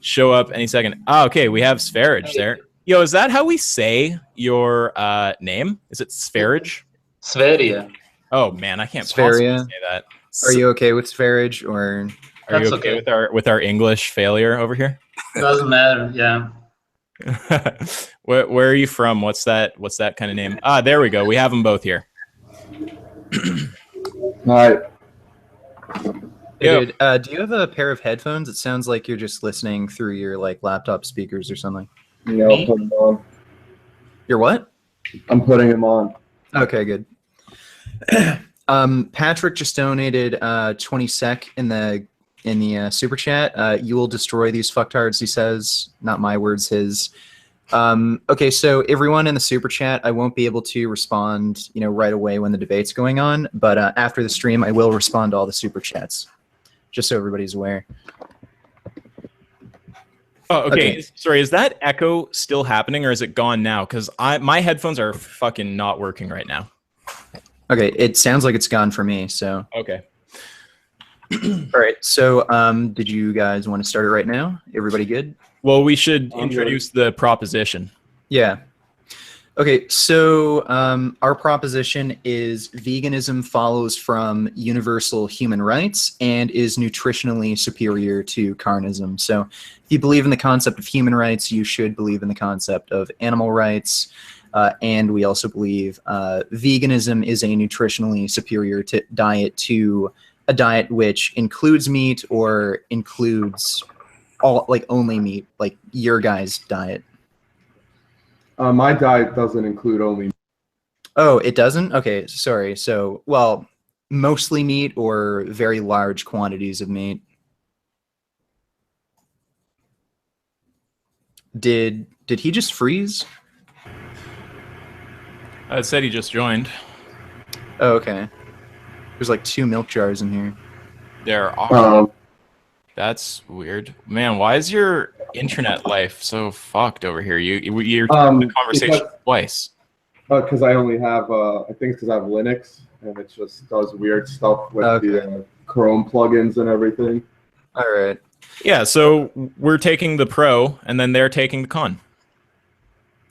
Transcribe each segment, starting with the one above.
show up any second. Oh, okay, we have Sv3rige there. Yo, is that how we say your name? Is it Sv3rige? Sv3rige. Oh man, I can't possibly say that. Are you okay with Sv3rige, or are you okay with our English failure over here? Doesn't matter. Yeah. Where are you from? What's that kind of name? Ah, there we go. We have them both here. Hi. Hey, dude, do you have a pair of headphones? It sounds like you're just listening through your like laptop speakers or something. Yeah, I'll put them on. Your what? I'm putting them on. Okay, good. Patrick just donated 20 sec in the super chat. You will destroy these fucktards, he says. Not my words, his. Okay, so everyone in the super chat, I won't be able to respond, right away when the debate's going on, but after the stream, I will respond to all the super chats, just so everybody's aware. Oh, okay. Sorry, is that echo still happening, or is it gone now? Because my headphones are fucking not working right now. Okay, it sounds like it's gone for me, so. Okay. All right, so did you guys want to start it right now? Everybody good? Well, we should introduce the proposition. Yeah. Okay, so our proposition is veganism follows from universal human rights and is nutritionally superior to carnism. So if you believe in the concept of human rights, you should believe in the concept of animal rights. And we also believe veganism is a nutritionally superior diet to a diet which includes meat or includes only meat, like your guys' diet. My diet doesn't include only meat. Oh, it doesn't? Okay, sorry. So, well, mostly meat or very large quantities of meat. Did he just freeze? It said he just joined. Oh, okay. There's like 2 milk jars in here. There are. That's weird. Man, why is your internet life so fucked over here? You're the conversation twice. Because I only have, I think it's because I have Linux, and it just does weird stuff with the Chrome plugins and everything. All right. Yeah, so we're taking the pro, and then they're taking the con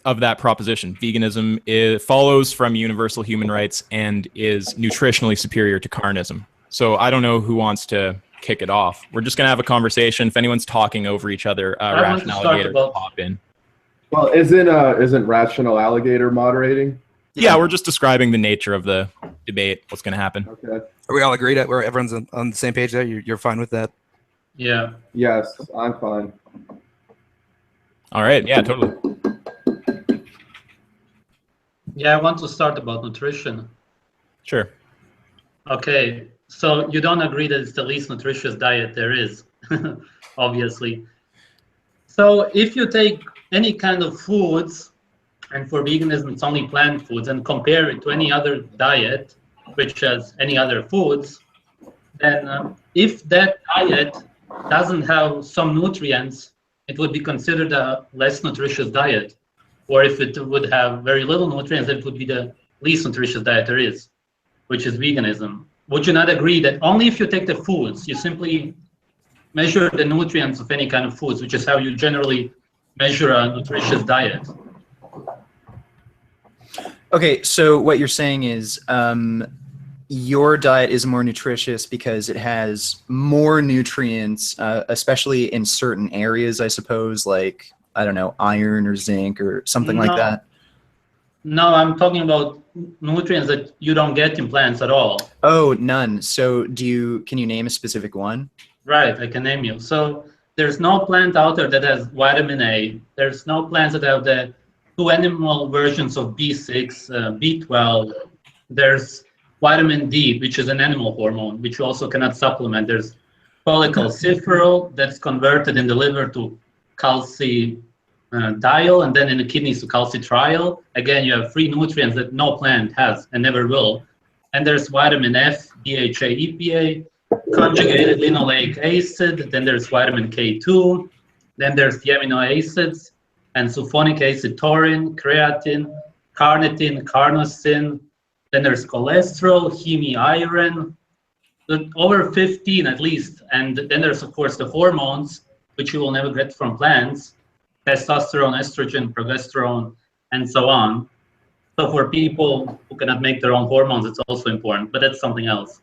of that proposition. Veganism follows from universal human rights and is nutritionally superior to carnism. So I don't know who wants to kick it off. We're just gonna have a conversation. If anyone's talking over each other, Rational Alligator will pop in. Well, isn't Rational Alligator moderating? Yeah, we're just describing the nature of the debate. What's gonna happen? Okay. Are we all agreed that where everyone's on the same page there? You're fine with that? Yeah. Yes, I'm fine. All right. Yeah, totally. Yeah, I want to start about nutrition. Sure. Okay, so you don't agree that it's the least nutritious diet there is, obviously. So if you take any kind of foods, and for veganism it's only plant foods, and compare it to any other diet, which has any other foods, then if that diet doesn't have some nutrients, it would be considered a less nutritious diet. Or if it would have very little nutrients, it would be the least nutritious diet there is, which is veganism. Would you not agree that only if you take the foods, you simply measure the nutrients of any kind of foods, which is how you generally measure a nutritious diet? Okay, so what you're saying is your diet is more nutritious because it has more nutrients, especially in certain areas, I suppose, like, I don't know, iron or zinc or something like that? No, I'm talking about nutrients that you don't get in plants at all. Oh, none. So can you name a specific one? Right, I can name you. So there's no plant out there that has vitamin A. There's no plants that have the 2 animal versions of B6, B12. There's vitamin D, which is an animal hormone, which you also cannot supplement. There's cholecalciferol that's converted in the liver to calcidiol, and then in the kidneys to calcitriol. Again, you have 3 nutrients that no plant has and never will. And there's vitamin F, DHA, EPA, conjugated linoleic acid. Then there's vitamin K2. Then there's the amino acids and sulfonic acid, taurine, creatine, carnitine, carnosine. Then there's cholesterol, heme, iron, over 15 at least. And then there's, of course, the hormones, which you will never get from plants, testosterone, estrogen, progesterone, and so on. So for people who cannot make their own hormones, it's also important, but that's something else.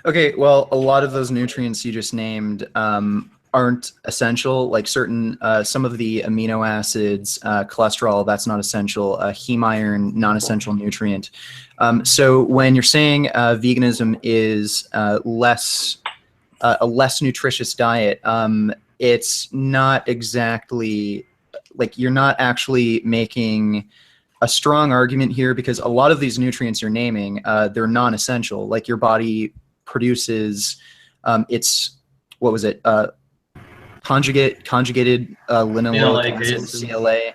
Okay, well, a lot of those nutrients you just named aren't essential. Like certain, some of the amino acids, cholesterol, that's not essential. Heme iron, non-essential nutrient. So when you're saying veganism is a less nutritious diet, it's not exactly, like, you're not actually making a strong argument here, because a lot of these nutrients you're naming, they're non-essential. Like your body produces, what was it? Conjugated linoleic acid, CLA.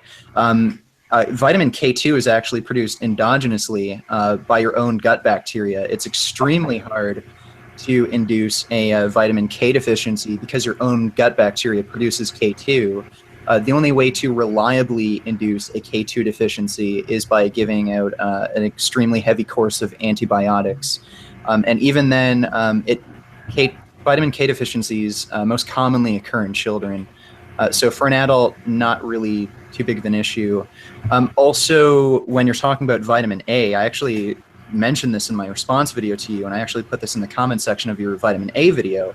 Vitamin K2 is actually produced endogenously by your own gut bacteria. It's extremely hard to induce a vitamin K deficiency because your own gut bacteria produces K2. The only way to reliably induce a K2 deficiency is by giving out an extremely heavy course of antibiotics. And even then, vitamin K deficiencies most commonly occur in children. So for an adult, not really too big of an issue. Also, when you're talking about vitamin A, I actually mentioned this in my response video to you, and I actually put this in the comment section of your vitamin A video.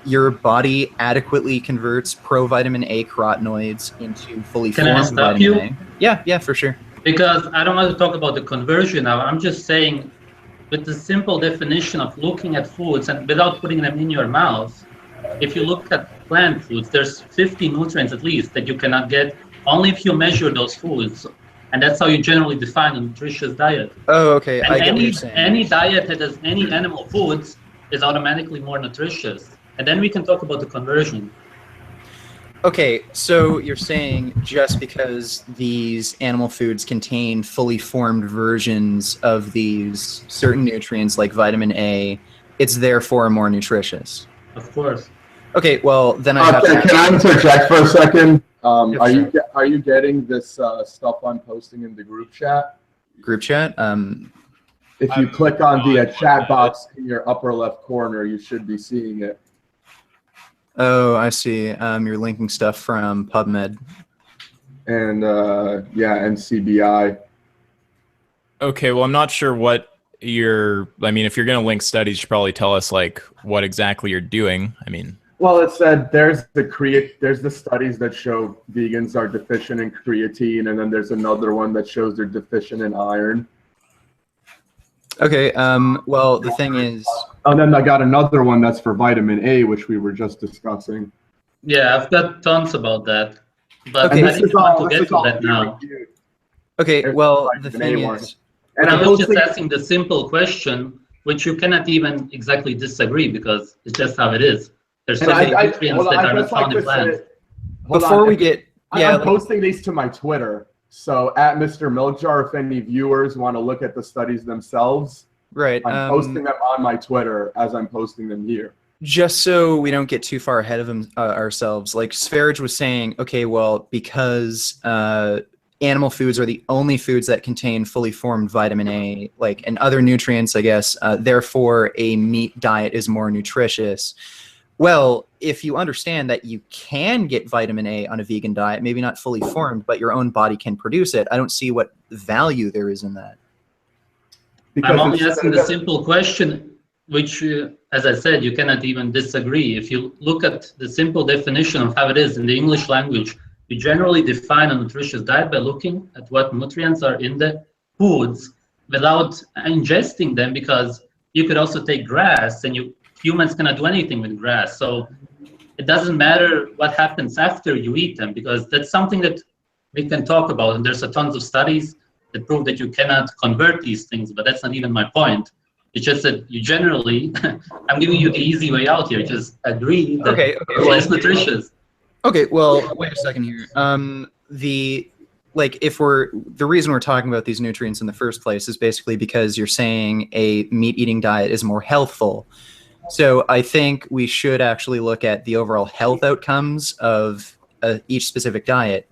Your body adequately converts provitamin A carotenoids into fully formed vitamin A. Yeah, for sure. Because I don't want to talk about the conversion now. I'm just saying, with the simple definition of looking at foods and without putting them in your mouth, if you look at plant foods, there's 50 nutrients at least that you cannot get only if you measure those foods. And that's how you generally define a nutritious diet. Oh, okay. And I get what you're saying. any diet that has any animal foods is automatically more nutritious. And then we can talk about the conversion. Okay, so you're saying just because these animal foods contain fully formed versions of these certain nutrients like vitamin A, it's therefore more nutritious? Of course. Okay, well, then I have to... Can I interject for a second? Are you getting this stuff I'm posting in the group chat? Group chat? If you click on the chat box in your upper left corner, you should be seeing it. Oh, I see. You're linking stuff from PubMed. And and CBI. Okay, well, I'm not sure what I mean, if you're going to link studies, you should probably tell us like what exactly you're doing. I mean, well, it said there's the studies that show vegans are deficient in creatine, and then there's another one that shows they're deficient in iron. Okay, well, the thing is... And then I got another one that's for vitamin A, which we were just discussing. Yeah, I've got tons about that. But Okay, I didn't want to get to that now. Okay, well, the thing is... And I was just asking the simple question, which you cannot even exactly disagree, because it's just how it is. There's so many nutrients that are not found in plants. Before we get... I'm posting these to my Twitter. So at Mr. Milkjar, if any viewers want to look at the studies themselves, right, I'm posting them on my Twitter as I'm posting them here. Just so we don't get too far ahead of ourselves, like Sv3rige was saying, okay, well, because animal foods are the only foods that contain fully formed vitamin A, like, and other nutrients, I guess, therefore a meat diet is more nutritious. Well, if you understand that you can get vitamin A on a vegan diet, maybe not fully formed, but your own body can produce it, I don't see what value there is in that. I'm only asking the simple question, which, as I said, you cannot even disagree. If you look at the simple definition of how it is in the English language, you generally define a nutritious diet by looking at what nutrients are in the foods without ingesting them, because you could also take grass, and humans cannot do anything with grass. So it doesn't matter what happens after you eat them, because that's something that we can talk about. And there's a tons of studies that prove that you cannot convert these things, but that's not even my point. It's just that you generally, I'm giving you the easy way out here. Just agree that it's less nutritious. Okay, well, wait a second here. The reason we're talking about these nutrients in the first place is basically because you're saying a meat-eating diet is more healthful. So I think we should actually look at the overall health outcomes of each specific diet.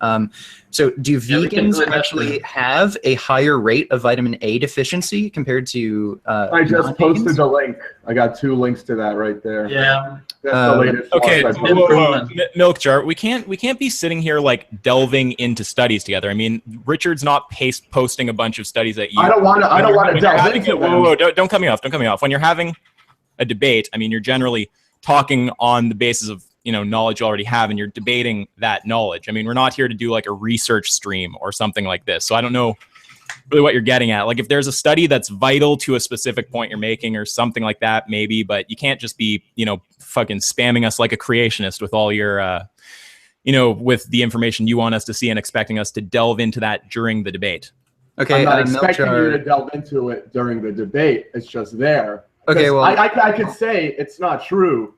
So do Yeah, we can do vegans it that actually way. have a higher rate of vitamin A deficiency compared to I just non-vegans? posted the link. I got 2 links to that right there. Yeah. That's the latest Okay, ones I whoa, posted. whoa, whoa. Milk jar. We can't be sitting here like delving into studies together. I mean, Richard's not posting a bunch of studies at you. I don't want to delve into Whoa, whoa, them. don't cut me off. Don't cut me off. When you're having a debate, I mean, you're generally talking on the basis of knowledge you already have, and you're debating that knowledge. I mean, we're not here to do like a research stream or something like this. So I don't know really what you're getting at. Like, if there's a study that's vital to a specific point you're making or something like that, maybe, but you can't just be, fucking spamming us like a creationist with all your, with the information you want us to see and expecting us to delve into that during the debate. Okay, I'm not Milk expecting Jar- you to delve into it during the debate. It's just there. Okay, 'Cause well- I could say it's not true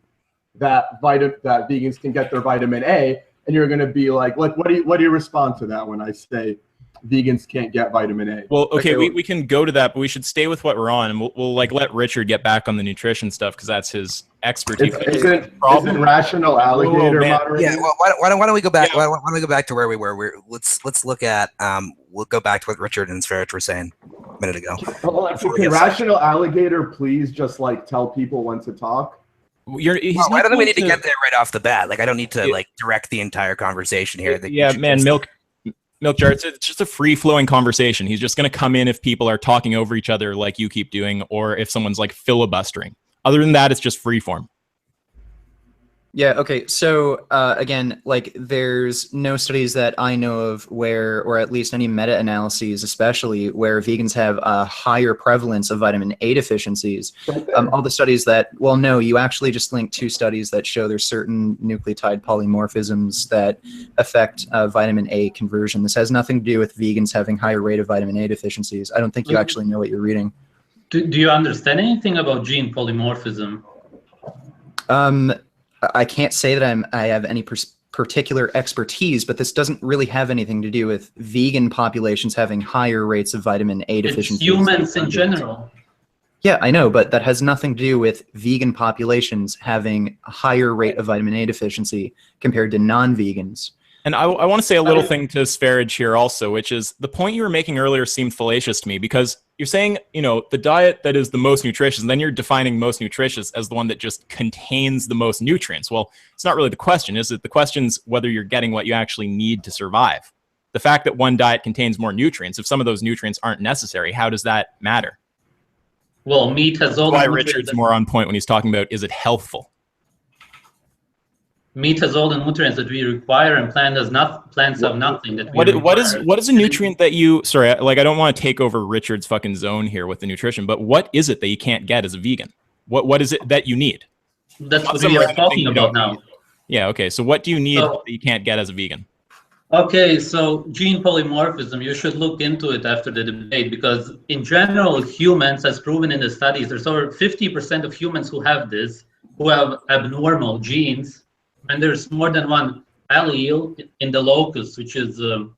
that that vegans can get their vitamin A, and you're going to be like, what do you respond to that when I say vegans can't get vitamin A? Well, okay, Okay, we can go to that, but we should stay with what we're on, and we'll like let Richard get back on the nutrition stuff because that's his expertise. Isn't rational alligator man. moderating? Yeah, well, why don't we go back? Why don't we go back to where we were? Let's look at we'll go back to what Richard and Sv3rige were saying a minute ago. Hold on, can rational alligator please just like tell people when to talk? He's Well, not I don't think we going need to get there right off the bat. Like, I don't need to like direct the entire conversation here. I think we Yeah, should man, just- Milk Jar, it's just a free-flowing conversation. He's just going to come in if people are talking over each other like you keep doing, or if someone's like filibustering. Other than that, it's just free-form. Yeah, okay. So again, like there's no studies that I know of where, or at least any meta-analyses especially, where vegans have a higher prevalence of vitamin A deficiencies. All the studies that, well, no, you actually just linked 2 studies that show there's certain nucleotide polymorphisms that affect vitamin A conversion. This has nothing to do with vegans having higher rate of vitamin A deficiencies. I don't think you actually know what you're reading. Do you understand anything about gene polymorphism? I can't say that I have any particular expertise, but this doesn't really have anything to do with vegan populations having higher rates of vitamin A It's deficiencies. humans in general. Yeah, I know, but that has nothing to do with vegan populations having a higher rate of vitamin A deficiency compared to non-vegans. And I want to say a little thing to Sv3rige here also, which is the point you were making earlier seemed fallacious to me because you're saying, the diet that is the most nutritious, and then you're defining most nutritious as the one that just contains the most nutrients. Well, it's not really the question, is it? The question's whether you're getting what you actually need to survive. The fact that one diet contains more nutrients, if some of those nutrients aren't necessary, how does that matter? Well, meat has all Why the nutrients. Richard's more on point when he's talking about, is it healthful? Meat has all the nutrients that we require, and plants have nothing that we require. What is a nutrient that you, sorry, like I don't want to take over Richard's fucking zone here with the nutrition, but what is it that you can't get as a vegan? What is it that you need? That's what What's we the are thing talking you about don't now. need? Yeah, okay. So what do you need So- that you can't get as a vegan? Okay, so gene polymorphism, you should look into it after the debate because in general, humans, as proven in the studies, there's over 50% of humans who have this, who have abnormal genes, and there's more than one allele in the locus, which is the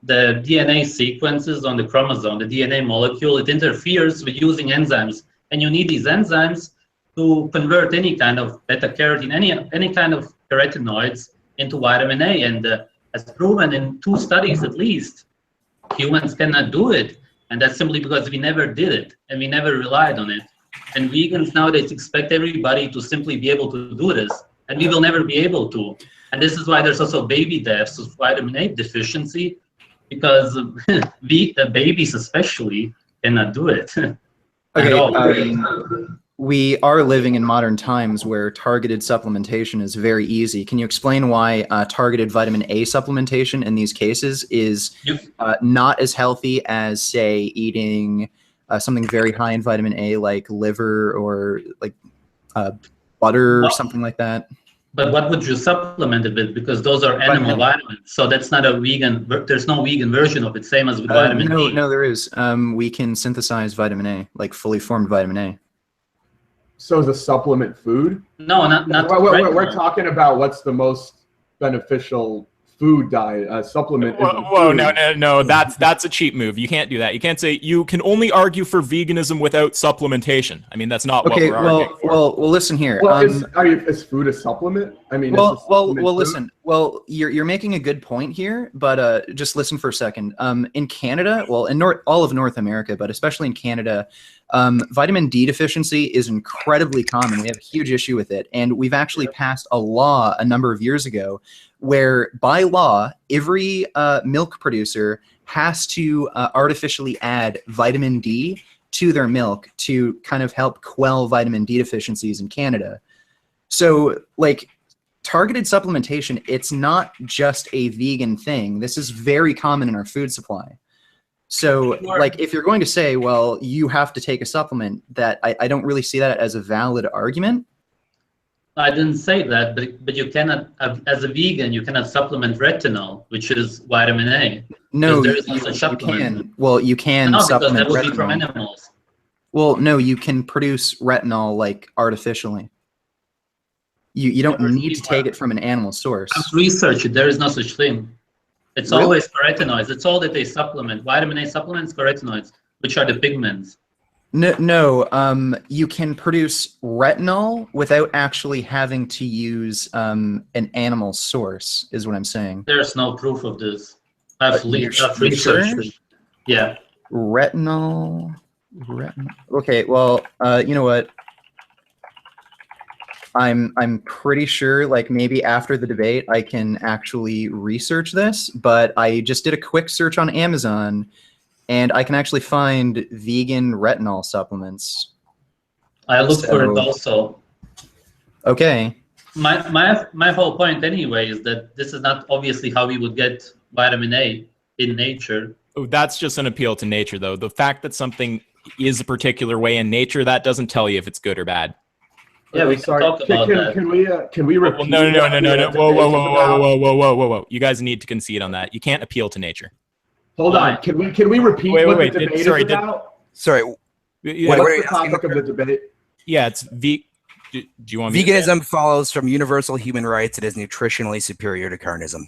DNA sequences on the chromosome, the DNA molecule. It interferes with using enzymes, and you need these enzymes to convert any kind of beta-carotene, any kind of carotenoids into vitamin A, and as proven in 2 studies at least, humans cannot do it. And that's simply because we never did it and we never relied on it. And vegans nowadays expect everybody to simply be able to do this. And we will never be able to. And this is why there's also baby deaths of vitamin A deficiency, because babies especially cannot do it. at all. Okay, we are living in modern times where targeted supplementation is very easy. Can you explain why targeted vitamin A supplementation in these cases is not as healthy as, say, eating something very high in vitamin A like liver or like butter or something like that? But what would you supplement it with? Because those are animal vitamins. So that's not a vegan, there's no vegan version of it, same as with vitamin D. No, there is. We can synthesize vitamin A, like fully formed vitamin A. So is a supplement food? No, not We're talking about what's the most beneficial food diet, supplement. Whoa, no, that's a cheap move. You can't do that. You can't say you can only argue for veganism without supplementation. I mean, that's not what we're arguing for. Well, listen here. Well, is food a supplement? I mean, Well, it's a well, supplement well. food. Listen. Well, you're making a good point here, but just listen for a second. In Canada, well, in all of North America, but especially in Canada, vitamin D deficiency is incredibly common. We have a huge issue with it, and we've actually passed a law a number of years ago, where by law, every milk producer has to artificially add vitamin D to their milk to kind of help quell vitamin D deficiencies in Canada. So, like, targeted supplementation, it's not just a vegan thing. This is very common in our food supply. So, like, if you're going to say, well, you have to take a supplement, that I don't really see that as a valid argument. I didn't say that, but you cannot, as a vegan, you cannot supplement retinol, which is vitamin A. No, There is no such you supplement. can. Well, you can No, because supplement that would be from retinol. animals. Well, no, you can produce retinol like artificially. You don't Never need seen to take that. it from an animal source. I've researched it. There is no such thing. It's Really? always carotenoids. It's all that they supplement. Vitamin A supplements, carotenoids, which are the pigments. No, you can produce retinol without actually having to use an animal source, is what I'm saying. There's no proof of this. I've You researched sure? it. Yeah. Retinol. Okay, well, you know what? I'm pretty sure, like, maybe after the debate I can actually research this, but I just did a quick search on Amazon, and I can actually find vegan retinol supplements. I looked for it So- also. Okay. My whole point anyway is that this is not obviously how we would get vitamin A in nature. Oh, that's just an appeal to nature, though. The fact that something is a particular way in nature, that doesn't tell you if it's good or bad. Yeah, we can talk about that. Can we repeat? Well, no. what the Whoa, debate is about? whoa. You guys need to concede on that. You can't appeal to nature. Hold on. Can we repeat what the debate is about? Sorry, Yeah, What are What's you the asking? topic of the debate? yeah, it's do you want me to- veganism follows from universal human rights. It is nutritionally superior to carnism.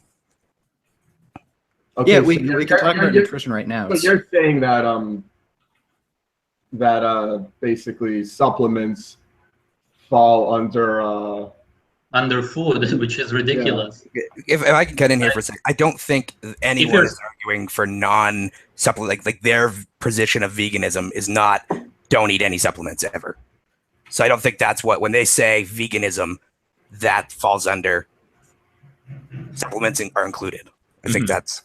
Okay, Yeah, so we you're- can talk about you're- nutrition right now. But you're saying that basically supplements fall under Under food, which is ridiculous. If I can cut in here for a second, I don't think anyone you're- is arguing for non-supplement. Like their position of veganism is not don't eat any supplements ever. So I don't think that's what when they say veganism, that falls under supplements are included. I think that's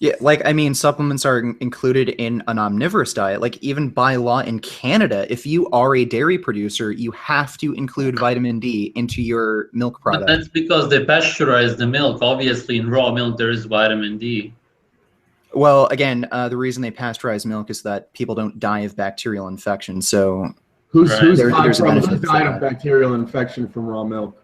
Yeah, like, I mean, supplements are included in an omnivorous diet. Like, even by law in Canada, if you are a dairy producer, you have to include vitamin D into your milk But product. that's because they pasteurize the milk. Obviously, in raw milk, there is vitamin D. Well, again, the reason they pasteurize milk is that people don't die of bacterial infection. So who's Right. There's a benefit for died that. of bacterial infection from raw milk?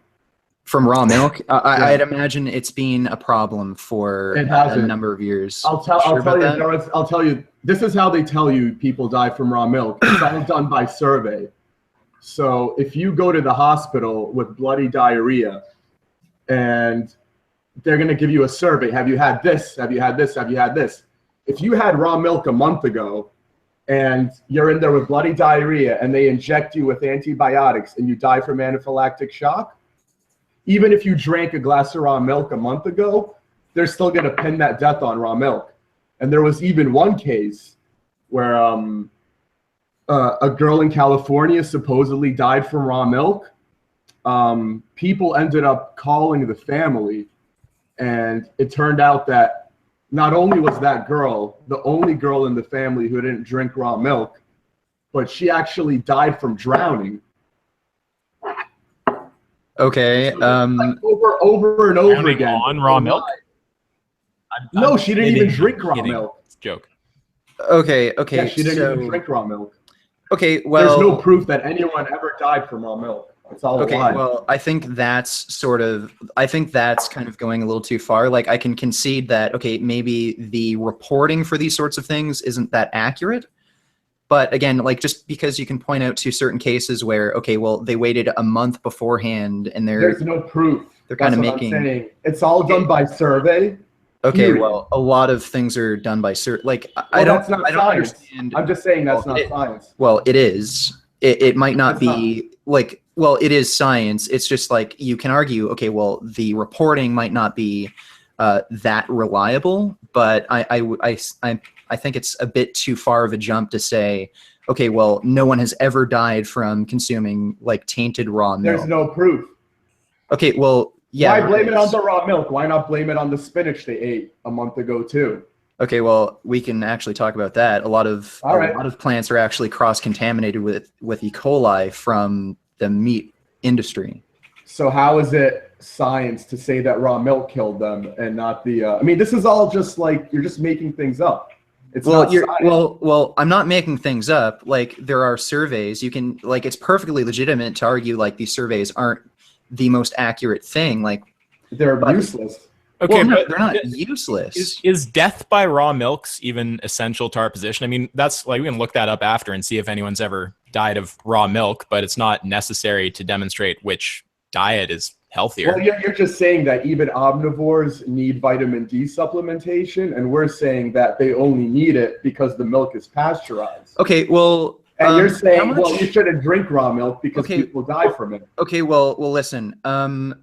from raw milk, I'd imagine it's been a problem for It a hasn't. number of years. I'll tell Sure you, about that? Jarrett, I'll tell you. This is how they tell you people die from raw milk. It's all done by survey. So if you go to the hospital with bloody diarrhea, and they're going to give you a survey, have you had this? Have you had this? Have you had this? If you had raw milk a month ago, and you're in there with bloody diarrhea, and they inject you with antibiotics, and you die from anaphylactic shock, even if you drank a glass of raw milk a month ago, they're still going to pin that death on raw milk. And there was even one case where a girl in California supposedly died from raw milk. People ended up calling the family, and it turned out that not only was that girl the only girl in the family who didn't drink raw milk, but she actually died from drowning. Okay. Like over and over Drowning again. on raw milk? No, she didn't even kidding. drink raw Kidding. milk. It's a joke. Okay. Yeah, she didn't so, even drink raw milk. Okay. Well, There's no proof that anyone ever died from raw milk. It's all okay, a lie. well, I think that's kind of going a little too far. Like, I can concede that, okay, maybe the reporting for these sorts of things isn't that accurate. But again, like, just because you can point out to certain cases where, okay, well, they waited a month beforehand and There's no proof. they're kind of That's what making, I'm saying. It's all done by survey. okay, period. well, a lot of things are done by certain, like, I Well, don't that's not understand. science. I'm just saying that's Well, not science. Well, it is. It might not It's be like well, it is science. It's just like you can argue, okay, well, the reporting might not be that reliable, but I think it's a bit too far of a jump to say, okay, well, no one has ever died from consuming like tainted raw milk. There's no proof. Okay, well, yeah. Why blame it on the raw milk? Why not blame it on the spinach they ate a month ago too? Okay, well, we can actually talk about that. A lot of plants are actually cross-contaminated with E. coli from the meat industry. So how is it science to say that raw milk killed them and not the? I mean, this is all just like you're just making things up. It's not science. Well, I'm not making things up. Like there are surveys. You can like it's perfectly legitimate to argue like these surveys aren't the most accurate thing. Like they're useless. Okay, well, no, but they're not useless. Is death by raw milks even essential to our position? I mean, that's like we can look that up after and see if anyone's ever died of raw milk, but it's not necessary to demonstrate which diet is healthier. Well, you're just saying that even omnivores need vitamin D supplementation, and we're saying that they only need it because the milk is pasteurized. Okay, well. And you're saying, well, you shouldn't drink raw milk because people die from it. Okay, well, listen.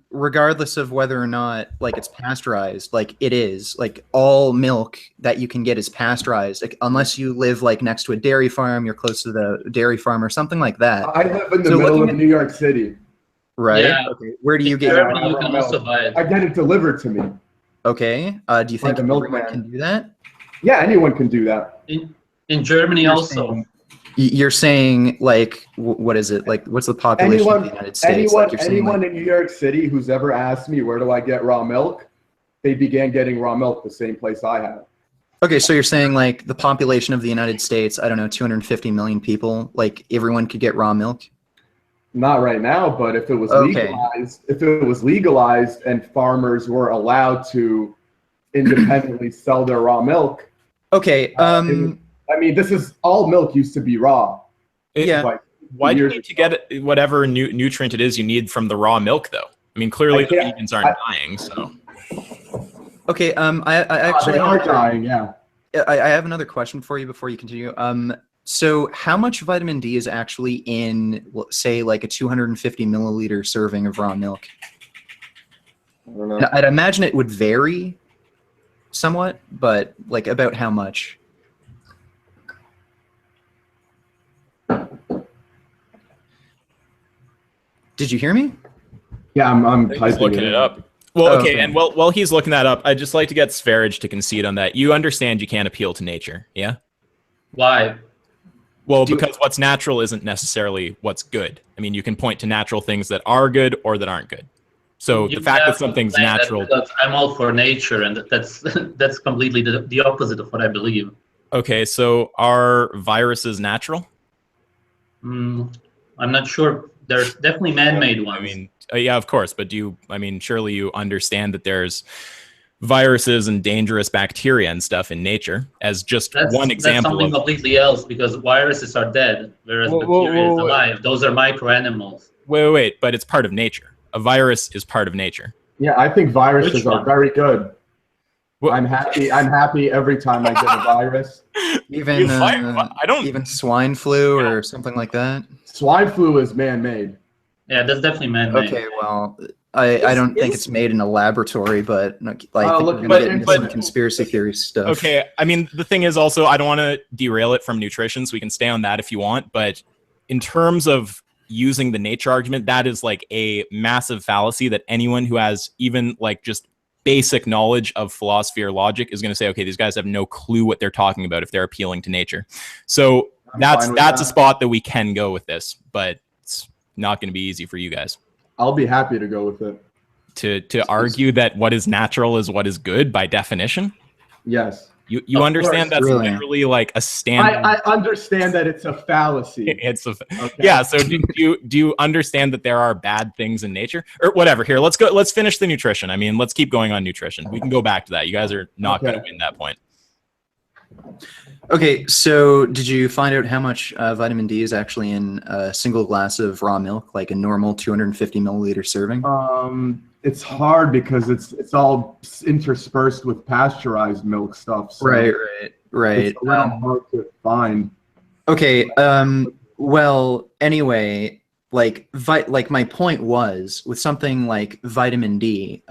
Regardless of whether or not like it's pasteurized, like it is, like all milk that you can get is pasteurized, like, unless you live like next to a dairy farm, you're close to the dairy farm or something like that. I live in the middle of New York City. Right. Yeah. Okay. Where do you get Germany, your you can also buy it. I get it delivered to me. Okay. Do you think the everyone milkman can do that? Yeah, anyone can do that. In Germany also. You're saying like what is it like? What's the population of the United States? Anyone in New York City who's ever asked me where do I get raw milk, they began getting raw milk the same place I have. Okay, so you're saying like the population of the United States, I don't know, 250 million people, like everyone could get raw milk? Not right now, but if it was legalized and farmers were allowed to independently sell their raw milk. Okay. I mean, this is all milk used to be raw. Yeah. Like, why do you need to get whatever nutrient it is you need from the raw milk, though? I mean, clearly the vegans aren't dying, so. Okay. I actually they are dying. Yeah. I have another question for you before you continue. So how much vitamin D is actually in, say, like a 250 milliliter serving of raw milk? I don't know. And I'd imagine it would vary somewhat, but like about how much? Did you hear me? Yeah, I'm He's typing looking it up. Well, okay, and while he's looking that up, I'd just like to get Sv3rige to concede on that. You understand you can't appeal to nature, yeah? Why? Well, because what's natural isn't necessarily what's good. I mean, you can point to natural things that are good or that aren't good. So the fact that something's natural. I'm all for nature, and that's completely the opposite of what I believe. Okay, so are viruses natural? I'm not sure. There's definitely man-made ones. I mean, yeah, of course. But surely you understand that there's viruses and dangerous bacteria and stuff in nature as just one example. That's something completely else, because viruses are dead, whereas bacteria is alive. Those are microanimals. Wait, but it's part of nature. A virus is part of nature. Yeah, I think viruses are very good. Well, I'm happy every time I get a virus. Even swine flu or something like that. Swine flu is man-made. Yeah, that's definitely man-made. Okay, well, I don't think it's made in a laboratory, but like we're gonna get into some conspiracy theory stuff. Okay, I mean the thing is also I don't want to derail it from nutrition, so we can stay on that if you want. But in terms of using the nature argument, that is like a massive fallacy that anyone who has even like just basic knowledge of philosophy or logic is going to say, okay, these guys have no clue what they're talking about if they're appealing to nature. So that's a spot that we can go with this, but it's not going to be easy for you guys. I'll be happy to go with it. To argue that what is natural is what is good by definition? Yes. You understand that's literally like a standard. I understand that it's a fallacy. Yeah. So do you understand that there are bad things in nature or whatever? Here, let's finish the nutrition. I mean, let's keep going on nutrition. We can go back to that. You guys are not going to win that point. Okay. So did you find out how much vitamin D is actually in a single glass of raw milk, like a normal 250 milliliter serving? It's hard because it's all interspersed with pasteurized milk stuff. So right. It's a little hard to find. Okay. Well, anyway, like my point was with something like vitamin D,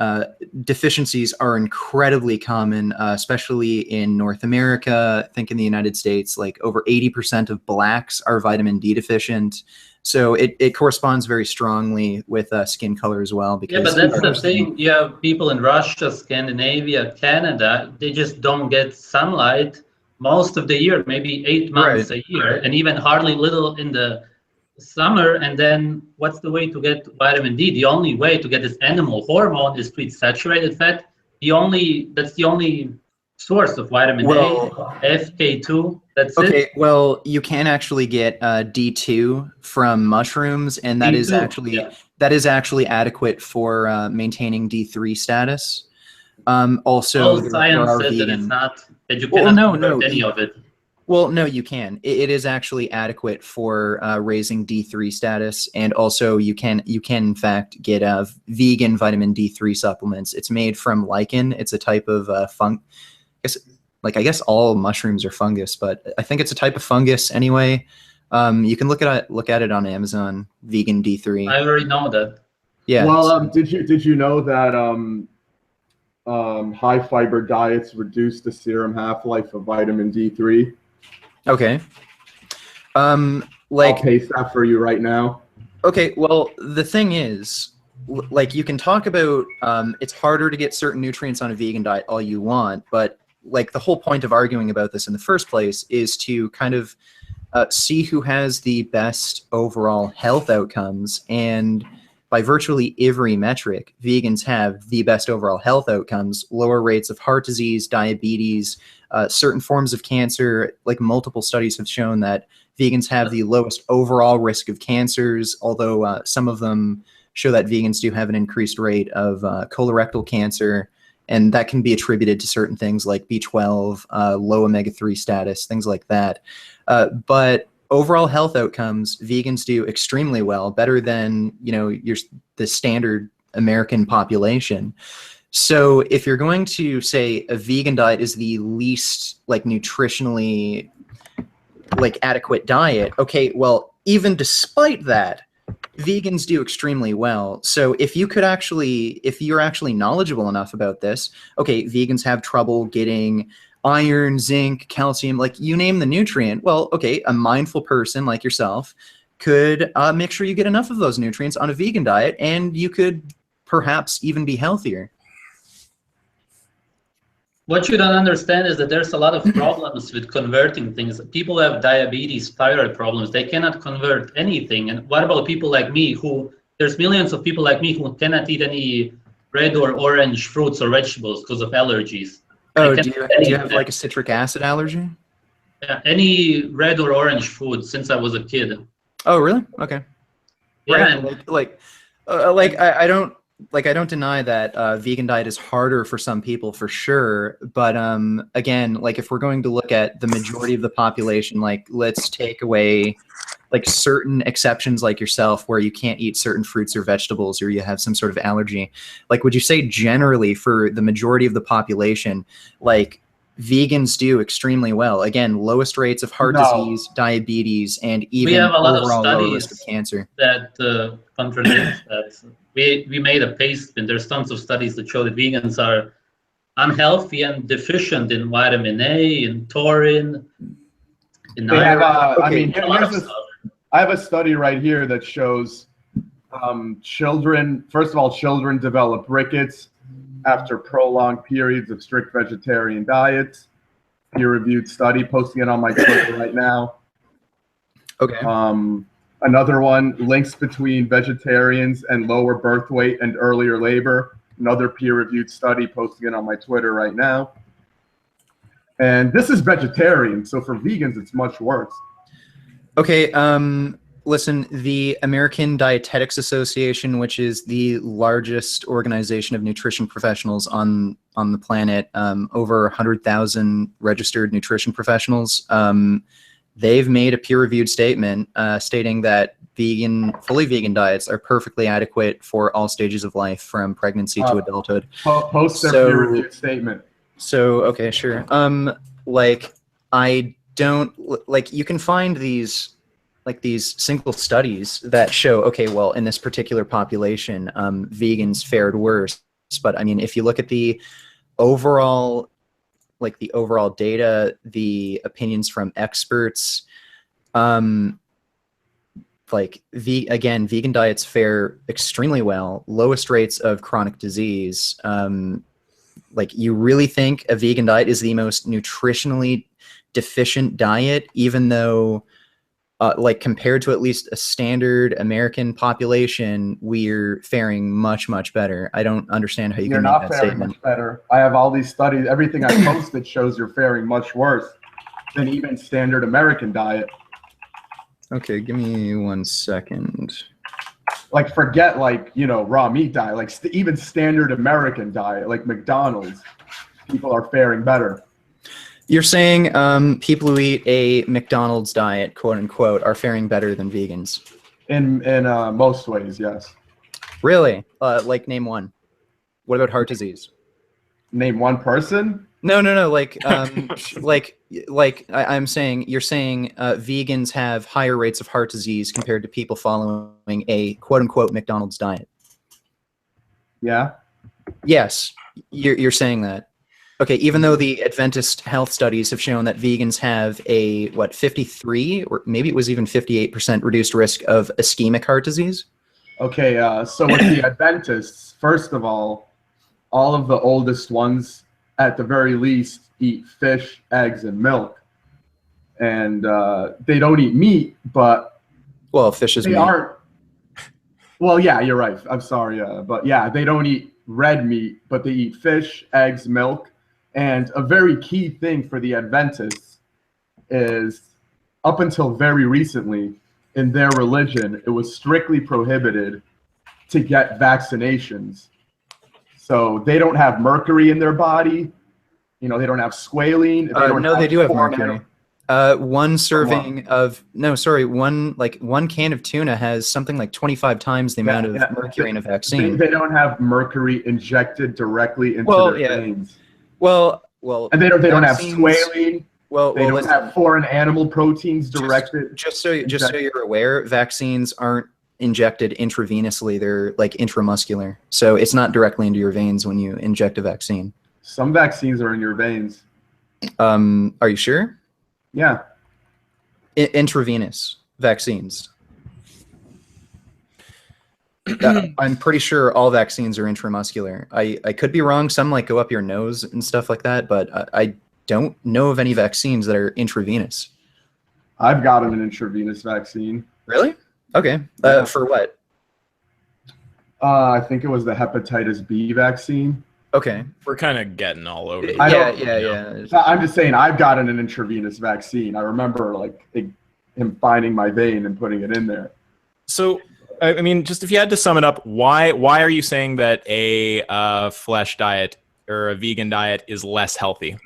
deficiencies are incredibly common, especially in North America. I think in the United States, like over 80% of blacks are vitamin D deficient. So it corresponds very strongly with skin color as well. Because yeah, but that's the thing. You have people in Russia, Scandinavia, Canada, they just don't get sunlight most of the year, maybe 8 months a year, and even hardly little in the summer. And then what's the way to get vitamin D? The only way to get this animal hormone is to eat saturated fat. That's the only source of vitamin A, FK2. That's it. Okay, well, you can actually get D2 from mushrooms, and that is actually adequate for maintaining D3 status. Also, science says that it's not, that you cannot convert any of it. Well, no, you can. It is actually adequate for raising D3 status, and also you can in fact get vegan vitamin D3 supplements. It's made from lichen. It's a type of I guess all mushrooms are fungus, but I think it's a type of fungus anyway. You can look at it on Amazon. Vegan D3. I already know that. Yeah. Well, did you know that high fiber diets reduce the serum half-life of vitamin D3? Okay. I'll paste that for you right now. Okay. Well, the thing is, like, you can talk about it's harder to get certain nutrients on a vegan diet all you want, but like the whole point of arguing about this in the first place is to kind of see who has the best overall health outcomes. And by virtually every metric, vegans have the best overall health outcomes, lower rates of heart disease, diabetes, certain forms of cancer. Like multiple studies have shown that vegans have the lowest overall risk of cancers, although some of them show that vegans do have an increased rate of colorectal cancer. And that can be attributed to certain things like B12, low omega-3 status, things like that. But overall health outcomes, vegans do extremely well, better than the standard American population. So if you're going to say a vegan diet is the least nutritionally adequate diet, okay, well, even despite that, vegans do extremely well. So if you're actually knowledgeable enough about this, okay, vegans have trouble getting iron, zinc, calcium, like you name the nutrient. Well, okay, a mindful person like yourself could make sure you get enough of those nutrients on a vegan diet, and you could perhaps even be healthier. What you don't understand is that there's a lot of problems with converting things. People have diabetes, thyroid problems. They cannot convert anything. And what about people like me there's millions of people like me who cannot eat any red or orange fruits or vegetables because of allergies. Oh, do you have like a citric acid allergy? Any red or orange food since I was a kid. Oh, really? Okay. Yeah. I don't deny that vegan diet is harder for some people for sure, but again, if we're going to look at the majority of the population, let's take away certain exceptions like yourself where you can't eat certain fruits or vegetables or you have some sort of allergy. Would you say generally for the majority of the population, vegans do extremely well? Again, lowest rates of heart disease, diabetes, and even overall low risk of cancer. That contradict that. We made a paste, and there's tons of studies that show that vegans are unhealthy and deficient in vitamin A, in taurine, in iron. I have a study right here that shows children develop rickets after prolonged periods of strict vegetarian diets. Peer-reviewed study, posting it on my Twitter right now. Okay. Another one, links between vegetarians and lower birth weight and earlier labor. Another peer-reviewed study, posting it on my Twitter right now. And this is vegetarian, so for vegans, it's much worse. Okay, listen, the American Dietetics Association, which is the largest organization of nutrition professionals on the planet, over 100,000 registered nutrition professionals, they've made a peer-reviewed statement stating that fully vegan diets are perfectly adequate for all stages of life, from pregnancy to adulthood. Post their peer-reviewed statement. So, okay, sure. I don't, you can find these like these single studies that show, okay, well, in this particular population, vegans fared worse. But I mean, if you look at the overall, like the overall data, the opinions from experts, like again, vegan diets fare extremely well, lowest rates of chronic disease. Like, you really think a vegan diet is the most nutritionally deficient diet, even though like compared to at least a standard American population, we're faring much, much better. I don't understand how you You're can make not that faring statement. much better. I have all these studies. Everything I posted shows you're faring much worse than even standard American diet. Okay, give me 1 second. Like, forget, like, you know, raw meat diet. Like, even standard American diet, like McDonald's, people are faring better. You're saying people who eat a McDonald's diet, quote unquote, are faring better than vegans? In most ways, yes. Really? Like, name one. What about heart disease? Name one person? No. Like, I'm saying, you're saying vegans have higher rates of heart disease compared to people following a quote unquote McDonald's diet. Yeah. Yes, you're saying that. Okay, even though the Adventist health studies have shown that vegans have a, what, 53 or maybe it was even 58% reduced risk of ischemic heart disease? Okay, so with the Adventists, first of all of the oldest ones, at the very least, eat fish, eggs, and milk. And they don't eat meat, but Well, fish is they meat. aren't. Well, yeah, you're right. I'm sorry. But yeah, they don't eat red meat, but they eat fish, eggs, milk. And a very key thing for the Adventists is, up until very recently, in their religion, it was strictly prohibited to get vaccinations. So they don't have mercury in their body. You know, they don't have squalene. They do have foreign mercury. One serving of one can of tuna has something like 25 times the amount of mercury in a vaccine. They don't have mercury injected directly into their veins. Well, and they don't have squalene. They don't have foreign animal proteins directed. Just so you're aware, vaccines aren't injected intravenously; they're like intramuscular. So it's not directly into your veins when you inject a vaccine. Some vaccines are in your veins. Are you sure? Yeah. Intravenous vaccines. I'm pretty sure all vaccines are intramuscular. I could be wrong. Some like go up your nose and stuff like that, but I don't know of any vaccines that are intravenous. I've gotten an intravenous vaccine. Really? Okay. Yeah. For what? I think it was the hepatitis B vaccine. Okay. We're kind of getting all over. Yeah. I'm just saying I've gotten an intravenous vaccine. I remember like him finding my vein and putting it in there. So, I mean, just if you had to sum it up, why are you saying that a flesh diet or a vegan diet is less healthy?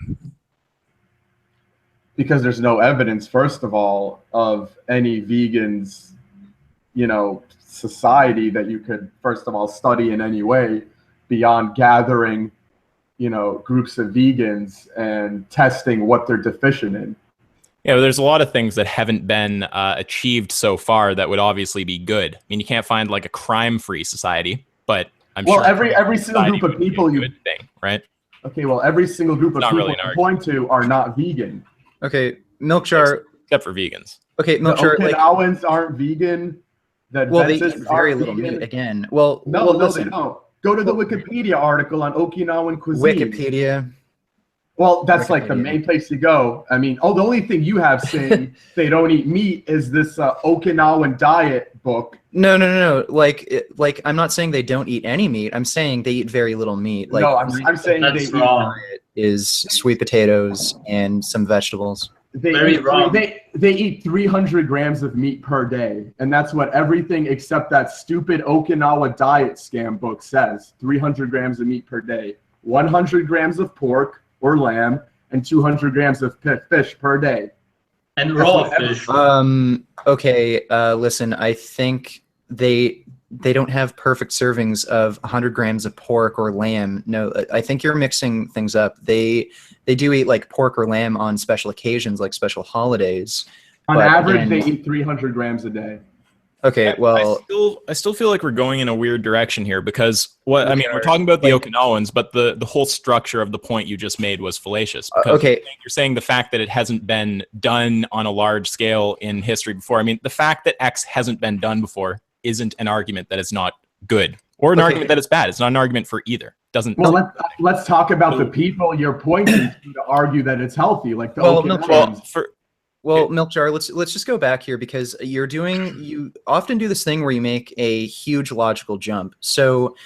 Because there's no evidence, first of all, of any vegans, you know, society that you could, first of all, study in any way beyond gathering, you know, groups of vegans and testing what they're deficient in. Yeah, well, there's a lot of things that haven't been achieved so far that would obviously be good. I mean, you can't find like a crime-free society, but I'm sure every single group of people you thing, right? Okay, well, every single group of people really you point to are not vegan. Okay, milk jar. Except for vegans. Okay, milk jar. Okinawans aren't vegan. They eat very little meat again. No, listen. they don't. Go to the Wikipedia article on Okinawan cuisine. Wikipedia. Well, that's like the main place to go. I mean, the only thing you have saying they don't eat meat is this Okinawan diet book. No. Like, I'm not saying they don't eat any meat. I'm saying they eat very little meat. Like, no, I'm saying they eat. Diet is sweet potatoes and some vegetables. They eat 300 grams of meat per day, and that's what everything except that stupid Okinawa diet scam book says. 300 grams of meat per day, 100 grams of pork or lamb, and 200 grams of fish per day. And raw fish. Okay, listen, I think they don't have perfect servings of 100 grams of pork or lamb. No, I think you're mixing things up. They do eat like pork or lamb on special occasions, like special holidays. On But average, again- they eat 300 grams a day. Okay, well, I still feel like we're going in a weird direction here because we're talking about the like- Okinawans, but the whole structure of the point you just made was fallacious. Because okay. you're saying the fact that it hasn't been done on a large scale in history before. I mean, the fact that X hasn't been done before isn't an argument that it's not good or an argument that it's bad. It's not an argument for either. Doesn't. Well, let's talk about the people you're pointing to argue that it's healthy, like the Okinawans. Well, Milk Jar, let's just go back here because you often do this thing where you make a huge logical jump. So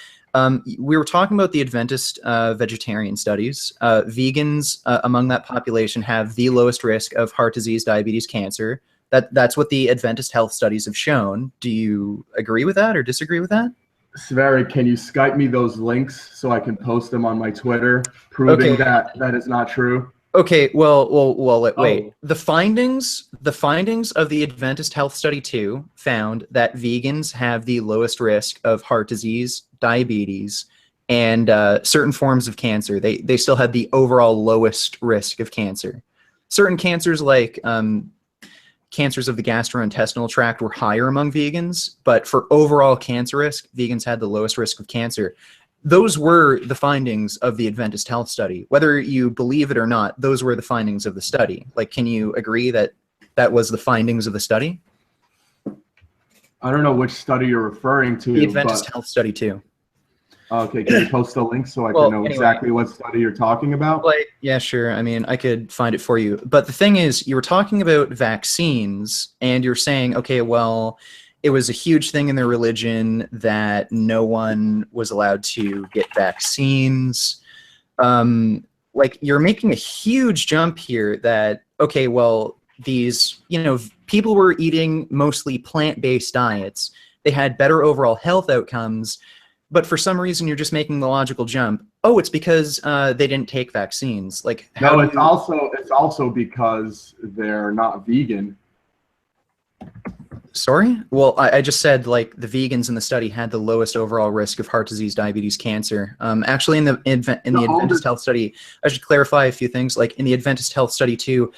we were talking about the Adventist vegetarian studies. Vegans among that population have the lowest risk of heart disease, diabetes, cancer. That's what the Adventist health studies have shown. Do you agree with that or disagree with that? Sv3rige, can you Skype me those links so I can post them on my Twitter, proving that is not true? Okay, well, wait. The findings of the Adventist Health Study 2 found that vegans have the lowest risk of heart disease, diabetes, and certain forms of cancer. They still had the overall lowest risk of cancer. Certain cancers like cancers of the gastrointestinal tract were higher among vegans, but for overall cancer risk, vegans had the lowest risk of cancer. Those were the findings of the Adventist Health Study. Whether you believe it or not, those were the findings of the study. Like, can you agree that that was the findings of the study? I don't know which study you're referring to. The Adventist Health Study 2. Okay, can you post the link so I can know exactly what study you're talking about? Yeah, sure. I mean, I could find it for you. But the thing is, you were talking about vaccines, and you're saying, okay, well, it was a huge thing in their religion that no one was allowed to get vaccines. Like, you're making a huge jump here that, okay, well, these, people were eating mostly plant-based diets. They had better overall health outcomes, but for some reason you're just making the logical jump. Oh, it's because they didn't take vaccines. Like, no, it's also because they're not vegan. Sorry? Well, I just said, like, the vegans in the study had the lowest overall risk of heart disease, diabetes, cancer. Actually, in the Adventist Health Study, I should clarify a few things. Like, in the Adventist Health Study 2,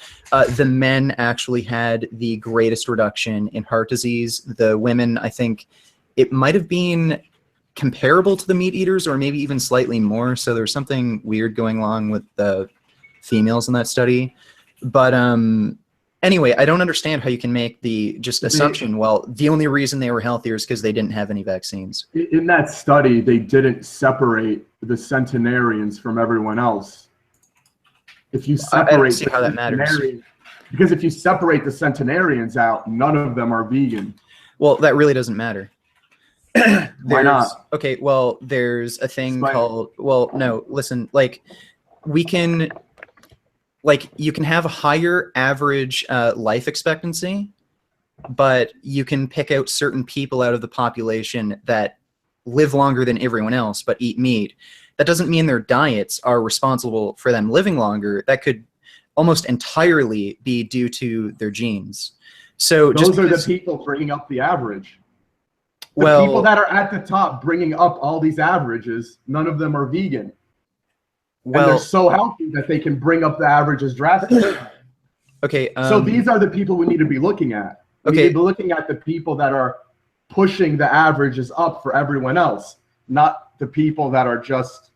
the men actually had the greatest reduction in heart disease. The women, I think, it might have been comparable to the meat eaters or maybe even slightly more. So there's something weird going along with the females in that study. But anyway, I don't understand how you can make the assumption, well, the only reason they were healthier is because they didn't have any vaccines. In that study, they didn't separate the centenarians from everyone else. If you separate, I don't see how that matters. Because if you separate the centenarians out, none of them are vegan. Well, that really doesn't matter. Why not? Okay, well, there's a thing called, well, no, listen, like, we can... Like, you can have a higher average life expectancy, but you can pick out certain people out of the population that live longer than everyone else but eat meat. That doesn't mean their diets are responsible for them living longer. That could almost entirely be due to their genes. So those are the people bringing up the average. The people that are at the top bringing up all these averages, none of them are vegan. Well, and they're so healthy that they can bring up the averages drastically. Okay. So these are the people we need to be looking at. We need to be looking at the people that are pushing the averages up for everyone else, not the people that are just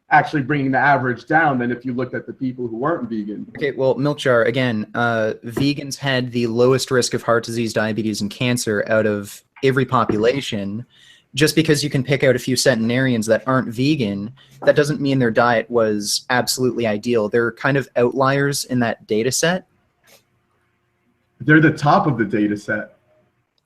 actually bringing the average down than if you looked at the people who weren't vegan. Okay, well, Milk Jar, again, vegans had the lowest risk of heart disease, diabetes, and cancer out of every population. Just because you can pick out a few centenarians that aren't vegan, that doesn't mean their diet was absolutely ideal. They're kind of outliers in that data set. They're the top of the data set.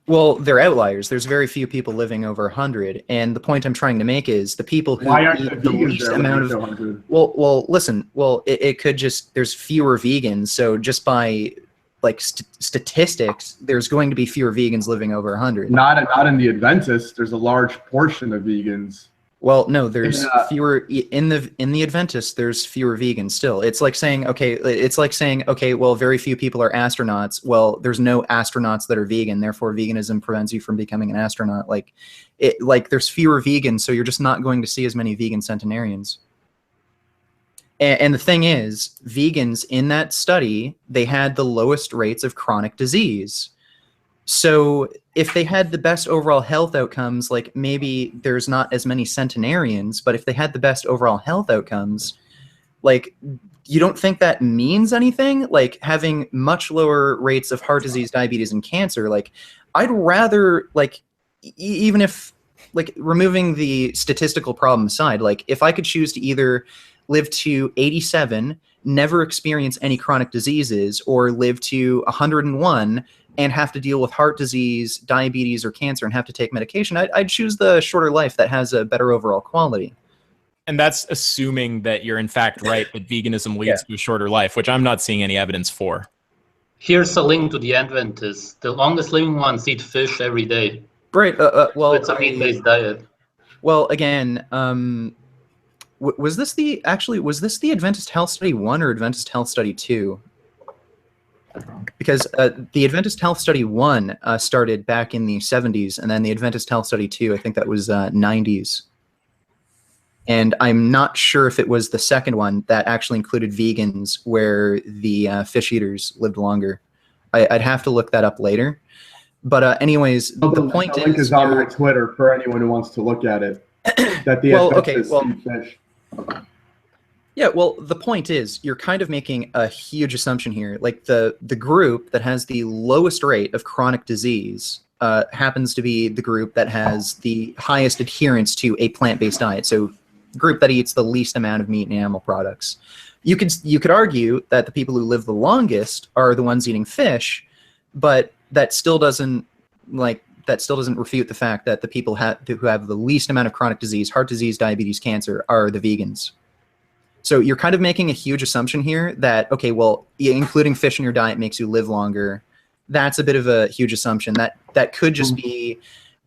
Well, they're outliers. There's very few people living over 100. And the point I'm trying to make is the people who eat the least amount of... 100? Well, listen. Well, it could just... There's fewer vegans, so just by... like statistics, there's going to be fewer vegans living over 100. Not in the Adventists. There's a large portion of vegans. Well, no, there's fewer in the Adventists. There's fewer vegans still. It's like saying, okay, well, very few people are astronauts. Well, there's no astronauts that are vegan. Therefore, veganism prevents you from becoming an astronaut. Like there's fewer vegans, so you're just not going to see as many vegan centenarians. And the thing is, vegans in that study, they had the lowest rates of chronic disease. So if they had the best overall health outcomes, like maybe there's not as many centenarians, but if they had the best overall health outcomes, like, you don't think that means anything? Like, having much lower rates of heart disease, diabetes, and cancer, like, I'd rather, like, even if, like, removing the statistical problem aside, like, if I could choose to either live to 87, never experience any chronic diseases, or live to 101 and have to deal with heart disease, diabetes, or cancer and have to take medication, I'd choose the shorter life that has a better overall quality. And that's assuming that you're in fact right that veganism leads to a shorter life, which I'm not seeing any evidence for. Here's a link to the Adventists. The longest living ones eat fish every day. Right. Well, It's a meat-based diet. Well, again, was this the Adventist Health Study 1 or Adventist Health Study 2? Because the Adventist Health Study 1 started back in the 70s, and then the Adventist Health Study 2, I think that was 90s. And I'm not sure if it was the second one that actually included vegans where the fish eaters lived longer. I'd have to look that up later. But anyways, the point link is on my Twitter for anyone who wants to look at it. That the Adventists eat fish. Yeah, well, the point is, you're kind of making a huge assumption here. Like, the group that has the lowest rate of chronic disease happens to be the group that has the highest adherence to a plant-based diet. So, the group that eats the least amount of meat and animal products. You could argue that the people who live the longest are the ones eating fish, but that still doesn't refute the fact that the people who have the least amount of chronic disease, heart disease, diabetes, cancer, are the vegans. So you're kind of making a huge assumption here that, okay, well, including fish in your diet makes you live longer. That's a bit of a huge assumption. That could just be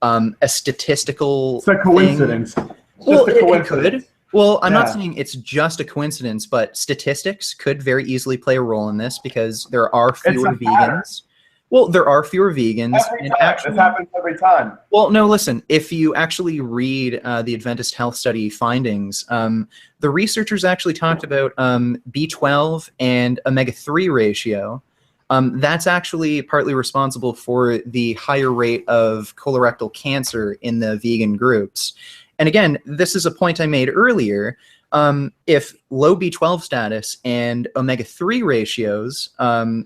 a statistical It's a coincidence. Well, it could. Well, I'm not saying it's just a coincidence, but statistics could very easily play a role in this because there are fewer vegans. Well, there are fewer vegans. This happens every time. Well, no, listen. If you actually read the Adventist Health Study findings, the researchers actually talked about B12 and omega-3 ratio. That's actually partly responsible for the higher rate of colorectal cancer in the vegan groups. And again, this is a point I made earlier. If low B12 status and omega-3 ratios are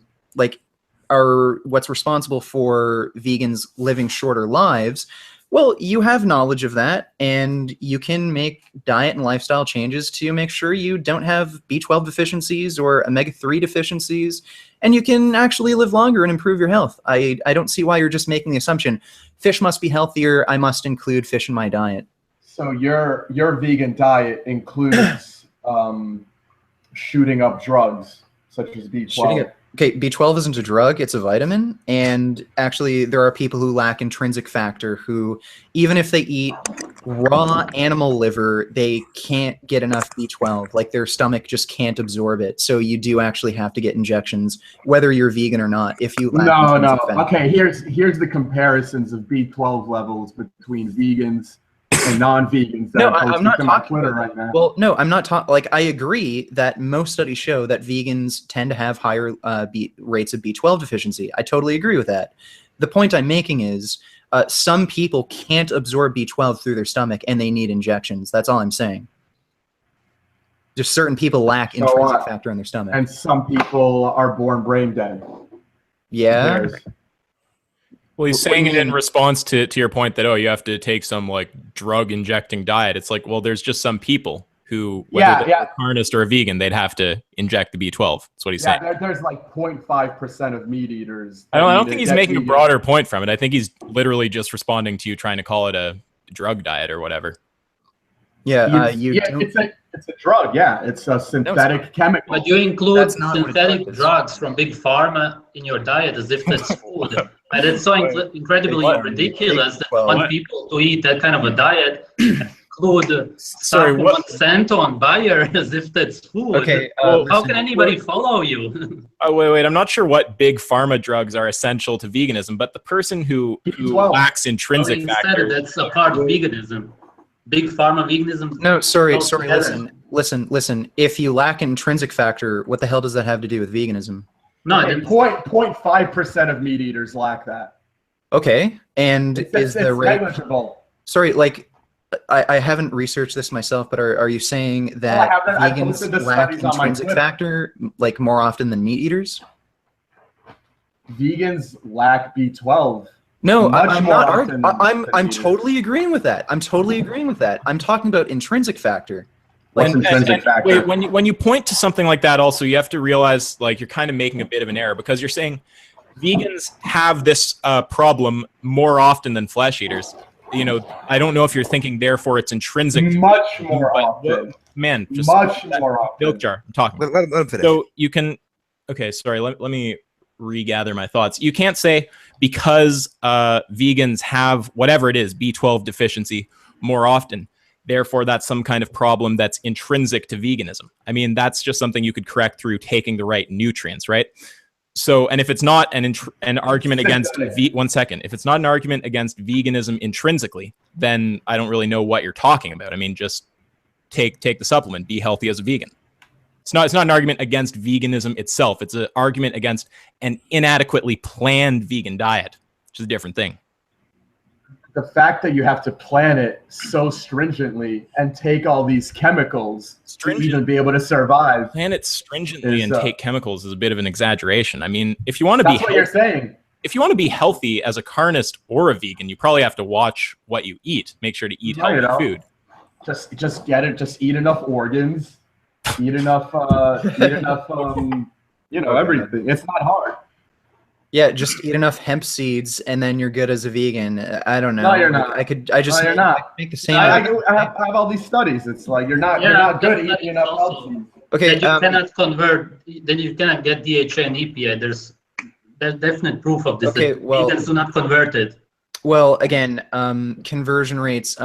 what's responsible for vegans living shorter lives, well, you have knowledge of that, and you can make diet and lifestyle changes to make sure you don't have B12 deficiencies or omega-3 deficiencies, and you can actually live longer and improve your health. I don't see why you're just making the assumption, fish must be healthier, I must include fish in my diet. So your vegan diet includes shooting up drugs such as B12. Okay, B12 isn't a drug, it's a vitamin. And actually, there are people who lack intrinsic factor who, even if they eat raw animal liver, they can't get enough B12. Like, their stomach just can't absorb it. So you do actually have to get injections, whether you're vegan or not, if you lack intrinsic factor. Okay, here's the comparisons of B12 levels between vegans and non-vegans that I'm not talking on Twitter right now. Well, no, I'm not talking. Like, I agree that most studies show that vegans tend to have higher rates of B12 deficiency. I totally agree with that. The point I'm making is some people can't absorb B12 through their stomach and they need injections. That's all I'm saying. Just certain people lack intrinsic factor in their stomach. And some people are born brain dead. Yeah. Well, he's saying it in response to your point that, oh, you have to take some like drug injecting diet. It's like, well, there's just some people who, whether they're a carnist or a vegan, they'd have to inject the B12. That's what he's saying. There's like 0.5% of meat eaters. I don't think he's making a broader point from it. I think he's literally just responding to you trying to call it a drug diet or whatever. Yeah, it's a drug. Yeah, it's a synthetic chemical. But you include synthetic drugs from big pharma in your diet as if that's food. And it's so incredibly ridiculous that want people to eat that kind of a diet include Monsanto on Bayer as if that's food. Okay, how can anybody follow you? Oh, wait. I'm not sure what big pharma drugs are essential to veganism, but the person who lacks intrinsic factor. That's a part of veganism. Big pharma veganism. No, sorry, listen. listen. If you lack intrinsic factor, what the hell does that have to do with veganism? No, Okay, 0.5% of meat eaters lack that. Okay, and It's negligible. Sorry, like I haven't researched this myself, but are you saying that I've vegans posted the lack studies on my intrinsic Twitter. factor like more often than meat eaters? Vegans lack B12. No, Much I'm more not. often I'm than eaters. totally agreeing with that. I'm totally agreeing with that. I'm talking about intrinsic factor. What's intrinsic factor? Wait, when you point to something like that, also you have to realize like you're kind of making a bit of an error because you're saying vegans have this problem more often than flesh eaters. You know, I don't know if you're thinking therefore it's intrinsic. Much more often. Man, just Much more often. milk jar. I'm talking. Let him finish. So you can. Okay, sorry. Let me regather my thoughts. You can't say because vegans have whatever it is, B12 deficiency more often. Therefore, that's some kind of problem that's intrinsic to veganism. I mean, that's just something you could correct through taking the right nutrients, right? So, and if it's not an argument against one second, if it's not an argument against veganism intrinsically, then I don't really know what you're talking about. I mean, just take the supplement, be healthy as a vegan. It's not an argument against veganism itself. It's an argument against an inadequately planned vegan diet, which is a different thing. The fact that you have to plan it so stringently and take all these chemicals to even be able to survive. Plan it stringently and take chemicals is a bit of an exaggeration. I mean, if you want to That's be what you're saying. If you want to be healthy as a carnist or a vegan, you probably have to watch what you eat. Make sure to eat healthy food. Just get it. Just eat enough organs. Eat enough. You know, everything. It's not hard. Yeah, just eat enough hemp seeds and then you're good as a vegan. I don't know. No, you're not. You're not. Make the same. I have all these studies. It's like you're not good at eating enough hemp seeds. Okay. Then you cannot convert. Then you cannot get DHA and EPA. There's definite proof of this. Okay, well, vegans do not convert it. Well, again, conversion rates,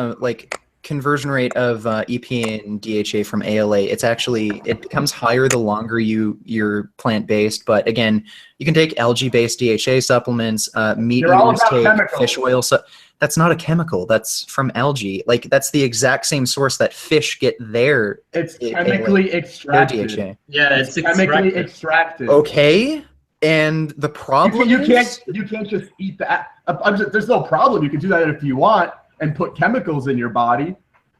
conversion rate of EPA and DHA from ALA, it becomes higher the longer you're plant-based. But again, you can take algae-based DHA supplements, meat eaters take chemicals. Fish oil. That's not a chemical. That's from algae. Like that's the exact same source that fish get their. It's chemically extracted. Their DHA. Yeah, it's chemically extracted. Okay. And the problem you can't just eat that. There's no problem. You can do that if you want and put chemicals in your body.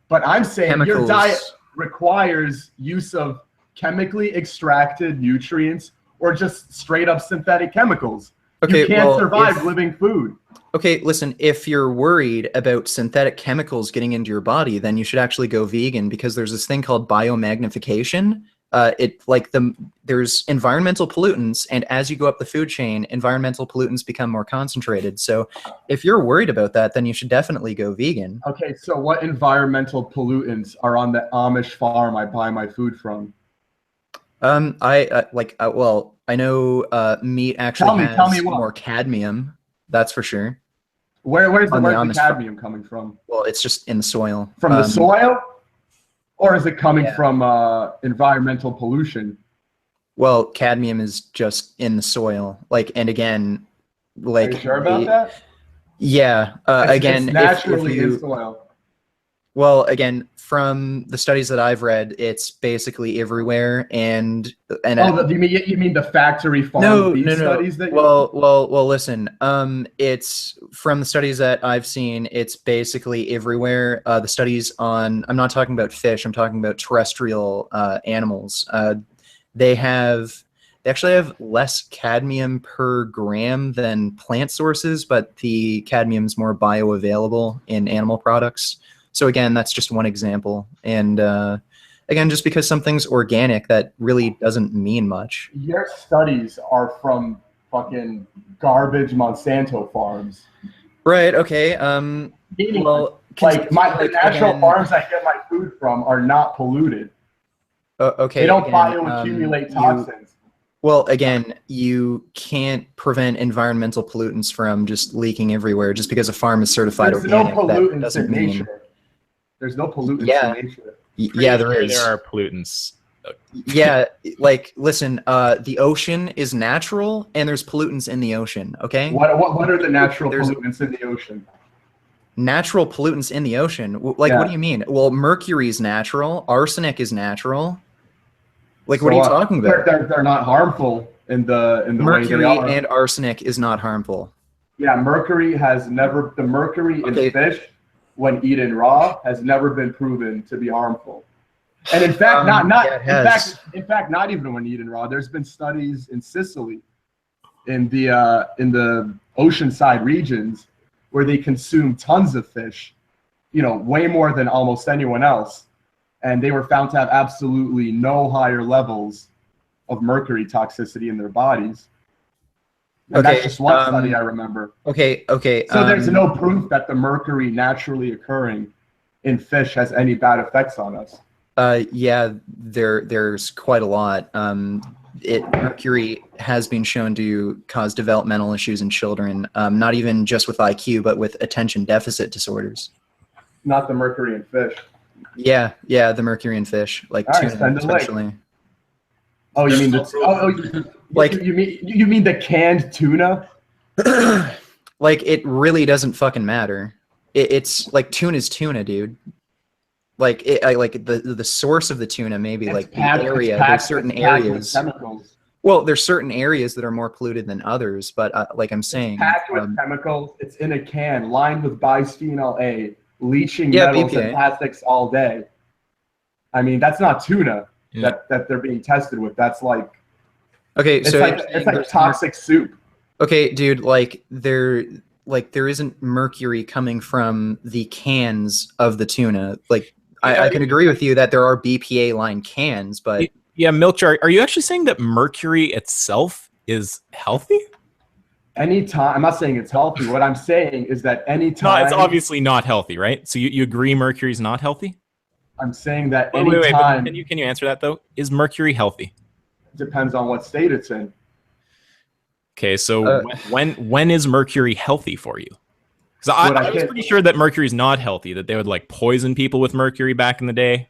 But I'm saying your diet requires use of chemically extracted nutrients or just straight up synthetic chemicals. Okay, you can't survive living food. Okay, listen, if you're worried about synthetic chemicals getting into your body, then you should actually go vegan because there's this thing called biomagnification. There's environmental pollutants, and as you go up the food chain, environmental pollutants become more concentrated. So if you're worried about that, then you should definitely go vegan. Okay, so what environmental pollutants are on the Amish farm I buy my food from? I know meat actually has more cadmium. That's for sure. Where's the cadmium coming from? Well, it's just in the soil. From the soil? Or is it coming from environmental pollution? Well, cadmium is just in the soil. And again, Are you sure about that? Yeah. It's naturally in soil. Well, again, from the studies that I've read, it's basically everywhere. You mean the factory farm studies that? Well, listen. It's from the studies that I've seen. It's basically everywhere. The studies on. I'm not talking about fish. I'm talking about terrestrial animals. They actually have less cadmium per gram than plant sources, but the cadmium is more bioavailable in animal products. So again, that's just one example. And again, just because something's organic, that really doesn't mean much. Your studies are from fucking garbage Monsanto farms. Right, okay. The natural farms I get my food from are not polluted. Okay. They don't bioaccumulate toxins. Well, again, you can't prevent environmental pollutants from just leaking everywhere just because a farm is certified organic. There's no pollutants in nature. There's no pollutants in nature. Yeah, there is. There are pollutants. Yeah, listen, the ocean is natural, and there's pollutants in the ocean, okay? What are the natural pollutants in the ocean? Natural pollutants in the ocean? Like, what do you mean? Well, mercury is natural. Arsenic is natural. Like, what are you talking about? They're not harmful in the way they are. Mercury and arsenic is not harmful. Yeah, mercury the mercury in fish, when eaten raw, has never been proven to be harmful. And in fact, in fact, not even when eaten raw. There's been studies in Sicily, in the oceanside regions, where they consume tons of fish, way more than almost anyone else, and they were found to have absolutely no higher levels of mercury toxicity in their bodies. And that's just one study I remember. Okay. So there's no proof that the mercury naturally occurring in fish has any bad effects on us. Yeah, there's quite a lot. Mercury has been shown to cause developmental issues in children, not even just with IQ, but with attention deficit disorders. Not the mercury in fish. Yeah, the mercury in fish, like tuna especially. Oh, you mean like you mean the canned tuna? Like, it really doesn't fucking matter. It's like tuna's tuna, dude. Like the source of the tuna, maybe it's like the area. There's certain areas. Well, there's certain areas that are more polluted than others, but like I'm saying, packed with chemicals. It's in a can, lined with bisphenol A, leaching metals and plastics all day. I mean, that's not tuna that they're being tested with. That's like it's like toxic soup. Okay, dude, like there isn't mercury coming from the cans of the tuna. Like, I can agree with you that there are BPA line cans, but Milkjar, are you actually saying that mercury itself is healthy? Anytime, I'm not saying it's healthy. What I'm saying is that anytime. No, it's obviously not healthy, right? So you agree mercury is not healthy? I'm saying that anytime. Wait, can you answer that though? Is mercury healthy? Depends on what state it's in. Okay, so when is mercury healthy for you? Because I was pretty sure that mercury is not healthy, that they would like poison people with mercury back in the day.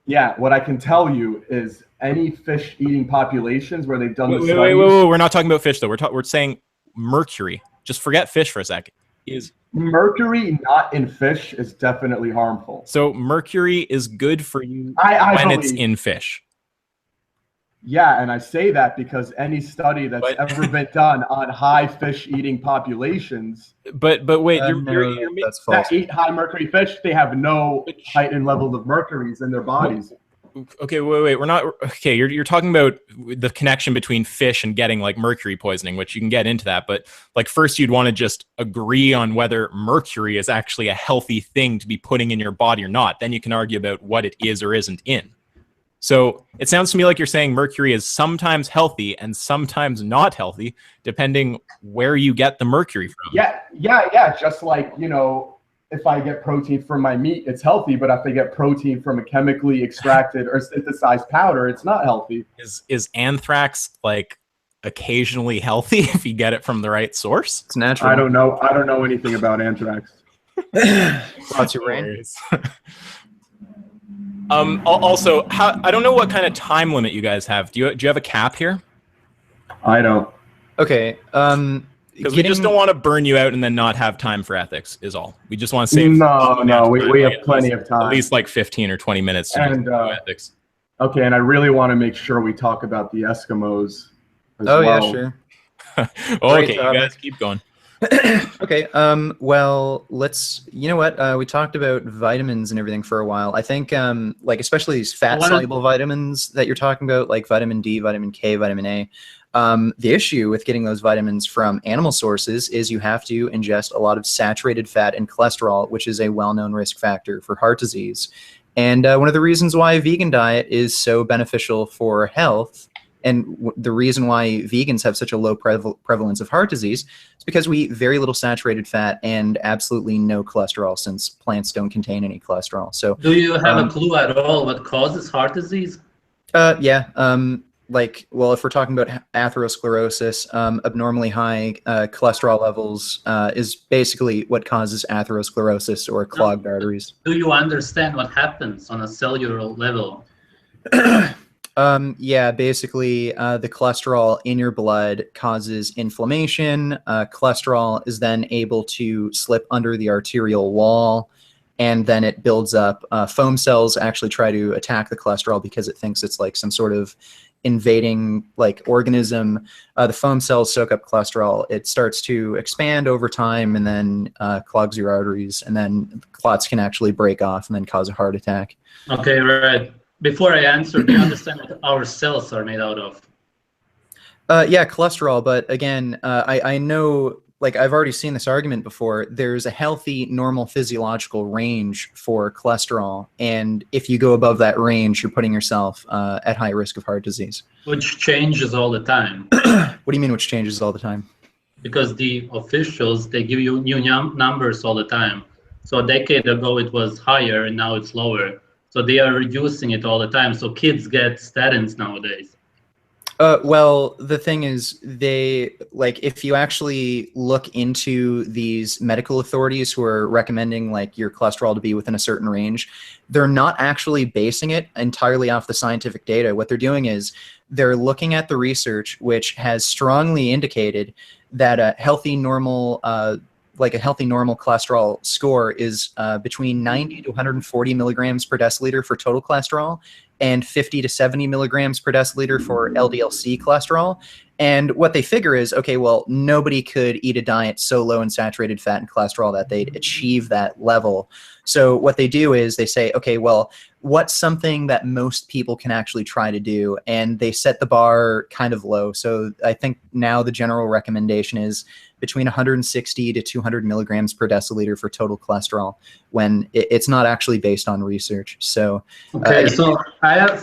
Yeah, what I can tell you is any fish eating populations where they've done the studies. Wait, we're not talking about fish though. We're saying mercury. Just forget fish for a second. Is mercury not in fish is definitely harmful. So mercury is good for you when it's in fish. Yeah, and I say that because any study that's ever been done on high fish eating populations. But wait, that's false. That eat high mercury fish, they have no heightened levels of mercuries in their bodies. Okay, wait. We're not okay. You're talking about the connection between fish and getting like mercury poisoning, which you can get into that. But like first, you'd want to just agree on whether mercury is actually a healthy thing to be putting in your body or not. Then you can argue about what it is or isn't in. So it sounds to me like you're saying mercury is sometimes healthy and sometimes not healthy, depending where you get the mercury from. Yeah. Just like, if I get protein from my meat, it's healthy. But if I get protein from a chemically extracted or synthesized powder, it's not healthy. Is anthrax like occasionally healthy if you get it from the right source? It's natural. I don't know anything about anthrax. Lots of rain. Also, I don't know what kind of time limit you guys have. Do you have a cap here? I don't. Okay. Because we just don't want to burn you out and then not have time for ethics. Is all. We just want to save. No. We have plenty of time. At least like 15 or 20 minutes to do ethics. Okay, and I really want to make sure we talk about the Eskimos. Yeah, sure. Okay, you guys keep going. Okay. Well, you know what? We talked about vitamins and everything for a while. I think, like, especially these fat-soluble vitamins that you're talking about, like vitamin D, vitamin K, vitamin A. The issue with getting those vitamins from animal sources is you have to ingest a lot of saturated fat and cholesterol, which is a well-known risk factor for heart disease. And one of the reasons why a vegan diet is so beneficial for health, and the reason why vegans have such a low prevalence of heart disease is because we eat very little saturated fat and absolutely no cholesterol, since plants don't contain any cholesterol. So, do you have a clue at all what causes heart disease? Yeah. Well, if we're talking about atherosclerosis, abnormally high cholesterol levels is basically what causes atherosclerosis or clogged arteries. Do you understand what happens on a cellular level? Yeah, basically, the cholesterol in your blood causes inflammation. Cholesterol is then able to slip under the arterial wall, and then it builds up. Foam cells actually try to attack the cholesterol because it thinks it's like some sort of invading like organism. The foam cells soak up cholesterol. It starts to expand over time, and then clogs your arteries, and then clots can actually break off and then cause a heart attack. Okay, right. Before I answer, do you understand what our cells are made out of? Yeah, cholesterol. But again, I know, like I've already seen this argument before. There's a healthy, normal physiological range for cholesterol, and if you go above that range, you're putting yourself at high risk of heart disease. Which changes all the time. What do you mean, which changes all the time? Because the officials, they give you new numbers all the time. So a decade ago it was higher and now it's lower. So they are reducing it all the time. So kids get statins nowadays. Well, the thing is, if you actually look into these medical authorities who are recommending like your cholesterol to be within a certain range, they're not actually basing it entirely off the scientific data. What they're doing is they're looking at the research, which has strongly indicated that a healthy normal cholesterol score is between 90 to 140 milligrams per deciliter for total cholesterol, and 50 to 70 milligrams per deciliter for LDL-C cholesterol. And what they figure is, okay, well, nobody could eat a diet so low in saturated fat and cholesterol that they'd achieve that level. So what they do is they say, okay, well, what's something that most people can actually try to do? And they set the bar kind of low. So I think now the general recommendation is between 160 to 200 milligrams per deciliter for total cholesterol, when it's not actually based on research. So okay, so I have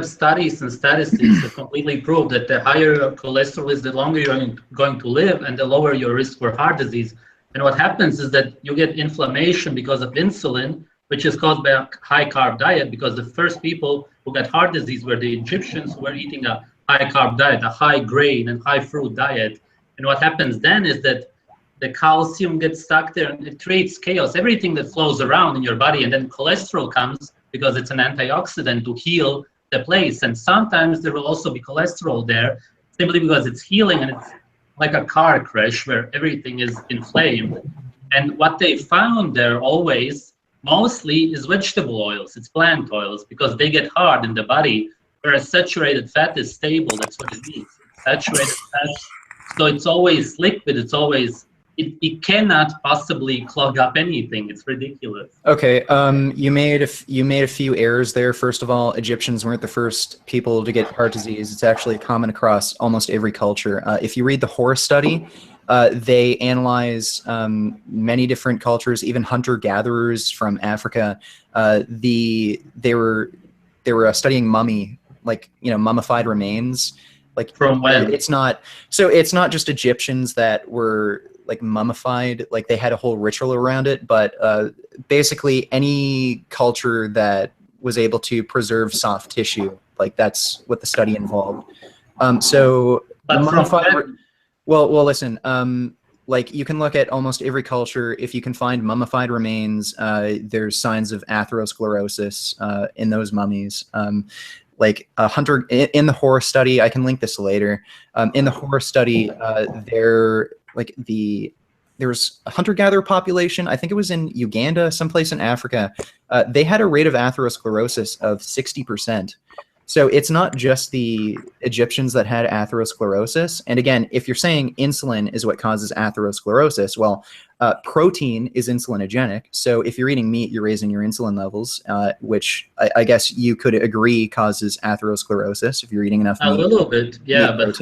studies and statistics that completely prove that the higher your cholesterol is, the longer you're going to live, and the lower your risk for heart disease. And what happens is that you get inflammation because of insulin, which is caused by a high carb diet, because the first people who got heart disease were the Egyptians who were eating a high carb diet, a high grain and high fruit diet. And what happens then is that the calcium gets stuck there and it creates chaos, everything that flows around in your body. And then cholesterol comes because it's an antioxidant to heal the place. And sometimes there will also be cholesterol there simply because it's healing, and it's like a car crash where everything is inflamed. And what they found there always, mostly, is vegetable oils. It's plant oils, because they get hard in the body, whereas saturated fat is stable. That's what it means. Saturated fat. So it's always liquid. It's always, it cannot possibly clog up anything. It's ridiculous. Okay, you made a few errors there. First of all, Egyptians weren't the first people to get heart disease. It's actually common across almost every culture. If you read the Horse study, they analyze many different cultures, even hunter-gatherers from Africa. They were studying mummified remains. Like, from when? It's not just Egyptians that were like mummified, like they had a whole ritual around it, but basically any culture that was able to preserve soft tissue, like that's what the study involved. So mummified, well, listen, like you can look at almost every culture. If you can find mummified remains, there's signs of atherosclerosis in those mummies. Like a hunter in the Horse study, I can link this later. In the Horse study, there was a hunter-gatherer population. I think it was in Uganda, someplace in Africa. They had a rate of atherosclerosis of 60%. So it's not just the Egyptians that had atherosclerosis. And again, if you're saying insulin is what causes atherosclerosis, well, protein is insulinogenic. So if you're eating meat, you're raising your insulin levels, which I guess you could agree causes atherosclerosis if you're eating enough meat. A little bit, yeah, but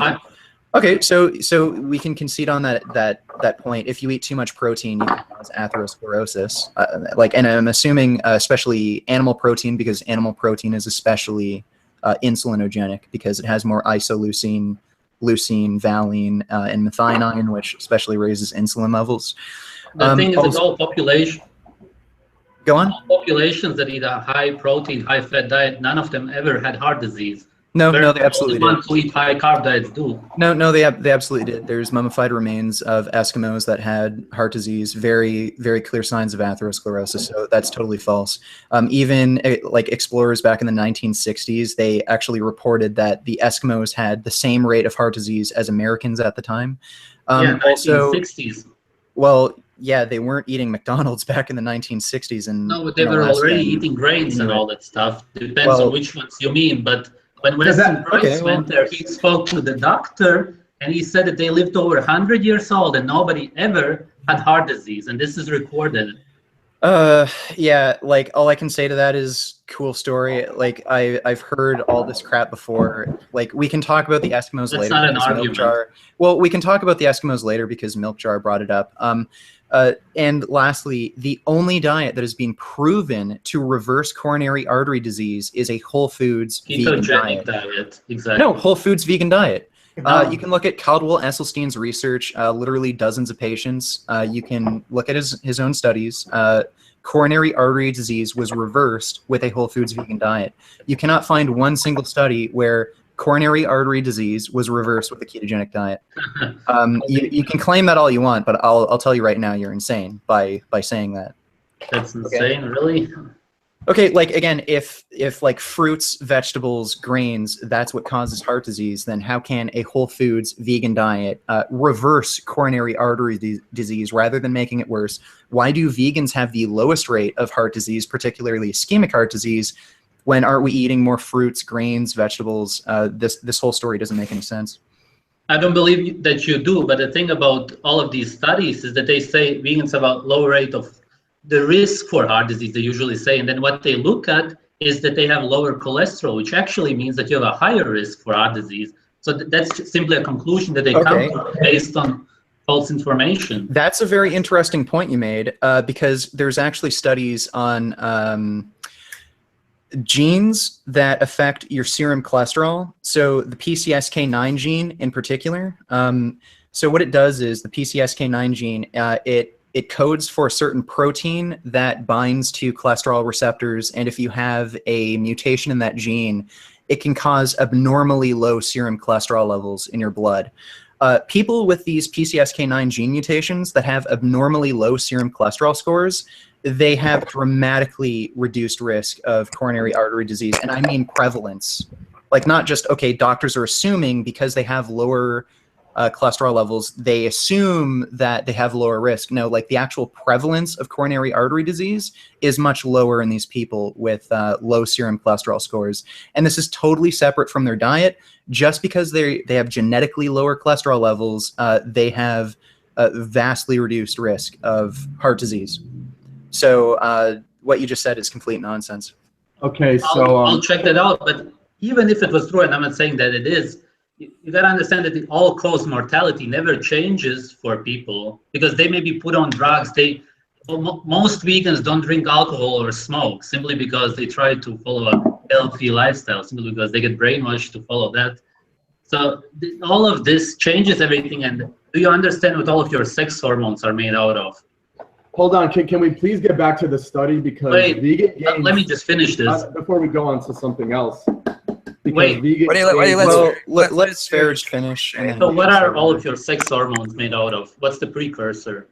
okay, so we can concede on that point. If you eat too much protein, you can cause atherosclerosis. And I'm assuming especially animal protein, because animal protein is especially insulinogenic because it has more isoleucine, leucine, valine, and methionine, which especially raises insulin levels. The thing is, it's all population. Go on. All populations that eat a high protein, high fat diet, none of them ever had heart disease. No, Where no, they absolutely all the did. ones who eat high carb diets do. No, they absolutely did. There's mummified remains of Eskimos that had heart disease, very, very clear signs of atherosclerosis. So that's totally false. Even like explorers back in the 1960s, they actually reported that the Eskimos had the same rate of heart disease as Americans at the time. Yeah, Also, 1960s. well, yeah, they weren't eating McDonald's back in the 1960s. And No, but they were already eating grains and all that stuff. Depends on which ones you mean. But when Weston Price went there, he spoke to the doctor, and he said that they lived over 100 years old, and nobody ever had heart disease. And this is recorded. Yeah, like all I can say to that is cool story. Like I've heard all this crap before. Like we can talk about the Eskimos later. That's not an because argument. Milk Jar. Well, we can talk about the Eskimos later because Milk Jar brought it up. And lastly, the only diet that has been proven to reverse coronary artery disease is a whole foods vegan diet. Exactly. No, whole foods vegan diet. No. You can look at Caldwell Esselstyn's research, literally dozens of patients. You can look at his own studies. Coronary artery disease was reversed with a whole foods vegan diet. You cannot find one single study where coronary artery disease was reversed with a ketogenic diet. You can claim that all you want, but I'll tell you right now, you're insane by saying that. That's insane, really? Okay, like again, if like fruits, vegetables, grains, that's what causes heart disease, then how can a whole foods vegan diet reverse coronary artery disease rather than making it worse? Why do vegans have the lowest rate of heart disease, particularly ischemic heart disease, when aren't we eating more fruits, grains, vegetables? This whole story doesn't make any sense. I don't believe that you do, but the thing about all of these studies is that they say vegans have a low rate of the risk for heart disease, they usually say, and then what they look at is that they have lower cholesterol, which actually means that you have a higher risk for heart disease. So that's simply a conclusion that they come to based on false information. That's a very interesting point you made, because there's actually studies on genes that affect your serum cholesterol. So the PCSK9 gene in particular. So what it does is the PCSK9 gene, it codes for a certain protein that binds to cholesterol receptors, and if you have a mutation in that gene, it can cause abnormally low serum cholesterol levels in your blood. People with these PCSK9 gene mutations that have abnormally low serum cholesterol scores, they have dramatically reduced risk of coronary artery disease, and I mean prevalence. Like not just, okay, doctors are assuming because they have lower cholesterol levels, they assume that they have lower risk. No, like the actual prevalence of coronary artery disease is much lower in these people with low serum cholesterol scores. And this is totally separate from their diet. Just because they have genetically lower cholesterol levels, they have a vastly reduced risk of heart disease. So what you just said is complete nonsense. Okay, so I'll check that out, but even if it was true, and I'm not saying that it is, you got to understand that the all-cause mortality never changes for people because they may be put on drugs. Most vegans don't drink alcohol or smoke simply because they try to follow a healthy lifestyle, simply because they get brainwashed to follow that. So all of this changes everything. And do you understand what all of your sex hormones are made out of? hold on, can we please get back to the study because Wait, vegan gains, let me just finish this. before we go on to something else. Because Wait. vegan Let's Sv3rige finish. And then So what are all of your sex hormones made out of? What's the precursor?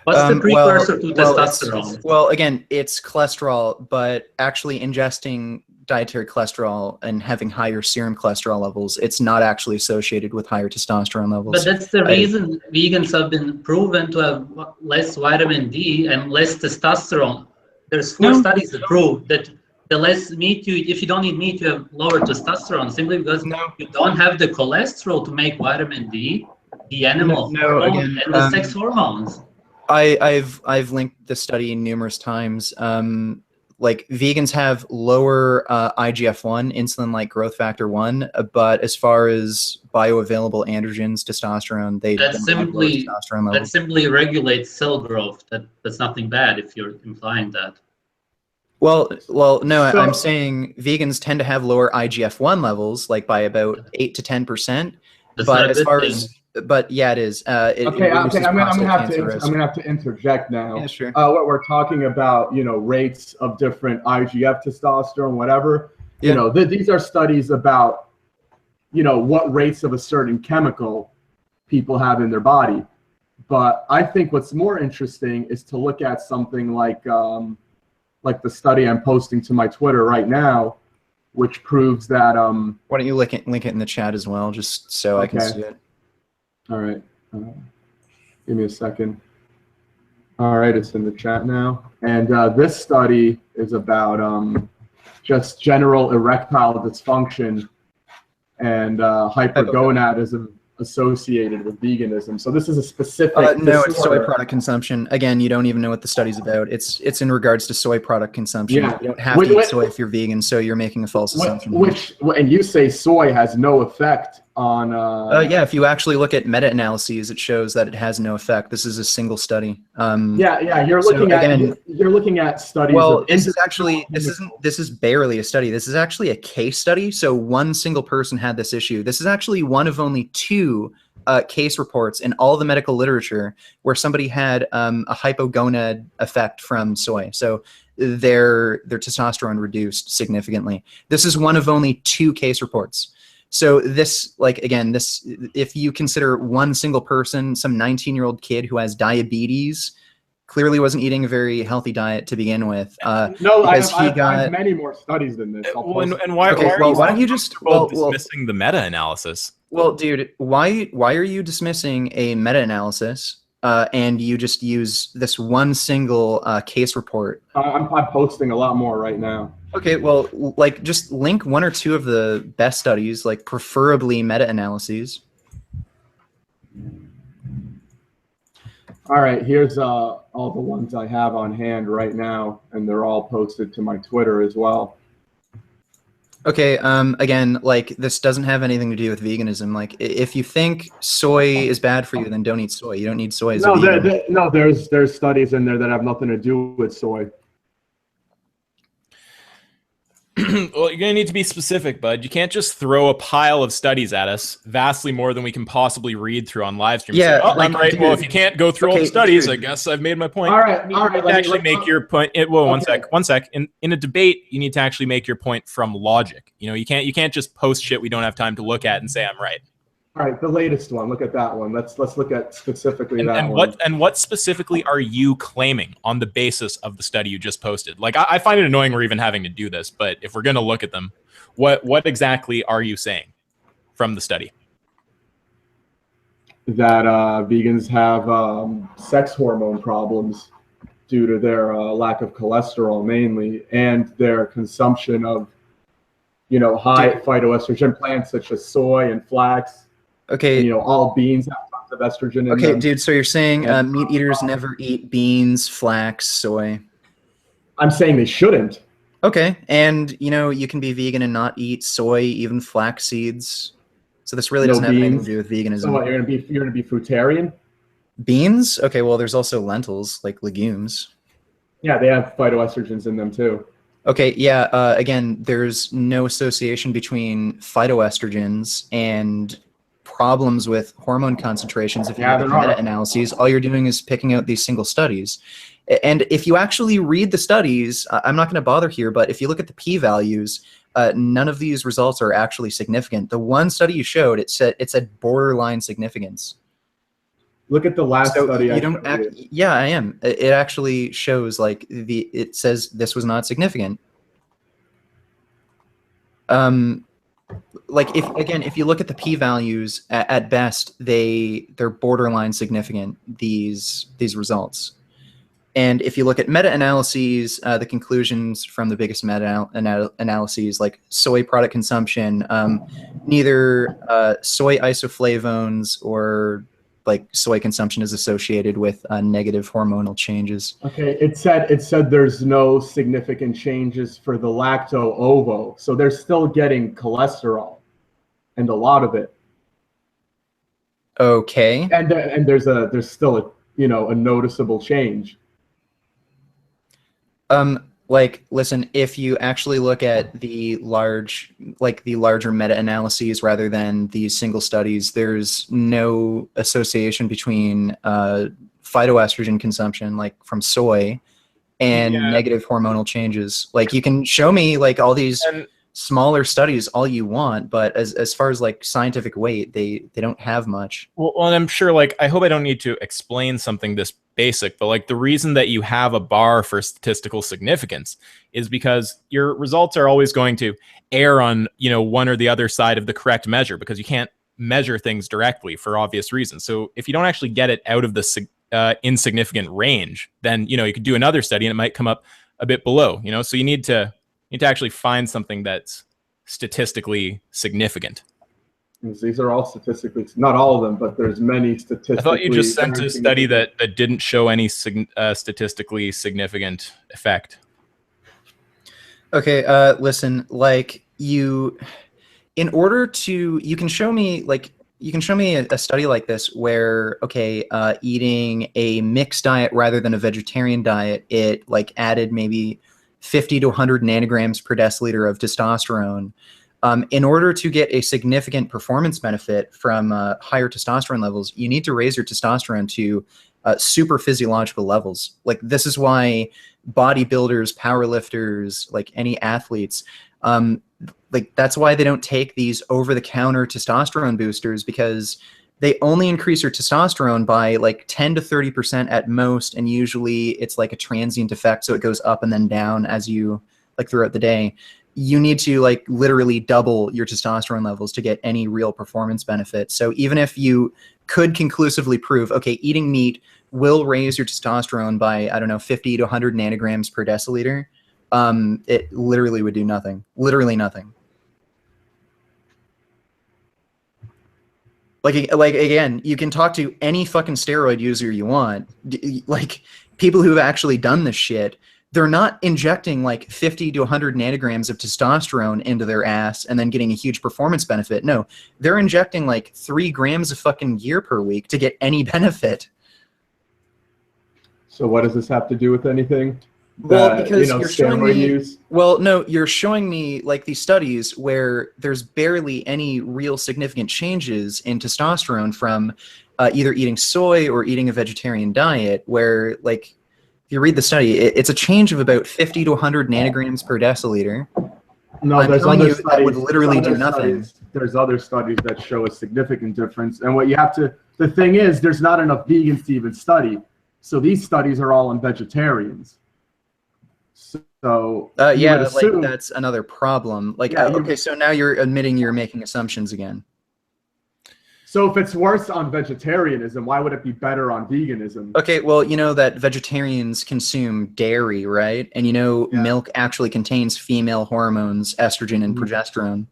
What's the precursor to testosterone? Well, again, it's cholesterol, but actually ingesting dietary cholesterol and having higher serum cholesterol levels, it's not actually associated with higher testosterone levels. But that's the reason vegans have been proven to have less vitamin D and less testosterone. There's 4 studies that prove that the less meat you eat, if you don't eat meat, you have lower testosterone simply because you don't have the cholesterol to make vitamin D, the animal hormone, and the sex hormones. I've linked the study numerous times. Like vegans have lower IGF-1, insulin-like growth factor 1, but as far as bioavailable androgens, testosterone, they don't have lower testosterone levels. That simply regulates cell growth. That's nothing bad if you're implying that. Well, no, I'm saying vegans tend to have lower IGF-1 levels, like by about 8 to 10%. But as far as yeah, it is. I'm gonna have to interject now. Yeah, sure. What we're talking about, rates of different IGF, testosterone, whatever. You know, these are studies about, you know, what rates of a certain chemical people have in their body. But I think what's more interesting is to look at something like the study I'm posting to my Twitter right now, which proves that. Why don't you link it in the chat as well, just so I can see it. All right. Give me a second. All right, it's in the chat now. And this study is about just general erectile dysfunction and hypergonadism associated with veganism. So this is a specific no, it's soy product consumption. Again, you don't even know what the study's about. It's in regards to soy product consumption. Yeah. You don't have to eat soy if you're vegan, so you're making a false assumption. And you say soy has no effect on yeah, if you actually look at meta-analyses, it shows that it has no effect. This is a single study. You're looking at studies. Well, this is barely a study. This is actually a case study. So one single person had this issue. This is actually one of only 2 case reports in all the medical literature where somebody had a hypogonad effect from soy. So their testosterone reduced significantly. This is one of only 2 case reports. So this, if you consider one single person, some 19-year-old kid who has diabetes, clearly wasn't eating a very healthy diet to begin with. No, I have many more studies than this. Why don't you just dismissing the meta-analysis? Well, dude, why are you dismissing a meta-analysis and you just use this one single case report? I'm posting a lot more right now. Okay, well, just link 1 or 2 of the best studies, preferably meta-analyses. All right, here's all the ones I have on hand right now, and they're all posted to my Twitter as well. Okay, again, this doesn't have anything to do with veganism. If you think soy is bad for you, then don't eat soy. You don't need soy as a vegan. There's studies in there that have nothing to do with soy. Well, you're going to need to be specific, bud. You can't just throw a pile of studies at us, vastly more than we can possibly read through on live stream. Yeah, I'm right. Dude, well, if you can't go through all the studies, I guess I've made my point. All right. You need to actually make your point. One sec. In a debate, you need to actually make your point from logic. You know, you can't just post shit we don't have time to look at and say I'm right. All right, the latest one. Look at that one. Let's look at specifically that one. What specifically are you claiming on the basis of the study you just posted? I find it annoying we're even having to do this, but if we're going to look at them, what exactly are you saying from the study? That vegans have sex hormone problems due to their lack of cholesterol mainly, and their consumption of, high phytoestrogen plants such as soy and flax. Okay. And, all beans have tons of estrogen in them. Okay, dude, so you're saying meat eaters never eat beans, flax, soy? I'm saying they shouldn't. Okay, and, you can be vegan and not eat soy, even flax seeds. So this really doesn't have anything to do with veganism. So what, you're gonna be fruitarian? Beans? Okay, well, there's also lentils, like legumes. Yeah, they have phytoestrogens in them too. Okay, yeah, again, there's no association between phytoestrogens and problems with hormone concentrations. If you look at meta-analyses, all you're doing is picking out these single studies. And if you actually read the studies, I'm not going to bother here, but if you look at the p-values, none of these results are actually significant. The one study you showed, it said borderline significance. Look at the last study. Yeah, I am. It actually shows it says this was not significant. If you look at the p-values, at best they're borderline significant, these results. And if you look at meta-analyses, the conclusions from the biggest meta-analyses, like soy product consumption, neither soy isoflavones or soy consumption is associated with negative hormonal changes. Okay, it said there's no significant changes for the lacto-ovo, so they're still getting cholesterol, and a lot of it. Okay. And there's still a noticeable change. Listen, if you actually look at the larger meta-analyses rather than these single studies, there's no association between phytoestrogen consumption, from soy, and negative hormonal changes. You can show me all these smaller studies all you want, but as far as like scientific weight, they don't have much. Well, and I'm sure, like, I hope I don't need to explain something this basic, but like the reason that you have a bar for statistical significance is because your results are always going to err on, you know, one or the other side of the correct measure, because you can't measure things directly for obvious reasons. So if you don't actually get it out of the insignificant range, then, you know, you could do another study and it might come up a bit below, you know. So you need to actually find something that's statistically significant. These are all statistically, not all of them, but there's many statistically. I thought you just sent a study that didn't show any statistically significant effect. Okay, listen, like in order to, you can show me a study like this where, okay, eating a mixed diet rather than a vegetarian diet, it like added maybe 50 to 100 nanograms per deciliter of testosterone. In order to get a significant performance benefit from higher testosterone levels, you need to raise your testosterone to super physiological levels. Like, this is why bodybuilders, powerlifters, like any athletes, like that's why they don't take these over-the-counter testosterone boosters, because they only increase your testosterone by like 10 to 30% at most, and usually it's like a transient effect, so it goes up and then down as you like throughout the day. You need to like literally double your testosterone levels to get any real performance benefit. So even if you could conclusively prove, okay, eating meat will raise your testosterone by, I don't know, 50 to 100 nanograms per deciliter, it literally would do nothing. Literally nothing. Like again, you can talk to any fucking steroid user you want. Like, people who have actually done this shit, they're not injecting like 50 to 100 nanograms of testosterone into their ass and then getting a huge performance benefit. No, they're injecting like 3 grams of fucking gear per week to get any benefit. So what does this have to do with anything? Well, because you're showing me, use? well, no, you're showing me like these studies where there's barely any real significant changes in testosterone from either eating soy or eating a vegetarian diet, where like, if you read the study, it's a change of about 50 to 100 nanograms per deciliter. No, there's other studies that would literally do nothing. There's other studies that show a significant difference. And what you have to, the thing is, there's not enough vegans to even study. So these studies are all on vegetarians. So yeah, like that's another problem. Like, yeah, okay, so now you're admitting you're making assumptions again. So if it's worse on vegetarianism, why would it be better on veganism? Okay, well, you know that vegetarians consume dairy, right? And you know, yeah, milk actually contains female hormones, estrogen and progesterone.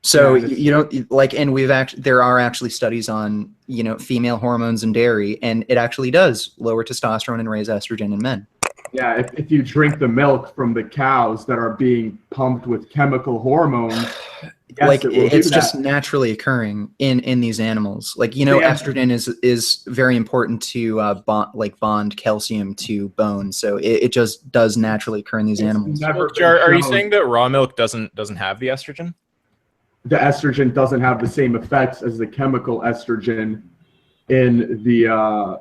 So yeah, you don't like, and there are actually studies on, you know, female hormones in dairy, and it actually does lower testosterone and raise estrogen in men. Yeah, if you drink the milk from the cows that are being pumped with chemical hormons, yes, like it's just naturally occurring in these animals. Like, you know, yeah, estrogen is very important to bond calcium to bone. So it just does naturally occur in these animals. Are you saying that raw milk doesn't have the estrogen? The estrogen doesn't have the same effects as the chemical estrogen in the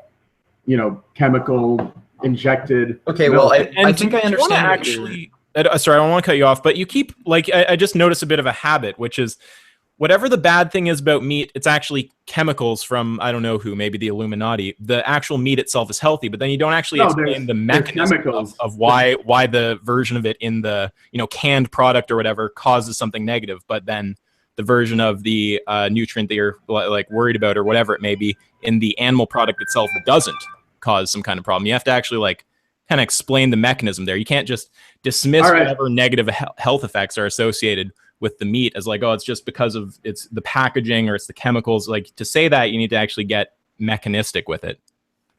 you know, chemical injected. Okay, milk. well, I think I understand. Actually, sorry, I don't want to cut you off, but you keep, like, I just noticed a bit of a habit, which is whatever the bad thing is about meat, it's actually chemicals from, I don't know who, maybe the Illuminati. The actual meat itself is healthy, but then you don't actually explain the mechanism of why the version of it in the, you know, canned product or whatever causes something negative, but then the version of the nutrient that you're like worried about or whatever it may be in the animal product itself that doesn't cause some kind of problem. You have to actually like kind of explain the mechanism there. You can't just dismiss whatever negative health effects are associated with the meat as like, oh, it's just because of it's the packaging or it's the chemicals. Like, to say that, you need to actually get mechanistic with it.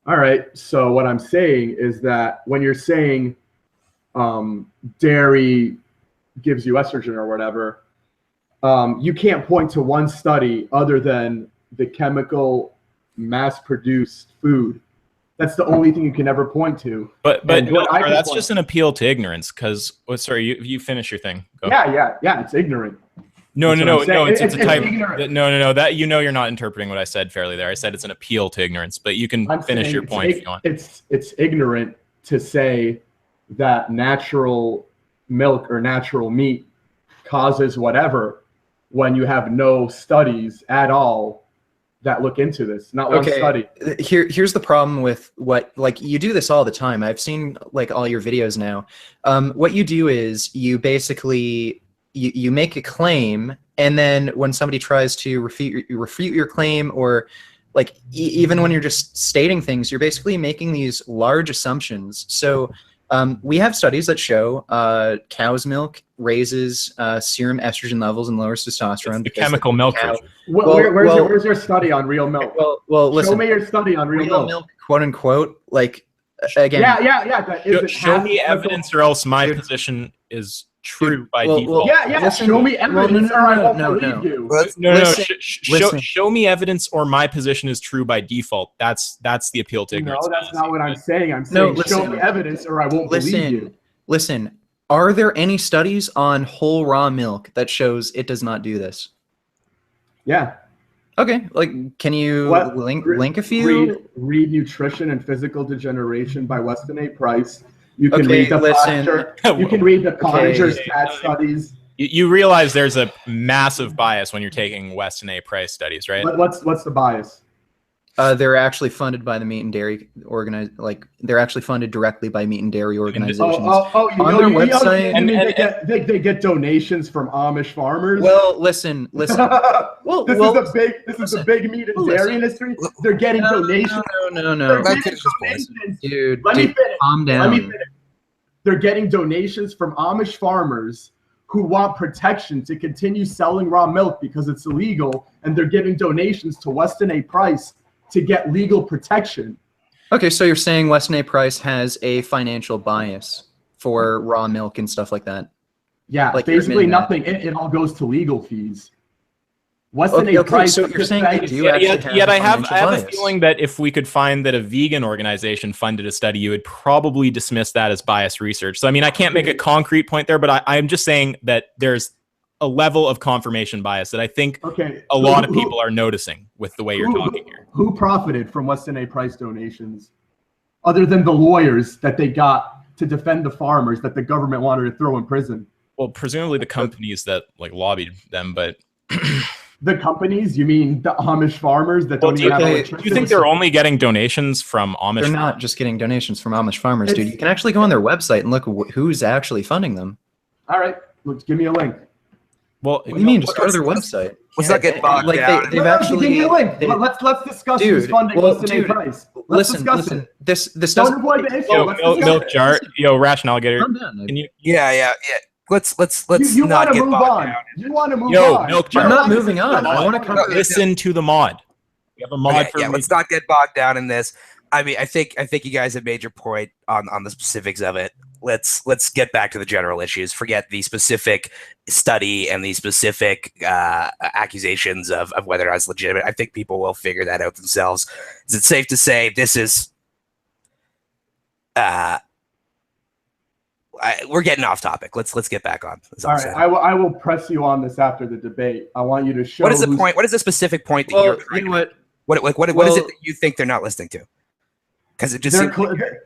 All right. So what I'm saying is that when you're saying dairy gives you estrogen or whatever, you can't point to one study other than the chemical mass-produced food. That's the only thing you can ever point to. But that's just an appeal to ignorance. Because, sorry, you finish your thing. Go. Yeah. It's ignorant. No. It's a type. No. That, you know, you're not interpreting what I said fairly there. I said it's an appeal to ignorance. But you can finish your point if you want. It's ignorant to say that natural milk or natural meat causes whatever, when you have no studies at all that look into this, not one study. Here's the problem with what, like, you do this all the time. I've seen like all your videos now. What you do is you basically you make a claim, and then when somebody tries to refute your claim, or like even when you're just stating things, you're basically making these large assumptions. So we have studies that show cow's milk raises serum estrogen levels and lowers testosterone. The chemical milk. Where's your study on real milk? Well, listen. Show me your study on real milk, quote unquote. Like again. Yeah. Show me evidence, or else my position is true by default. Show me evidence, or I won't believe you. Show me evidence, or my position is true by default. That's the appeal to ignorance. No, that's not what I'm saying. I'm saying show me evidence, or I won't believe you. Listen, are there any studies on whole raw milk that shows it does not do this? Yeah. Okay, like, can you link a few? Read Nutrition and Physical Degeneration by Weston A. Price. You can read the Conger's cat studies. You realize there's a massive bias when you're taking Weston A. Price studies, right? What's the bias? They're actually funded by the meat and dairy they're actually funded directly by meat and dairy organizations. On their website, they get donations from Amish farmers. Well, listen. This is the big meat and dairy industry. They're getting donations. No. Dude, calm down. Let me finish. They're getting donations from Amish farmers who want protection to continue selling raw milk because it's illegal, and they're giving donations to Weston A. Price to get legal protection. Okay, so you're saying Weston A. Price has a financial bias for raw milk and stuff like that? Yeah, like basically nothing. It all goes to legal fees. Weston A. Price. So you're saying they do yet I have a feeling that if we could find that a vegan organization funded a study, you would probably dismiss that as biased research. So I mean, I can't make a concrete point there, but I'm just saying that there's a level of confirmation bias that I think a lot of people are noticing with the way you're talking here. Who profited from Weston A. Price donations, other than the lawyers that they got to defend the farmers that the government wanted to throw in prison? Well, presumably the companies that like lobbied them, but the companies? You mean the Amish farmers that don't even have electricity? Do you think they're only getting donations from Amish? They're not just getting donations from Amish farmers, dude. You can actually go on their website and look who's actually funding them. All right, give me a link. Well, what do you mean? Just go to their website. Let's not get bogged down. They've actually give me a link. Let's discuss who's funding Weston A. Price. Listen. This doesn't avoid the issue. Milk jar. Rational getter. Can you? Yeah. Let's you not get bogged down. You want to move on. Milk jar. I'm not moving on. I want to come. Listen to the mod. We have a mod for. Yeah, let's not get bogged down in this. I mean, I think you guys have made your point on the specifics of it. Let's get back to the general issues. Forget the specific study and the specific accusations of whether it's legitimate. I think people will figure that out themselves. Is it safe to say this is we're getting off topic. Let's get back on. All right, I will press you on this after the debate. I want you to show. What is the point? What is the specific point that you're? You know what? What is it that you think they're not listening to? Because it just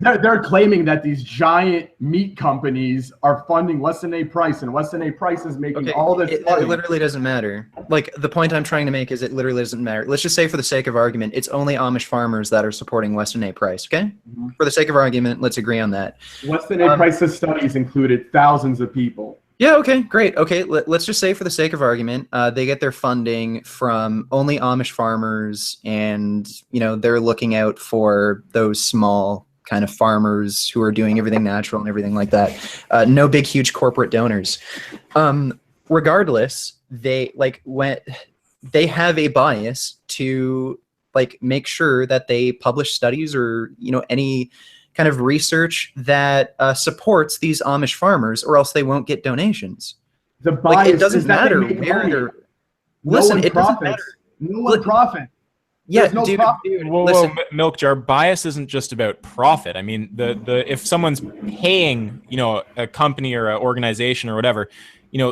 they're claiming that these giant meat companies are funding Weston A. Price, and Weston A. Price is making all this money. It literally doesn't matter. Like, the point I'm trying to make is it literally doesn't matter. Let's just say, for the sake of argument, it's only Amish farmers that are supporting Weston A. Price, okay? Mm-hmm. For the sake of argument, let's agree on that. Weston A. Price's studies included thousands of people. Yeah, okay, great. Okay, let's just say, for the sake of argument, they get their funding from only Amish farmers, and, they're looking out for those small kind of farmers who are doing everything natural and everything like that. No big, huge corporate donors. Regardless, they have a bias to make sure that they publish studies or, any kind of research that supports these Amish farmers, or else they won't get donations. The bias it doesn't matter where they're. Listen, it doesn't matter. No one profit. Yeah, no dude. Whoa, milk jar. Bias isn't just about profit. I mean, if someone's paying, a company or an organization or whatever,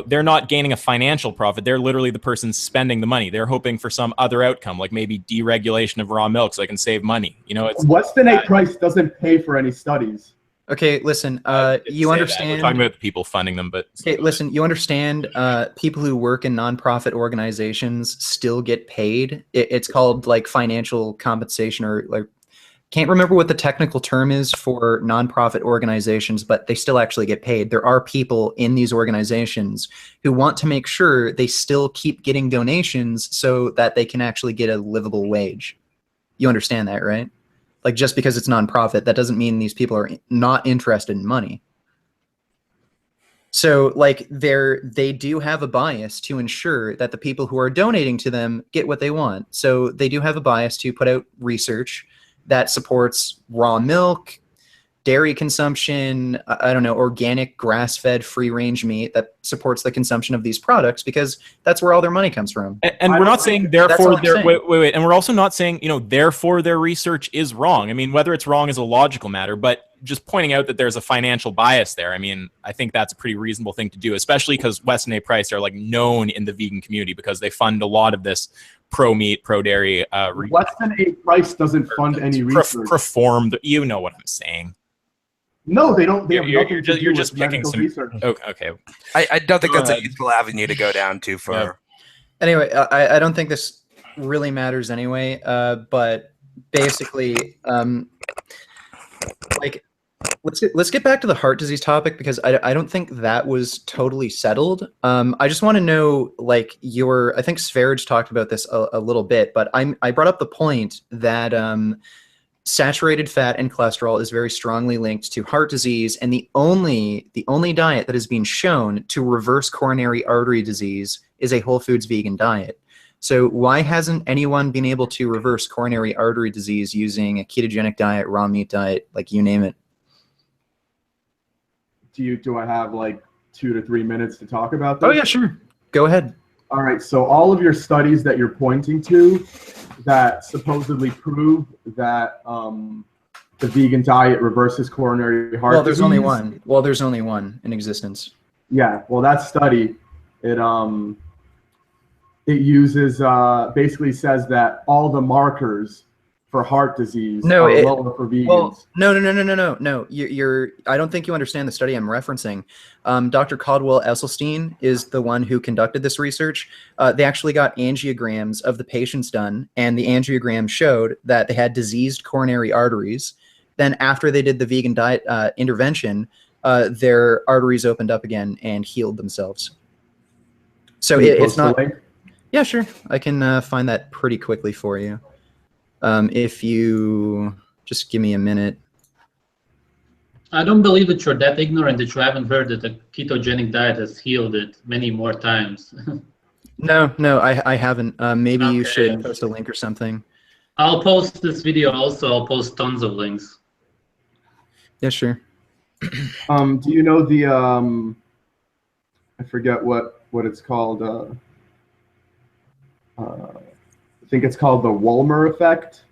they're not gaining a financial profit. They're literally the person spending the money. They're hoping for some other outcome, like maybe deregulation of raw milk so they can save money. It's Weston A. Price doesn't pay for any studies. Okay, listen. I didn't You say that. understand? We're talking about the people funding them, but Okay, listen. You understand? People who work in nonprofit organizations still get paid. It's called like financial compensation, or like can't remember what the technical term is for nonprofit organizations, but they still actually get paid. There are people in these organizations who want to make sure they still keep getting donations so that they can actually get a livable wage. You understand that, right? Like just because it's nonprofit, that doesn't mean these people are not interested in money. So like they do have a bias to ensure that the people who are donating to them get what they want. So they do have a bias to put out research that supports raw milk, dairy consumption, I don't know, organic, grass-fed, free-range meat that supports the consumption of these products because that's where all their money comes from. and we're not saying therefore saying. wait, and we're also not saying, therefore their research is wrong. I mean, whether it's wrong is a logical matter, but just pointing out that there's a financial bias there. I mean, I think that's a pretty reasonable thing to do, especially because Weston A. Price are like known in the vegan community because they fund a lot of this pro-meat, pro-dairy. Weston A. Price doesn't fund any research. You know what I'm saying. No, they don't. They have You're nothing to do just with picking medical some research. Okay. I don't think that's a useful avenue to go down to for. Yeah. Anyway, I don't think this really matters anyway, but basically, like, let's get back to the heart disease topic because I don't think that was totally settled. I just want to know, like, I think Sv3rige talked about this a little bit, but I brought up the point that saturated fat and cholesterol is very strongly linked to heart disease, and the only diet that has been shown to reverse coronary artery disease is a whole foods vegan diet. So why hasn't anyone been able to reverse coronary artery disease using a ketogenic diet, raw meat diet, like you name it? Do I have like 2 to 3 minutes to talk about this? Oh yeah, sure. Go ahead. All right, so all of your studies that you're pointing to that supposedly prove that the vegan diet reverses coronary heart Well, there's disease. only one. Well, there's only one in existence. Yeah, well, that study, it uses, basically says that all the markers for heart disease are lower for vegans. Well, no. I don't think you understand the study I'm referencing. Dr. Caldwell Esselstyn is the one who conducted this research. They actually got angiograms of the patients done, and the angiogram showed that they had diseased coronary arteries. Then after they did the vegan diet intervention, their arteries opened up again and healed themselves. So it's not... Yeah, sure. I can find that pretty quickly for you. If you just give me a minute. I don't believe that you're that ignorant that you haven't heard that the ketogenic diet has healed it many more times. No, I haven't. Maybe you Okay. should post a link or something. I'll post this video also. I'll post tons of links. Yeah, sure. Do you know the I forget what it's called. I think it's called the Wolmer effect.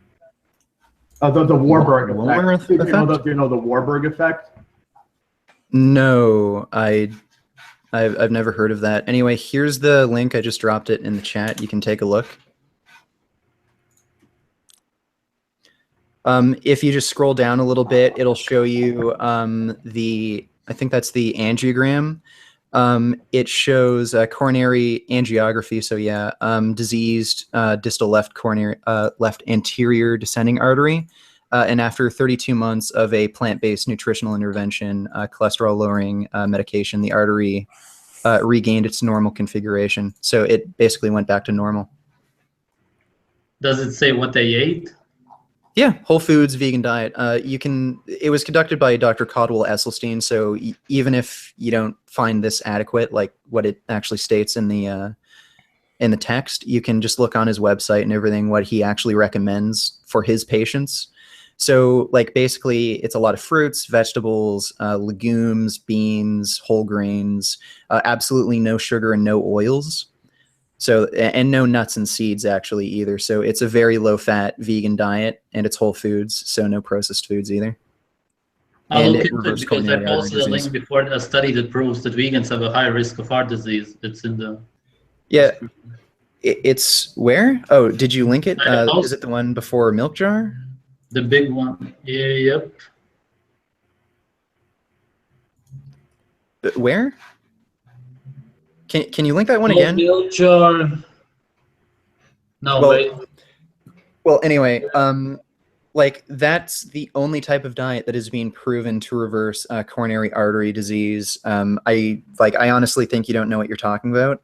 The Warburg Wolmer effect. Do you know the Warburg effect? No, I've never heard of that. Anyway, here's the link. I just dropped it in the chat. You can take a look. If you just scroll down a little bit, it'll show you I think that's the angiogram. It shows coronary angiography. So yeah, diseased distal left coronary, left anterior descending artery. And after 32 months of a plant-based nutritional intervention, cholesterol-lowering medication, the artery regained its normal configuration. So it basically went back to normal. Does it say what they ate? Yeah, whole foods, vegan diet. It was conducted by Dr. Caldwell Esselstyn. So even if you don't find this adequate, like what it actually states in the text, you can just look on his website and everything, what he actually recommends for his patients. So like basically it's a lot of fruits, vegetables, legumes, beans, whole grains, absolutely no sugar and no oils. So, and no nuts and seeds actually either. So it's a very low fat vegan diet and it's whole foods. So no processed foods either. I'll And look it into it reverses because I coronary artery posted a disease. link before a study that proves that vegans have a high risk of heart disease. It's in the... Yeah. It's where? Oh, did you link it? I Is it the one before milk jar? The big one. Yeah, yep. Where? Can you link that one Low again? milk or... No, Well, wait. Well, anyway, like that's the only type of diet that is being proven to reverse coronary artery disease. I honestly think you don't know what you're talking about.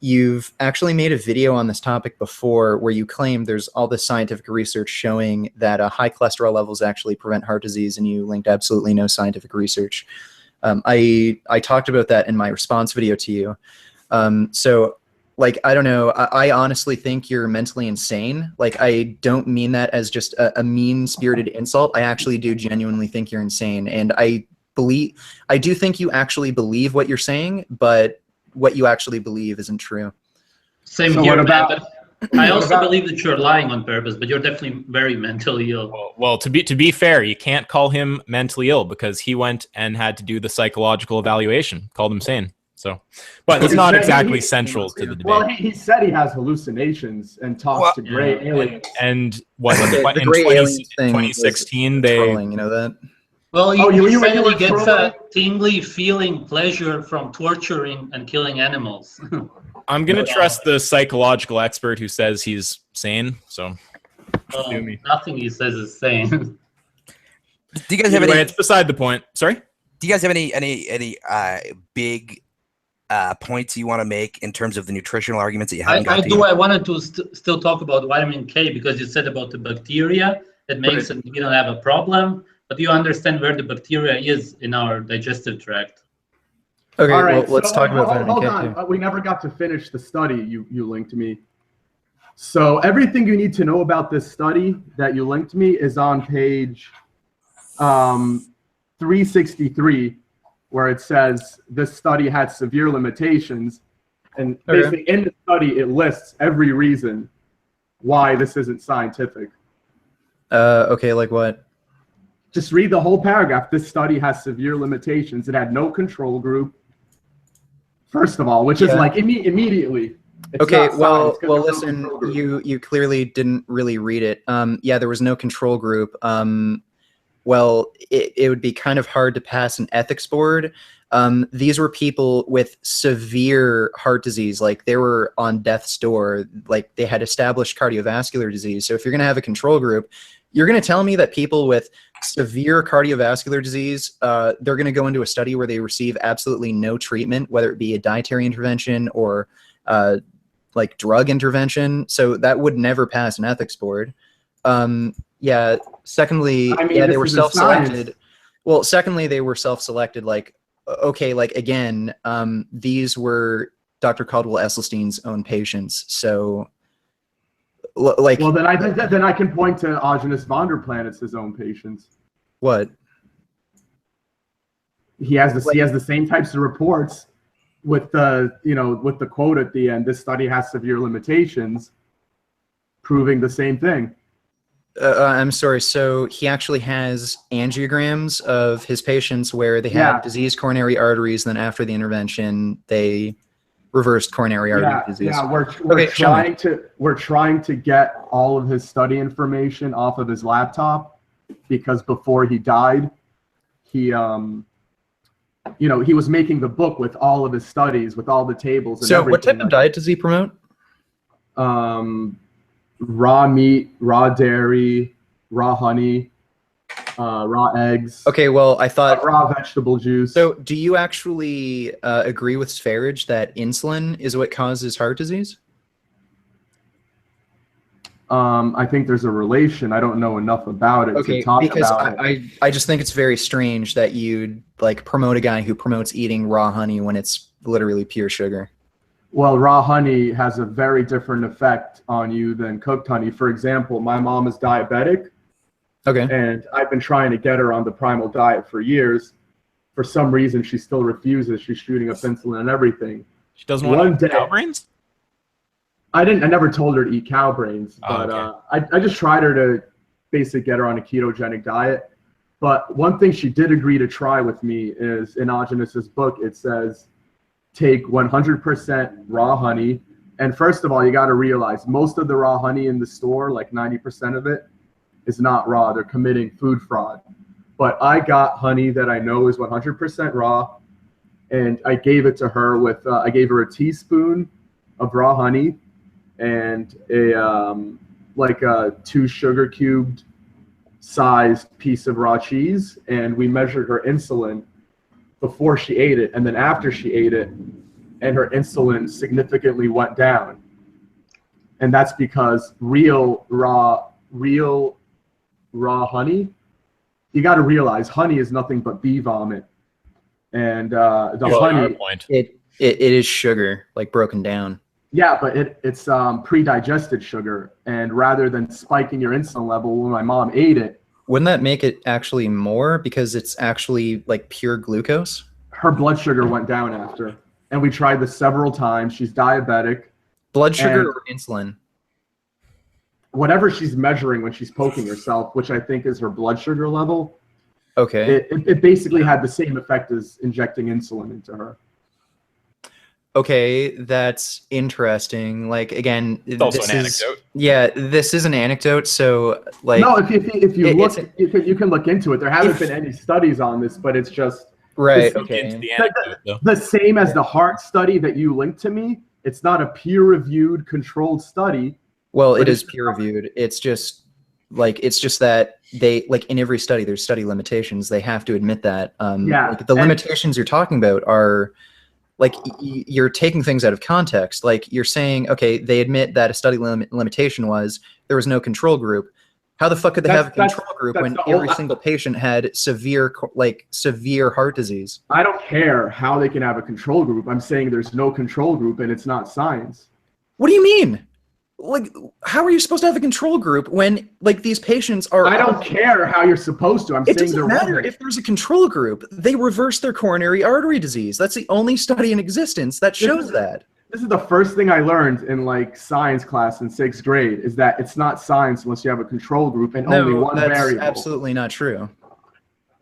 You've actually made a video on this topic before where you claim there's all this scientific research showing that high cholesterol levels actually prevent heart disease, and you linked absolutely no scientific research. I talked about that in my response video to you. So, like, I don't know. I honestly think you're mentally insane. Like, I don't mean that as just a mean-spirited insult. I actually do genuinely think you're insane, and I do think you actually believe what you're saying, but what you actually believe isn't true. Same So here, what about- man, but I also believe that you're lying on purpose, but you're definitely very mentally ill. Well, to be fair, you can't call him mentally ill because he went and had to do the psychological evaluation. Called him sane. So, but it's not exactly central to the debate. Well, he said he has hallucinations and talks to gray aliens. And what The in gray 20, alien thing 2016 was they trolling, you know that? Well, Oh, he you said were he gets trolling? a tingly feeling pleasure from torturing and killing animals. I'm gonna trust the psychological expert who says he's sane. So do me. Nothing he says is sane. Do you guys have Anyway, any? it's beside the point. Sorry. Do you guys have any big points you want to make in terms of the nutritional arguments that you haven't I got to? do. I wanted to still talk about vitamin K because you said about the bacteria that makes it we don't have a problem. But you understand where the bacteria is in our digestive tract. Okay, All right, well, let's so, talk about hold vitamin K on. too. We never got to finish the study you linked to me. So everything you need to know about this study that you linked to me is on page 363, where it says this study had severe limitations. And basically in the study, it lists every reason why this isn't scientific. Okay, like what? Just read the whole paragraph. This study has severe limitations. It had no control group, first of all, which is like immediately. It's Okay, not well, science 'cause there's no listen, control group. you clearly didn't really read it. Yeah, there was no control group. Well, it would be kind of hard to pass an ethics board. These were people with severe heart disease, like they were on death's door, like they had established cardiovascular disease. So if you're going to have a control group, you're going to tell me that people with severe cardiovascular disease, they're going to go into a study where they receive absolutely no treatment, whether it be a dietary intervention or like drug intervention. So that would never pass an ethics board. Yeah. Secondly, I mean, yeah, they this were is a self-selected. science. Well, secondly, they were self-selected. Like, okay, like again, these were Dr. Caldwell Esselstyn's own patients. So, like, Well, then I can point to Agenus Vonderplanet's his own patients. what? He has the same types of reports with the with the quote at the end. This study has severe limitations, proving the same thing. I'm sorry. So he actually has angiograms of his patients where they had diseased coronary arteries. Then after the intervention, they reversed coronary artery disease. Yeah, we're trying to get all of his study information off of his laptop because before he died, he he was making the book with all of his studies, with all the tables. And So what type everything. of diet does he promote? Raw meat, raw dairy, raw honey, raw eggs. Okay, well, I thought raw vegetable juice. So do you actually agree with Sv3rige that insulin is what causes heart disease? I think there's a relation. I don't know enough about it to talk because about it. I just think it's very strange that you'd like promote a guy who promotes eating raw honey when it's literally pure sugar. Well, raw honey has a very different effect on you than cooked honey. For example, my mom is diabetic. Okay. And I've been trying to get her on the primal diet for years. For some reason, she still refuses. She's shooting up insulin and everything. She doesn't want to eat cow brains? I never told her to eat cow brains, but I just tried her to basically get her on a ketogenic diet. But one thing she did agree to try with me is in Agenus's book, it says, take 100% raw honey. And first of all, you got to realize most of the raw honey in the store, like 90% of it, is not raw. They're committing food fraud. But I got honey that I know is 100% raw. and I gave it to her with I gave her a teaspoon of raw honey and a like a 2 sugar cubed sized piece of raw cheese, and we measured her insulin before she ate it and then after she ate it, and her insulin significantly went down. And that's because real raw honey, you got to realize honey is nothing but bee vomit, and the honey, it is sugar, like broken down. Yeah, but it's pre-digested sugar, and rather than spiking your insulin level when my mom ate it, wouldn't that make it actually more because it's actually like pure glucose? Her blood sugar went down after, and we tried this several times. She's diabetic. Blood sugar or insulin? Whatever she's measuring when she's poking herself, which I think is her blood sugar level. Okay. It basically had the same effect as injecting insulin into her. Okay, that's interesting. Like, again, it's also an anecdote. Yeah, this is an anecdote. So, like, no, if you look, you can look into it. There haven't been any studies on this, but it's just right. Okay, the same as the heart study that you linked to me. It's not a peer-reviewed, controlled study. Well, it is peer-reviewed. It's just that they, like, in every study, there's study limitations. They have to admit that. Yeah, like, the limitations you're talking about are, like, you're taking things out of context. Like, you're saying, okay, they admit that a study limitation was there was no control group. How the fuck could they have a control group when every single patient had severe heart disease? I don't care how they can have a control group. I'm saying there's no control group and it's not science. What do you mean? Like, how are you supposed to have a control group when, like, these patients are... I don't care how you're supposed to. It doesn't matter if there's a control group. They reverse their coronary artery disease. That's the only study in existence that shows that. This is the first thing I learned in, like, science class in 6th grade, is that it's not science unless you have a control group and only one variable. That's absolutely not true.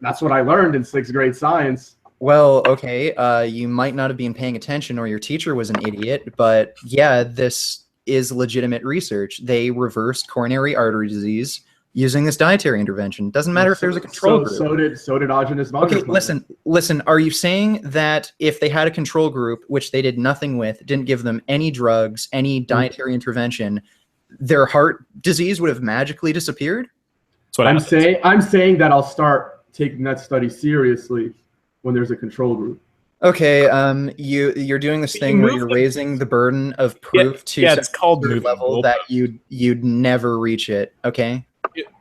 That's what I learned in 6th grade science. Well, okay, you might not have been paying attention or your teacher was an idiot, but yeah, this is legitimate research. They reversed coronary artery disease using this dietary intervention. Doesn't matter if there's a control group. So did Agenus Vonder's Okay, listen. Are you saying that if they had a control group, which they did nothing with, didn't give them any drugs, any dietary intervention, their heart disease would have magically disappeared? That's what I'm saying. I'm saying that I'll start taking that study seriously when there's a control group. Okay, you're doing this thing where you're raising the burden of proof to it's called a level that you'd never reach it. Okay.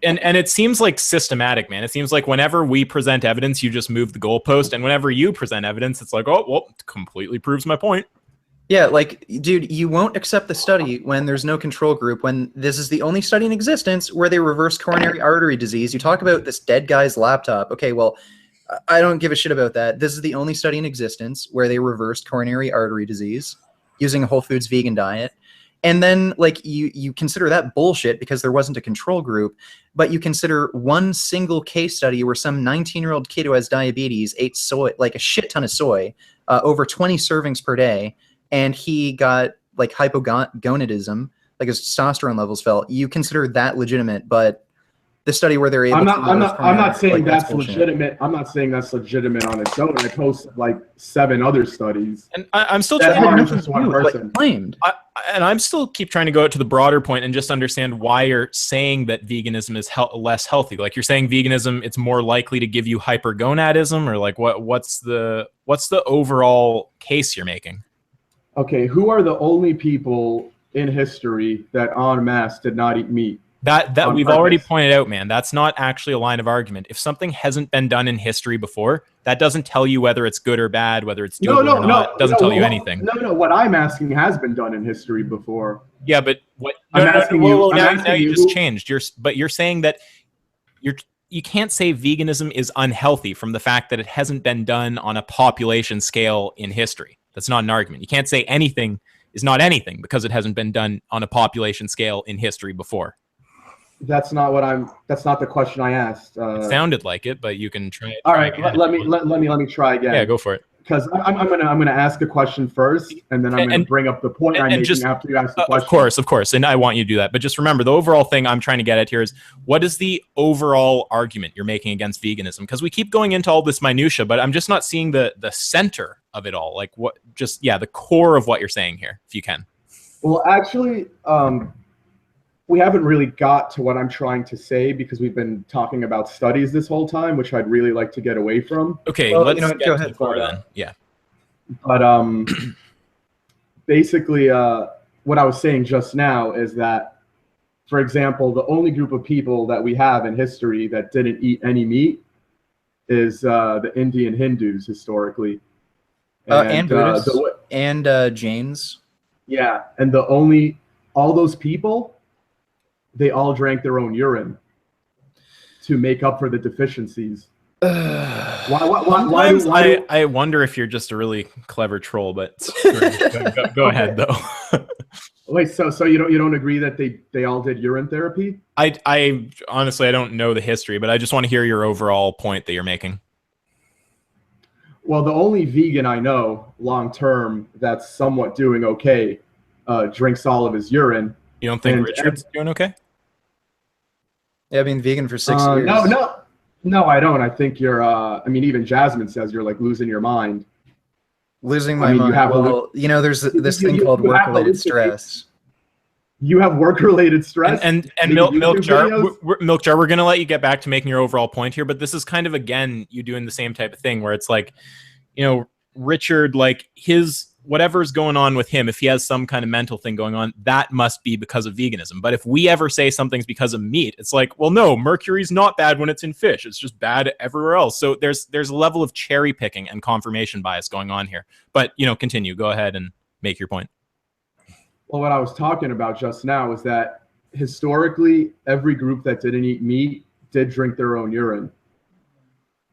And it seems like systematic, man. It seems like whenever we present evidence, you just move the goalpost, and whenever you present evidence, it's like, oh, well, it completely proves my point. Yeah, like, dude, you won't accept the study when there's no control group, when this is the only study in existence where they reverse coronary artery disease. You talk about this dead guy's laptop. Okay, well, I don't give a shit about that. This is the only study in existence where they reversed coronary artery disease using a whole foods vegan diet. And then, like, you consider that bullshit because there wasn't a control group, but you consider one single case study where some 19-year-old kid who has diabetes ate soy, like a shit ton of soy, over 20 servings per day, and he got, like, hypogonadism, like his testosterone levels fell. You consider that legitimate, but the study where they're able I'm not saying that's legitimate. I'm not saying that's legitimate on its own. I posted like 7 other studies. And I'm still trying to claimed. And I'm still keep trying to go to the broader point and just understand why you're saying that veganism is less healthy. Like, you're saying veganism, it's more likely to give you hypergonadism, or like what's the overall case you're making? Okay, who are the only people in history that en masse did not eat meat? That we've already pointed out, man. That's not actually a line of argument. If something hasn't been done in history before, that doesn't tell you whether it's good or bad, whether it's doable or not. It doesn't tell you anything. No. What I'm asking has been done in history before. Yeah, but what? Now you just changed. You're saying that you can't say veganism is unhealthy from the fact that it hasn't been done on a population scale in history. That's not an argument. You can't say anything is not anything because it hasn't been done on a population scale in history before. That's not the question I asked. It sounded like it, but you can try it. All right, let me try again. Yeah, go for it. Because I'm gonna ask a question first, and then I'm gonna bring up the point I'm making after you ask the question. Of course, and I want you to do that. But just remember, the overall thing I'm trying to get at here is, what is the overall argument you're making against veganism? Because we keep going into all this minutia, but I'm just not seeing the center of it all? Like what, just, yeah, the core of what you're saying here, if you can. Well, actually, we haven't really got to what I'm trying to say because we've been talking about studies this whole time, which I'd really like to get away from. Okay, Well, let's go get to ahead. the core then. Yeah. But basically, what I was saying just now is that, for example, the only group of people that we have in history that didn't eat any meat is the Indian Hindus historically. And Buddhists and Jains. Yeah, and all those people, they all drank their own urine to make up for the deficiencies. I wonder if you're just a really clever troll, but go ahead though. Wait, so you don't agree that they all did urine therapy? I honestly, I don't know the history, but I just want to hear your overall point that you're making. Well, the only vegan I know long term that's somewhat doing okay drinks all of his urine. You don't think Richard's doing okay? Yeah, I've been vegan for 6 years. No, I don't. I think you're. I mean, even Jasmine says you're like losing your mind. Losing my mind. There's this thing called work-related stress. You have work-related stress. And milk jar, we're gonna let you get back to making your overall point here, but this is kind of again you doing the same type of thing where it's like, Richard, like his whatever's going on with him, if he has some kind of mental thing going on, that must be because of veganism. But if we ever say something's because of meat, it's like, well, no, mercury's not bad when it's in fish. It's just bad everywhere else. So there's a level of cherry picking and confirmation bias going on here. But, continue. Go ahead and make your point. Well, what I was talking about just now is that historically, every group that didn't eat meat did drink their own urine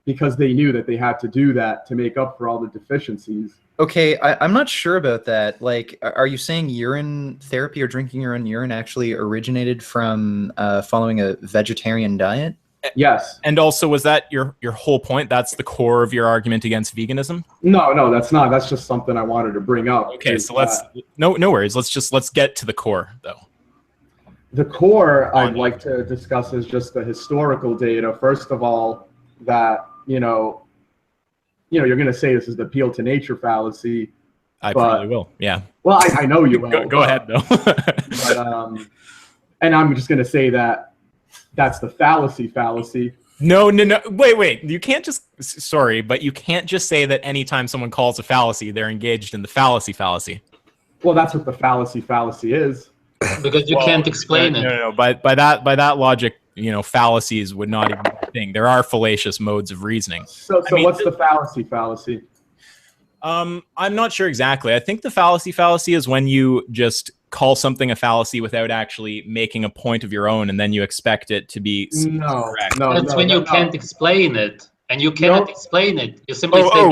because they knew that they had to do that to make up for all the deficiencies. Okay, I'm not sure about that. Like, are you saying urine therapy or drinking your own urine actually originated from following a vegetarian diet? Yes. And also, was that your whole point? That's the core of your argument against veganism? No, that's not. That's just something I wanted to bring up. Okay, so no worries. Let's get to the core, though. The core I'd like to discuss is just the historical data. First of all, that, you're going to say this is the appeal to nature fallacy. I probably will, yeah. Well, I know you will. Go ahead, though. But, and I'm just going to say that's the fallacy. No. Wait. You can't just, sorry, but you can't just say that anytime someone calls a fallacy, they're engaged in the fallacy. Well, that's what the fallacy is. Because you can't explain it. No. By that logic, fallacies would not even be a thing. There are fallacious modes of reasoning. So what's the fallacy? I'm not sure exactly. I think the fallacy is when you just call something a fallacy without actually making a point of your own, and then you expect it to be correct. That's when you can't explain it, and you cannot explain it. You simply say okay,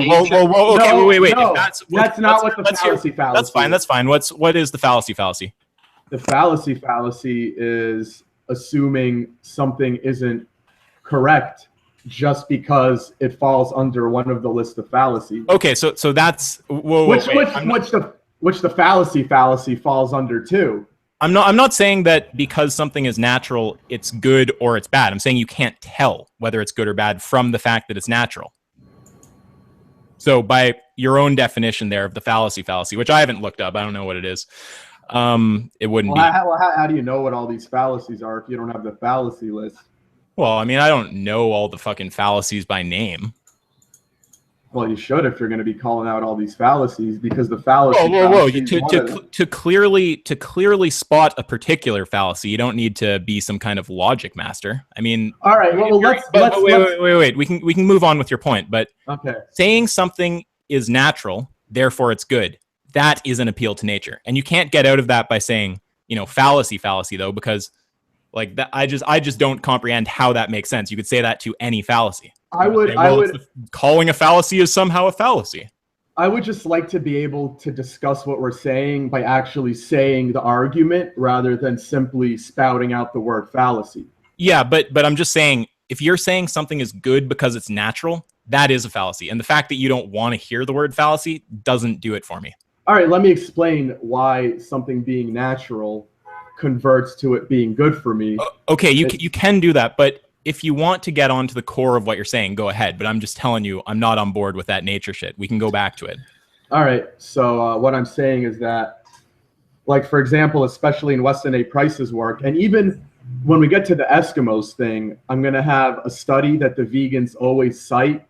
wait. No, that's not what the fallacy is. That's fine. What is the fallacy? The fallacy is assuming something isn't correct just because it falls under one of the list of fallacies. Okay, so that's which the fallacy falls under too. I'm not saying that because something is natural, it's good or it's bad. I'm saying you can't tell whether it's good or bad from the fact that it's natural. So by your own definition there of the fallacy, which I haven't looked up, I don't know what it is. It wouldn't be. How do you know what all these fallacies are if you don't have the fallacy list? Well, I mean, I don't know all the fucking fallacies by name. Well, you should if you're going to be calling out all these fallacies, because the fallacy. Whoa! To clearly spot a particular fallacy, you don't need to be some kind of logic master. I mean, all right. Well, wait. We can move on with your point, but okay. Saying something is natural, therefore it's good. That is an appeal to nature, and you can't get out of that by saying, fallacy though, because like that, I just don't comprehend how that makes sense. You could say that to any fallacy. I would calling a fallacy is somehow a fallacy. I would just like to be able to discuss what we're saying by actually saying the argument rather than simply spouting out the word fallacy. Yeah, but I'm just saying, if you're saying something is good because it's natural, that is a fallacy. And the fact that you don't want to hear the word fallacy doesn't do it for me. All right, let me explain why something being natural converts to it being good for me. Okay, you can do that, but if you want to get onto the core of what you're saying, go ahead. But I'm just telling you, I'm not on board with that nature shit. We can go back to it. All right. So what I'm saying is that, like, for example, especially in Weston A. Price's work, and even when we get to the Eskimos thing, I'm going to have a study that the vegans always cite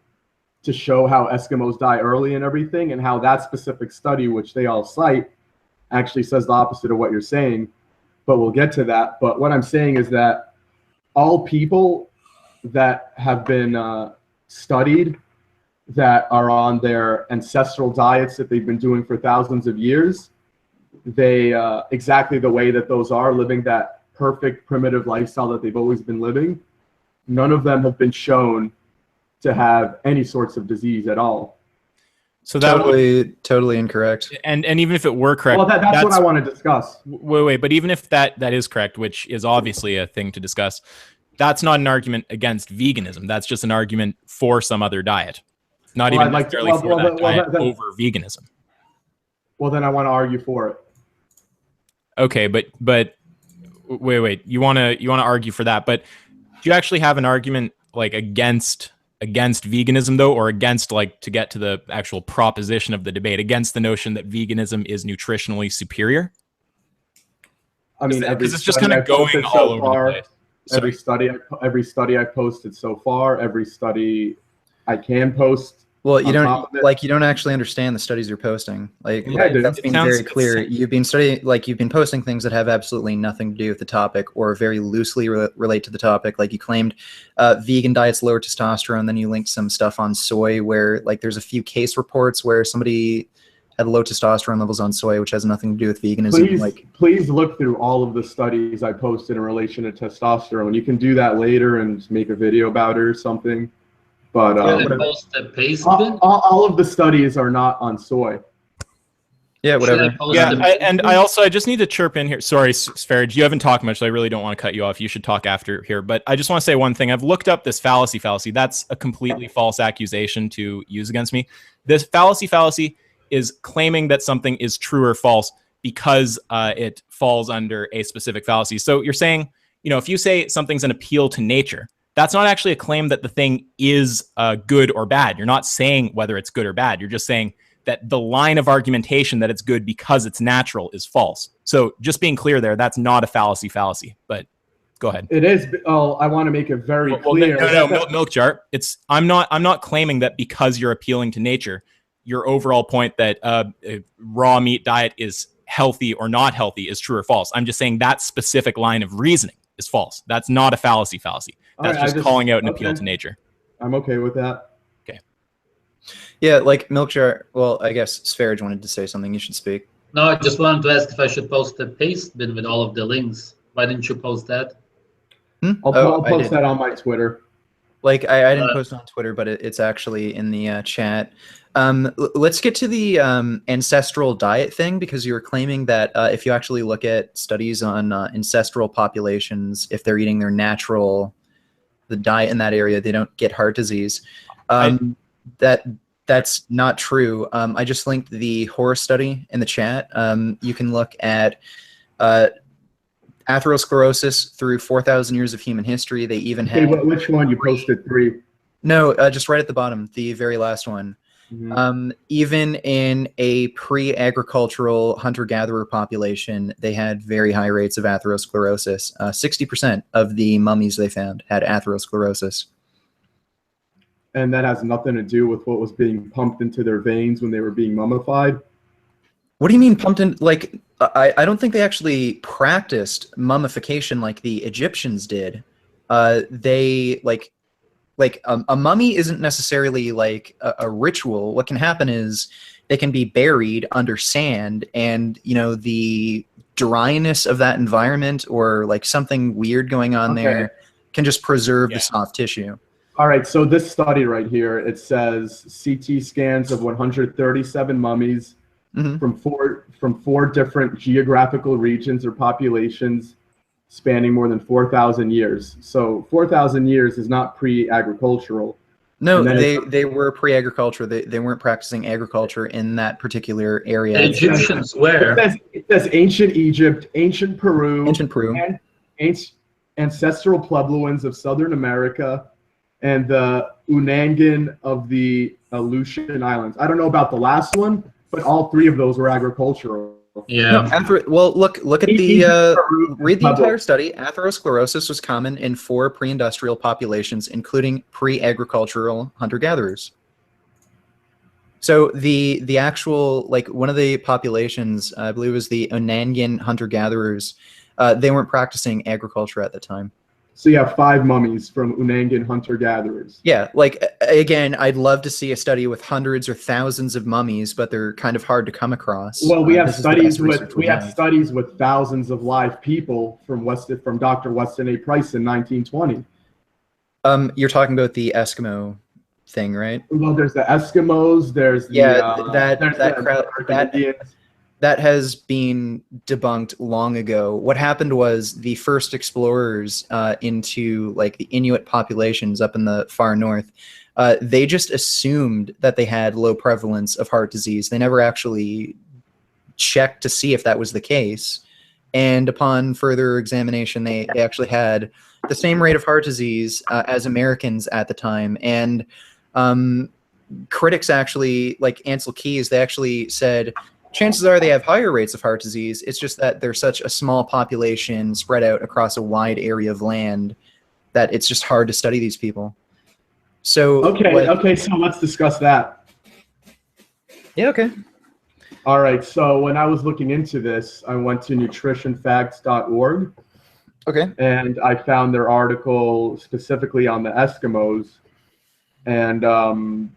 to show how Eskimos die early and everything, and how that specific study, which they all cite, actually says the opposite of what you're saying. But we'll get to that. But what I'm saying is that all people that have been studied that are on their ancestral diets that they've been doing for thousands of years, they exactly the way that those are, living that perfect primitive lifestyle that they've always been living, none of them have been shown to have any sorts of disease at all. So that totally incorrect. And even if it were correct, well, that's what I want to discuss. Wait, but even if that is correct, which is obviously a thing to discuss, that's not an argument against veganism. That's just an argument for some other diet, not even necessarily for that diet over veganism. Well, then I want to argue for it. Okay, but wait. You want to argue for that, but do you actually have an argument like against veganism though, or against, like, to get to the actual proposition of the debate, against the notion that veganism is nutritionally superior? I mean, because it's just kind of going all over the place. Every study I've posted so far, every study I can post. Well, you don't actually understand the studies you're posting. Like, that's been very clear. You've been posting things that have absolutely nothing to do with the topic, or very loosely relate to the topic. Like, you claimed vegan diets lower testosterone, then you linked some stuff on soy where, like, there's a few case reports where somebody had low testosterone levels on soy, which has nothing to do with veganism. Please look through all of the studies I posted in relation to testosterone. You can do that later and make a video about it or something. But all of the studies are not on soy. Yeah, whatever. I just need to chirp in here. Sorry, Sv3rige, you haven't talked much, so I really don't want to cut you off. You should talk after here. But I just want to say one thing. I've looked up this fallacy. That's a completely false accusation to use against me. This fallacy is claiming that something is true or false because it falls under a specific fallacy. So you're saying, if you say something's an appeal to nature, that's not actually a claim that the thing is good or bad. You're not saying whether it's good or bad. You're just saying that the line of argumentation that it's good because it's natural is false. So just being clear there, that's not a fallacy. But go ahead. It is. Oh, I want to make it very clear. No, milk jar. I'm not claiming that because you're appealing to nature, your overall point that a raw meat diet is healthy or not healthy is true or false. I'm just saying that specific line of reasoning is false. That's not a fallacy. That's just calling out an appeal to nature. I'm okay with that. Okay. Yeah, like milk jar. Well, I guess Sv3rige wanted to say something. You should speak. No, I just wanted to ask if I should post the paste bin with all of the links. Why didn't you post that? I'll post that on my Twitter. Like, I didn't post it on Twitter, but it's actually in the chat. Let's get to the ancestral diet thing, because you were claiming that if you actually look at studies on ancestral populations, if they're eating the diet in that area, they don't get heart disease. That's not true. I just linked the horror study in the chat. You can look at atherosclerosis through 4,000 years of human history. They even had... which one? You posted 3. No, just right at the bottom, the very last one. Mm-hmm. Even in a pre-agricultural hunter-gatherer population, they had very high rates of atherosclerosis. 60% of the mummies they found had atherosclerosis. And that has nothing to do with what was being pumped into their veins when they were being mummified? What do you mean pumped in? Like, I don't think they actually practiced mummification like the Egyptians did. They, like a mummy isn't necessarily like a ritual. What can happen is they can be buried under sand, and the dryness of that environment, or like something weird going on there, can just preserve the soft tissue. All right, so this study right here, it says CT scans of 137 mummies from four different geographical regions or populations spanning more than 4,000 years. So 4,000 years is not pre-agricultural. No, they were pre-agriculture. They weren't practicing agriculture in that particular area. The Egyptians were. It says ancient Egypt, ancient Peru, and ancestral Puebloans of Southern America, and the Unangan of the Aleutian Islands. I don't know about the last one, but all three of those were agricultural. Yeah. Well, look at the read the entire Level. study. Atherosclerosis was common in 4 pre-industrial populations, including pre-agricultural hunter-gatherers. So the actual, like, one of the populations, I believe it was the Onangan hunter-gatherers, they weren't practicing agriculture at the time. So you have 5 mummies from Unangan hunter-gatherers. Yeah, like, again, I'd love to see a study with hundreds or thousands of mummies, but they're kind of hard to come across. Well, we have This is the best studies research with studies with thousands of live people from Dr. Weston A. Price in 1920. You're talking about the Eskimo thing, right? Well, there's the Eskimos. There's the, that has been debunked long ago. What happened was the first explorers into, like, the Inuit populations up in the far north, they just assumed that they had low prevalence of heart disease. They never actually checked to see if that was the case. And upon further examination, they actually had the same rate of heart disease as Americans at the time. And critics actually, like Ansel Keys, they actually said, chances are they have higher rates of heart disease. It's just that they're such a small population spread out across a wide area of land that it's just hard to study these people. So okay, so let's discuss that. Yeah, okay. All right, so when I was looking into this, I went to nutritionfacts.org. Okay. And I found their article specifically on the Eskimos. And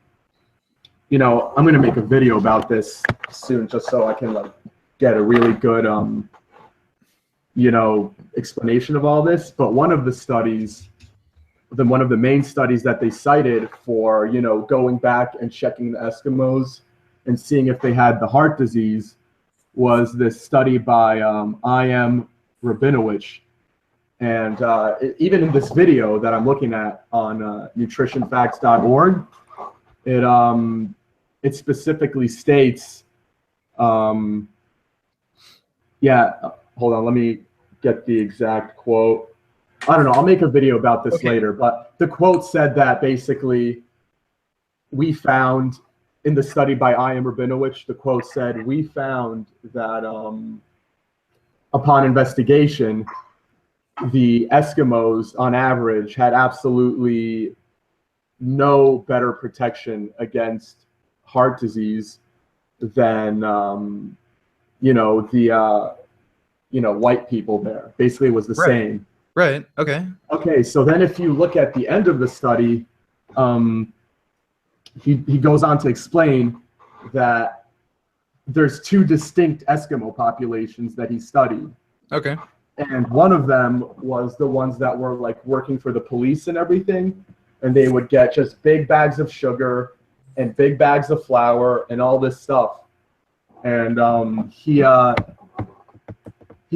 you know, I'm going to make a video about this soon just so I can, like, get a really good, you know, explanation of all this. But one of the studies, one of the main studies that they cited for, you know, going back and checking the Eskimos and seeing if they had the heart disease was this study by I.M. Rabinowitz. And even in this video that I'm looking at on nutritionfacts.org, it specifically states, yeah, hold on, let me get the exact quote. I don't know, I'll make a video about this later, but the quote said that basically we found in the study by I.M. Rabinowitz, the quote said, we found that upon investigation, the Eskimos on average had absolutely no better protection against heart disease than you know, the you know, white people there. Basically, it was the same. Right. Okay. Okay. So then, if you look at the end of the study, he goes on to explain that there's 2 distinct Eskimo populations that he studied. Okay. And one of them was the ones that were, like, working for the police and everything, and they would get just big bags of sugar and big bags of flour and all this stuff. And he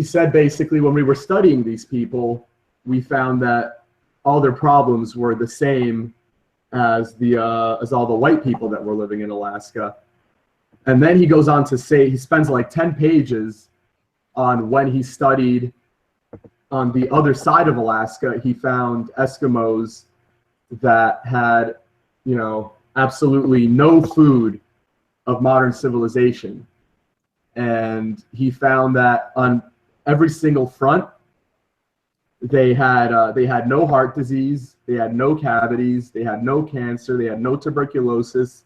said basically when we were studying these people, we found that all their problems were the same as all the white people that were living in Alaska. And then he goes on to say, he spends like 10 pages on when he studied on the other side of Alaska, he found Eskimos that had, you know, absolutely no food of modern civilization. And he found that on every single front, they had no heart disease, they had no cavities, they had no cancer, they had no tuberculosis,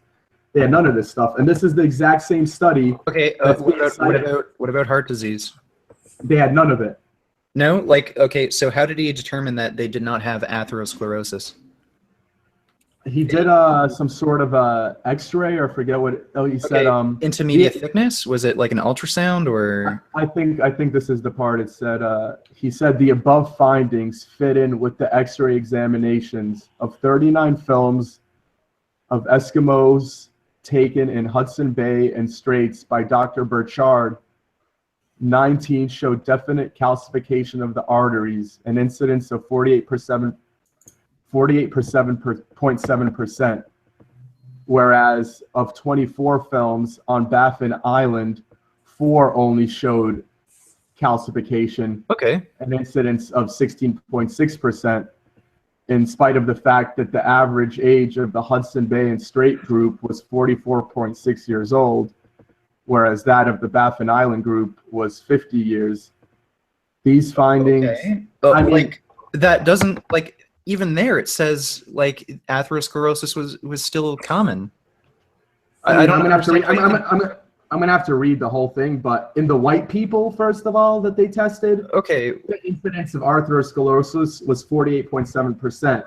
they had none of this stuff. And this is the exact same study. Okay, what about heart disease? They had none of it. No, like, okay, so how did he determine that they did not have atherosclerosis? He did some sort of X-ray, or forget what he said. Intermediate thickness? Was it like an ultrasound, or? I think this is the part. It said he said the above findings fit in with the X-ray examinations of 39 films of Eskimos taken in Hudson Bay and Straits by Dr. Burchard. 19 showed definite calcification of the arteries, an incidence of 48.7%, whereas of 24 films on Baffin Island, 4 only showed calcification, an incidence of 16.6%, in spite of the fact that the average age of the Hudson Bay and Strait group was 44.6 years old, whereas that of the Baffin Island group was 50 years. These findings, Okay. I mean, Like that doesn't like even there. It says like atherosclerosis was still common. I'm gonna have to read. understand I'm gonna have to read the whole thing. But in the white people, first of all, that they tested, Okay. the incidence of atherosclerosis was 48.7%,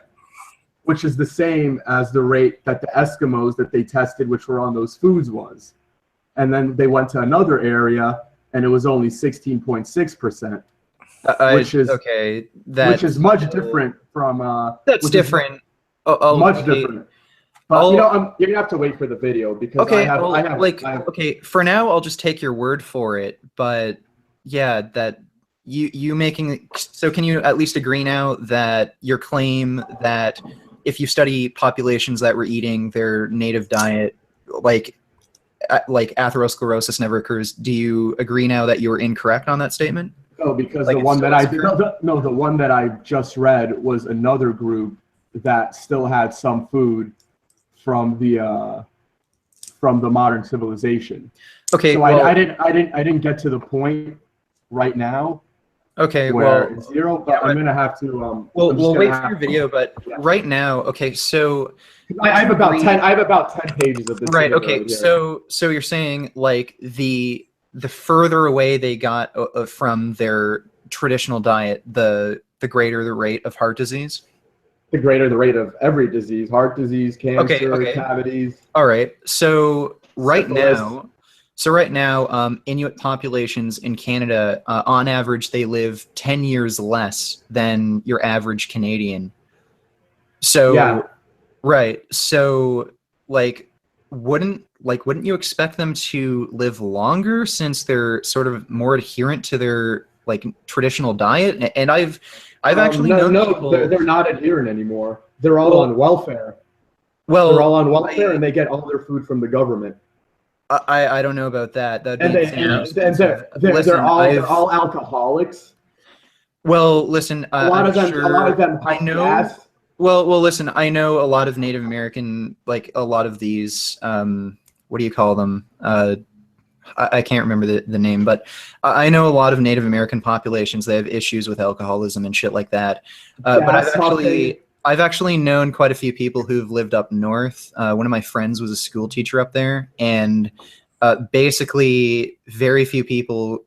which is the same as the rate that the Eskimos that they tested, which were on those foods, was. And then they went to another area, and it was only 16.6%, which is okay. which is much different from. That's which is different. much different. But you're gonna have to wait for the video because Okay, I have okay, for now I'll just take your word for it, but yeah, that you making so can you at least agree now that your claim that if you study populations that were eating their native diet, like atherosclerosis never occurs, do you agree now that you were incorrect on that statement? No, because Like the it one still that is the one that I just read was another group that still had some food from the modern civilization. Okay, So well, I didn't get to the point right now okay, where well, it's zero, but yeah, I'm gonna have to. we'll wait for your video, but right now, okay, so I have about 10 pages of this. right, video okay, right here. so you're saying like the further away they got from their traditional diet, the greater the rate of heart disease? The greater the rate of every disease, heart disease, cancer, Okay. cavities. All right. So right Syphilis. now, Inuit populations in Canada, on average, they live 10 years less than your average Canadian. So, Yeah. right. So, wouldn't you expect them to live longer since they're sort of more adherent to their traditional diet? And I've actually known people. They're not adherent anymore. They're all on welfare. Well, they're all on welfare, and they get all their food from the government. I don't know about that. They're all alcoholics. Well, listen, A lot of them I know. gas. Well, listen, I know a lot of Native American, a lot of these, what do you call them? I can't remember the name, but I know a lot of Native American populations. They have issues with alcoholism and shit like that. But I've actually known quite a few people who've lived up north. One of my friends was a school teacher up there, and basically very few people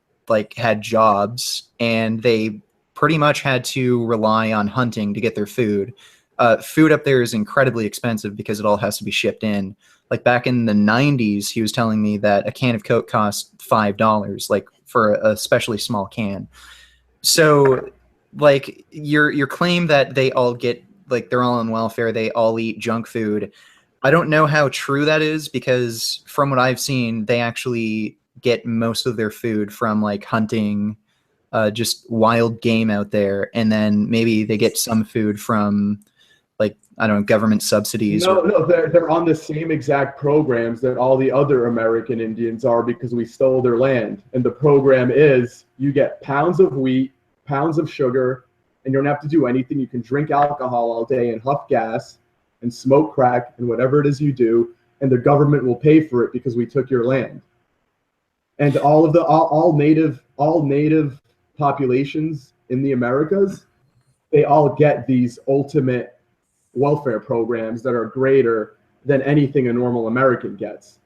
had jobs, and they pretty much had to rely on hunting to get their food. Food up there is incredibly expensive because it all has to be shipped in. Like back in the 90s, he was telling me that a can of Coke cost $5, for a especially small can. So, your claim that they all get, they're all on welfare, they all eat junk food, I don't know how true that is, because from what I've seen, they actually get most of their food from hunting, just wild game out there, and then maybe they get some food from I don't know, government subsidies. No, they're on the same exact programs that all the other American Indians are, because we stole their land. And the program is you get pounds of wheat, pounds of sugar, and you don't have to do anything. You can drink alcohol all day and huff gas and smoke crack and whatever it is you do, and the government will pay for it because we took your land. And all native populations in the Americas, they all get these ultimate welfare programs that are greater than anything a normal American gets.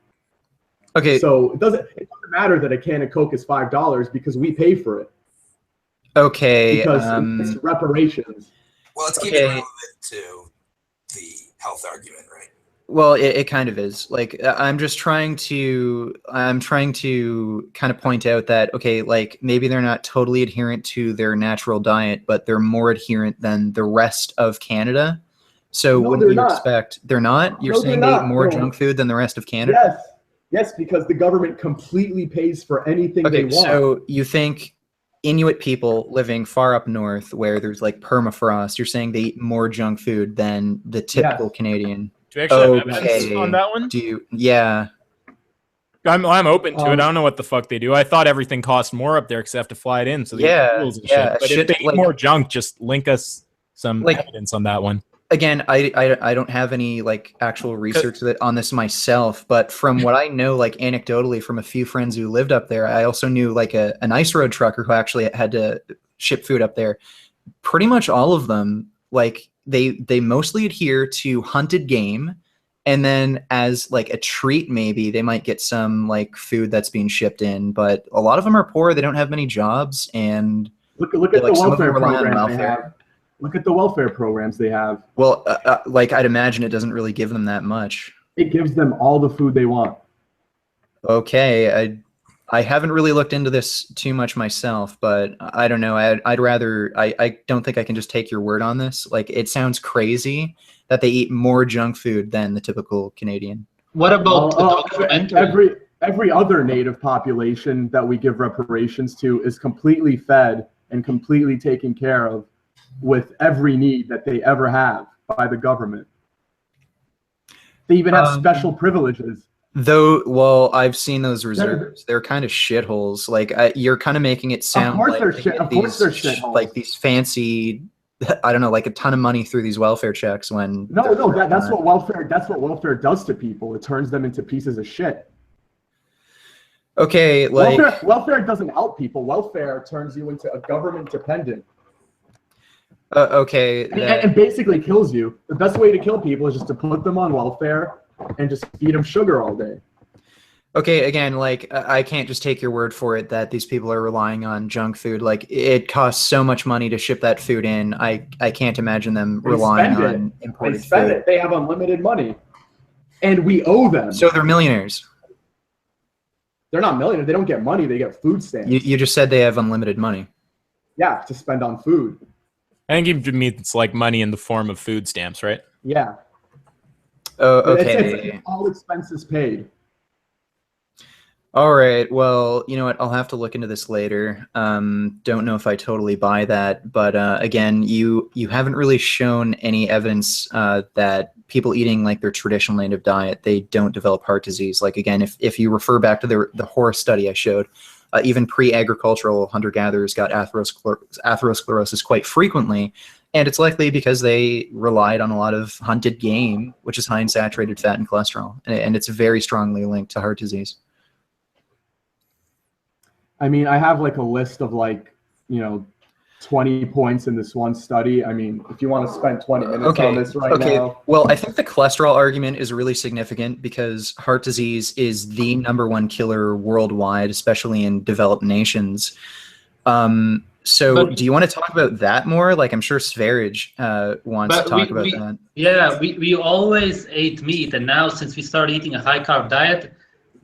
Okay. So it doesn't matter that a can of Coke is $5 because we pay for it. Okay. Because it's reparations. Well, let's keep it relevant to the health argument, right? Well, it kind of is. I'm trying to kind of point out that, okay, maybe they're not totally adherent to their natural diet, but they're more adherent than the rest of Canada. So No, wouldn't you not. expect they're not? You're No, saying they're they not. eat more No. junk food than the rest of Canada? Yes, because the government completely pays for anything they Okay, want. so you think Inuit people living far up north where there's permafrost, you're saying they eat more junk food than the typical Canadian? Do you actually have evidence Okay. on that one? Yeah. I'm open to it. I don't know what the fuck they do. I thought everything cost more up there because they have to fly it in. So they Yeah, use fuels and yeah, shit. But shit, if they eat more junk, just link us some evidence on that one. again, I don't have any like actual research on this myself, but from what I know, like anecdotally from a few friends who lived up there, I also knew like an ice road trucker who actually had to ship food up there. Pretty much all of them, like they mostly adhere to hunted game, and then as like a treat, maybe they might get some like food that's being shipped in. But a lot of them are poor; they don't have many jobs, and look at the welfare programs they have. Look at the welfare programs they have. Well, like I'd imagine it doesn't really give them that much. It gives them all the food they want. Okay, I haven't really looked into this too much myself, but I don't know. I'd rather I don't think I can just take your word on this. Like it sounds crazy that they eat more junk food than the typical Canadian. What about the documentary? Every other native population that we give reparations to is completely fed and completely taken care of with every need that they ever have by the government. They even have special privileges. Though, well, I've seen those reserves. They're kind of shitholes. Like you're kind of making it sound like they're shitholes. Like these fancy, I don't know, like a ton of money through these welfare checks. When that's what welfare does to people. It turns them into pieces of shit. Okay, like welfare doesn't help people. Welfare turns you into a government dependent. Okay, and basically kills you. The best way to kill people is just to put them on welfare and just feed them sugar all day. Okay, again, like I can't just take your word for it that these people are relying on junk food. Like it costs so much money to ship that food in. I can't imagine them relying on imported food. They spend it. They have unlimited money, and we owe them. So they're millionaires. They're not millionaires. They don't get money. They get food stamps. You just said they have unlimited money. Yeah, to spend on food. I think it means like money in the form of food stamps, right? Yeah. Oh, okay. It's all expenses paid. All right. Well, you know what? I'll have to look into this later. Don't know if I totally buy that, but again, you haven't really shown any evidence that people eating like their traditional native diet, they don't develop heart disease. Like again, if you refer back to the horse study I showed, even pre-agricultural hunter-gatherers got atherosclerosis quite frequently, and it's likely because they relied on a lot of hunted game, which is high in saturated fat and cholesterol, and it's very strongly linked to heart disease. I mean, I have like a list of like, 20 points in this one study. I mean, if you want to spend 20 minutes on this now. Well, I think the cholesterol argument is really significant because heart disease is the #1 killer worldwide, especially in developed nations. So do you want to talk about that more? Like I'm sure Sv3rige wants to talk about that. Yeah, we always ate meat, and now since we started eating a high-carb diet,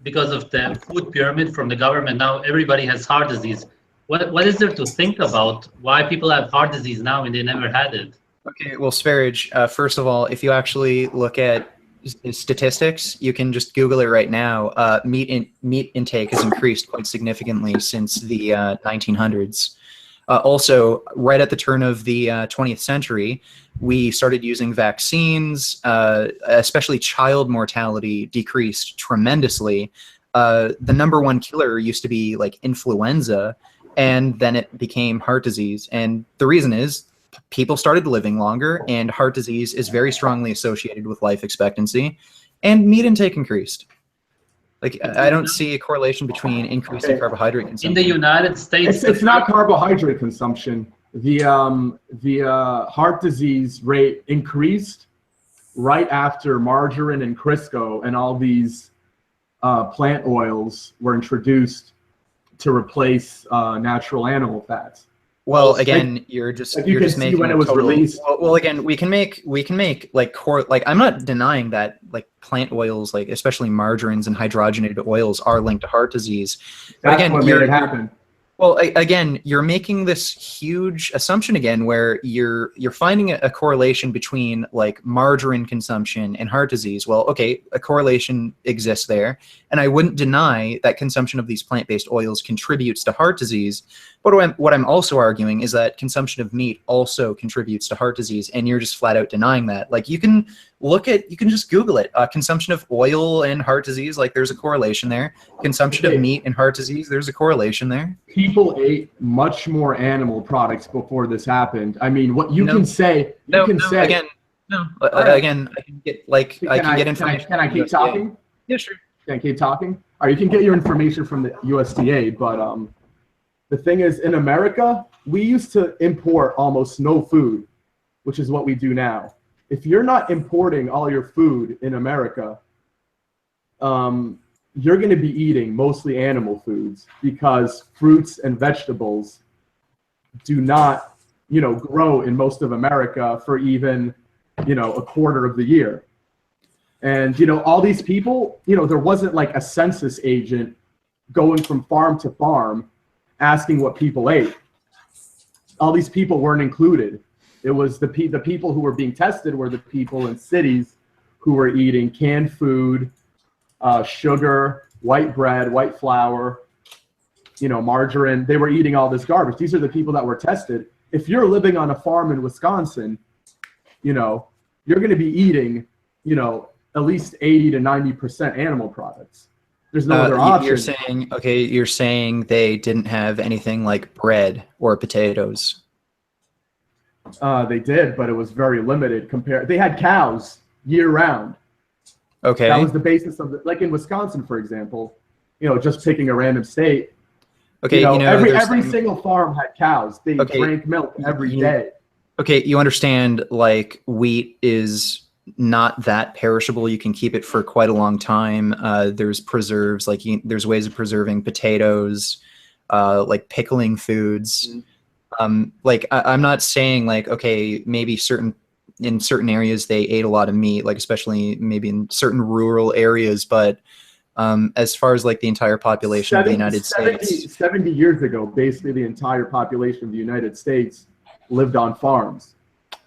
because of the food pyramid from the government, now everybody has heart disease. What is there to think about why people have heart disease now when they never had it? Okay, well, Sv3rige, first of all, if you actually look at statistics, you can just Google it right now. Meat intake has increased quite significantly since the 1900s. Also, right at the turn of the 20th century, we started using vaccines, especially child mortality decreased tremendously. The #1 killer used to be like influenza, and then it became heart disease. And the reason is people started living longer, and heart disease is very strongly associated with life expectancy, and meat intake increased. Like, I don't see a correlation between increasing carbohydrate consumption. In the United States, it's not carbohydrate consumption. The heart disease rate increased right after margarine and Crisco and all these plant oils were introduced to replace natural animal fats. Well, again, you're just making when it was released. Well, again, we can make like I'm not denying that like plant oils, like especially margarines and hydrogenated oils, are linked to heart disease. But That's again, what made it happen. Well, again, you're making this huge assumption again, where you're finding a correlation between like margarine consumption and heart disease. Well, okay, a correlation exists there, and I wouldn't deny that consumption of these plant-based oils contributes to heart disease. But what I'm also arguing is that consumption of meat also contributes to heart disease, and you're just flat out denying that. Like you can just Google it. Consumption of oil and heart disease, like there's a correlation there. Consumption of meat and heart disease, there's a correlation there. People ate much more animal products before this happened. I mean, what you can say, again, No, right. again, I can get like I can get information. Can I from keep USDA. talking? Yeah, sure. Can I keep talking? All right, you can get your information from the USDA, but the thing is, in America, we used to import almost no food, which is what we do now. If you're not importing all your food in America, you're going to be eating mostly animal foods because fruits and vegetables do not, grow in most of America for even, a quarter of the year. And, all these people, there wasn't like a census agent going from farm to farm asking what people ate. All these people weren't included. It was the people who were being tested were the people in cities who were eating canned food, sugar, white bread, white flour, margarine. They were eating all this garbage. These are the people that were tested. If you're living on a farm in Wisconsin, you're going to be eating, at least 80 to 90% animal products. There's no other option. You're saying they didn't have anything like bread or potatoes. They did, but it was very limited compared. They had cows year round. Okay. That was the basis of it. Like in Wisconsin, for example, just picking a random state. Okay. Every single farm had cows. They drank milk every day. Okay. You understand, like, wheat is not that perishable. You can keep it for quite a long time. There's preserves, like there's ways of preserving potatoes, like pickling foods. Like I'm not saying like, okay, maybe in certain areas they ate a lot of meat, like especially maybe in certain rural areas, but as far as like the entire population of the United States, 70 years ago, basically the entire population of the United States lived on farms.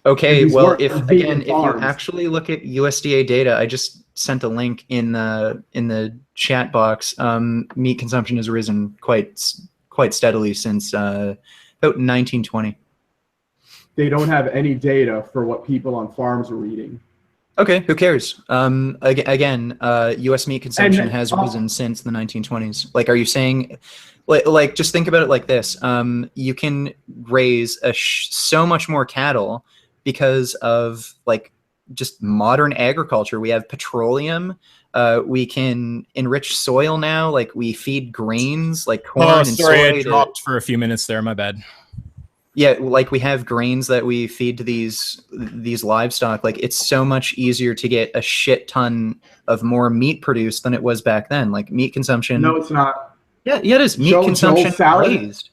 Okay, well, if you actually look at USDA data, I just sent a link in the chat box. Meat consumption has risen quite steadily since about 1920. They don't have any data for what people on farms are eating. Okay, who cares? Again, U.S. meat consumption has risen since the 1920s. Like, are you saying, like, just think about it like this: you can raise so much more cattle because of like just modern agriculture. We have petroleum. We can enrich soil now. Like we feed grains like corn and soy. Sorry, I dropped for a few minutes there. My bad. Yeah, like we have grains that we feed to these livestock. Like it's so much easier to get a shit ton of more meat produced than it was back then. Like meat consumption. No, it's not. Yeah, it is. Meat consumption raised.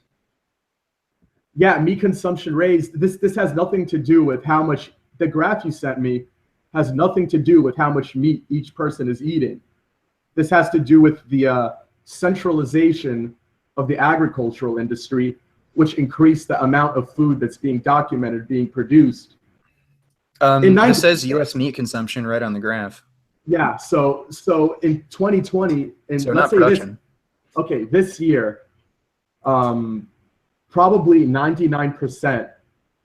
Yeah, meat consumption raised. This has nothing to do with how much. The graph you sent me has nothing to do with how much meat each person is eating. This has to do with the centralization of the agricultural industry, which increased the amount of food that's being documented being produced. It says U.S. meat consumption right on the graph. Yeah, so in 2020, and so let's say production. This year, probably 99%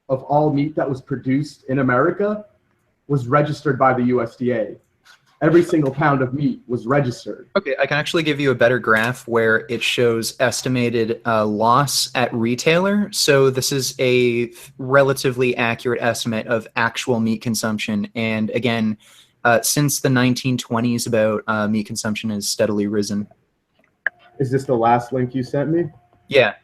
of all meat that was produced in America was registered by the USDA. Every single pound of meat was registered. Okay, I can actually give you a better graph where it shows estimated loss at retailer. So this is a relatively accurate estimate of actual meat consumption. And again, since the 1920s, about meat consumption has steadily risen. Is this the last link you sent me? Yeah.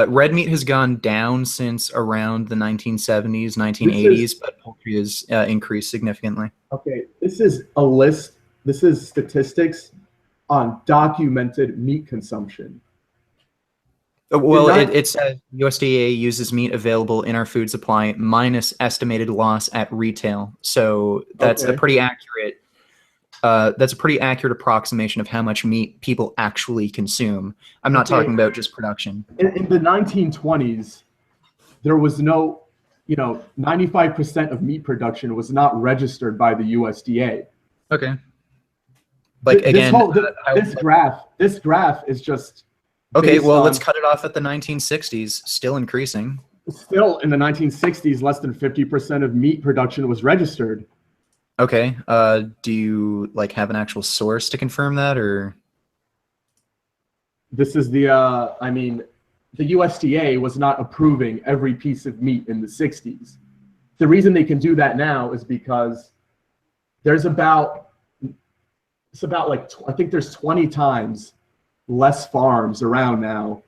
Red meat has gone down since around the 1970s, 1980s, but poultry has increased significantly. Okay, this is a list. This is statistics on documented meat consumption. Well, it says USDA uses meat available in our food supply minus estimated loss at retail. So that's a pretty accurate. That's a pretty accurate approximation of how much meat people actually consume. I'm not talking about just production. In the 1920s, there was no, 95% of meat production was not registered by the USDA. Okay. Like again, this graph is just. Okay, well, let's cut it off at the 1960s. Still increasing. Still in the 1960s, less than 50% of meat production was registered. Okay. Do you have an actual source to confirm that, or? This is the USDA was not approving every piece of meat in the 60s. the reason they can do that now is because there's about I think there's 20 times less farms around now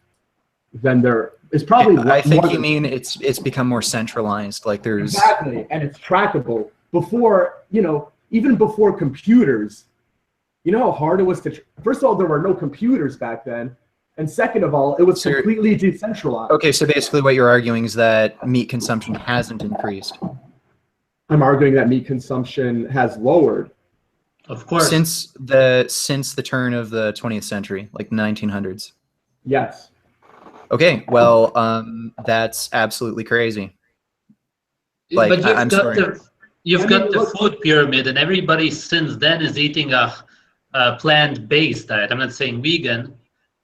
than there is probably. I think you mean it's become more centralized. Like there's exactly, and it's trackable. Before, even before computers, you know how hard it was to. First of all, there were no computers back then, and second of all, it was completely decentralized. Okay, so basically, what you're arguing is that meat consumption hasn't increased. I'm arguing that meat consumption has lowered. Of course. Since the turn of the 20th century, like 1900s. Yes. Okay, well, that's absolutely crazy. Like, but I'm sorry. You've got the food pyramid, and everybody since then is eating a plant-based diet. I'm not saying vegan.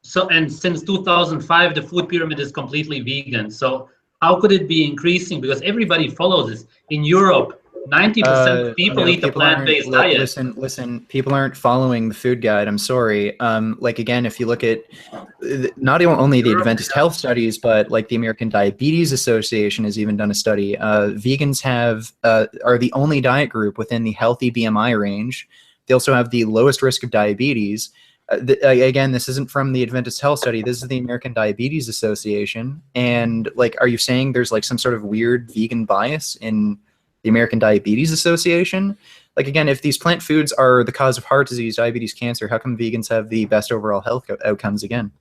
So, and since 2005, the food pyramid is completely vegan. So how could it be increasing? Because everybody follows this. In Europe, 90% of people eat a plant-based diet. Listen, people aren't following the food guide. I'm sorry. Like, again, if you look at not only the Adventist health studies, but like the American Diabetes Association has even done a study. Vegans are the only diet group within the healthy BMI range. They also have the lowest risk of diabetes. Again, this isn't from the Adventist health study. This is the American Diabetes Association. And like, are you saying there's like some sort of weird vegan bias in the American Diabetes Association? Like, again, if these plant foods are the cause of heart disease, diabetes, cancer, how come vegans have the best overall health outcomes again?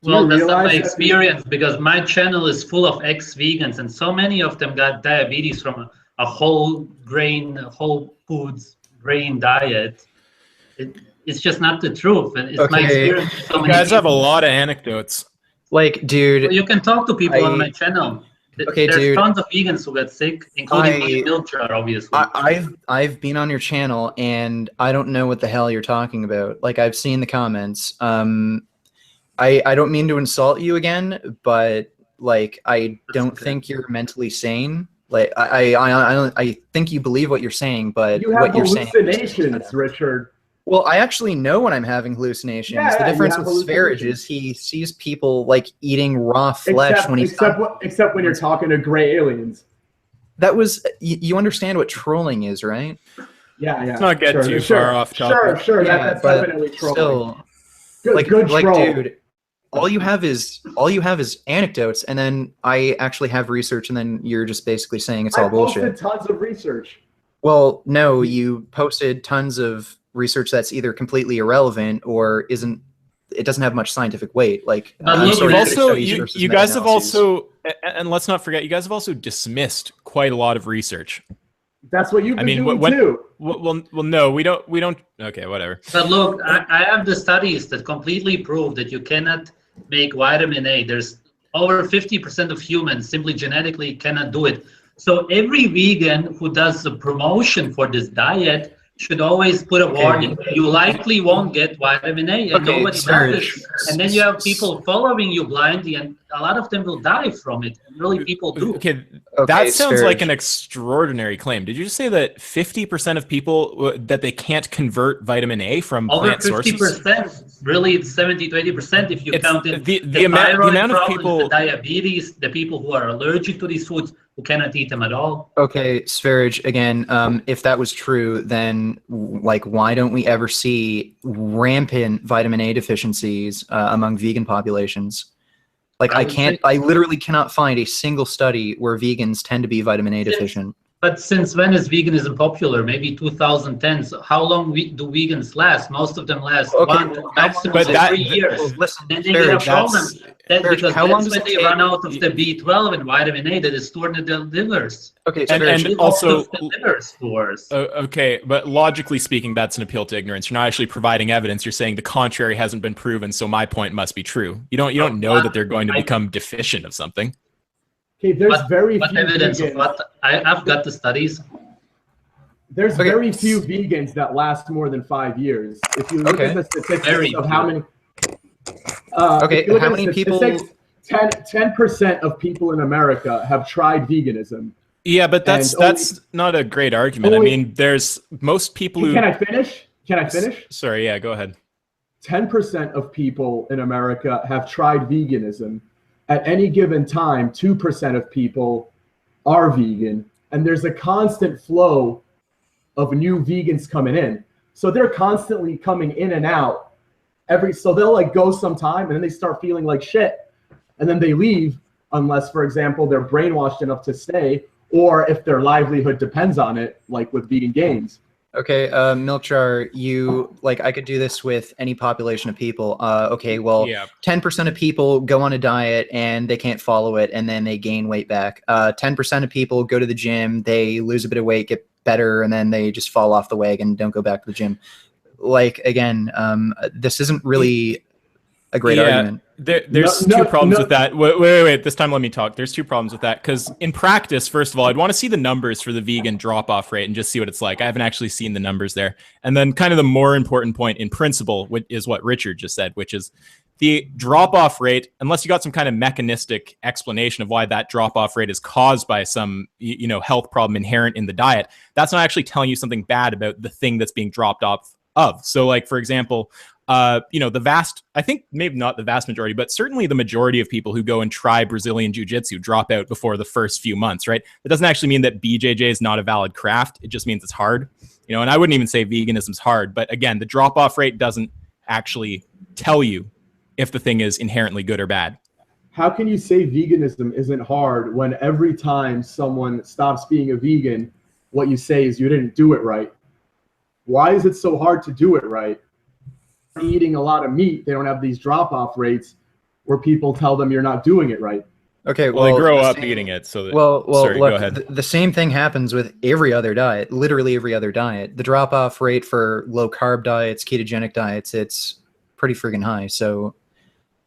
Well, that's not my experience, because my channel is full of ex-vegans, and so many of them got diabetes from a whole foods grain diet. It's just not the truth, and it's my experience. So you guys have a lot of anecdotes. Like, dude, well, you can talk to people on my channel. There's tons of vegans who get sick, including my milk jar, obviously. I've been on your channel, and I don't know what the hell you're talking about. Like, I've seen the comments. I don't mean to insult you again, but like, I don't think you're mentally sane. Like, I think you believe what you're saying, but you have hallucinations, Richard. Well, I actually know when I'm having hallucinations. Yeah, the difference with Sv3rige is he sees people like eating raw flesh when he's except when you're talking to gray aliens. That was you understand what trolling is, right? Yeah. Let's not get too far off topic. Sure. Yeah, that's definitely trolling. Still, good troll. Dude, all you have is anecdotes, and then I actually have research, and then you're just basically saying it's all bullshit. I posted tons of research. Well, no, you posted tons of research that's either completely irrelevant or it doesn't have much scientific weight. Like, you guys have also, and let's not forget, you guys have also dismissed quite a lot of research. That's what you've been doing too. Well, no, we don't. Okay, whatever. But look, I have the studies that completely prove that you cannot make vitamin A. There's over 50% of humans simply genetically cannot do it. So every vegan who does the promotion for this diet should always put a warning. You likely won't get vitamin A, and nobody does it. And then you have people following you blindly, and a lot of them will die from it. And really, people do. Okay, that sounds like an extraordinary claim. Did you just say that 50% of people that they can't convert vitamin A from plant sources? Over 50%. Really, it's 70 to 80% if you count it. The amount of people, the diabetes, the people who are allergic to these foods, who cannot eat them at all. Okay, Sv3rige, again, if that was true, then like, why don't we ever see rampant vitamin A deficiencies among vegan populations? Like, I literally cannot find a single study where vegans tend to be vitamin A deficient. But since when is veganism popular? Maybe 2010. So how long do vegans last? Most of them last 1 to maximum 3 years. Listen, then they get a problem. Because that's when they run out of the B12 and vitamin A that is stored in the livers. Okay, and also the liver stores. Okay, but logically speaking, that's an appeal to ignorance. You're not actually providing evidence. You're saying the contrary hasn't been proven, so my point must be true. You don't know that they're going to become deficient of something. Okay, there's very few evidence vegans. Of what? I've got the studies. There's very few vegans that last more than 5 years. If you look at the statistics of how many... how many people... 10% of people in America have tried veganism. Yeah, but that's not a great argument. I mean, there's most people who... Can I finish? Sorry, yeah, go ahead. 10% of people in America have tried veganism. At any given time, 2% of people are vegan, and there's a constant flow of new vegans coming in. So they're constantly coming in and out so they'll like go sometime and then they start feeling like shit and then they leave unless, for example, they're brainwashed enough to stay, or if their livelihood depends on it, like with vegan games. Okay, Milkjar, I could do this with any population of people. Okay, well, 10% of people go on a diet and they can't follow it, and then they gain weight back. 10% of people go to the gym, they lose a bit of weight, get better, and then they just fall off the wagon and don't go back to the gym. Like, again, this isn't really a great argument. There's two problems with that. Wait. This time let me talk. There's two problems with that, because in practice, first of all, I'd want to see the numbers for the vegan drop-off rate and just see what it's like. I haven't actually seen the numbers there. And then kind of the more important point in principle is what Richard just said, which is the drop-off rate, unless you got some kind of mechanistic explanation of why that drop-off rate is caused by some health problem inherent in the diet, that's not actually telling you something bad about the thing that's being dropped off of. So, like, for example, I think maybe not the vast majority, but certainly the majority of people who go and try Brazilian Jiu-Jitsu drop out before the first few months, right? It doesn't actually mean that BJJ is not a valid craft. It just means it's hard, and I wouldn't even say veganism's hard, but again, the drop-off rate doesn't actually tell you if the thing is inherently good or bad. How can you say veganism isn't hard when every time someone stops being a vegan, what you say is you didn't do it right? Why is it so hard to do it right? Eating a lot of meat, they don't have these drop-off rates where people tell them you're not doing it right. Okay, well, they grow up eating it, so that, sorry, look, go ahead. The same thing happens with every other diet, literally every other diet. The drop-off rate for low-carb diets, ketogenic diets, it's pretty friggin' high. So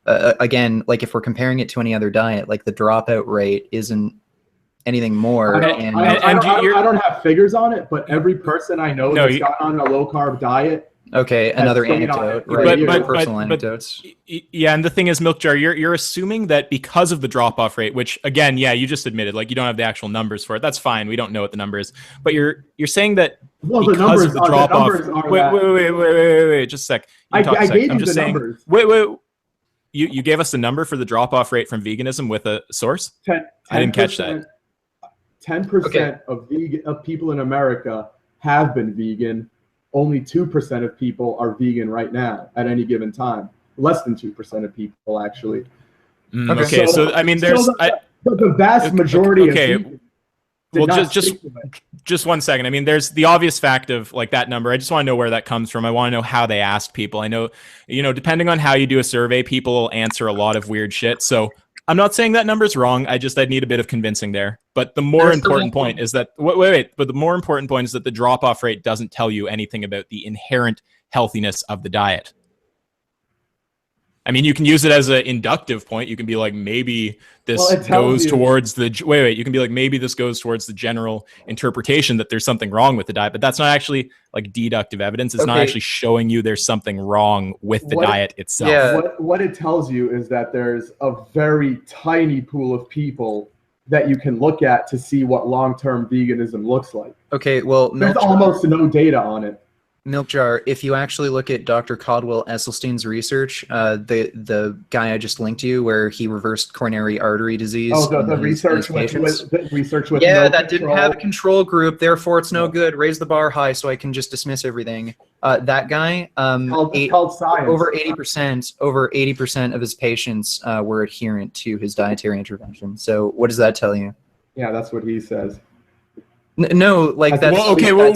again, like, if we're comparing it to any other diet, like, the dropout rate isn't anything more. I don't have figures on it, but every person I know that's gone on a low-carb diet. Okay, another anecdote, right? But personal anecdotes. Yeah, and the thing is, Milkjar, you're assuming that because of the drop-off rate, which again, you just admitted, like, you don't have the actual numbers for it. That's fine. We don't know what the number is, but you're saying that because of the drop-off. Wait, just a sec. I gave you the numbers. Wait. You gave us the number for the drop-off rate from veganism with a source? 10%, I didn't catch that. 10% of people in America have been vegan. Only 2% of people are vegan right now at any given time. Less than 2% of people, actually. Okay, so I mean, there's the vast majority of people. Well, just 1 second. I mean, there's the obvious fact of, like, that number. I just want to know where that comes from. I want to know how they asked people. I know, depending on how you do a survey, people will answer a lot of weird shit. So I'm not saying that number's wrong. I'd need a bit of convincing there. But the more important point is that But the more important point is that the drop-off rate doesn't tell you anything about the inherent healthiness of the diet. I mean, you can use it as an inductive point. You can be like, maybe this goes towards the You can be like, maybe this goes towards the general interpretation that there's something wrong with the diet, but that's not actually like deductive evidence. It's not actually showing you there's something wrong with the diet itself. Yeah. What it tells you is that there's a very tiny pool of people that you can look at to see what long-term veganism looks like. Okay, well, there's almost no data on it. Milkjar, if you actually look at Dr. Caldwell Esselstyn's research, the guy I just linked you, where he reversed coronary artery disease. Oh, the research with that didn't have a control group, therefore it's no good. Raise the bar high so I can just dismiss everything. That guy, called science. Over 80% of his patients were adherent to his dietary intervention. So what does that tell you? Yeah, that's what he says. No, like that's okay. Wait.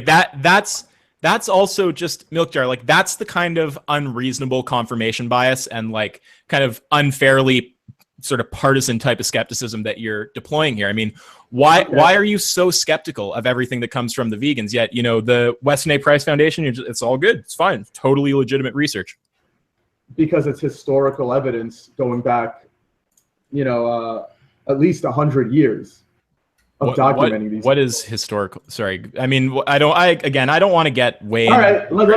That's also just Milkjar. Like, that's the kind of unreasonable confirmation bias and like kind of unfairly sort of partisan type of skepticism that you're deploying here. I mean, why are you so skeptical of everything that comes from the vegans? Yet, the Weston A. Price Foundation, it's all good. It's fine. Totally legitimate research. Because it's historical evidence going back, at least 100 years. Documenting these. What is historical? Sorry, I mean, I don't want to get way. All right, let me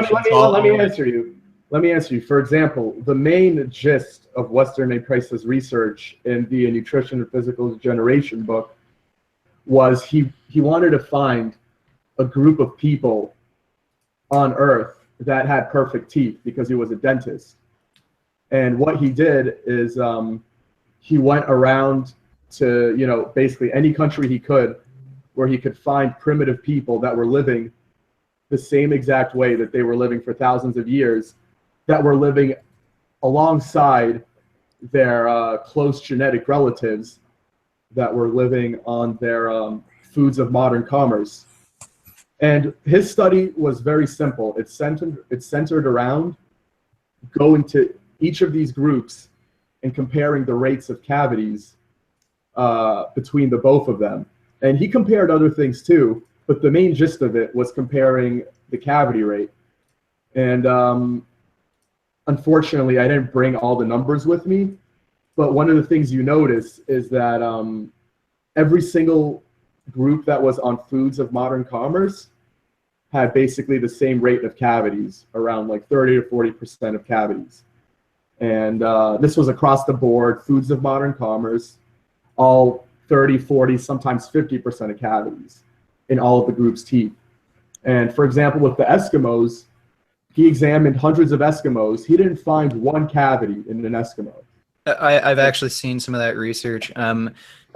answer you. Let me answer you. For example, the main gist of Weston A. Price's research in the Nutrition and Physical Degeneration book was he wanted to find a group of people on Earth that had perfect teeth because he was a dentist. And what he did is he went around to, you know, basically any country he could, where he could find primitive people that were living the same exact way that they were living for thousands of years, that were living alongside their close genetic relatives that were living on their foods of modern commerce. And his study was very simple. It's centered around going to each of these groups and comparing the rates of cavities between the both of them. And he compared other things too, but the main gist of it was comparing the cavity rate. And unfortunately, I didn't bring all the numbers with me, but one of the things you notice is that every single group that was on foods of modern commerce had basically the same rate of cavities, around like 30 to 40% of cavities. And this was across the board, foods of modern commerce, all 30, 40, sometimes 50% of cavities in all of the group's teeth. And for example, with the Eskimos, he examined hundreds of Eskimos. He didn't find one cavity in an Eskimo. I've actually seen some of that research.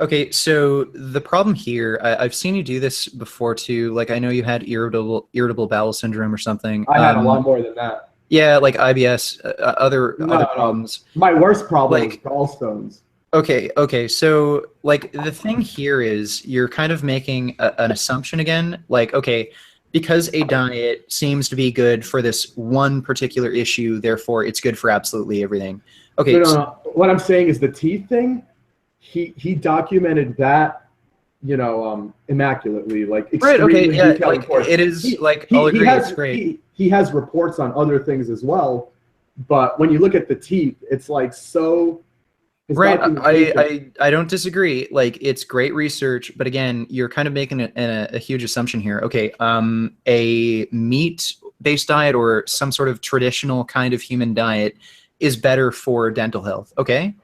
Okay, so the problem here, I've seen you do this before too. Like I know you had irritable bowel syndrome or something. I had a lot more than that. Yeah, like IBS, other problems. My worst problem Like- was gallstones. Okay, so like the thing here is you're kind of making an assumption again. Like, okay, because a diet seems to be good for this one particular issue, therefore it's good for absolutely everything. Okay. No. What I'm saying is the teeth thing, he documented that, you know, immaculately, like Right, okay, extremely yeah, detailed like reports. it is, like, I'll agree, it's great. He has reports on other things as well, but when you look at the teeth, it's like so... his Right, documentation- I don't disagree. Like, it's great research, but again, you're kind of making a huge assumption here. Okay, a meat-based diet or some sort of traditional kind of human diet is better for dental health. Okay,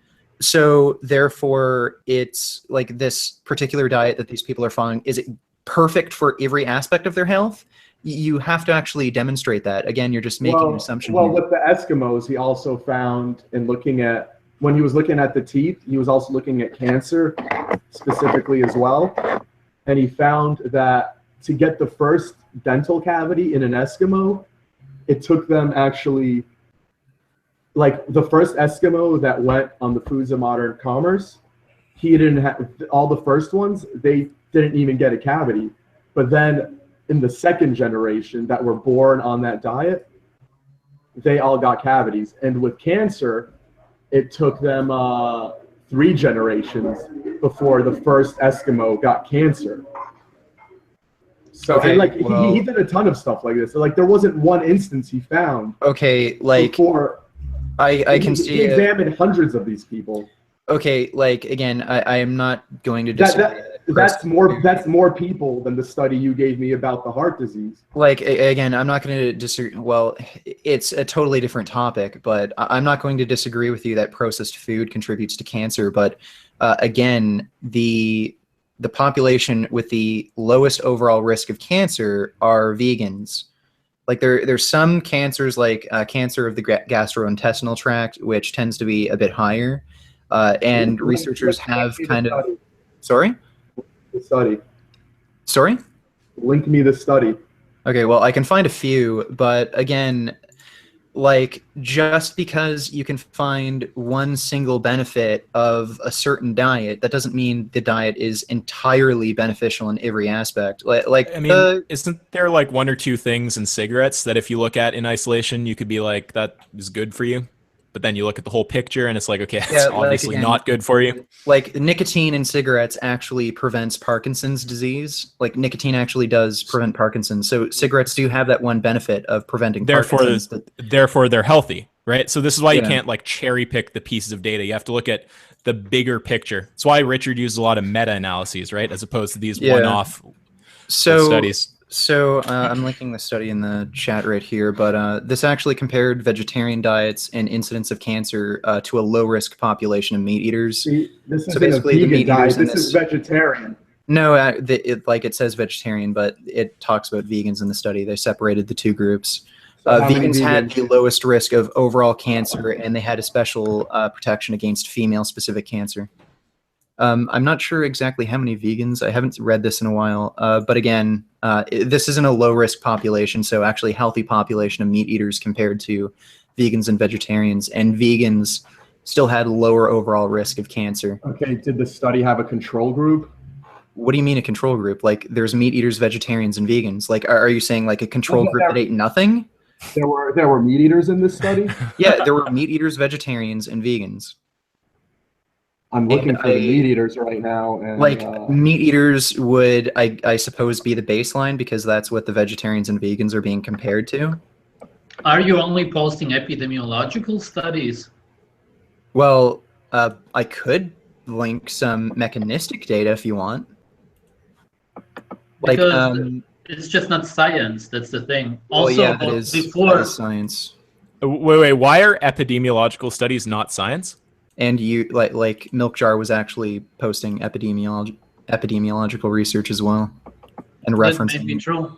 so therefore, it's like this particular diet that these people are following. Is it perfect for every aspect of their health? You have to actually demonstrate that. Again, you're just making an assumption. Well, here. with the Eskimos, he also found in looking at, when he was looking at the teeth, he was also looking at cancer specifically as well. And he found that to get the first dental cavity in an Eskimo, it took them actually, like the first Eskimo that went on the foods of modern commerce, he didn't have, all the first ones, they didn't even get a cavity. But then in the second generation that were born on that diet, they all got cavities. And with cancer, it took them 3 generations before the first Eskimo got cancer. So Okay, and like well- he did a ton of stuff like this. So, like there wasn't one instance he found Okay, like before. I can he see it. examined hundreds of these people. Okay, like again, I am not going to disagree. That's more people than the study you gave me about the heart disease. Like again, I'm not going to disagree. Well, it's a totally different topic, but I'm not going to disagree with you that processed food contributes to cancer. But again, the population with the lowest overall risk of cancer are vegans. Like there's some cancers, like cancer of the gastrointestinal tract, which tends to be a bit higher. And researchers have kind of... Sorry? The study. Sorry? Link me the study. Okay, well, I can find a few, but again, like just because you can find one single benefit of a certain diet, that doesn't mean the diet is entirely beneficial in every aspect. Like I mean, isn't there like 1 or 2 things in cigarettes that if you look at in isolation, you could be like, that is good for you? But then you look at the whole picture and it's like, okay, it's obviously again, not good for you. Like nicotine in cigarettes actually prevents Parkinson's disease. Like nicotine actually does prevent Parkinson's. So cigarettes do have that one benefit of preventing Parkinson's. Therefore, they're healthy, right? So this is why you can't like cherry pick the pieces of data. You have to look at the bigger picture. That's why Richard used a lot of meta-analyses, right? As opposed to these one-off studies. So I'm linking the study in the chat right here, but this actually compared vegetarian diets and incidence of cancer to a low-risk population of meat eaters. See, this So isn't basically, a the vegan meat diet. eaters in This is vegetarian. No, it says vegetarian, but it talks about vegans in the study. They separated the 2 groups. So how many Vegans had vegans? the lowest risk of overall cancer, and they had a special protection against female-specific cancer. I'm not sure exactly how many vegans. I haven't read this in a while. But again, this isn't a low-risk population, so actually healthy population of meat eaters compared to vegans and vegetarians. And vegans still had lower overall risk of cancer. Okay, did the study have a control group? What do you mean a control group? Like there's meat eaters, vegetarians, and vegans. Like are you saying like a control group that ate nothing? There were meat eaters in this study? Yeah, there were meat eaters, vegetarians, and vegans. I'm looking for the meat eaters right now. And, like meat eaters would, I suppose, be the baseline because that's what the vegetarians and vegans are being compared to. Are you only posting epidemiological studies? Well, I could link some mechanistic data if you want. Like, Because it's just not science. That's the thing. Also, well, yeah, that is science. Wait. Why are epidemiological studies not science? And you like Milk Jar was actually posting epidemiological research as well, and referencing. That may be true.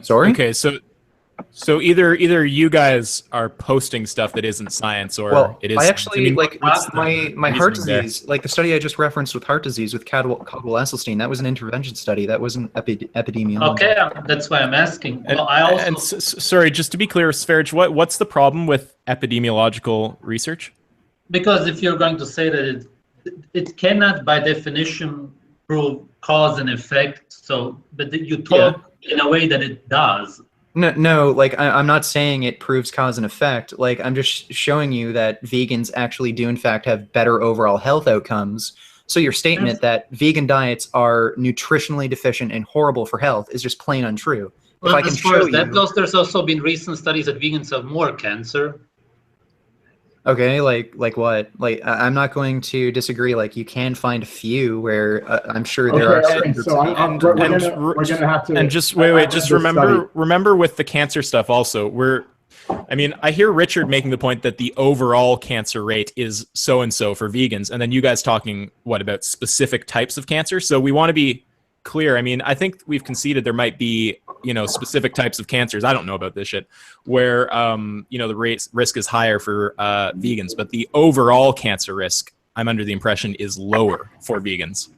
Sorry. Okay, so either you guys are posting stuff that isn't science, or it is. I actually I mean, like my heart reasoning disease, like the study I just referenced with heart disease with Caldwell Esselstyn. That was an intervention study. That wasn't epidemiology. Okay, that's why I'm asking. And, well, I also sorry, just to be clear, Sv3rige, what's the problem with epidemiological research? because if you're going to say that it cannot by definition prove cause and effect, so but you talk in a way that it does. No, like I'm not saying it proves cause and effect. Like I'm just showing you that vegans actually do in fact have better overall health outcomes. So your statement that vegan diets are nutritionally deficient and horrible for health is just plain untrue. Well, if I can as far show as that you, goes, there's also been recent studies that vegans have more cancer. okay, like what? Like I'm not going to disagree. Like you can find a few where I'm sure there are. Okay, so we're gonna have to. And just wait. Just remember with the cancer stuff. Also, I hear Richard making the point that the overall cancer rate is so and so for vegans, and then you guys talking about specific types of cancer. So we want to be clear. I mean, I think we've conceded there might be specific types of cancers. I don't know about this shit where the risk is higher for vegans, but the overall cancer risk, I'm under the impression, is lower for vegans.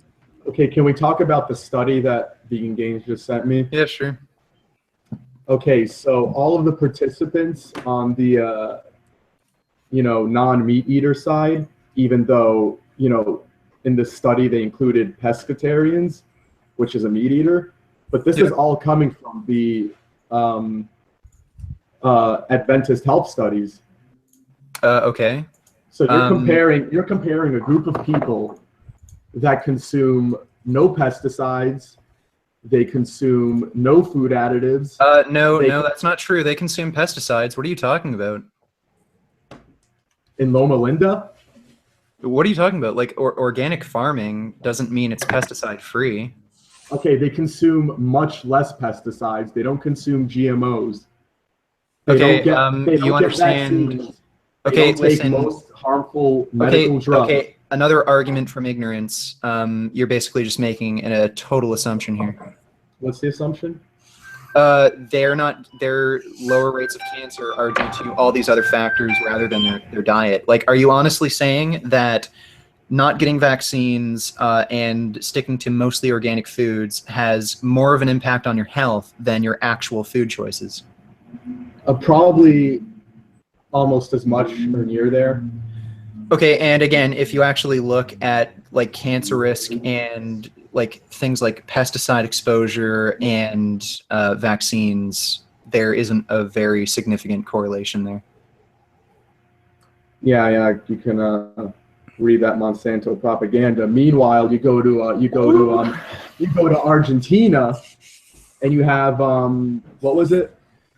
Okay, can we talk about the study that Vegan Games just sent me? Yeah, sure. Okay, so all of the participants on the non-meat eater side, even though in this study they included pescatarians, which is a meat eater, but this is all coming from the Adventist health studies. Okay. So you're comparing a group of people that consume no pesticides, they consume no food additives. No, that's not true. They consume pesticides. What are you talking about? In Loma Linda? What are you talking about? Like organic farming doesn't mean it's pesticide free. Okay, they consume much less pesticides. They don't consume GMOs. They don't get vaccines. Okay, they don't take listen. most harmful medical drugs. Okay, another argument from ignorance. You're basically just making a total assumption here. What's the assumption? Their lower rates of cancer are due to all these other factors rather than their diet. Like, are you honestly saying that not getting vaccines and sticking to mostly organic foods has more of an impact on your health than your actual food choices? Probably almost as much or near there. Okay, and again, if you actually look at like cancer risk and like things like pesticide exposure and vaccines, there isn't a very significant correlation there. Yeah, you can read that Monsanto propaganda. Meanwhile, you go to Argentina, and you have what was it?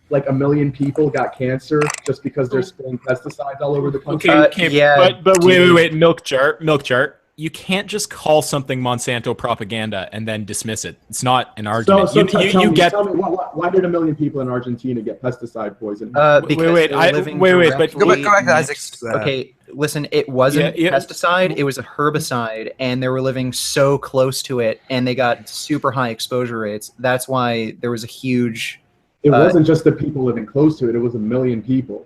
Like 1 million people got cancer just because they're spraying pesticides all over the country. Okay, yeah, but wait, milk jar. You can't just call something Monsanto propaganda and then dismiss it. It's not an argument. So tell me, why did 1 million people in Argentina get pesticide poisoning? Wait, but go back to Isaac's. Okay, listen, it wasn't pesticide, it was a herbicide, and they were living so close to it, and they got super high exposure rates. That's why there was a huge... It wasn't just the people living close to it, it was 1 million people.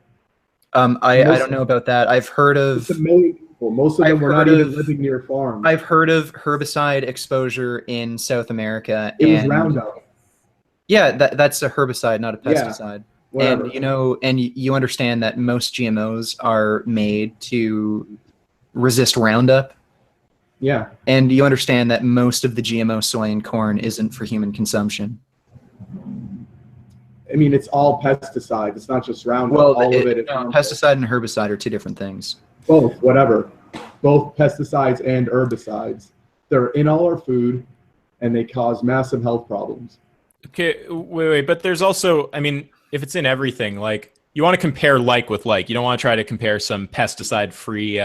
I don't know about that. I've heard of... people. Most of them were not even living near farms. I've heard of herbicide exposure in South America. It was Roundup. Yeah, that's a herbicide, not a pesticide. Whatever. And you understand that most GMOs are made to resist Roundup. Yeah. And you understand that most of the GMO soy and corn isn't for human consumption. I mean, it's all pesticides. It's not just Roundup. Well, all of it is pesticide and herbicide are two different things. both, whatever. Both pesticides and herbicides. They're in all our food, and they cause massive health problems. Okay, wait, but there's also, I mean, if it's in everything, like, you want to compare like with like. You don't want to try to compare some pesticide-free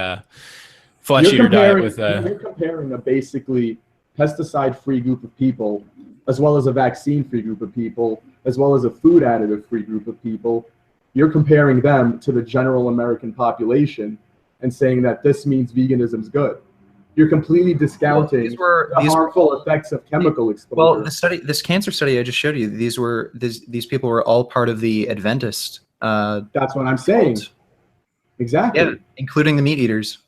flesh eater diet with You're comparing a basically pesticide-free group of people, as well as a vaccine-free group of people, as well as a food additive-free group of people. You're comparing them to the general American population and saying that this means veganism's good. You're completely discounting the harmful effects of chemical exposure. Well, this cancer study I just showed you, these people were all part of the Adventist. That's what I'm saying. Exactly. Yeah, including the meat eaters.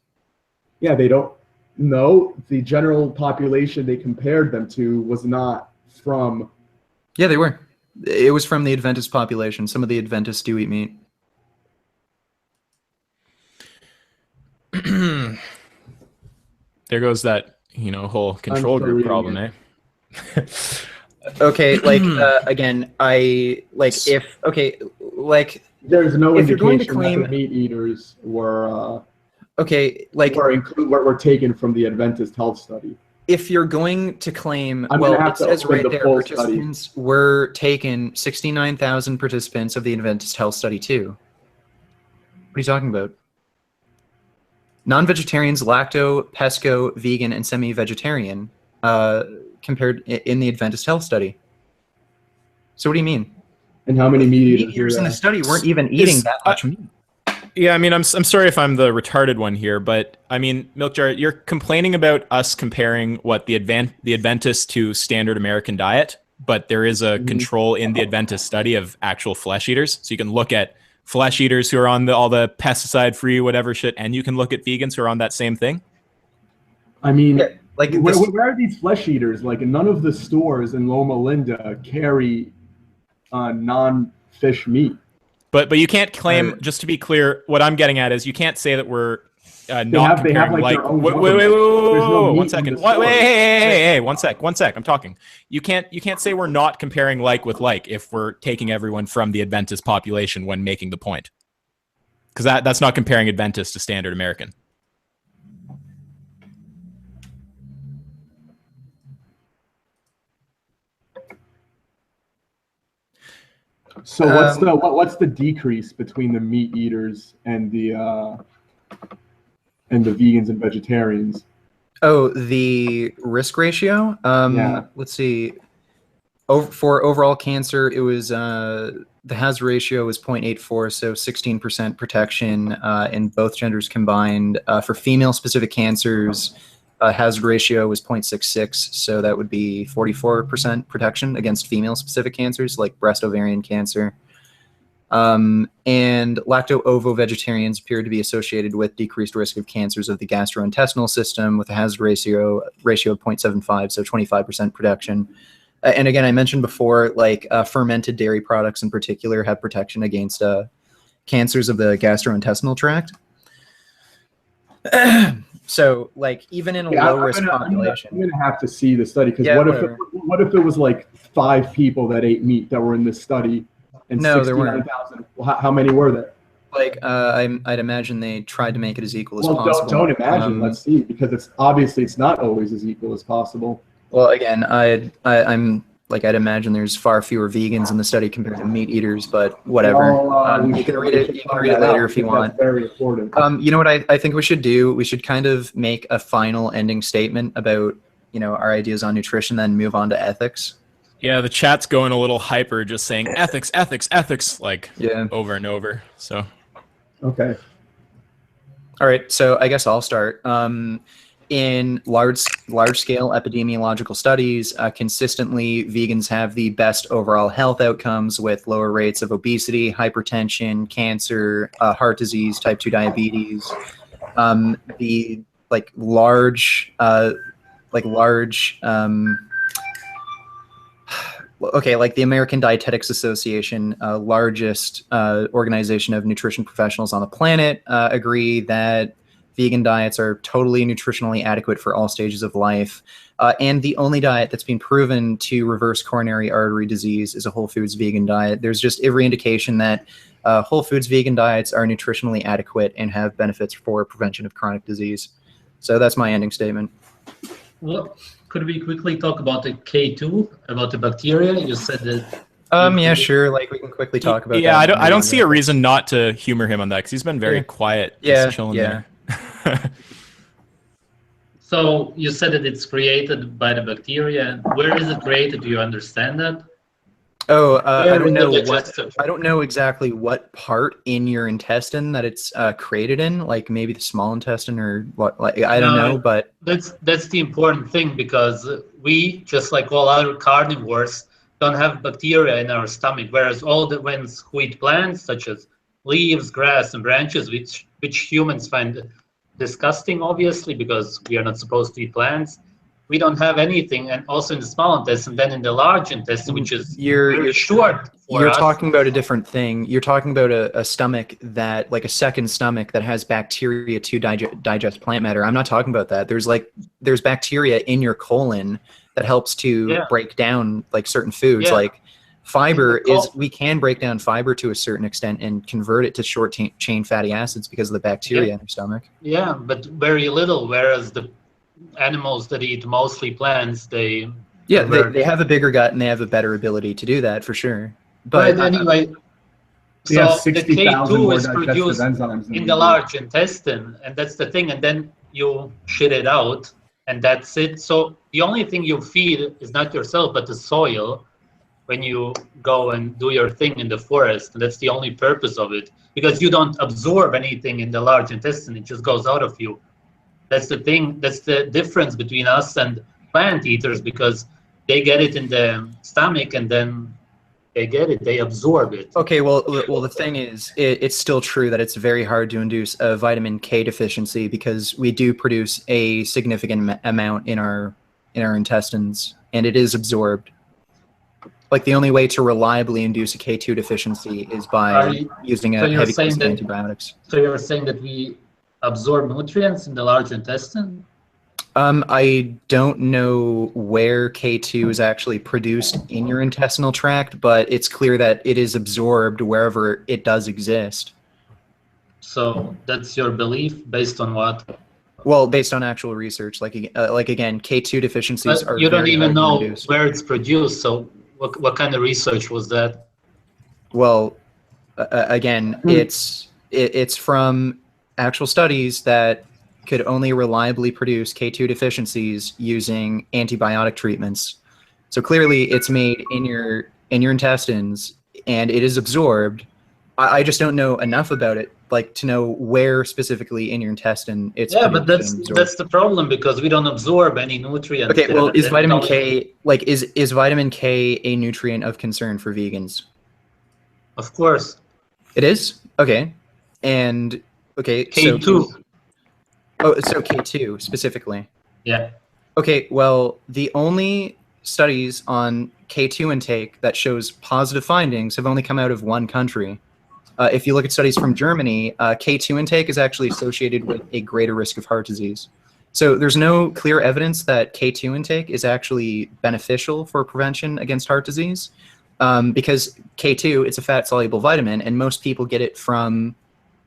Yeah, they don't know. The general population they compared them to was not from. Yeah, they were. It was from the Adventist population. Some of the Adventists do eat meat. There goes that, whole control group problem, eh? Okay, like again, There's no if you're going to indication claim that the meat eaters were were taken from the Adventist health study. if you're going to claim, I'm well, gonna have it to says open right the there, full participants were taken, 69,000 participants of the Adventist health study too. What are you talking about? Non-vegetarians, lacto, pesco, vegan, and semi-vegetarian compared in the Adventist health study. So what do you mean? And how many meat Meat eaters in the study weren't even eating that much meat. Yeah, I mean, I'm sorry if I'm the retarded one here, but I mean, Milk Jar, you're complaining about us comparing what the Adventist to standard American diet, but there is a control in the Adventist study of actual flesh eaters. So you can look at flesh eaters who are on all the pesticide-free whatever shit, and you can look at vegans who are on that same thing. I mean, Yeah, like where are these flesh eaters? Like, none of the stores in Loma Linda carry non-fish meat. But you can't claim, just to be clear, what I'm getting at is you can't say that we're not they have, comparing like, their own wait, government. one second. Hey, one sec. I'm talking. You can't say we're not comparing like with like if we're taking everyone from the Adventist population when making the point. Because that's not comparing Adventist to standard American. So what's the decrease between the meat eaters and the vegans and vegetarians? Oh, the risk ratio? Yeah. Let's see. For overall cancer, it was the hazard ratio was 0.84, so 16% protection in both genders combined. For female-specific cancers, hazard ratio was 0.66, so that would be 44% protection against female-specific cancers like breast ovarian cancer. And lacto-ovo-vegetarians appeared to be associated with decreased risk of cancers of the gastrointestinal system with a hazard ratio of 0.75, so 25% protection. And again, I mentioned before, like fermented dairy products in particular have protection against cancers of the gastrointestinal tract. So, like, even in a low-risk population, I'm gonna have to see the study because what if it was like 5 people that ate meat that were in this study, and no, there weren't. 69,000? How many were there? Like, I'd imagine they tried to make it as equal as possible. Don't imagine. Let's see, because it's not always as equal as possible. Well, again, I'd imagine there's far fewer vegans in the study compared to meat eaters, but whatever. You can read it. You can read it later if you want. That's very important. You know what I think we should do? We should kind of make a final ending statement about our ideas on nutrition, then move on to ethics. Yeah, the chat's going a little hyper, just saying ethics, like over and over. So. Okay. All right. So I guess I'll start. In large-scale epidemiological studies, consistently vegans have the best overall health outcomes with lower rates of obesity, hypertension, cancer, heart disease, type 2 diabetes, the large okay, like the American Dietetics Association, largest organization of nutrition professionals on the planet, agree that vegan diets are totally nutritionally adequate for all stages of life. And the only diet that's been proven to reverse coronary artery disease is a whole foods vegan diet. There's just every indication that whole foods vegan diets are nutritionally adequate and have benefits for prevention of chronic disease. So that's my ending statement. Well, could we quickly talk about the K2, about the bacteria? You said that. Yeah, sure. Like we can quickly talk about. Yeah, that. I don't see a reason not to humor him on that because he's been very quiet, just chilling there. So you said that it's created by the bacteria. Where is it created? Do you understand that? Oh, I don't know exactly what part in your intestine that it's created in. Like maybe the small intestine or what? Like I don't know, but that's the important thing, because we, just like all other carnivores, don't have bacteria in our stomach. Whereas all the ones who eat plants, such as leaves, grass, and branches, which humans find disgusting, obviously, because we are not supposed to eat plants. We don't have anything, and also in the small intestine, then in the large intestine, which is very short. You're talking about a different thing. You're talking about a stomach that, like a second stomach that has bacteria to digest plant matter. I'm not talking about that. There's bacteria in your colon that helps to break down like certain foods. Like fiber we can break down fiber to a certain extent and convert it to short chain fatty acids because of the bacteria in your stomach. Yeah, but very little. Whereas the animals that eat mostly plants, they have a bigger gut and they have a better ability to do that for sure. But anyway, so the K2 is produced in the large intestine, and that's the thing, and then you shit it out, and that's it. So the only thing you feed is not yourself but the soil when you go and do your thing in the forest, and that's the only purpose of it, because you don't absorb anything in the large intestine, it just goes out of you. That's the thing. That's the difference between us and plant eaters, because they get it in the stomach and then they absorb it. Okay, well, the thing is, it's still true that it's very hard to induce a vitamin K deficiency because we do produce a significant amount in our intestines, and it is absorbed. Like the only way to reliably induce a K2 deficiency is by using a heavy course of antibiotics. So you're saying that we absorb nutrients in the large intestine? I don't know where K2 is actually produced in your intestinal tract, but it's clear that it is absorbed wherever it does exist. So that's your belief based on what? Well, based on actual research. Like again, K2 deficiencies are. You don't even know where it's produced. So what kind of research was that? Well, again, it's from actual studies that could only reliably produce K2 deficiencies using antibiotic treatments. So clearly it's made in your intestines and it is absorbed. I just don't know enough about it, like to know where specifically in your intestine it's but that's the problem, because we don't absorb any nutrients. Okay, well, is vitamin K, like is vitamin K a nutrient of concern for vegans? Of course. It is? Okay. And okay, K2. So K2 specifically. Yeah. Okay, well, the only studies on K2 intake that shows positive findings have only come out of one country. If you look at studies from Germany, K2 intake is actually associated with a greater risk of heart disease. So there's no clear evidence that K2 intake is actually beneficial for prevention against heart disease, because K2, it's a fat-soluble vitamin, and most people get it from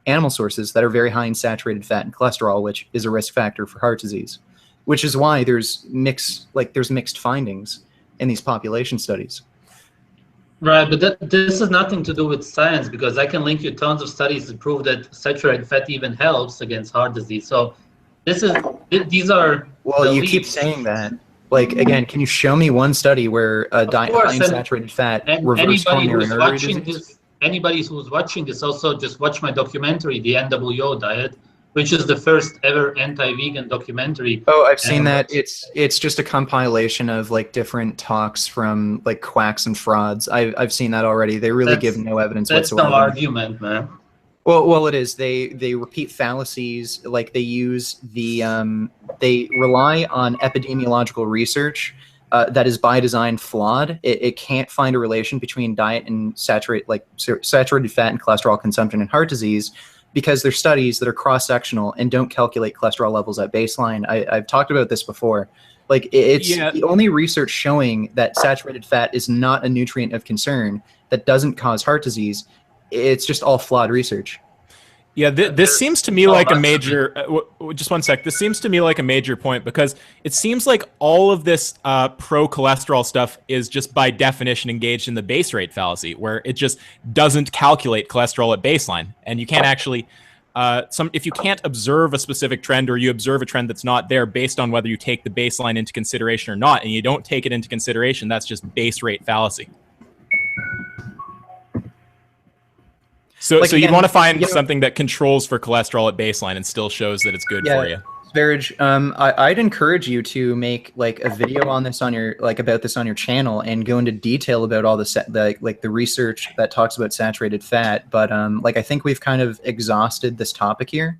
animal sources that are very high in saturated fat and cholesterol, which is a risk factor for heart disease, which is why there's mixed findings in these population studies. Right, but this has nothing to do with science, because I can link you tons of studies that prove that saturated fat even helps against heart disease. So these are well, you keep saying that. Like, again, can you show me one study where a diet high in saturated fat reversed coronary artery disease? Anybody who's watching this also just watch my documentary, The NWO Diet, which is the first ever anti-vegan documentary. Oh, I've seen that. It's just a compilation of like different talks from like quacks and frauds. I've seen that already. They really give no evidence whatsoever. That's no argument, man. Well, it is. They repeat fallacies. Like they use the they rely on epidemiological research that is by design flawed. It can't find a relation between diet and saturated fat and cholesterol consumption and heart disease because they're studies that are cross-sectional and don't calculate cholesterol levels at baseline. I've talked about this before. Like it's the only research showing that saturated fat is not a nutrient of concern that doesn't cause heart disease. It's just all flawed research. Yeah, this seems to me like a major. Just one sec. This seems to me like a major point because it seems like all of this pro-cholesterol stuff is just by definition engaged in the base rate fallacy, where it just doesn't calculate cholesterol at baseline, and you can't actually. If you can't observe a specific trend or you observe a trend that's not there based on whether you take the baseline into consideration or not, and you don't take it into consideration, that's just base rate fallacy. So you'd want to find something that controls for cholesterol at baseline and still shows that it's good for you. Sv3rige, I'd encourage you to make like a video on this on your about this on your channel and go into detail about all the research that talks about saturated fat. But I think we've kind of exhausted this topic here.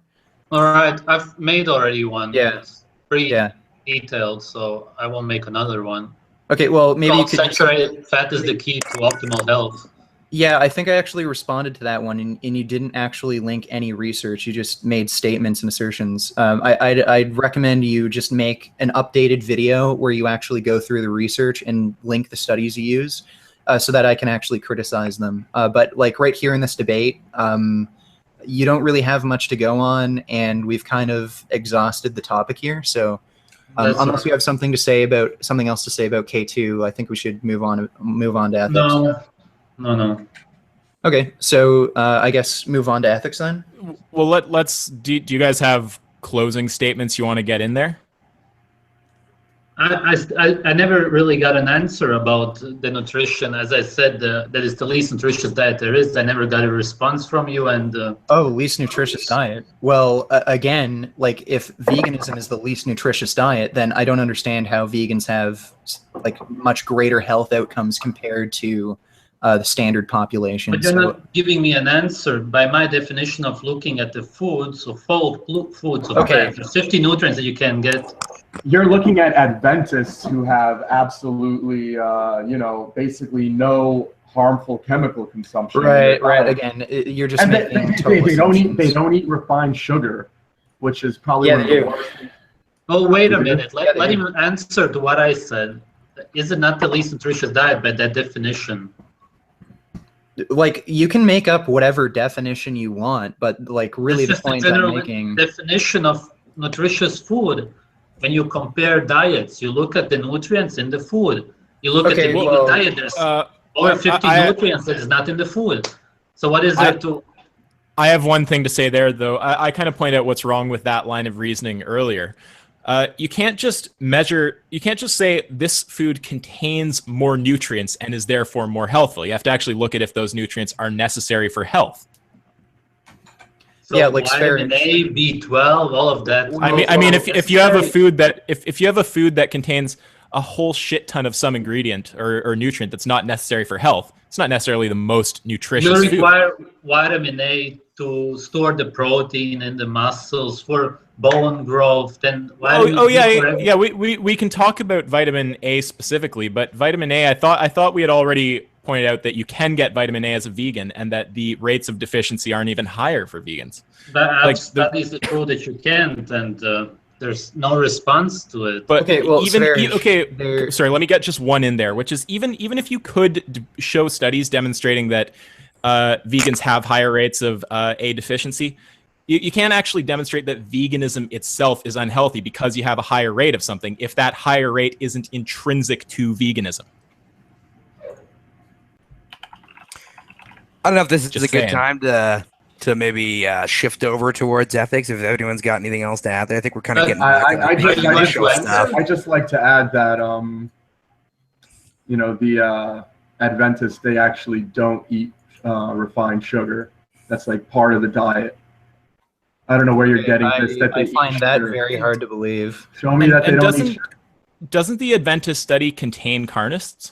All right, I've made already one. Yeah. It's pretty detailed, so I won't make another one. Okay, well maybe you could. Saturated fat is the key to optimal health. Yeah, I think I actually responded to that one, and you didn't actually link any research. You just made statements and assertions. I'd recommend you just make an updated video where you actually go through the research and link the studies you use so that I can actually criticize them. But like right here in this debate, you don't really have much to go on, and we've kind of exhausted the topic here. So unless you have something else to say about K2, I think we should move on to ethics. No. Okay, so I guess move on to ethics then. Well, let's. Do you guys have closing statements you want to get in there? I never really got an answer about the nutrition. As I said, that is the least nutritious diet there is. I never got a response from you. And least nutritious diet. Well, again, like if veganism is the least nutritious diet, then I don't understand how vegans have like much greater health outcomes compared to the standard population. But you're not giving me an answer. By my definition of looking at the foods, so full foods, there's 50 nutrients that you can get. You're looking at Adventists who have absolutely, basically no harmful chemical consumption. Right. Again, you're just they don't eat refined sugar, which is probably one of the worst. Oh, wait a minute. Let him answer to what I said. Is it not the least nutritious diet by that definition? Like you can make up whatever definition you want, but like really the point I'm making. Definition of nutritious food. When you compare diets, you look at the nutrients in the food. You look at the vegan diet. There's over 50 nutrients that is not in the food. So what is there to? I have one thing to say there, though. I kind of point out what's wrong with that line of reasoning earlier. You can't just say this food contains more nutrients and is therefore more healthful. You have to actually look at if those nutrients are necessary for health. So yeah, like vitamin A, B12, all of that. I mean, if you have a food that contains a whole shit ton of some ingredient or nutrient that's not necessary for health, it's not necessarily the most nutritious food. You require vitamin A to store the protein in the muscles for bone growth. Then we can talk about vitamin A specifically, but vitamin A, I thought we had already pointed out that you can get vitamin A as a vegan and that the rates of deficiency aren't even higher for vegans. That is true that you can't, and there's no response to it. But sorry, let me get just one in there, which is even if you could show studies demonstrating that vegans have higher rates of A deficiency, you can't actually demonstrate that veganism itself is unhealthy because you have a higher rate of something if that higher rate isn't intrinsic to veganism. I don't know if this is a good time to maybe shift over towards ethics. If anyone's got anything else to add there, I think we're kind of getting back to stuff. I just like to add that the Adventists, they actually don't eat refined sugar. That's like part of the diet. I don't know where you're getting this. That I find that very hard to believe. Show me that they don't eat sugar. Doesn't the Adventist study contain carnists?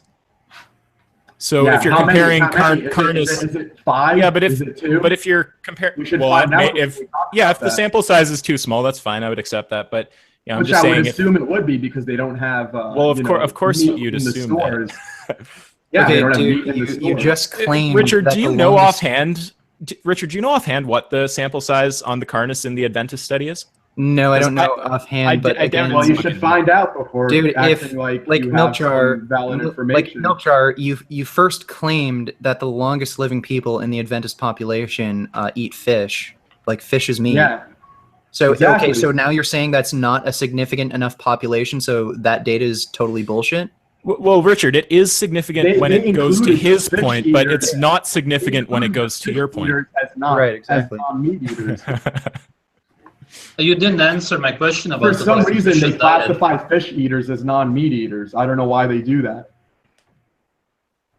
So Yeah, if you're how many- comparing how many? carnus, Is it 5? yeah, but is it 2? if you're comparing, We should well, find out if before we talk yeah, about if the that. sample size is too small, that's fine. I would accept that. But yeah, I'm Which just I would saying. assume it would be because they don't have. Well, of course, meat you'd in the assume stores. that. Yeah, they Okay, don't have dude, meat in the you stores. just claimed Richard, that do you the know longest- offhand? Richard, do you know offhand what the sample size on the carnus in the Adventist study is? No, I don't know I offhand, but I doubt again, Well, you fucking- should find out before dude, acting if like like you milk have jar, some valid like information. milk jar, you first claimed that the longest living people in the Adventist population eat fish, like fish is meat. Yeah, So exactly. okay, so now you're saying that's not a significant enough population, so that data is totally bullshit. Well, Richard, it is significant when They it goes to included his fish point, but eaters. it's not significant when it goes to your point. As non, Right, exactly. As non-meat eaters. You didn't answer my question about For the some reason, they nutritious diet. classify fish eaters as non-meat eaters. I don't know why they do that.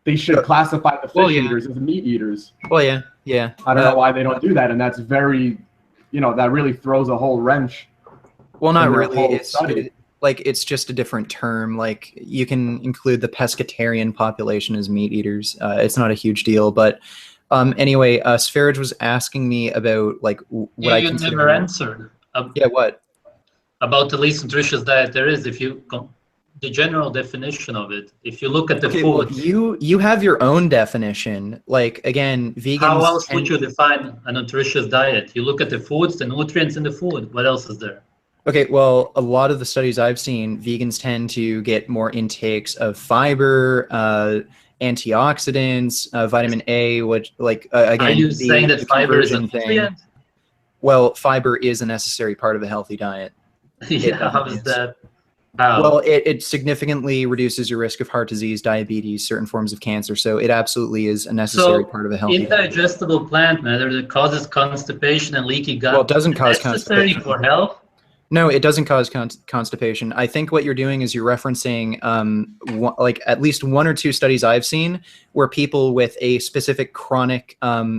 They should classify the fish Well, yeah. eaters as meat eaters. Well, yeah. I don't know why they don't do that, and that's very, that really throws a whole wrench. Well, not in their really. whole It's study. it's just a different term. Like you can include the pescatarian population as meat eaters. It's not a huge deal. But anyway, Sv3rige was asking me about like what I You consider. never answered Yeah, what? about the least nutritious diet there is. If you the general definition of it, if you look at the Okay, well, food, you have your own definition. Like again, vegans. how else would and- you define a nutritious diet? You look at the foods, the nutrients in the food. What else is there? Okay, well, a lot of the studies I've seen, vegans tend to get more intakes of fiber, antioxidants, vitamin A, which, like, again, Are you the- saying that the fiber is a conversion thing. nutrient? Well, fiber is a necessary part of a healthy diet. Yeah, how definitely is is. that? How? Well, it significantly reduces your risk of heart disease, diabetes, certain forms of cancer. So it absolutely is a necessary part of a healthy diet. indigestible plant matter that causes constipation and leaky gut. Well, it doesn't cause necessary constipation. for health. No, it doesn't cause constipation. I think what you're doing is you're referencing like at least 1 or 2 studies I've seen where people with a specific chronic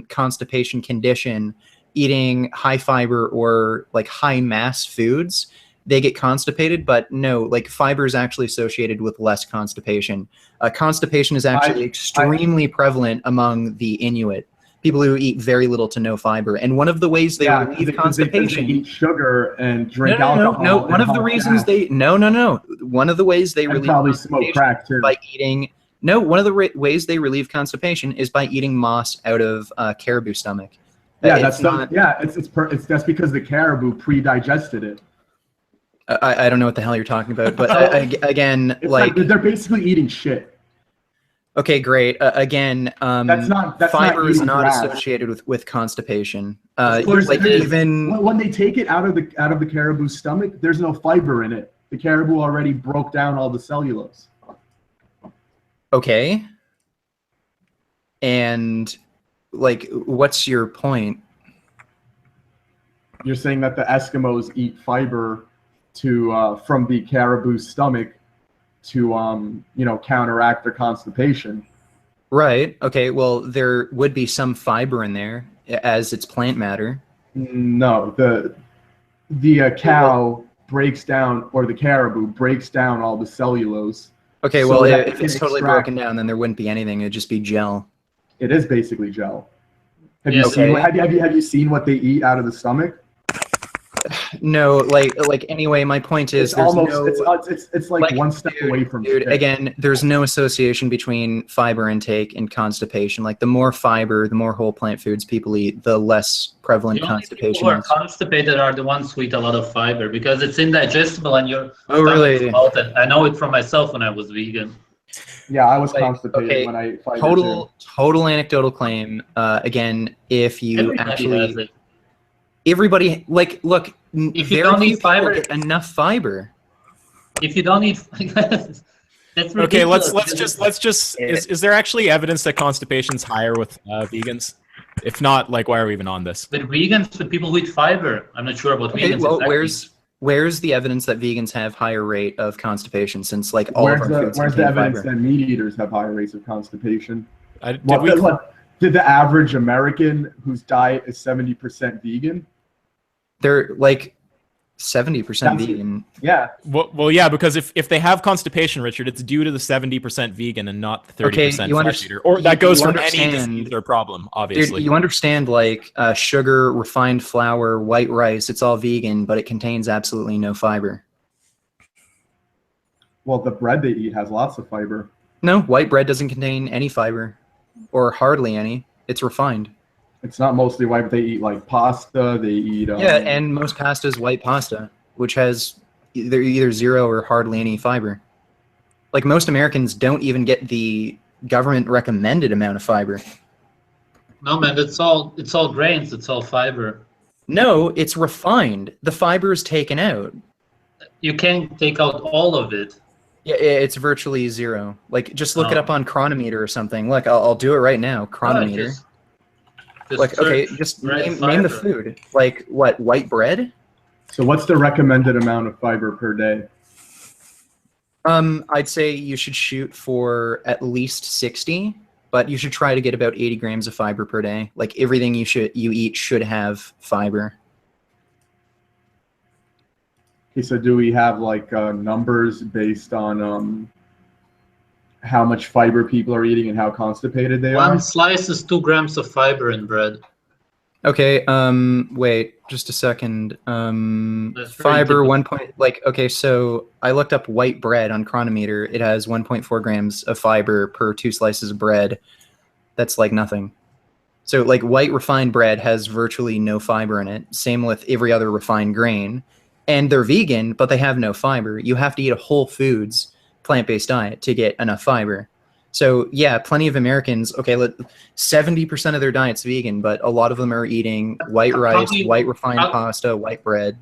constipation condition eating high fiber or like high mass foods, they get constipated. But no, like fiber is actually associated with less constipation. Constipation is actually extremely prevalent among the Inuit. People who eat very little to no fiber, and one of the ways they relieve constipation. They eat sugar and drink alcohol. No. and One of the hot reasons gas. they no. One of the ways they And relieve probably smoke constipation crack too. by eating. No, one of the ways they relieve constipation is by eating moss out of caribou stomach. Yeah, It's not. that's because the caribou pre-digested it. I don't know what the hell you're talking about, but again, It's like they're basically eating shit. okay, great. Again, That's fiber not is eating not grass. associated with constipation. Of course Like it is. even When they take it out of the caribou's stomach, there's no fiber in it. The caribou already broke down all the cellulose. okay, and like, what's your point? You're saying that the Eskimos eat fiber from the caribou's stomach to counteract their constipation. Right. Okay. Well, there would be some fiber in there as it's plant matter. No, the cow breaks down, or the caribou breaks down all the cellulose. Okay. So Well, that if it it's can totally extract- broken down, then there wouldn't be anything. It'd just be gel. It is basically gel. Have Yeah, you seen okay. have you seen what they eat out of the stomach? No. Like anyway, my point is, It's there's almost no. it's like one step away from Dude, shit. again, there's no association between fiber intake and constipation. Like the more fiber, the more whole plant foods people eat, the less prevalent The only people constipation who are is. constipated are the ones who eat a lot of fiber because it's indigestible and you're Oh, really? I know it from myself when I was vegan. Yeah, I was Like, constipated okay, when I ate fiber too. Total anecdotal claim. Again, if you Everybody actually. has it. Everybody, like, look. If you very don't few eat people fiber- get enough fiber. If you don't eat, that's Okay, ridiculous. let's just is there actually evidence that constipation's higher with vegans? If not, like, why are we even on this? With vegans, with people who eat fiber, I'm not sure about Okay, vegans. well, exactly. where's the evidence that vegans have higher rate of constipation? Since like all Where's of our foods the contain evidence fiber. that meat eaters have higher rates of constipation? Did Did the average American whose diet is 70% vegan? They're like, 70% vegan. Yeah. Well, yeah, because if they have constipation, Richard, it's due to the 70% vegan and not the 30% flesh eater. Or that goes from any disease or problem, obviously. Dude, you understand, like, sugar, refined flour, white rice, it's all vegan, but it contains absolutely no fiber. Well, the bread they eat has lots of fiber. No, white bread doesn't contain any fiber, or hardly any. It's refined. It's not mostly white, but they eat like pasta. They eat. Yeah, and most pasta is white pasta, which has either zero or hardly any fiber. Like, most Americans don't even get the government recommended amount of fiber. No, man, it's all grains. It's all fiber. No, it's refined. The fiber is taken out. You can't take out all of it. Yeah, it's virtually zero. Like, just look it up on Chronometer or something. Look, I'll do it right now. Chronometer. Like, okay, just name the food. Like, what, white bread? So what's the recommended amount of fiber per day? I'd say you should shoot for at least 60, but you should try to get about 80 grams of fiber per day. Like, everything you eat should have fiber. Okay, so do we have like numbers based on how much fiber people are eating and how constipated they are? One slice is 2 grams of fiber in bread. Okay, wait, just a second. Fiber, okay, so I looked up white bread on Chronometer. It has 1.4 grams of fiber per 2 slices of bread. That's like nothing. So, like, white refined bread has virtually no fiber in it. Same with every other refined grain. And they're vegan, but they have no fiber. You have to eat a whole foods plant-based diet to get enough fiber. So yeah, plenty of Americans, okay, 70% of their diet's vegan, but a lot of them are eating white rice, white refined pasta, white bread.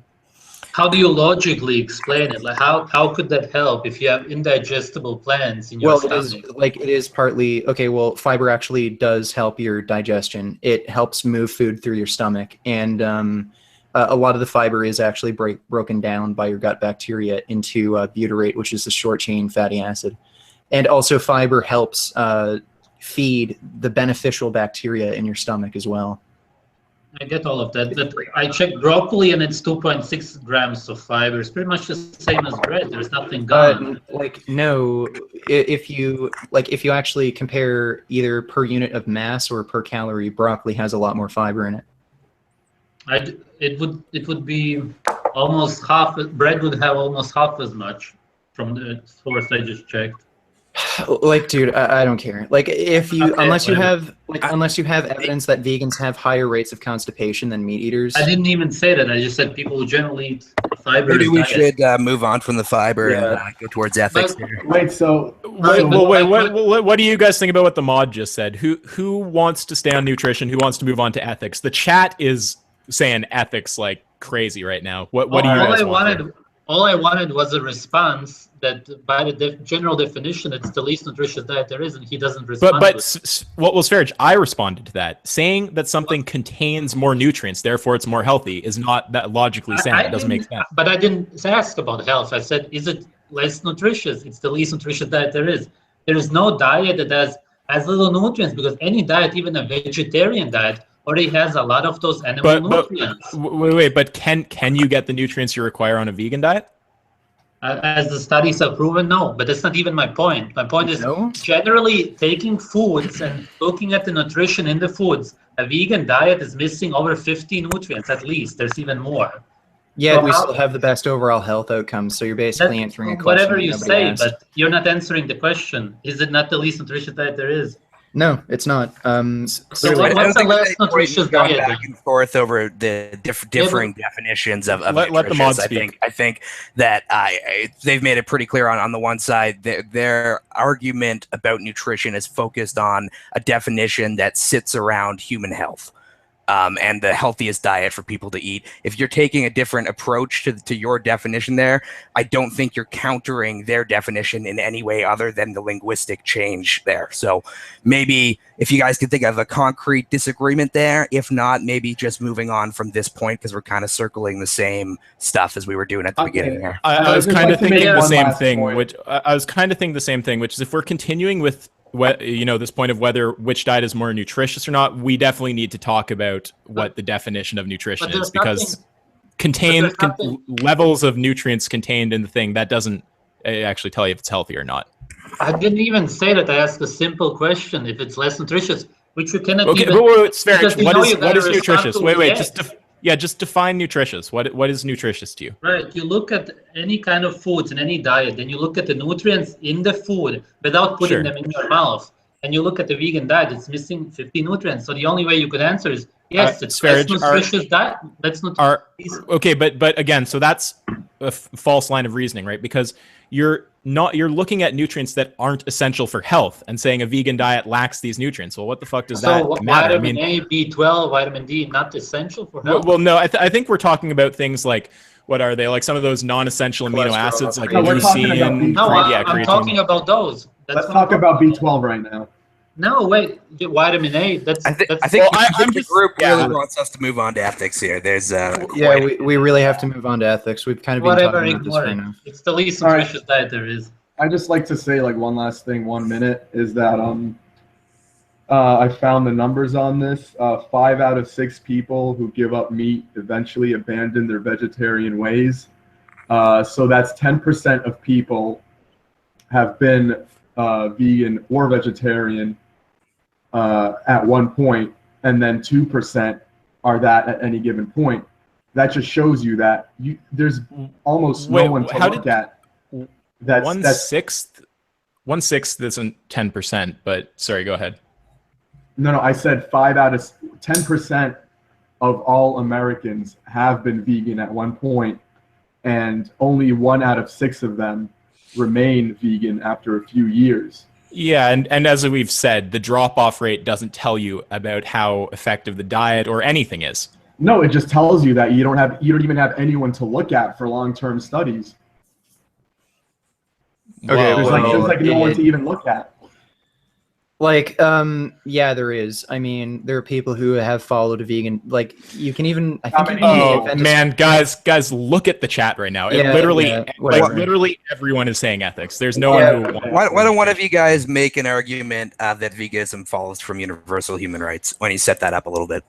How do you logically explain it? Like, how could that help if you have indigestible plants in your stomach? It is partly, okay, well, fiber actually does help your digestion. It helps move food through your stomach, and a lot of the fiber is actually broken down by your gut bacteria into butyrate, which is a short-chain fatty acid. And also fiber helps feed the beneficial bacteria in your stomach as well. I get all of that. But I checked broccoli and it's 2.6 grams of fiber. It's pretty much the same as bread. There's nothing gone. No, if you actually compare either per unit of mass or per calorie, broccoli has a lot more fiber in it. It would be almost half. Bread would have almost half as much from the source I just checked. Like, dude, I don't care. Like, unless you have evidence that vegans have higher rates of constipation than meat eaters. I didn't even say that. I just said people who generally eat fiber. Maybe we should move on from the fiber and go towards ethics. Wait, what do you guys think about what the mod just said? Who wants to stay on nutrition? Who wants to move on to ethics? The chat is saying ethics like crazy right now. What do you guys want? All I wanted was a response that, by the general definition, it's the least nutritious diet there is, and he doesn't respond. But Sv3rige, I responded to that, saying that something contains more nutrients, therefore it's more healthy, is not that logically sound. It doesn't make sense. But I didn't ask about health. I said, is it less nutritious? It's the least nutritious diet there is. There is no diet that has as little nutrients, because any diet, even a vegetarian diet, already has a lot of those animal nutrients. But can you get the nutrients you require on a vegan diet? As the studies have proven, no. But that's not even my point. My point is generally taking foods and looking at the nutrition in the foods. A vegan diet is missing over 50 nutrients at least. There's even more. Yeah, so we still have the best overall health outcomes. So you're basically answering a question. Whatever you say, but you're not answering the question. Is it not the least nutritious diet there is? No, it's not. So what's the less nutritious diet? Back and forth over the differing definitions of let the mods speak. I think that they've made it pretty clear on the one side that their argument about nutrition is focused on a definition that sits around human health. And the healthiest diet for people to eat. If you're taking a different approach to your definition there, I don't think you're countering their definition in any way other than the linguistic change there. So maybe if you guys could think of a concrete disagreement there, if not, maybe just moving on from this point, because we're kind of circling the same stuff as we were doing at the beginning here. I was kind of thinking the same thing, which is if we're continuing with this point of which diet is more nutritious or not, we definitely need to talk about what the definition of nutrition is, because levels of nutrients contained in the thing. That doesn't actually tell you if it's healthy or not. I didn't even say that. I asked a simple question: if it's less nutritious, which you cannot Okay, even. but wait, Sv3rige, because what is nutritious? Wait, yes. just define nutritious. What is nutritious to you? Right. You look at any kind of foods in any diet, then you look at the nutrients in the food without putting Sure. them in your mouth. And you look at the vegan diet, it's missing 50 nutrients. So the only way you could answer is yes, it's less Sv3rige, nutritious diet. Let's not. Okay, but again, so that's a false line of reasoning, right? Because you're looking at nutrients that aren't essential for health and saying a vegan diet lacks these nutrients. Well, what the fuck does that matter? Vitamin A, B12, vitamin D, not essential for health. Well, no, I think we're talking about things like, what are they? Like some of those non-essential amino acids, like No, we're talking about leucine. No, I'm creatine. talking about those. Let's talk about B12 right now. No, wait, vitamin A. I think Well, I'm the just- group really yeah. wants us to move on to ethics here. There's Yeah, we really have to move on to ethics. We've kind of been Whatever, talking about this ignore right it. now. It's the least All right. nutritious diet there is. I just like to say like one last thing, 1 minute, is that I found the numbers on this. 5 out of 6 people who give up meat eventually abandon their vegetarian ways. So that's 10% of people have been vegan or vegetarian at one point, and then 2% are that at any given point. That just shows you that there's almost no one to look at. That's 1/6 isn't 10%, but sorry, go ahead. No, I said 5 out of 10% of all Americans have been vegan at one point, and only 1 out of 6 of them remain vegan after a few years. Yeah, and as we've said, the drop-off rate doesn't tell you about how effective the diet or anything is. No, it just tells you that you don't even have anyone to look at for long-term studies. Okay, There's like no one to even look at. Like, yeah, there is. I mean, there are people who have followed a vegan. Like, you can even. I think. Oh man, guys, look at the chat right now. It Yeah, literally, yeah, like, whatever. literally everyone is saying ethics. There's no Yeah. one who. why don't one of you guys make an argument that veganism follows from universal human rights when you set that up a little bit?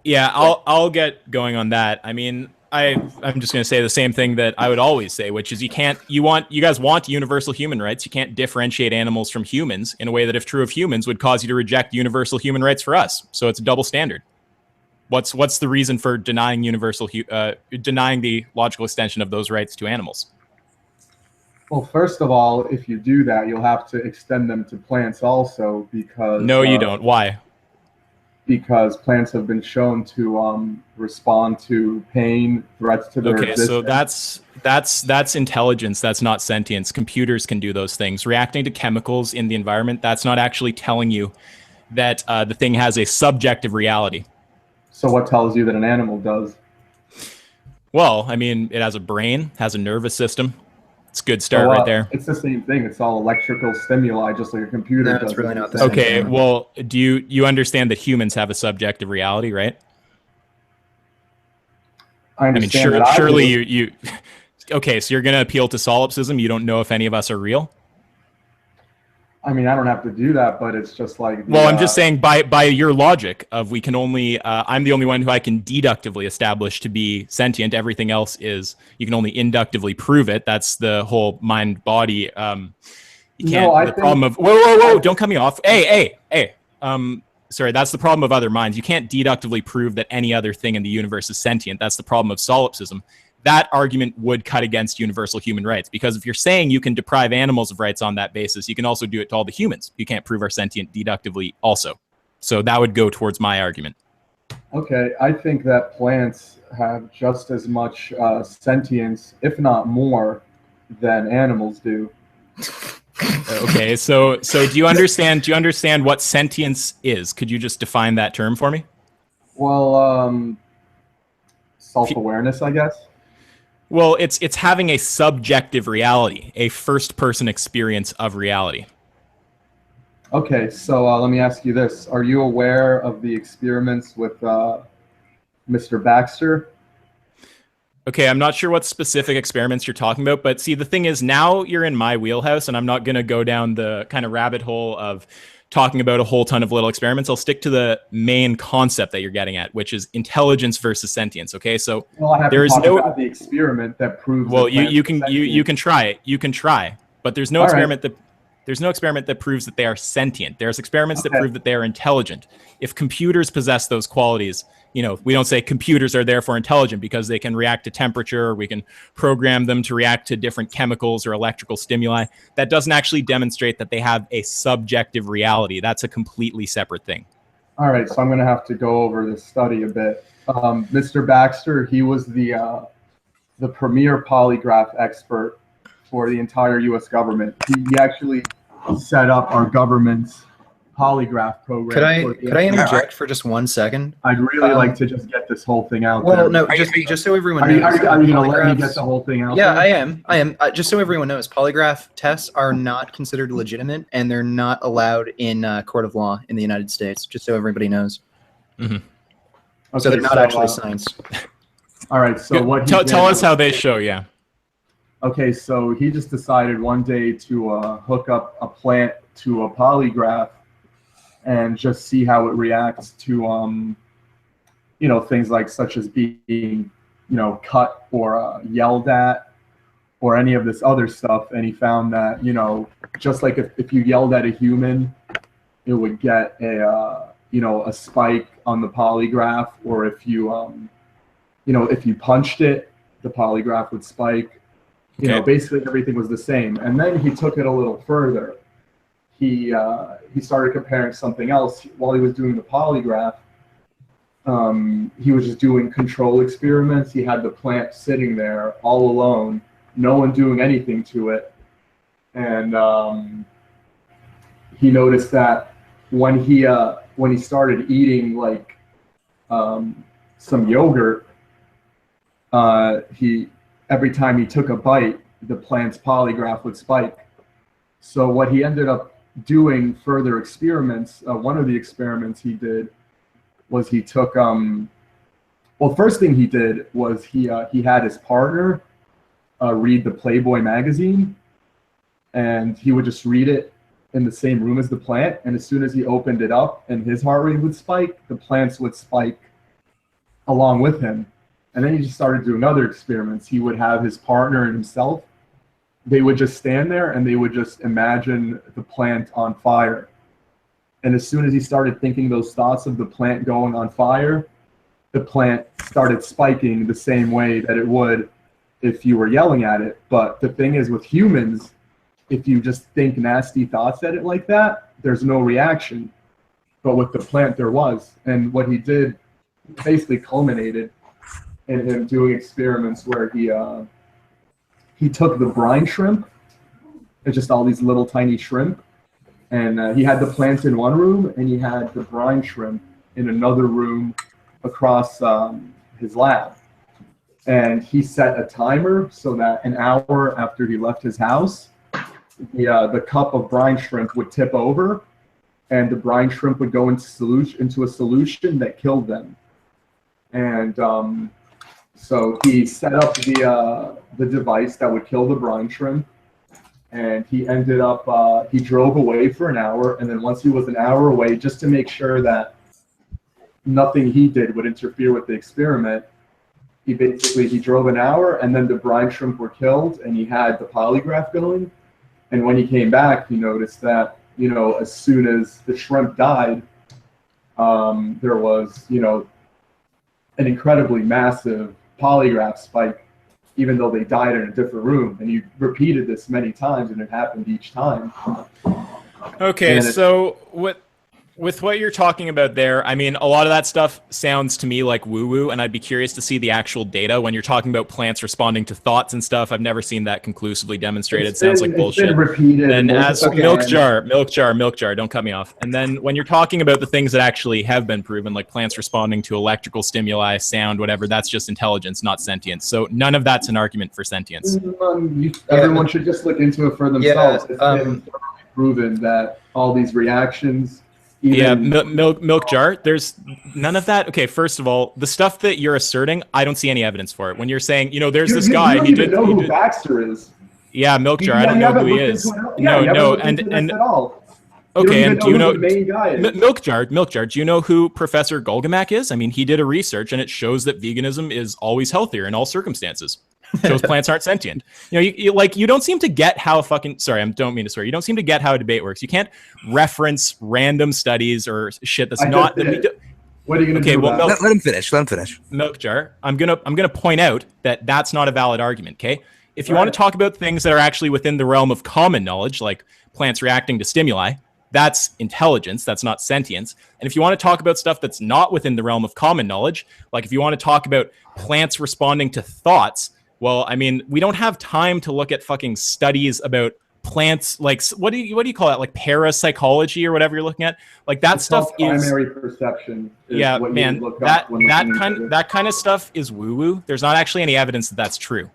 Yeah, I'll get going on that. I mean, I'm just going to say the same thing that I would always say, which is you guys want universal human rights. You can't differentiate animals from humans in a way that, if true of humans, would cause you to reject universal human rights for us. So it's a double standard. What's the reason for denying denying the logical extension of those rights to animals? Well, first of all, if you do that, you'll have to extend them to plants also, because No, you don't. Why? Because plants have been shown to respond to pain, threats to their Okay, so existence. that's intelligence. That's not sentience. Computers can do those things. Reacting to chemicals in the environment, that's not actually telling you that the thing has a subjective reality. So what tells you that an animal does? Well, I mean, it has a brain, has a nervous system. It's a good start So, right there. It's the same thing. It's all electrical stimuli, just like a computer No, does. it's really not the same. Okay, well, do you understand that humans have a subjective reality, right? I I mean, understand that. surely you. Okay, so you're going to appeal to solipsism. You don't know if any of us are real. I mean, I don't have to do that, but it's just like. Well, I'm just saying by your logic of we can only I'm the only one who I can deductively establish to be sentient. Everything else is you can only inductively prove it. That's the whole mind body. You can't. No, the problem of whoa! Don't cut me off. Hey. Sorry, that's the problem of other minds. You can't deductively prove that any other thing in the universe is sentient. That's the problem of solipsism. That argument would cut against universal human rights, because if you're saying you can deprive animals of rights on that basis, you can also do it to all the humans. You can't prove are sentient deductively also. So that would go towards my argument. Okay, I think that plants have just as much sentience, if not more, than animals do. Okay, so do you understand what sentience is? Could you just define that term for me? Well, self-awareness, I guess. Well, it's having a subjective reality, a first-person experience of reality. Okay, so let me ask you this. Are you aware of the experiments with Mr. Baxter? Okay, I'm not sure what specific experiments you're talking about, but see, the thing is, now you're in my wheelhouse, and I'm not going to go down the kind of rabbit hole of talking about a whole ton of little experiments. I'll stick to the main concept that you're getting at, which is intelligence versus sentience. Okay, so Well, I have there to is talk no. about the experiment that proves. Well, that you plants can are you can try it. You can try, but there's no All right. experiment that. There's no experiment that proves that they are sentient. There's experiments that Okay. prove that they are intelligent. If computers possess those qualities, you know, we don't say computers are therefore intelligent because they can react to temperature, or we can program them to react to different chemicals or electrical stimuli. That doesn't actually demonstrate that they have a subjective reality. That's a completely separate thing. All right, so I'm going to have to go over this study a bit. Mr. Baxter, he was the premier polygraph expert for the entire U.S. government. He actually set up our government's polygraph program. Could I interject for just 1 second? I'd really like to just get this whole thing out Well, there. no, just so everyone Are you knows. going to let me polygraphs- get the whole thing out Yeah, there? I am. Just so everyone knows, polygraph tests are not considered legitimate, and they're not allowed in court of law in the United States. Just so everybody knows. Mm-hmm. So they're not actually science. All right, so what he Tell did us how they show. Yeah. Okay, so he just decided one day to hook up a plant to a polygraph and just see how it reacts to, you know, things like such as being, you know, cut or yelled at or any of this other stuff. And he found that, you know, just like if you yelled at a human, it would get a, you know, a spike on the polygraph, or if you, you know, if you punched it, the polygraph would spike. You know, basically everything was the same. And then he took it a little further. He started comparing something else while he was doing the polygraph. He was just doing control experiments. He had the plant sitting there all alone, no one doing anything to it. And he noticed that when he started eating like some yogurt, every time he took a bite, the plant's polygraph would spike. So what he ended up doing further experiments, one of the experiments he did was he took, well, first thing he did was he had his partner read the Playboy magazine, and he would just read it in the same room as the plant. And as soon as he opened it up and his heart rate would spike, the plants would spike along with him. And then he just started doing other experiments. He would have his partner and himself. They would just stand there and they would just imagine the plant on fire. And as soon as he started thinking those thoughts of the plant going on fire, the plant started spiking the same way that it would if you were yelling at it. But the thing is, with humans, if you just think nasty thoughts at it like that, there's no reaction. But with the plant, there was. And what he did basically culminated in him doing experiments where he took the brine shrimp, it's just all these little tiny shrimp, and he had the plant in one room and he had the brine shrimp in another room across his lab. And he set a timer so that an hour after he left his house, the cup of brine shrimp would tip over, and the brine shrimp would go into a solution that killed them. And so he set up the device that would kill the brine shrimp, and he ended up, he drove away for an hour, and then once he was an hour away, just to make sure that nothing he did would interfere with the experiment, he drove an hour, and then the brine shrimp were killed, and he had the polygraph going. And when he came back, he noticed that, you know, as soon as the shrimp died, there was, you know, an incredibly massive polygraph spike, even though they died in a different room. And he repeated this many times, and it happened each time. Okay, so with what you're talking about there, I mean, a lot of that stuff sounds to me like woo-woo, and I'd be curious to see the actual data when you're talking about plants responding to thoughts and stuff. I've never seen that conclusively demonstrated. Sounds like bullshit. It's been repeated. And as milk jar, don't cut me off. And then when you're talking about the things that actually have been proven, like plants responding to electrical stimuli, sound, whatever, that's just intelligence, not sentience. So none of that's an argument for sentience. Everyone should just look into it for themselves. It's been proven that all these reactions. Milk jar. There's none of that. Okay, first of all, the stuff that you're asserting, I don't see any evidence for it. When you're saying, you know, there's this guy. You don't even know who Baxter is. Yeah, milk jar. I don't know who he is. No, and Okay, and do you know who the main guy is? Milk Jar? Do you know who Professor Golgamak is? I mean, he did a research and it shows that veganism is always healthier in all circumstances. Shows plants aren't sentient. You know, you don't seem to get how fucking sorry, I don't mean to swear. You don't seem to get how a debate works. You can't reference random studies or shit that's not. What are you gonna do? Well, let him finish. Let him finish. Milk Jar. I'm gonna point out that that's not a valid argument. Okay, if you want to talk about things that are actually within the realm of common knowledge, like plants reacting to stimuli, that's intelligence. That's not sentience. And if you want to talk about stuff that's not within the realm of common knowledge, like if you want to talk about plants responding to thoughts, well, I mean, we don't have time to look at fucking studies about plants. Like, what do you call that? Like parapsychology or whatever you're looking at. Like that it's stuff is primary perception. Yeah, man. That kind of stuff is woo woo. There's not actually any evidence that that's true.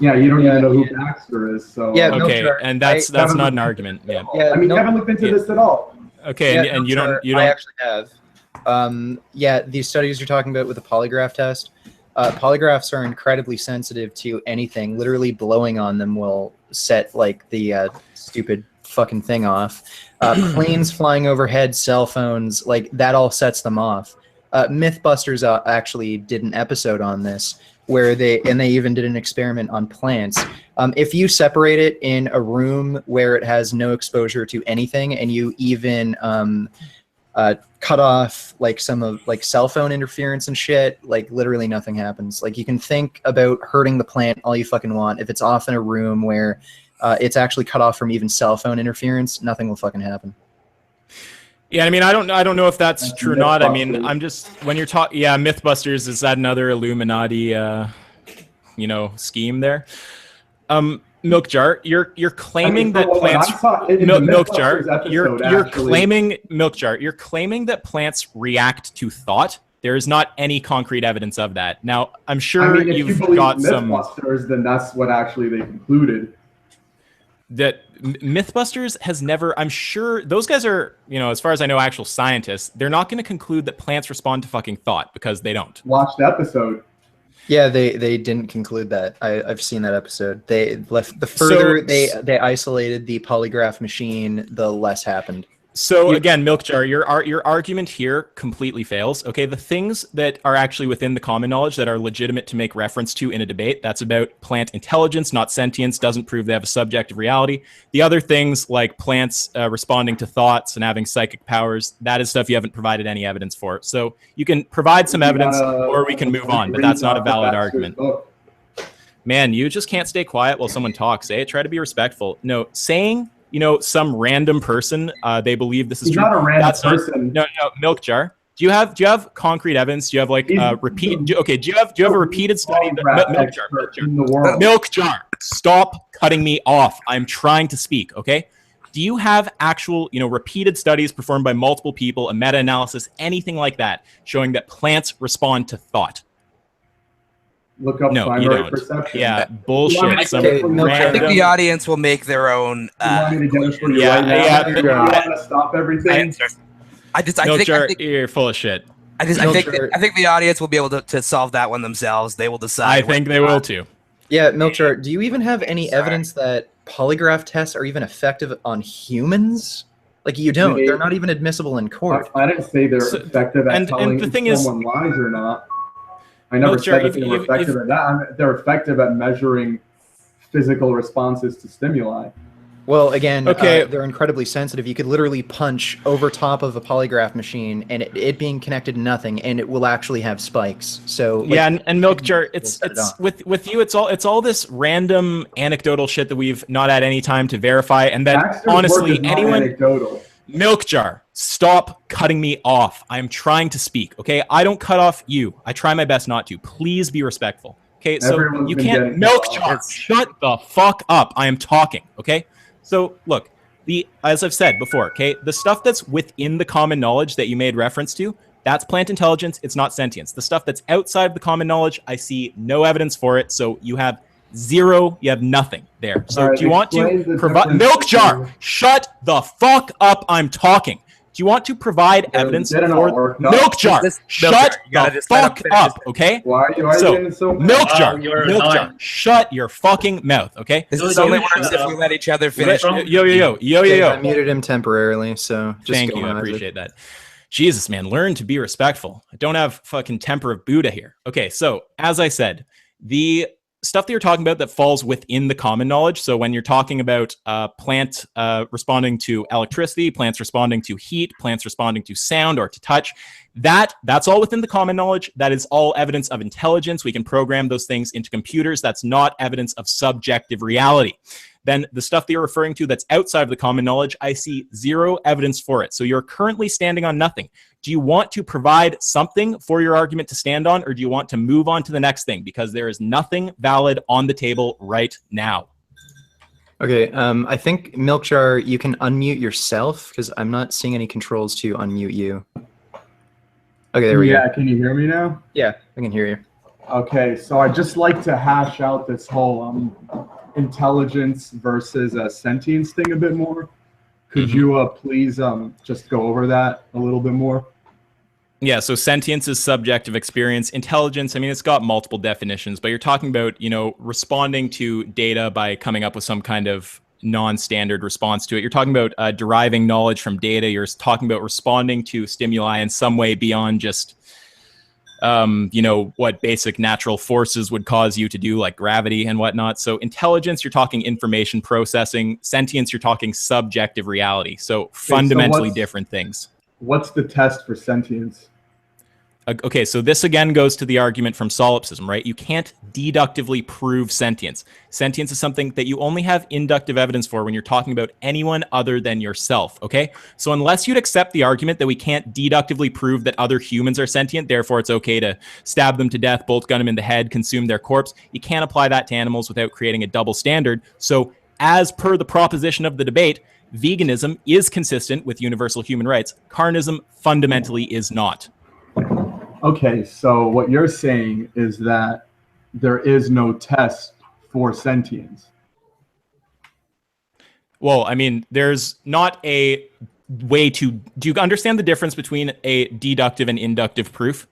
Yeah, you don't even know who Baxter is. So Yeah, Okay, and that's not an argument. Yeah. I mean, you haven't looked into this at all. Okay, and you don't. I actually have. Yeah, these studies you're talking about with the polygraph test. Polygraphs are incredibly sensitive to anything. Literally blowing on them will set like the stupid fucking thing off. Planes flying overhead, cell phones, like that all sets them off. Mythbusters actually did an episode on this where they even did an experiment on plants. If you separate it in a room where it has no exposure to anything, and you even cut off like some of like cell phone interference and shit, like literally nothing happens. Like you can think about hurting the plant all you fucking want. If it's off in a room where it's actually cut off from even cell phone interference, nothing will fucking happen. Yeah, I mean, I don't know if that's true or not. I mean, I'm just when you're talking. Yeah, MythBusters, is that another Illuminati, scheme there? Milk Jar, you're claiming that plants. Milk Jar, you're claiming Milk Jar. You're claiming that plants react to thought. There is not any concrete evidence of that. Now, I'm sure you've got some. MythBusters, then that's what actually they concluded. That MythBusters has never, I'm sure those guys are, as far as I know, actual scientists. They're not going to conclude that plants respond to fucking thought because they don't. Watch the episode. Yeah, they didn't conclude that. I've seen that episode. They left the further they isolated the polygraph machine, the less happened. So again, Milk Jar, your argument here completely fails. Okay, the things that are actually within the common knowledge that are legitimate to make reference to in a debate, that's about plant intelligence, not sentience, doesn't prove they have a subjective reality. The other things like plants responding to thoughts and having psychic powers, that is stuff you haven't provided any evidence for. So you can provide some evidence or we can move on, but that's not a valid argument. Man, you just can't stay quiet while someone talks, eh? Try to be respectful. No, saying some random person, they believe this is true. Not a random person. No, Milk Jar. Do you have concrete evidence? Do you have like repeat? Do you have a repeated study? Milk Jar, stop cutting me off. I'm trying to speak. Okay. Do you have actual, repeated studies performed by multiple people, a meta-analysis, anything like that, showing that plants respond to thought? Look up primary perception. Yeah, bullshit. I think the audience will make their own. Want to stop everything? I think you're full of shit. I think the audience will be able to solve that one themselves. They will decide. I think they will too. Yeah, Milchar, do you even have any evidence that polygraph tests are even effective on humans? Like you don't. They're not even admissible in court. I didn't say they're effective at telling if someone lies or not. I never said that they were effective at that. They're effective at measuring physical responses to stimuli. Well, again, they're incredibly sensitive. You could literally punch over top of a polygraph machine, and it being connected to nothing, and it will actually have spikes. So and Milk Jar, it's with you. It's all this random anecdotal shit that we've not had any time to verify, and that honestly, anecdotal. Milk Jar, stop cutting me off. I'm trying to speak, okay? I don't cut off you. I try my best not to. Please be respectful. Okay, so you can't Milk Jar, shut the fuck up. I am talking, okay? So look, as I've said before, okay, the stuff that's within the common knowledge that you made reference to, that's plant intelligence, it's not sentience. The stuff that's outside of the common knowledge, I see no evidence for it, so you have zero, you have nothing there. So do you want to provide Milk Jar, shut the fuck up, I'm talking. Do you want to provide evidence didn't all for work out. milk jar? Shut You gotta the just let him fuck finish up, his- okay? Why are you So, getting so milk Wow, jar, you're milk jar. annoying. Shut your fucking mouth, okay? This Dude, is only you works shut if up. we let each other finish. Yo. I muted him temporarily, so just Thank go you. on, I Isaac. appreciate that. Jesus, man, learn to be respectful. I don't have fucking temper of Buddha here. Okay, so as I said, the stuff that you're talking about that falls within the common knowledge. So when you're talking about plant responding to electricity, plants responding to heat, plants responding to sound or to touch, that's all within the common knowledge. That is all evidence of intelligence. We can program those things into computers. That's not evidence of subjective reality. Then the stuff that you're referring to that's outside of the common knowledge, I see zero evidence for it. So you're currently standing on nothing. Do you want to provide something for your argument to stand on, or do you want to move on to the next thing? Because there is nothing valid on the table right now. Okay, I think Milk Jar, you can unmute yourself because I'm not seeing any controls to unmute you. Okay, there we go. Yeah, can you hear me now? Yeah, I can hear you. Okay, so I'd just like to hash out this whole intelligence versus sentience thing a bit more. Could you please just go over that a little bit more? Yeah, so sentience is subjective experience. Intelligence, I mean, it's got multiple definitions, but you're talking about, responding to data by coming up with some kind of non-standard response to it. You're talking about deriving knowledge from data. You're talking about responding to stimuli in some way beyond just, what basic natural forces would cause you to do, like gravity and whatnot. So intelligence, you're talking information processing. Sentience, you're talking subjective reality. So fundamentally different things. What's the test for sentience? Okay, so this again goes to the argument from solipsism, right? You can't deductively prove sentience. Sentience is something that you only have inductive evidence for when you're talking about anyone other than yourself, okay? So unless you'd accept the argument that we can't deductively prove that other humans are sentient, therefore it's okay to stab them to death, bolt gun them in the head, consume their corpse, you can't apply that to animals without creating a double standard. So as per the proposition of the debate, veganism is consistent with universal human rights. Carnism fundamentally is not. Okay, so what you're saying is that there is no test for sentience. Well, I mean, there's not a way to... Do you understand the difference between a deductive and inductive proof?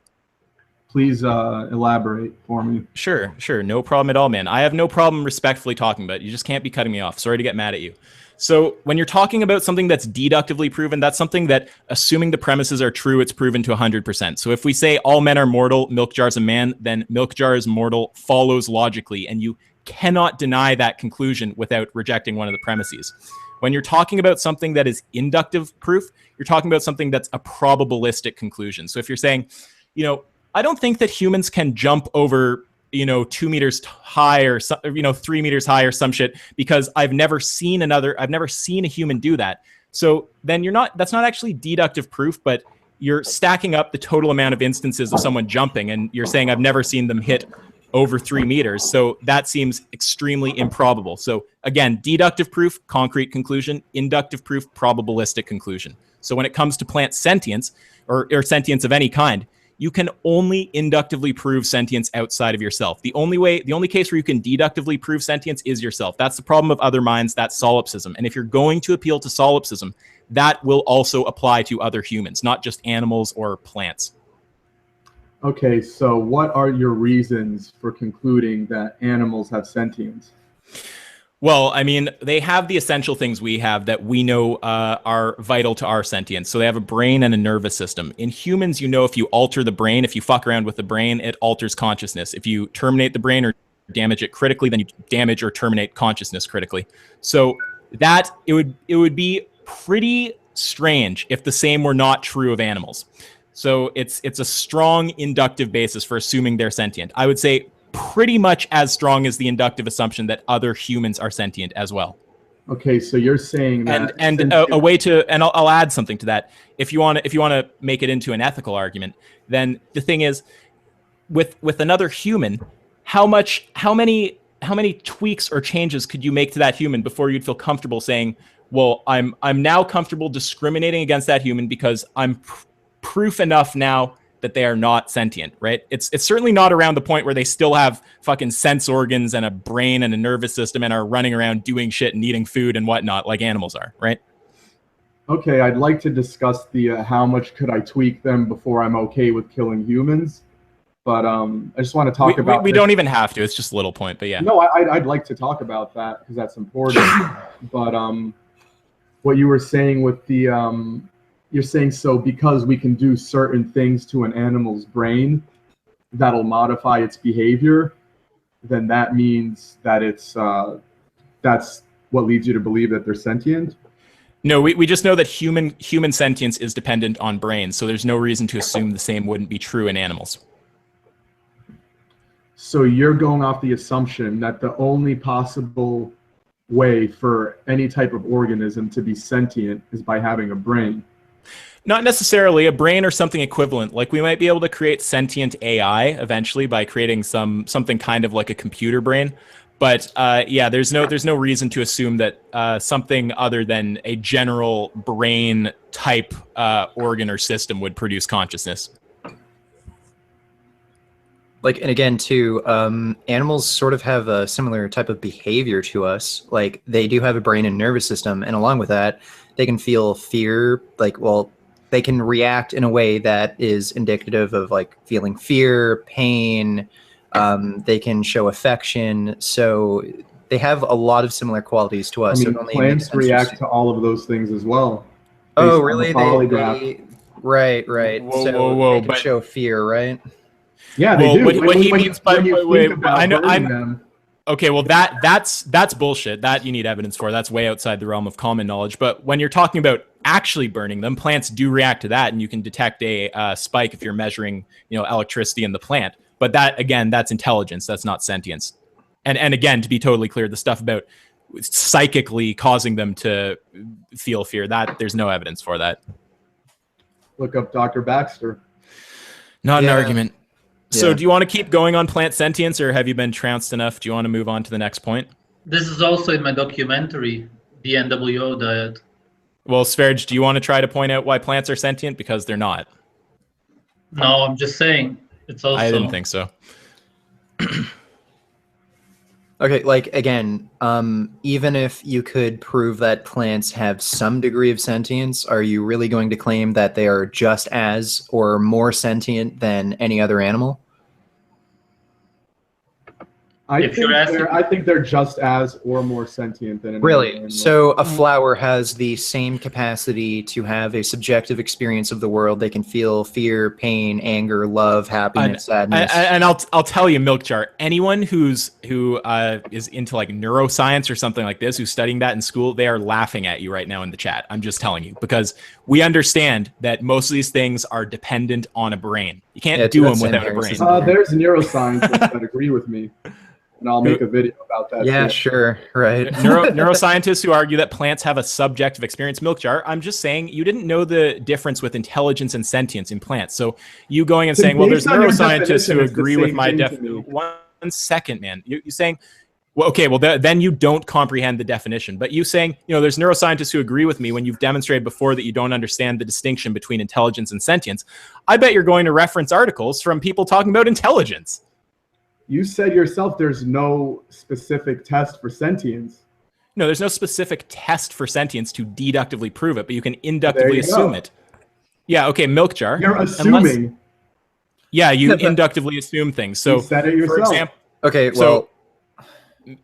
Please elaborate for me. Sure. No problem at all, man. I have no problem respectfully talking about it. You just can't be cutting me off. Sorry to get mad at you. So when you're talking about something that's deductively proven, that's something that, assuming the premises are true, it's proven to 100%. So if we say all men are mortal, Milk Jar's a man, then Milk Jar is mortal follows logically, and you cannot deny that conclusion without rejecting one of the premises. When you're talking about something that is inductive proof, you're talking about something that's a probabilistic conclusion. So if you're saying, I don't think that humans can jump over 2 meters high or 3 meters high or some shit because I've never seen a human do that. So then that's not actually deductive proof, but you're stacking up the total amount of instances of someone jumping and you're saying I've never seen them hit over 3 meters. So that seems extremely improbable. So again, deductive proof, concrete conclusion, inductive proof, probabilistic conclusion. So when it comes to plant sentience or sentience of any kind, you can only inductively prove sentience outside of yourself. The only case where you can deductively prove sentience is yourself. That's the problem of other minds. That's solipsism. And if you're going to appeal to solipsism, that will also apply to other humans, not just animals or plants. Okay, so what are your reasons for concluding that animals have sentience? Well, I mean, they have the essential things we have that we know are vital to our sentience. So they have a brain and a nervous system. In humans, if you alter the brain, if you fuck around with the brain, it alters consciousness. If you terminate the brain or damage it critically, then you damage or terminate consciousness critically. So that it would be pretty strange if the same were not true of animals. So it's a strong inductive basis for assuming they're sentient. I would say pretty much as strong as the inductive assumption that other humans are sentient as well. Okay, so you're saying that a way to, and I'll add something to that. If you want to make it into an ethical argument, then the thing is, with another human, how many tweaks or changes could you make to that human before you'd feel comfortable saying, well, I'm now comfortable discriminating against that human because I'm proof enough now that they are not sentient, right? It's certainly not around the point where they still have fucking sense organs and a brain and a nervous system and are running around doing shit and eating food and whatnot like animals are, right? Okay, I'd like to discuss the how much could I tweak them before I'm okay with killing humans. But I just want to talk about. We don't even have to. It's just a little point, but yeah. No, I'd like to talk about that because that's important. But what you were saying with the you're saying so because we can do certain things to an animal's brain that'll modify its behavior, then that means that it's that's what leads you to believe that they're sentient. No, we just know that human sentience is dependent on brains, so there's no reason to assume the same wouldn't be true in animals. So you're going off the assumption that the only possible way for any type of organism to be sentient is by having a brain. Not necessarily a brain or something equivalent. Like we might be able to create sentient AI eventually by creating something kind of like a computer brain. But yeah, there's no reason to assume that something other than a general brain type organ or system would produce consciousness. Like, and again, too, animals sort of have a similar type of behavior to us. Like, they do have a brain and nervous system, and along with that, they can feel fear. Like, well, they can react in a way that is indicative of, like, feeling fear, pain. They can show affection. So they have a lot of similar qualities to us. I mean, so plants react to all of those things as well. Oh, really? Right. Whoa, they can show fear, right? Yeah, they do. What he means by them. Okay, well that's bullshit. That you need evidence for. That's way outside the realm of common knowledge. But when you're talking about actually burning them, plants do react to that, and you can detect a spike if you're measuring, electricity in the plant. But that again, that's intelligence. That's not sentience. And again, to be totally clear, the stuff about psychically causing them to feel fear, that there's no evidence for that. Look up Dr. Baxter. Not an argument. So Yeah. do you want to keep going on plant sentience, or have you been trounced enough? Do you want to move on to the next point? This is also in my documentary, the NWO diet. Well, Sv3rige, do you want to try to point out why plants are sentient? Because they're not. No, I'm just saying it's also. I didn't think so. Okay, like, again, even if you could prove that plants have some degree of sentience, are you really going to claim that they are just as or more sentient than any other animal? I think they're just as or more sentient than another Really? animal. So a flower has the same capacity to have a subjective experience of the world. They can feel fear, pain, anger, love, happiness, sadness. And I'll tell you, Milk Jar, anyone who is into like neuroscience or something like this, who's studying that in school, they are laughing at you right now in the chat. I'm just telling you, because we understand that most of these things are dependent on a brain. You can't do them without a brain. There's neuroscientists that agree with me. And I'll make a video about that. Yeah, too. sure, right. Neuroscientists who argue that plants have a subjective experience. Milk Jar, I'm just saying you didn't know the difference with intelligence and sentience in plants. So you going and saying, well, there's neuroscientists who agree with my definition. 1 second, man. You're saying, well, okay, well, then you don't comprehend the definition. But you saying, there's neuroscientists who agree with me when you've demonstrated before that you don't understand the distinction between intelligence and sentience. I bet you're going to reference articles from people talking about intelligence. You said yourself there's no specific test for sentience. No, there's no specific test for sentience to deductively prove it, but you can inductively assume it. Yeah, okay, Milk Jar. You're assuming. Yeah, you inductively assume things. So, you said it yourself. For example, Okay, well,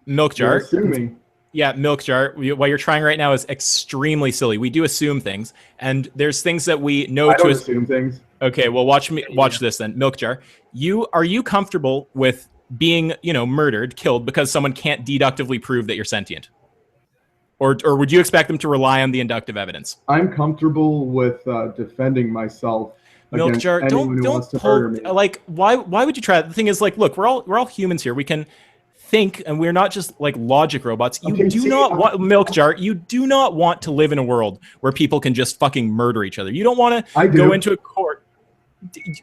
Milk Jar. You're assuming. Yeah, Milk Jar. What you're trying right now is extremely silly. We do assume things, and there's things that we know I don't assume things. Okay, well, watch this then, Milk Jar. Are you comfortable with being, murdered, killed because someone can't deductively prove that you're sentient? Or would you expect them to rely on the inductive evidence? I'm comfortable with defending myself. Milk Jar, don't pull, like, why would you try that? The thing is, like, look, we're all humans here. We can think, and we're not just like logic robots. Milk Jar, you do not want to live in a world where people can just fucking murder each other. You don't want to go into a court.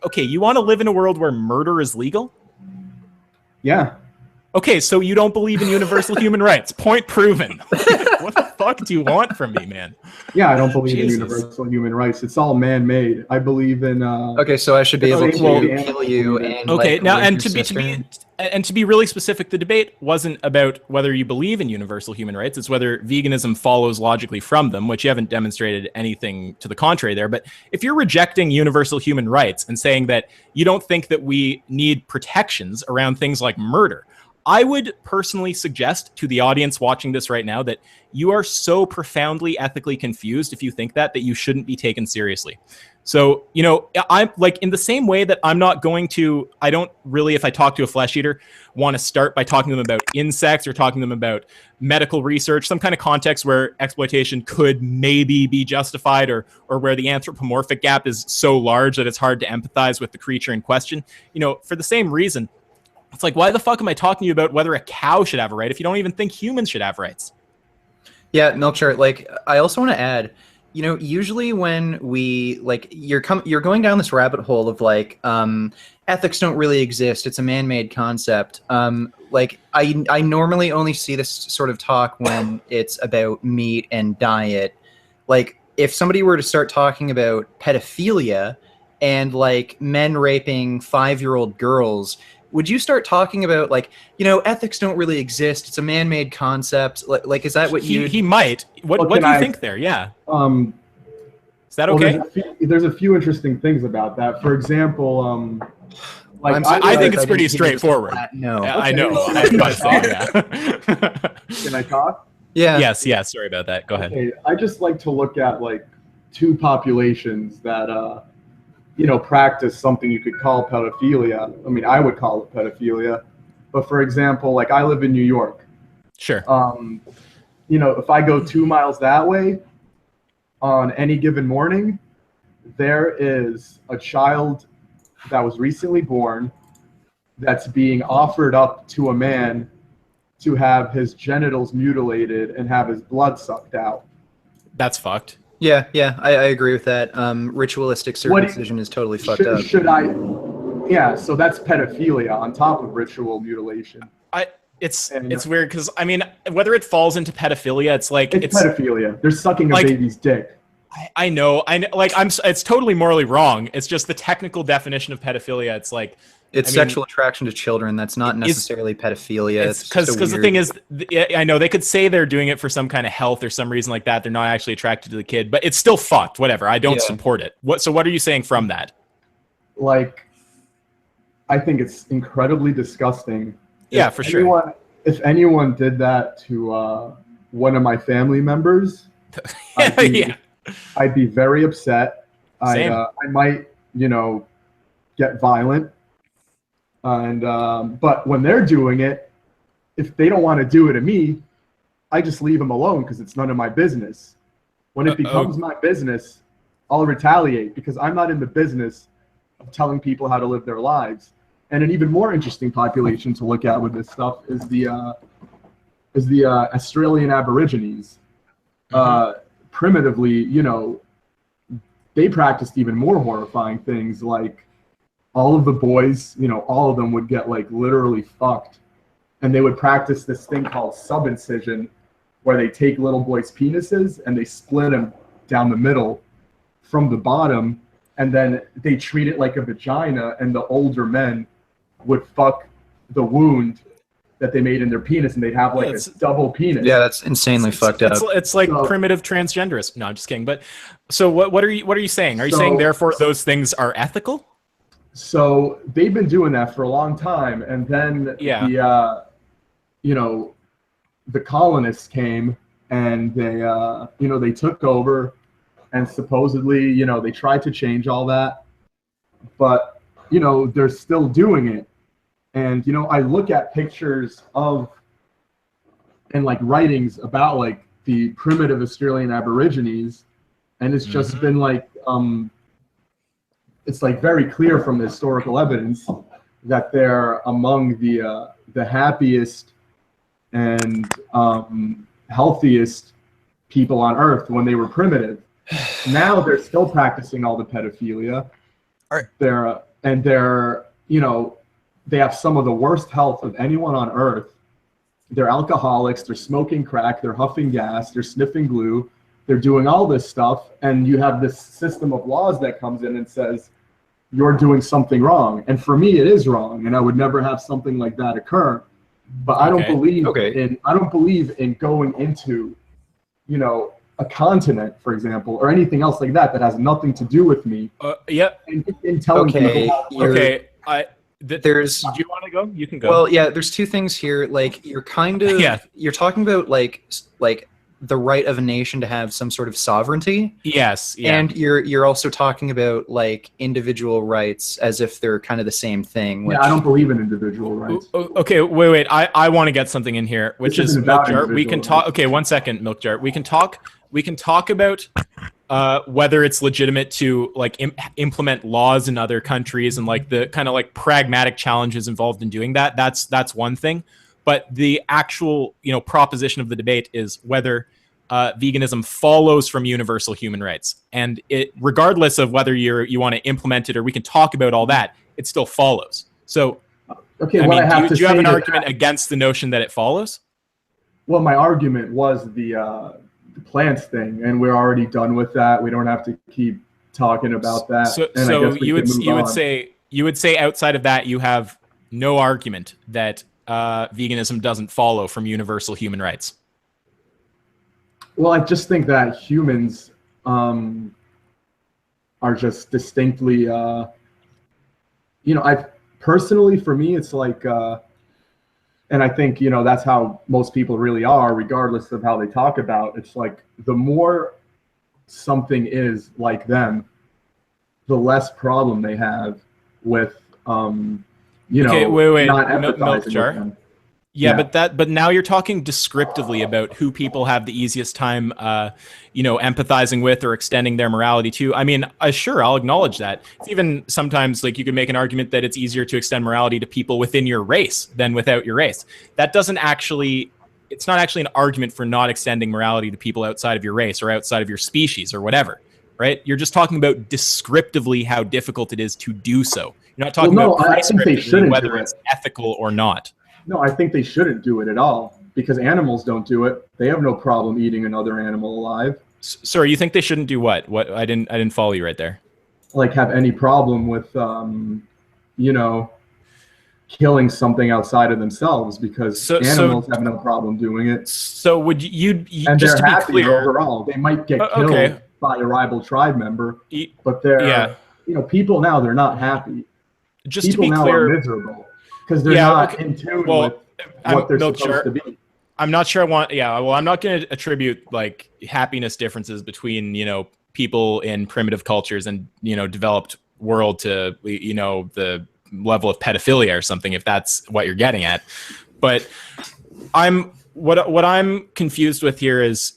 Okay, you want to live in a world where murder is legal? Yeah. Okay, so you don't believe in universal human rights. Point proven. What the fuck do you want from me, man? Yeah, I don't believe Jesus. in universal human rights. It's all man-made. I believe in. Okay, so I should be able to kill you and Okay, like, now rape and your to sister? be really specific, the debate wasn't about whether you believe in universal human rights. It's whether veganism follows logically from them, which you haven't demonstrated anything to the contrary there. But if you're rejecting universal human rights and saying that you don't think that we need protections around things like murder, I would personally suggest to the audience watching this right now that you are so profoundly ethically confused if you think that you shouldn't be taken seriously. So, you know, I'm like, in the same way that I don't really, if I talk to a flesh eater, want to start by talking to them about insects or talking to them about medical research, some kind of context where exploitation could maybe be justified, or where the anthropomorphic gap is so large that it's hard to empathize with the creature in question. You know, for the same reason, it's like, why the fuck am I talking to you about whether a cow should have a right if you don't even think humans should have rights? Yeah, milk chart. Like, I also want to add, you know, usually when we like, you're going down this rabbit hole of like, ethics don't really exist. It's a man-made concept. Like, I normally only see this sort of talk when it's about meat and diet. Like, if somebody were to start talking about pedophilia and like men raping 5-year-old girls, would you start talking about like, you know, ethics don't really exist? It's a man-made concept. Like, is that what he might? What do you think there? Yeah. Is that okay? Well, there's a few interesting things about that. For example, like I think it's pretty straightforward. No, Yeah, I know. I was about to say, yeah. Can I talk? Yeah. Yes. Yeah. Sorry about that. Go ahead. Okay, I just like to look at like two populations that you know, practice something you could call pedophilia. I mean, I would call it pedophilia. But for example, like I live in New York. Sure. You know, if I go 2 miles that way on any given morning, there is a child that was recently born that's being offered up to a man to have his genitals mutilated and have his blood sucked out. That's fucked. Yeah, I agree with that. Ritualistic circumcision is totally fucked up. Yeah, so that's pedophilia on top of ritual mutilation. It's weird because, I mean, whether it falls into pedophilia, it's like it's pedophilia. They're sucking a baby's dick. I know. Like, it's totally morally wrong. It's just the technical definition of pedophilia. It's like, it's sexual attraction to children. That's not necessarily pedophilia. Because the thing is, I know they could say they're doing it for some kind of health or some reason like that. They're not actually attracted to the kid, but it's still fucked. Whatever. I don't support it. So what are you saying from that? Like, I think it's incredibly disgusting. Yeah, for sure. If anyone did that to one of my family members, I'd be very upset. I might, you know, get violent. And but when they're doing it, if they don't want to do it to me, I just leave them alone because it's none of my business. When it becomes my business, I'll retaliate because I'm not in the business of telling people how to live their lives. And an even more interesting population to look at with this stuff is the Australian Aborigines. Primitively, you know, they practiced even more horrifying things, like all of the boys, you know, all of them would get like literally fucked. And they would practice this thing called subincision, where they take little boys' penises and they split them down the middle from the bottom, and then they treat it like a vagina, and the older men would fuck the wound that they made in their penis, and they'd have like a double penis. Yeah, that's insanely fucked up. It's like primitive transgenderism. No, I'm just kidding. But so what are you saying? Are you saying therefore those things are ethical? So they've been doing that for a long time, and then the you know, the colonists came and they you know, they took over, and supposedly, you know, they tried to change all that, but you know, they're still doing it. And you know, I look at pictures of and like writings about like the primitive Australian Aborigines, and it's just been like it's like very clear from the historical evidence that they're among the happiest and healthiest people on earth when they were primitive. Now they're still practicing all the pedophilia. All right. They're you know, they have some of the worst health of anyone on earth. They're alcoholics, they're smoking crack, they're huffing gas, they're sniffing glue, they're doing all this stuff, and you have this system of laws that comes in and says, you're doing something wrong. And for me, it is wrong, and I would never have something like that occur. But I don't believe in going into, you know, a continent, for example, or anything else like that that has nothing to do with me. Yeah. And telling people. Okay. There's. Do you want to go? You can go. Well, yeah. There's two things here. Like you're kind of. Yeah. You're talking about like the right of a nation to have some sort of sovereignty. Yes. Yeah. And you're also talking about like individual rights as if they're kind of the same thing. Yeah, I don't believe in individual rights. Okay, wait. I want to get something in here, which is Milk Jar. We can talk. Rights. Okay, 1 second, Milk Jar. We can talk about whether it's legitimate to like implement laws in other countries and like the kind of like pragmatic challenges involved in doing that. That's one thing. But the actual, you know, proposition of the debate is whether veganism follows from universal human rights, and it, regardless of whether you want to implement it or we can talk about all that, it still follows. So, okay, I mean, do you have an that argument against the notion that it follows? Well, my argument was the plants thing, and we're already done with that. We don't have to keep talking about that. So you would say outside of that, you have no argument that veganism doesn't follow from universal human rights. Well, I just think that humans are just distinctly, you know, I personally, for me, it's like, and I think, you know, that's how most people really are, regardless of how they talk about. It's like the more something is like them, the less problem they have with, you know, not empathizing with them. Yeah, but now you're talking descriptively about who people have the easiest time, you know, empathizing with or extending their morality to. I mean, sure, I'll acknowledge that. It's even sometimes like you could make an argument that it's easier to extend morality to people within your race than without your race. That doesn't actually, it's not actually an argument for not extending morality to people outside of your race or outside of your species or whatever, right? You're just talking about descriptively how difficult it is to do so. You're not talking about prescriptively whether it's ethical or not. No, I think they shouldn't do it at all because animals don't do it. They have no problem eating another animal alive. Sorry, you think they shouldn't do what? What? I didn't follow you right there. Like have any problem with, you know, killing something outside of themselves because animals have no problem doing it. So would you and just they're to be happy clear, overall. They might get killed by a rival tribe member, but they're, you know, people now, they're not happy. Just people to be now clear, are miserable. Because they're not in tune with what they're supposed to be. I'm not sure I want, well, I'm not going to attribute like happiness differences between, you know, people in primitive cultures and, you know, developed world to, you know, the level of pedophilia or something, if that's what you're getting at. But what I'm confused with here is,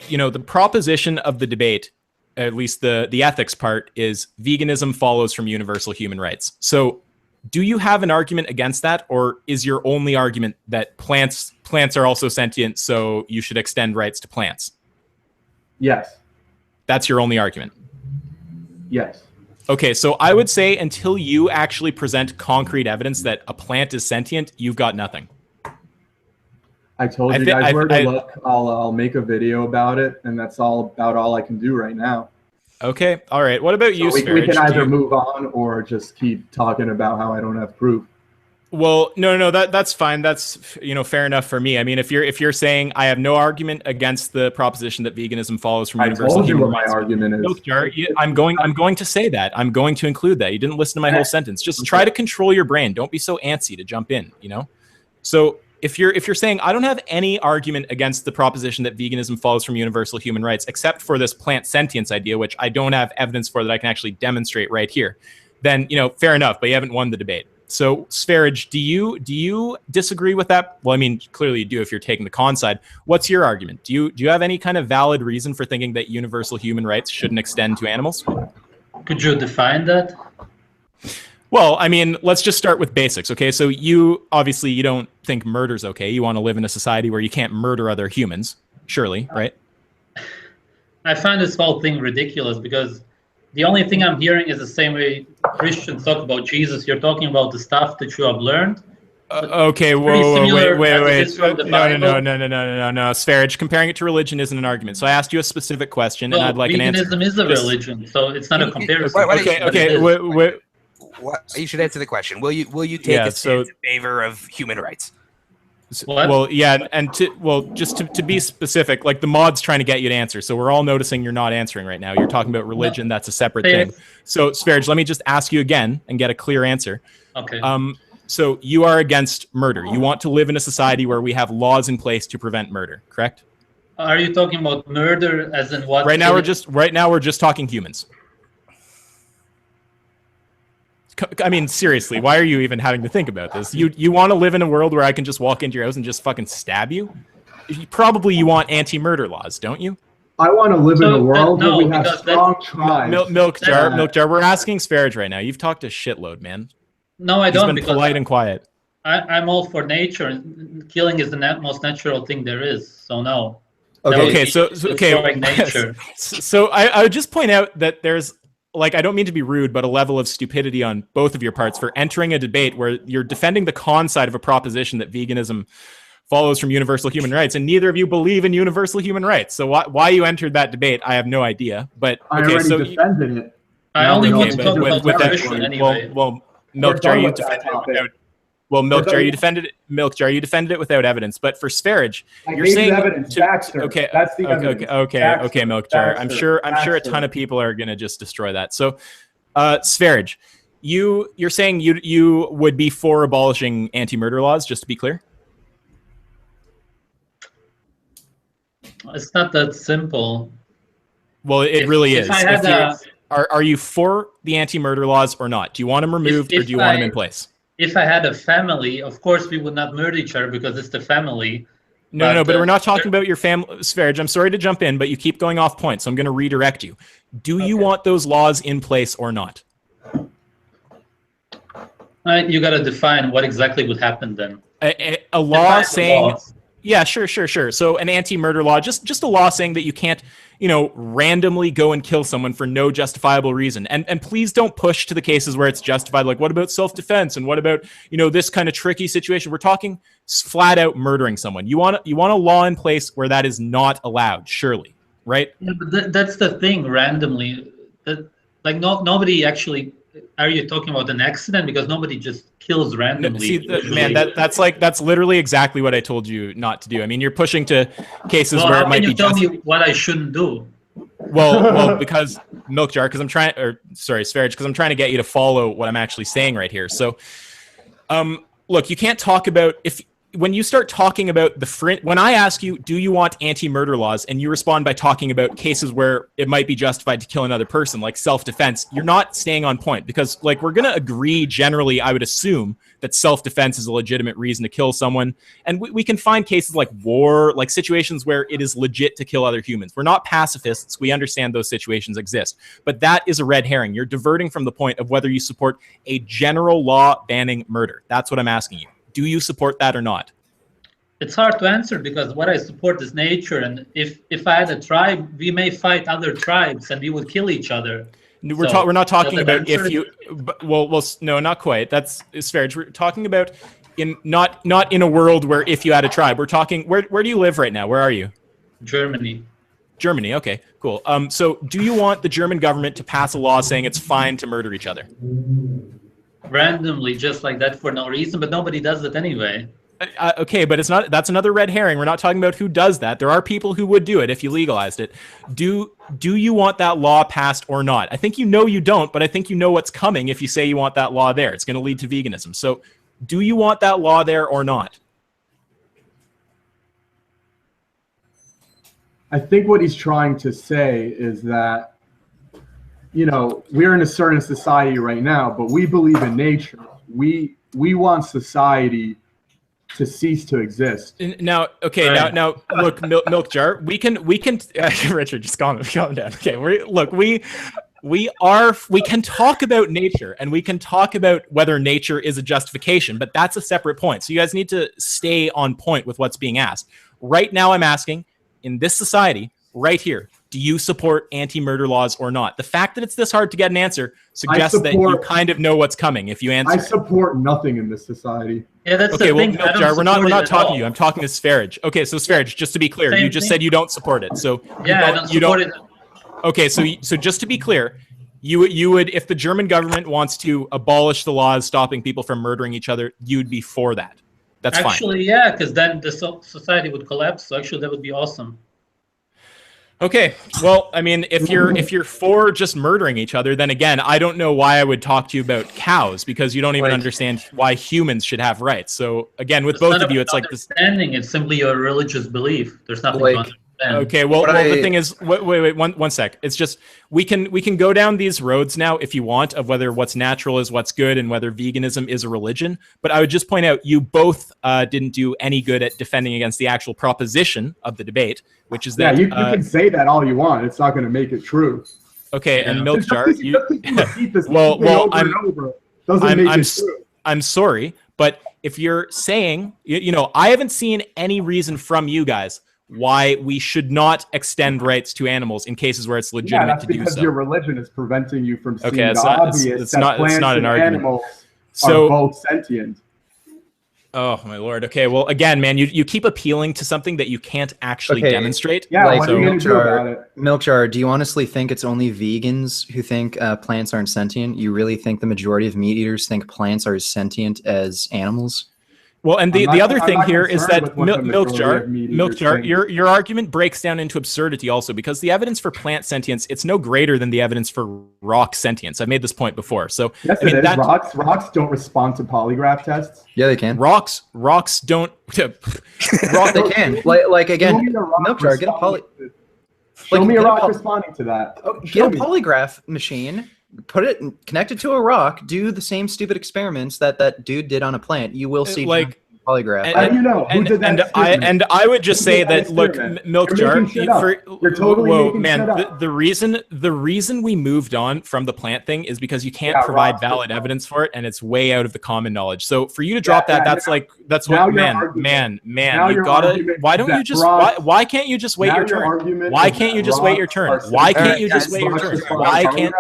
you know, the proposition of the debate, at least the ethics part, is veganism follows from universal human rights. So do you have an argument against that, or is your only argument that plants are also sentient, so you should extend rights to plants? Yes. That's your only argument? Yes. Okay, so I would say until you actually present concrete evidence that a plant is sentient, you've got nothing. I told you guys where to look. I'll make a video about it, and that's all I can do right now. Okay, all right. What about you, Sv3rige? We can either move on or just keep talking about how I don't have proof. Well, no, that's fine. That's, you know, fair enough for me. I mean, if you're saying I have no argument against the proposition that veganism follows from universal human rights, my argument is. I'm going to say that. I'm going to include that. You didn't listen to my whole sentence. Just try to control your brain. Don't be so antsy to jump in, you know? So if you're saying I don't have any argument against the proposition that veganism follows from universal human rights, except for this plant sentience idea, which I don't have evidence for that I can actually demonstrate right here, then, you know, fair enough, but you haven't won the debate. So Sv3rige, do you disagree with that? Well, I mean, clearly you do if you're taking the con side. What's your argument? Do you have any kind of valid reason for thinking that universal human rights shouldn't extend to animals? Could you define that? Well, I mean, let's just start with basics, okay? So you don't think murder's okay. You want to live in a society where you can't murder other humans, surely, right? I find this whole thing ridiculous because The only thing I'm hearing is the same way Christians talk about Jesus. You're talking about the stuff that you have learned. Okay, Pretty whoa, similar wait. as it is from the Bible. No. Sv3rige, comparing it to religion isn't an argument. So I asked you a specific question, and I'd like an answer. Veganism is a religion, so it's not a comparison. Okay. What, you should answer the question. Will you take a stance in favor of human rights? What? Well, yeah, and just to be specific, like the mod's trying to get you to answer, so we're all noticing you're not answering right now. You're talking about religion, that's a separate thing. So, Sv3rige, let me just ask you again and get a clear answer. Okay. So you are against murder. You want to live in a society where we have laws in place to prevent murder, correct? Are you talking about murder as in what? Right now we're just talking humans. I mean, seriously, why are you even having to think about this? You want to live in a world where I can just walk into your house and just fucking stab you? Probably you want anti-murder laws, don't you? I want to live in a world where we have strong tribes. Milk jar. We're asking Sv3rige right now. You've talked a shitload, man. No, I don't. He's been polite and quiet. I'm all for nature. And killing is the most natural thing there is. So no. Okay. Nature. So I would just point out that there's, like, I don't mean to be rude, but a level of stupidity on both of your parts for entering a debate where you're defending the con side of a proposition that veganism follows from universal human rights, and neither of you believe in universal human rights. So why you entered that debate, I have no idea. But I already defended it. I only want to talk about nutrition anyway. Well, Milk Jar, you defended it without. Well, Milk Jar, you defended it. Milk Jar, you defended it without evidence. But for Sv3rige, you're saying evidence. Baxter. Okay, that's the evidence. Okay, Milk Jar. I'm sure a ton of people are gonna just destroy that. So, Sv3rige, you're saying you would be for abolishing anti-murder laws, just to be clear. It's not that simple. Well, it really is. If Are you for the anti-murder laws or not? Do you want them removed or do you want them in place? If I had a family, of course we would not murder each other because it's the family. No, but we're not talking about your family. Sv3rige, I'm sorry to jump in, but you keep going off point, so I'm going to redirect you. Do you want those laws in place or not? You got to define what exactly would happen then. A law saying... Yeah, sure. So an anti-murder law, just a law saying that you can't, randomly go and kill someone for no justifiable reason. And please don't push to the cases where it's justified. Like, what about self-defense? And what about, this kind of tricky situation? We're talking flat out murdering someone. You want a law in place where that is not allowed, surely, right? Yeah, but that's the thing. Randomly, nobody actually. Are you talking about an accident? Because nobody just kills randomly. That's literally exactly what I told you not to do. I mean, you're pushing to cases where it might be. How can you tell me what I shouldn't do? Well, because Milk Jar, Sv3rige, because I'm trying to get you to follow what I'm actually saying right here. So, look, you can't talk about when you start talking about when I ask you, do you want anti-murder laws, and you respond by talking about cases where it might be justified to kill another person, like self-defense, you're not staying on point because, like, we're going to agree generally, I would assume, that self-defense is a legitimate reason to kill someone. And we can find cases like war, like situations where it is legit to kill other humans. We're not pacifists. We understand those situations exist. But that is a red herring. You're diverting from the point of whether you support a general law banning murder. That's what I'm asking you. Do you support that or not? It's hard to answer because what I support is nature, and if I had a tribe, we may fight other tribes and we would kill each other. We're not talking about if you. Well, no, not quite. That's Sv3rige. We're talking about not in a world where if you had a tribe. We're talking where do you live right now? Where are you? Germany. Germany. Okay, cool. So do you want the German government to pass a law saying it's fine to murder each other? Randomly, just like that, for no reason, but nobody does it anyway. Okay, but it's not. That's another red herring. We're not talking about who does that. There are people who would do it if you legalized it. Do you want that law passed or not? I think you don't, but I think you know what's coming if you say you want that law there. It's going to lead to veganism. So, do you want that law there or not? I think what he's trying to say is that, we're in a certain society right now, but we believe in nature. We want society to cease to exist. Now, okay, right. now, look, Milk Jar, we can, Richard, just calm down. Okay, we can talk about nature and we can talk about whether nature is a justification, but that's a separate point. So you guys need to stay on point with what's being asked. Right now, I'm asking, in this society, right here, Do you support anti-murder laws or not? The fact that it's this hard to get an answer suggests that you kind of know what's coming if you answer. I support nothing in this society. Yeah, that's okay. the Well, thing. Milkjar, we're not talking to you. I'm talking to Sv3rige. Okay, so Sv3rige, just to be clear, Same you just thing. said you don't support it. So Yeah, I don't support it. Okay, so just to be clear, you would, if the German government wants to abolish the laws stopping people from murdering each other, you'd be for that. That's fine. Actually, yeah, because then the society would collapse. So actually, that would be awesome. Okay, well, I mean, if you're for just murdering each other, then again, I don't know why I would talk to you about cows, because you don't even understand why humans should have rights. So again, with both of you, it's like this. Understanding, it's simply your religious belief. There's nothing to understand. Okay, well, the thing is, wait, one sec. It's just we can go down these roads now if you want, of whether what's natural is what's good and whether veganism is a religion. But I would just point out you both didn't do any good at defending against the actual proposition of the debate, which is that you can say that all you want. It's not going to make it true. Okay, and Milkjar, I'm sorry, but if you're saying, I haven't seen any reason from you guys why we should not extend rights to animals in cases where it's legitimate to do so. That's because your religion is preventing you from seeing the obvious it's that not plants an and argument. animals So, are both sentient. Oh my lord. Okay, well, again, man, you keep appealing to something that you can't actually demonstrate. Yeah, what are you going to do about it? Milkjar, do you honestly think it's only vegans who think plants aren't sentient? You really think the majority of meat eaters think plants are as sentient as animals? Well, and the other thing here is that Milkjar, your argument breaks down into absurdity also, because the evidence for plant sentience, it's no greater than the evidence for rock sentience. I've made this point before. So yes, I mean, it is. Rocks don't respond to polygraph tests. Yeah, they can. Rocks don't. They can. Like again, Milkjar, get a Show me a rock responding to that. Get a polygraph machine. Put it, connect it to a rock. Do the same stupid experiments that dude did on a plant. You will see polygraph. How do you know? Who did that? And I would just say that, look, Milkjar, you're totally making shit up. The reason we moved on from the plant thing is because you can't provide valid evidence for it, and it's way out of the common knowledge. So for you to drop that's what man. You gotta. Why don't you just? Why can't you just wait your turn? Why can't you just wait your turn? Why can't you just wait your turn? Why can't?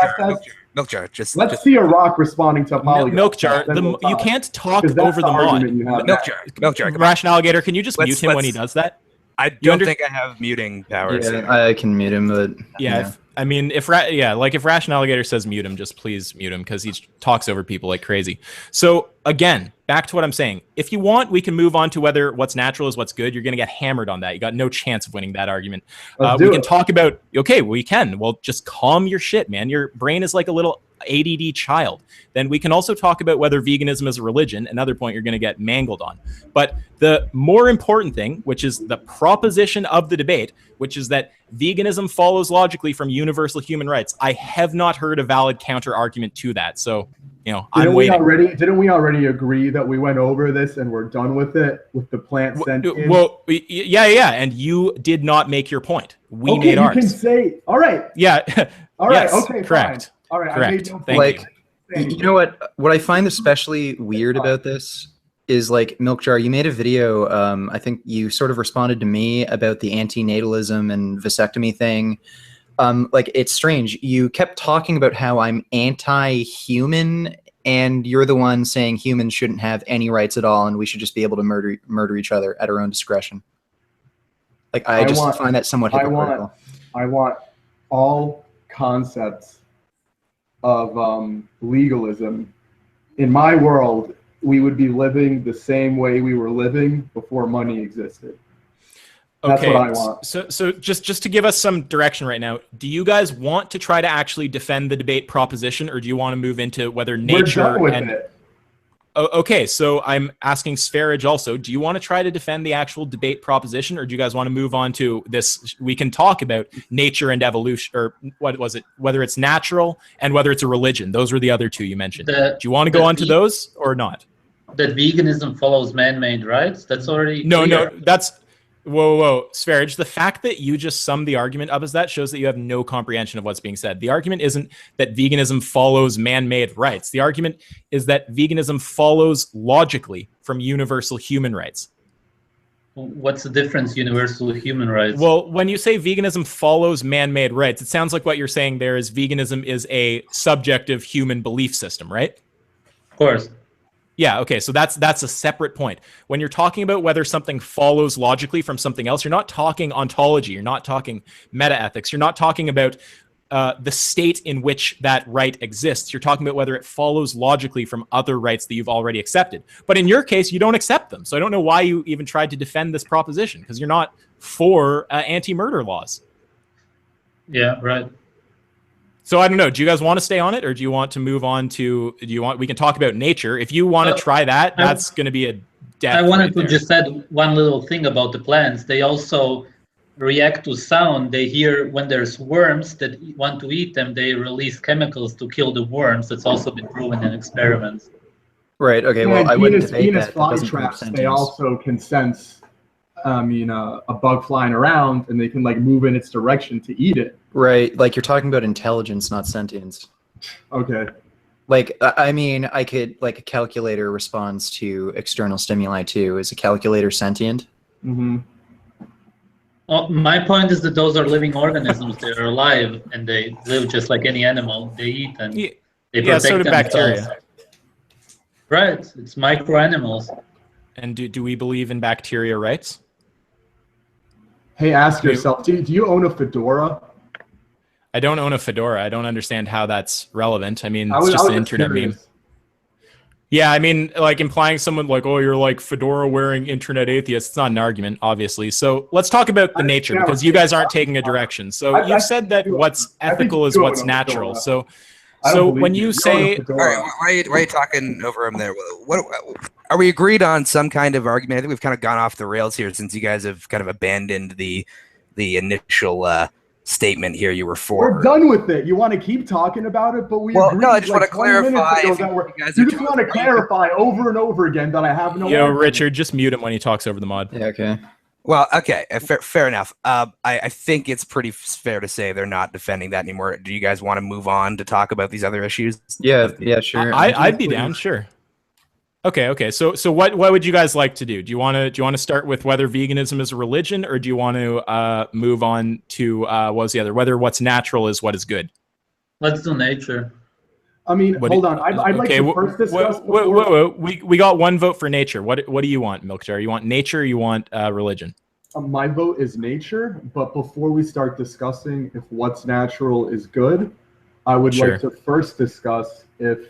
Milkjar, just let's see a rock responding to a polygraph. Milkjar, you can't talk over the mod. Milkjar, Rational Alligator, can you just mute him when he does that? I don't think I have muting powers. Yeah, I can mute him, but yeah. I mean, if Rational Alligator says mute him, just please mute him, because he talks over people like crazy. So again, back to what I'm saying. If you want, we can move on to whether what's natural is what's good. You're going to get hammered on that. You got no chance of winning that argument. We can talk about, okay, we can. Well, just calm your shit, man. Your brain is like a little ADD child. Then we can also talk about whether veganism is a religion, another point you're going to get mangled on. But the more important thing, which is the proposition of the debate, which is that veganism follows logically from universal human rights. I have not heard a valid counter argument to that. So, I'm waiting. Didn't we already agree that we went over this and we're done with it, with the plant sentience? Well, yeah. And you did not make your point. We made ours. You can say, all right. Yeah. All right. Yes, okay. Correct. Fine. All right. Correct. Thank you. You know what I find especially weird about this is, like, Milkjar, you made a video. I think you sort of responded to me about the antinatalism and vasectomy thing. Like, it's strange. You kept talking about how I'm anti-human, and you're the one saying humans shouldn't have any rights at all, and we should just be able to murder each other at our own discretion. Like, I just find that somewhat hypocritical. I want all concepts of legalism. In my world, we would be living the same way we were living before money existed. That's what I want. So just to give us some direction right now, do you guys want to try to actually defend the debate proposition, or do you want to move into whether nature We're done with it. Okay, so I'm asking Sv3rige also, do you want to try to defend the actual debate proposition, or do you guys want to move on to this? We can talk about nature and evolution, or what was it, whether it's natural and whether it's a religion. Those were the other two you mentioned. Do you want to go on to those or not? That veganism follows man-made rights? That's already No, clear. that's... Whoa, Sv3rige, the fact that you just summed the argument up as that shows that you have no comprehension of what's being said. The argument isn't that veganism follows man-made rights. The argument is that veganism follows logically from universal human rights. What's the difference, universal human rights? Well, when you say veganism follows man-made rights, it sounds like what you're saying there is veganism is a subjective human belief system, right? Of course. Yeah, okay, so that's a separate point. When you're talking about whether something follows logically from something else, you're not talking ontology, you're not talking meta-ethics, you're not talking about the state in which that right exists. You're talking about whether it follows logically from other rights that you've already accepted. But in your case, you don't accept them. So I don't know why you even tried to defend this proposition, because you're not for anti-murder laws. Yeah, right. So I don't know. Do you guys want to stay on it, or do you want to move on to? We can talk about nature. If you want to try that, that's going to be a death. I wanted to just add one little thing about the plants. They also react to sound. They hear when there's worms that want to eat them, they release chemicals to kill the worms. That's also been proven in experiments. Right. Okay. Well, I wouldn't debate that. Fly traps, they also can sense, a bug flying around, and they can like move in its direction to eat it. Right. Like you're talking about intelligence, not sentience. Okay. Like, I mean, I could, like, a calculator responds to external stimuli too. Is a calculator sentient? Mm-hmm. Well, my point is that those are living organisms. They are alive, and they live just like any animal. They eat and they protect so do themselves. bacteria. Right. It's microanimals. And do we believe in bacteria rights? Hey, ask yourself, do you own a fedora? I don't own a fedora. I don't understand how that's relevant. I mean, it's just an internet meme. Yeah, I mean, like implying someone like, oh, you're like fedora wearing internet atheist. It's not an argument, obviously. So let's talk about the nature, because you guys aren't taking a direction. So you said that what's ethical is what's natural. So when you say, all right, why are you talking over him there? What are we agreed on? Some kind of argument? I think we've kind of gone off the rails here since you guys have kind of abandoned the initial statement here you were for. We're done with it. You want to keep talking about it, but we agreed, no, I just want to 20 minutes clarify. ago that you just want to clarify over and over again that I have no. Yo, Richard, just mute him when he talks over the mod. Yeah. Okay. Well, okay, fair enough. I think it's pretty fair to say they're not defending that anymore. Do you guys want to move on to talk about these other issues? Yeah, sure. I'd be down, sure. Okay. So what would you guys like to do? Do you want to start with whether veganism is a religion, or do you want to move on to what was the other? Whether what's natural is what is good? Let's do nature. I mean, hold on. I'd like to first discuss. We got one vote for nature. What do you want, Milkjar? You want nature, or you want religion? My vote is nature, but before we start discussing if what's natural is good, I would like to first discuss if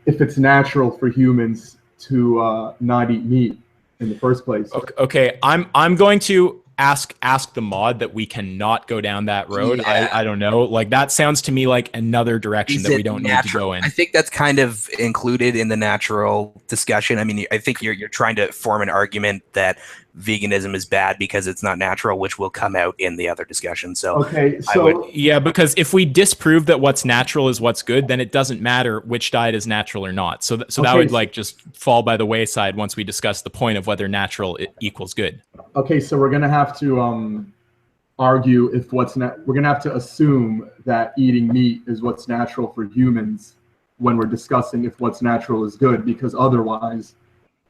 it's natural for humans to not eat meat in the first place. Okay, I'm going to ask the mod that we cannot go down that road. Yeah. I don't know. Like that sounds to me like another direction that we don't need to go in. I think that's kind of included in the natural discussion. I mean, I think you're trying to form an argument that veganism is bad because it's not natural, which will come out in the other discussion. So because if we disprove that what's natural is what's good, then it doesn't matter which diet is natural or not. So that would like just fall by the wayside once we discuss the point of whether natural equals good. Okay, so we're gonna have to argue if we're gonna have to assume that eating meat is what's natural for humans when we're discussing if what's natural is good, because otherwise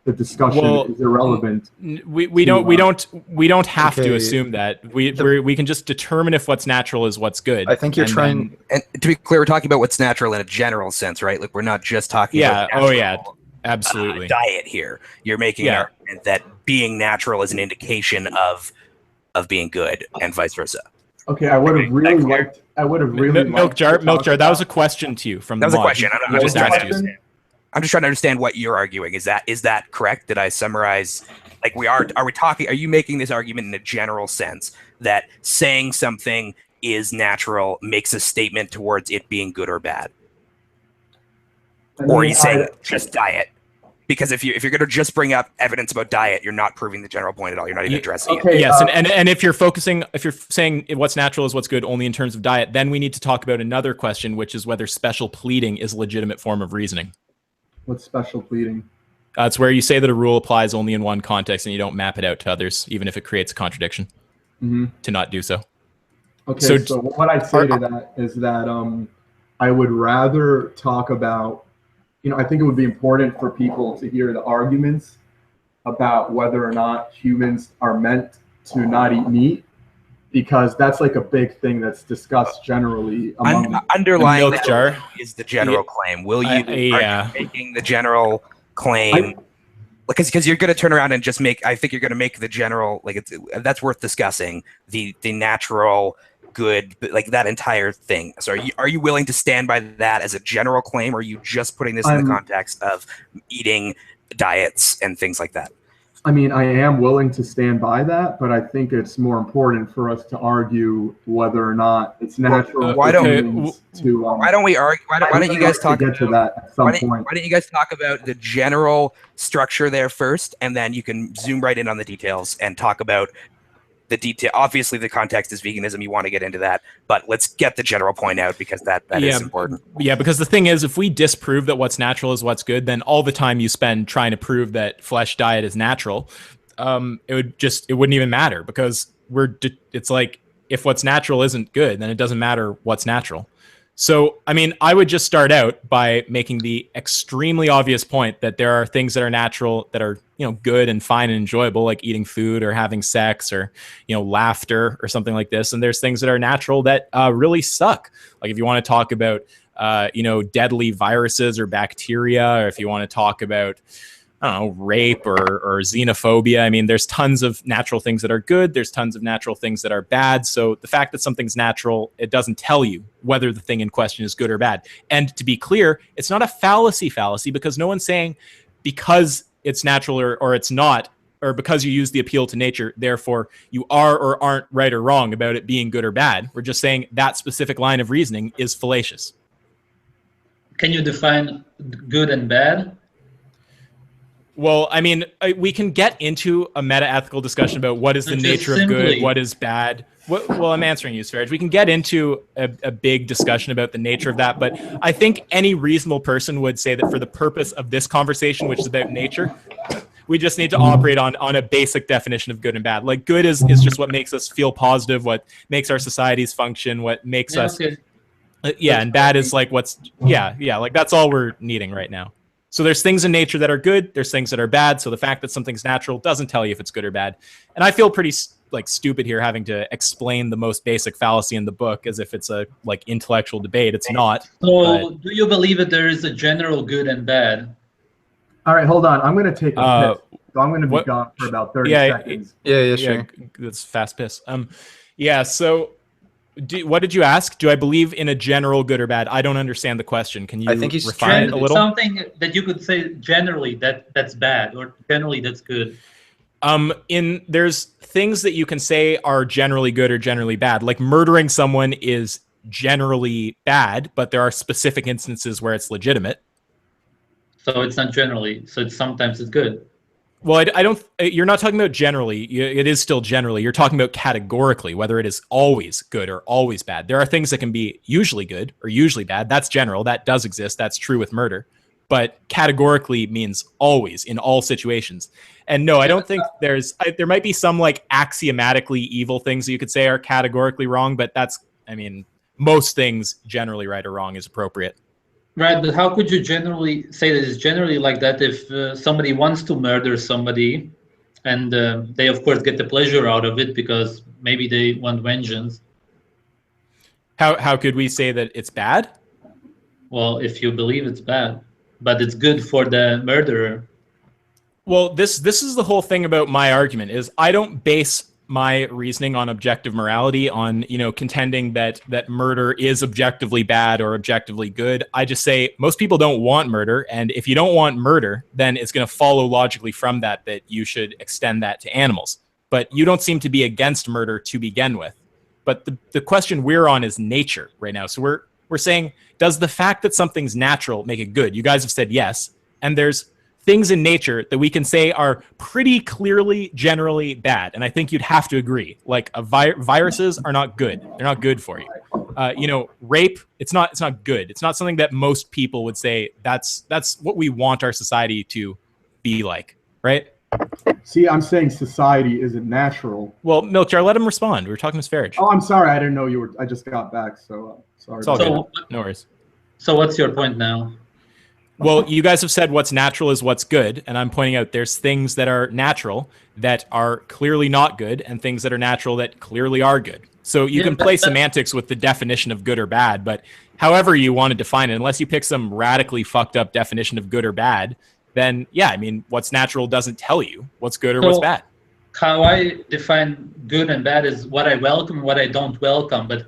the discussion is irrelevant. We don't have to assume that. We can just determine if what's natural is what's good. I think you're trying. And to be clear, we're talking about what's natural in a general sense, right? Like we're not just talking about natural, absolutely diet here. You're making an argument that being natural is an indication of being good, and vice versa. Okay, I would have really liked. Milkjar. That was a question to you from the mod. That was a question. I just asked you. I'm just trying to understand what you're arguing. Is that correct? Did I summarize? Like are you making this argument in a general sense that saying something is natural makes a statement towards it being good or bad? Or are you saying just diet? Because if you're going to just bring up evidence about diet, you're not proving the general point at all. You're not even addressing it. Yes, and if you're saying what's natural is what's good only in terms of diet, then we need to talk about another question, which is whether special pleading is a legitimate form of reasoning. What's special pleading? It's where you say that a rule applies only in one context and you don't map it out to others, even if it creates a contradiction, to not do so. Okay, so what I'd say to that is that I would rather talk about I think it would be important for people to hear the arguments about whether or not humans are meant to not eat meat, because that's like a big thing that's discussed generally among underlying milk jar is the general claim. Will you? Yeah. Are you making the general claim? Because you're going to turn around and just make. I think you're going to make the general that's worth discussing. The natural good, like that entire thing. So are you willing to stand by that as a general claim, or are you just putting this in the context of eating diets and things like that? I mean, I am willing to stand by that, but I think it's more important for us to argue whether or not it's natural. Why don't we argue? Why don't you guys talk to that at some point? Why don't you guys talk about the general structure there first, and then you can zoom right in on the details and talk about the detail. Obviously, the context is veganism. You want to get into that, but let's get the general point out, because that is important. Yeah, because the thing is, if we disprove that what's natural is what's good, then all the time you spend trying to prove that flesh diet is natural, it wouldn't even matter, because it's like, if what's natural isn't good, then it doesn't matter what's natural. So, I mean, I would just start out by making the extremely obvious point that there are things that are natural that are, good and fine and enjoyable, like eating food or having sex or, laughter or something like this. And there's things that are natural that really suck. Like if you want to talk about, deadly viruses or bacteria, or if you want to talk about, I don't know, rape or xenophobia. I mean, there's tons of natural things that are good. There's tons of natural things that are bad. So the fact that something's natural, it doesn't tell you whether the thing in question is good or bad. And to be clear, it's not a fallacy, because no one's saying because it's natural or it's not, or because you use the appeal to nature, therefore you are or aren't right or wrong about it being good or bad. We're just saying that specific line of reasoning is fallacious. Can you define good and bad? Well, I mean, we can get into a meta-ethical discussion about what is the nature of good, what is bad. Well, I'm answering you, Sv3rige. We can get into a big discussion about the nature of that, but I think any reasonable person would say that for the purpose of this conversation, which is about nature, we just need to operate on a basic definition of good and bad. Like, good is just what makes us feel positive, what makes our societies function, what makes us... Okay. And bad is like like that's all we're needing right now. So there's things in nature that are good, there's things that are bad. So the fact that something's natural doesn't tell you if it's good or bad. And I feel pretty stupid here having to explain the most basic fallacy in the book as if it's a intellectual debate. It's not. So do you believe that there is a general good and bad? All right, hold on. I'm going to take a piss. So I'm going to be gone for about 30 seconds. Yeah, sure. That's fast piss. So what did you ask? Do I believe in a general good or bad? I don't understand the question. Can you refine it a little? Something that you could say generally that's bad, or generally that's good. There's things that you can say are generally good or generally bad. Like murdering someone is generally bad, but there are specific instances where it's legitimate. So it's not generally. So sometimes it's good. Well, I don't. You're not talking about generally. It is still generally. You're talking about categorically, whether it is always good or always bad. There are things that can be usually good or usually bad. That's general. That does exist. That's true with murder. But categorically means always in all situations. And no, I don't think there might be some axiomatically evil things that you could say are categorically wrong. But most things generally right or wrong is appropriate. Right, but how could you generally say that it's generally like that if somebody wants to murder somebody and they, of course, get the pleasure out of it because maybe they want vengeance? How could we say that it's bad? Well, if you believe it's bad, but it's good for the murderer. Well, this is the whole thing about my argument is I don't base my reasoning on objective morality, on contending that murder is objectively bad or objectively good. I just say most people don't want murder, and if you don't want murder, then it's going to follow logically from that you should extend that to animals. But you don't seem to be against murder to begin with. But the question we're on is nature right now. So we're saying, does the fact that something's natural make it good? You guys have said yes, and there's things in nature that we can say are pretty clearly generally bad, and I think you'd have to agree. Like viruses are not good; they're not good for you. Rape, it's not good. It's not something that most people would say that's what we want our society to be like, right? See, I'm saying society isn't natural. Well, Milkjar, let him respond. We were talking to Sv3rige. Oh, I'm sorry. I didn't know you were. I just got back, so sorry. It's all good. No worries. So what's your point now? Well, you guys have said what's natural is what's good, and I'm pointing out there's things that are natural that are clearly not good, and things that are natural that clearly are good. So you can play semantics with the definition of good or bad, but however you want to define it, unless you pick some radically fucked up definition of good or bad, then yeah, I mean, what's natural doesn't tell you what's good or what's bad. How I define good and bad is what I welcome, what I don't welcome. But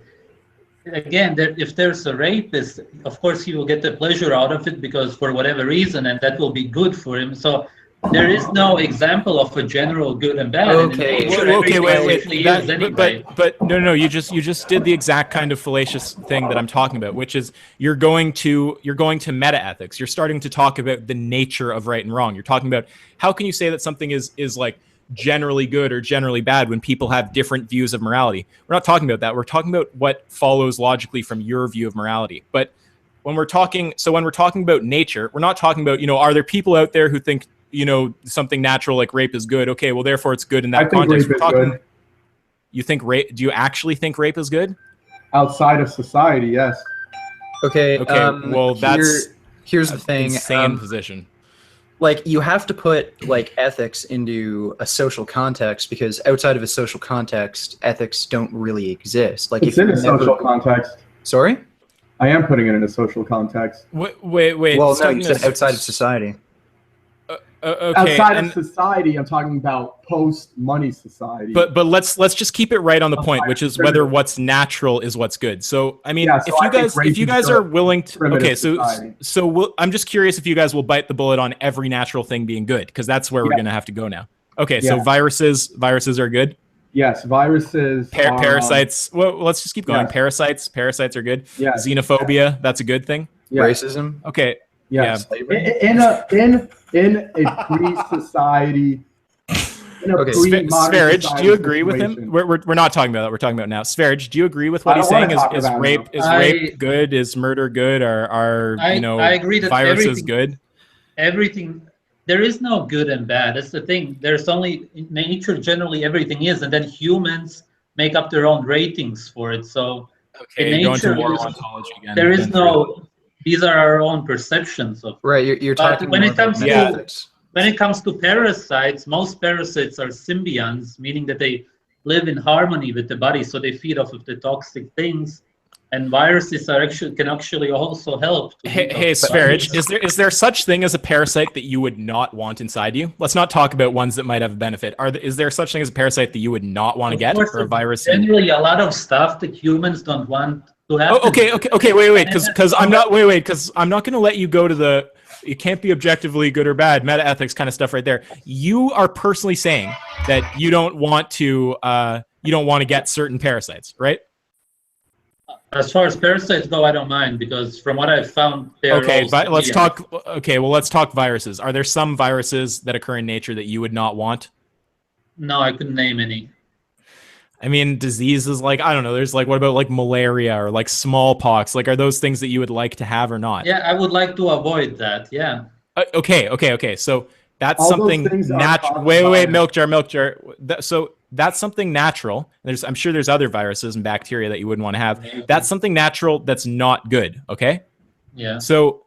again, if there's a rapist, of course he will get the pleasure out of it because for whatever reason, and that will be good for him. So there is no example of a general good and bad. Okay. Wait. But no. You just did the exact kind of fallacious thing that I'm talking about, which is you're going to meta ethics. You're starting to talk about the nature of right and wrong. You're talking about how can you say that something is like generally good or generally bad when people have different views of morality. We're not talking about that. We're talking about what follows logically from your view of morality. But when we're talking about nature, we're not talking about, are there people out there who think, something natural like rape is good? Okay, well, therefore it's good in that context. Rape is good. You think rape? Do you actually think rape is good? Outside of society, yes. Okay. Well, here's the thing. Insane position. Like, you have to put like ethics into a social context, because outside of a social context, ethics don't really exist. Like, it's in a social context. Sorry? I am putting it in a social context. Wait. Well, no, you said outside of society. Okay, outside of society, I'm talking about post-money society. But let's just keep it right on the point, which is whether what's natural is what's good. So I mean, if you guys are willing to, I'm just curious if you guys will bite the bullet on every natural thing being good, because that's where we're going to have to go now. Okay, so viruses are good. Yes, viruses. Parasites. Well, let's just keep going. Yes. Parasites are good. Yes. Xenophobia, that's a good thing. Yes. Racism. Okay. Yes. Yeah. In a pre-society. Sv3rige, do you agree with him? We're not talking about that. We're talking about now. Sv3rige, do you agree with what he's saying? Is rape good? Is murder good? I agree that viruses good? Everything. There is no good and bad. That's the thing. There's only in nature. Generally, everything is, and then humans make up their own ratings for it. So in nature, there is no. These are our own perceptions of. Right, you're talking. When it comes to parasites, most parasites are symbionts, meaning that they live in harmony with the body, so they feed off of the toxic things. And viruses can actually also help. Hey, Sv3rige, is there such thing as a parasite that you would not want inside you? Let's not talk about ones that might have a benefit. Is there such thing as a parasite that you would not want to get, or a virus? Generally, a lot of stuff that humans don't want to have. Okay, wait, because I'm not going to let you go to the. It can't be objectively good or bad, meta ethics kind of stuff right there. You are personally saying that you don't want to get certain parasites, right? As far as parasites go, I don't mind, because from what I've found, let's talk viruses. Are there some viruses that occur in nature that you would not want? No, I couldn't name any. I mean, diseases like, I don't know, there's like, what about like malaria or like smallpox? Like, are those things that you would like to have or not? Yeah, I would like to avoid that, yeah. Okay. So that's all something natural. Wait, milk jar. So that's something natural. I'm sure there's other viruses and bacteria that you wouldn't want to have. Maybe. That's something natural that's not good, okay? Yeah. So,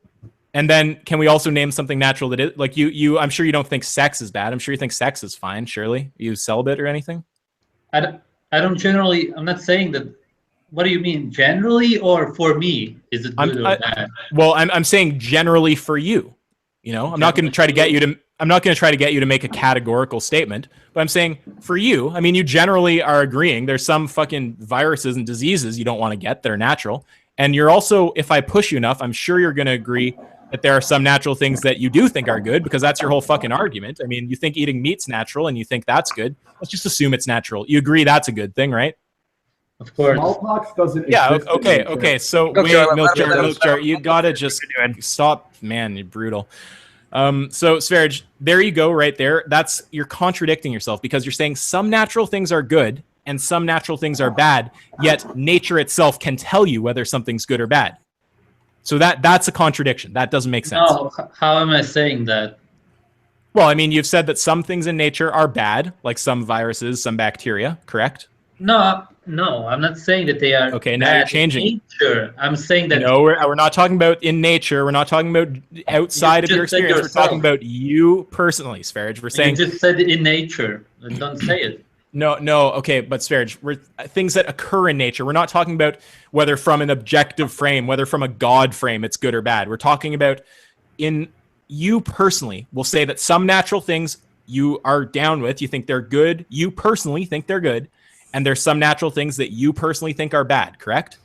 and then can we also name something natural that is, like I'm sure you don't think sex is bad. I'm sure you think sex is fine, surely? Are you celibate or anything? I don't generally, I'm not saying that. What do you mean, generally, or for me? Is it good or bad? Well, I'm saying generally for you. I'm not going to try to get you to make a categorical statement, but I'm saying for you, I mean, you generally are agreeing there's some fucking viruses and diseases you don't want to get that are natural. And you're also, if I push you enough, I'm sure you're going to agree that there are some natural things that you do think are good, because that's your whole fucking argument. I mean, you think eating meat's natural and you think that's good. Let's just assume it's natural. You agree that's a good thing, right? Of course. Smallpox doesn't exist. Okay. So wait, milk jar, you gotta just stop, man. You're brutal. So Sv3rige, there you go, right there. You're contradicting yourself, because you're saying some natural things are good and some natural things are bad, yet nature itself can tell you whether something's good or bad. So that's a contradiction. That doesn't make sense. No, how am I saying that? Well, I mean, you've said that some things in nature are bad, like some viruses, some bacteria, correct? No, no, I'm not saying that they are Okay, now you're bad in changing. nature. I'm saying that No, we're not talking about in nature. We're not talking about outside of your just said experience. We're talking yourself. about you personally, Sv3rige. We're you saying just said in nature. Don't say it. no. Okay, but Sv3rige, we're things that occur in nature. We're not talking about whether from an objective frame, whether from a God frame, it's good or bad. We're talking about in you personally. Will say that some natural things you are down with, you think they're good. You personally think they're good, and there's some natural things that you personally think are bad. Correct?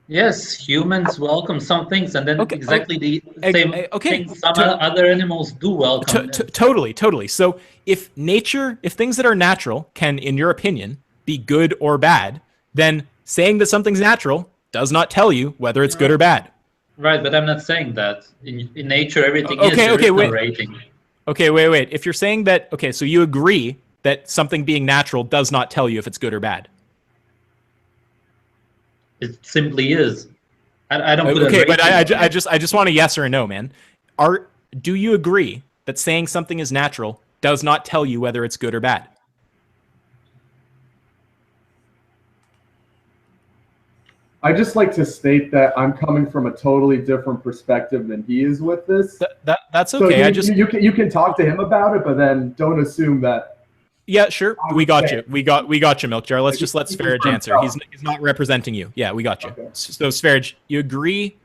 Yes, humans welcome some things, and then Okay, exactly the same okay, things some other animals do welcome. Totally. So if things that are natural can, in your opinion, be good or bad, then saying that something's natural does not tell you whether it's good or bad. Right, but I'm not saying that. In nature, everything is. Okay, There is no wait. rating. Okay, wait. If you're saying that, okay, so you agree that something being natural does not tell you if it's good or bad. It simply is. I don't put a Okay, rating but on it. I just want a yes or a no, man. Do you agree that saying something is natural does not tell you whether it's good or bad? I just like to state that I'm coming from a totally different perspective than he is with this. That's So okay. you can talk to him about it, but then don't assume that. Yeah, sure. We got you. We got you, Milk Jar. Let's let Sv3rige answer. He's not representing you. Yeah, we got you. Okay. So Sv3rige, you agree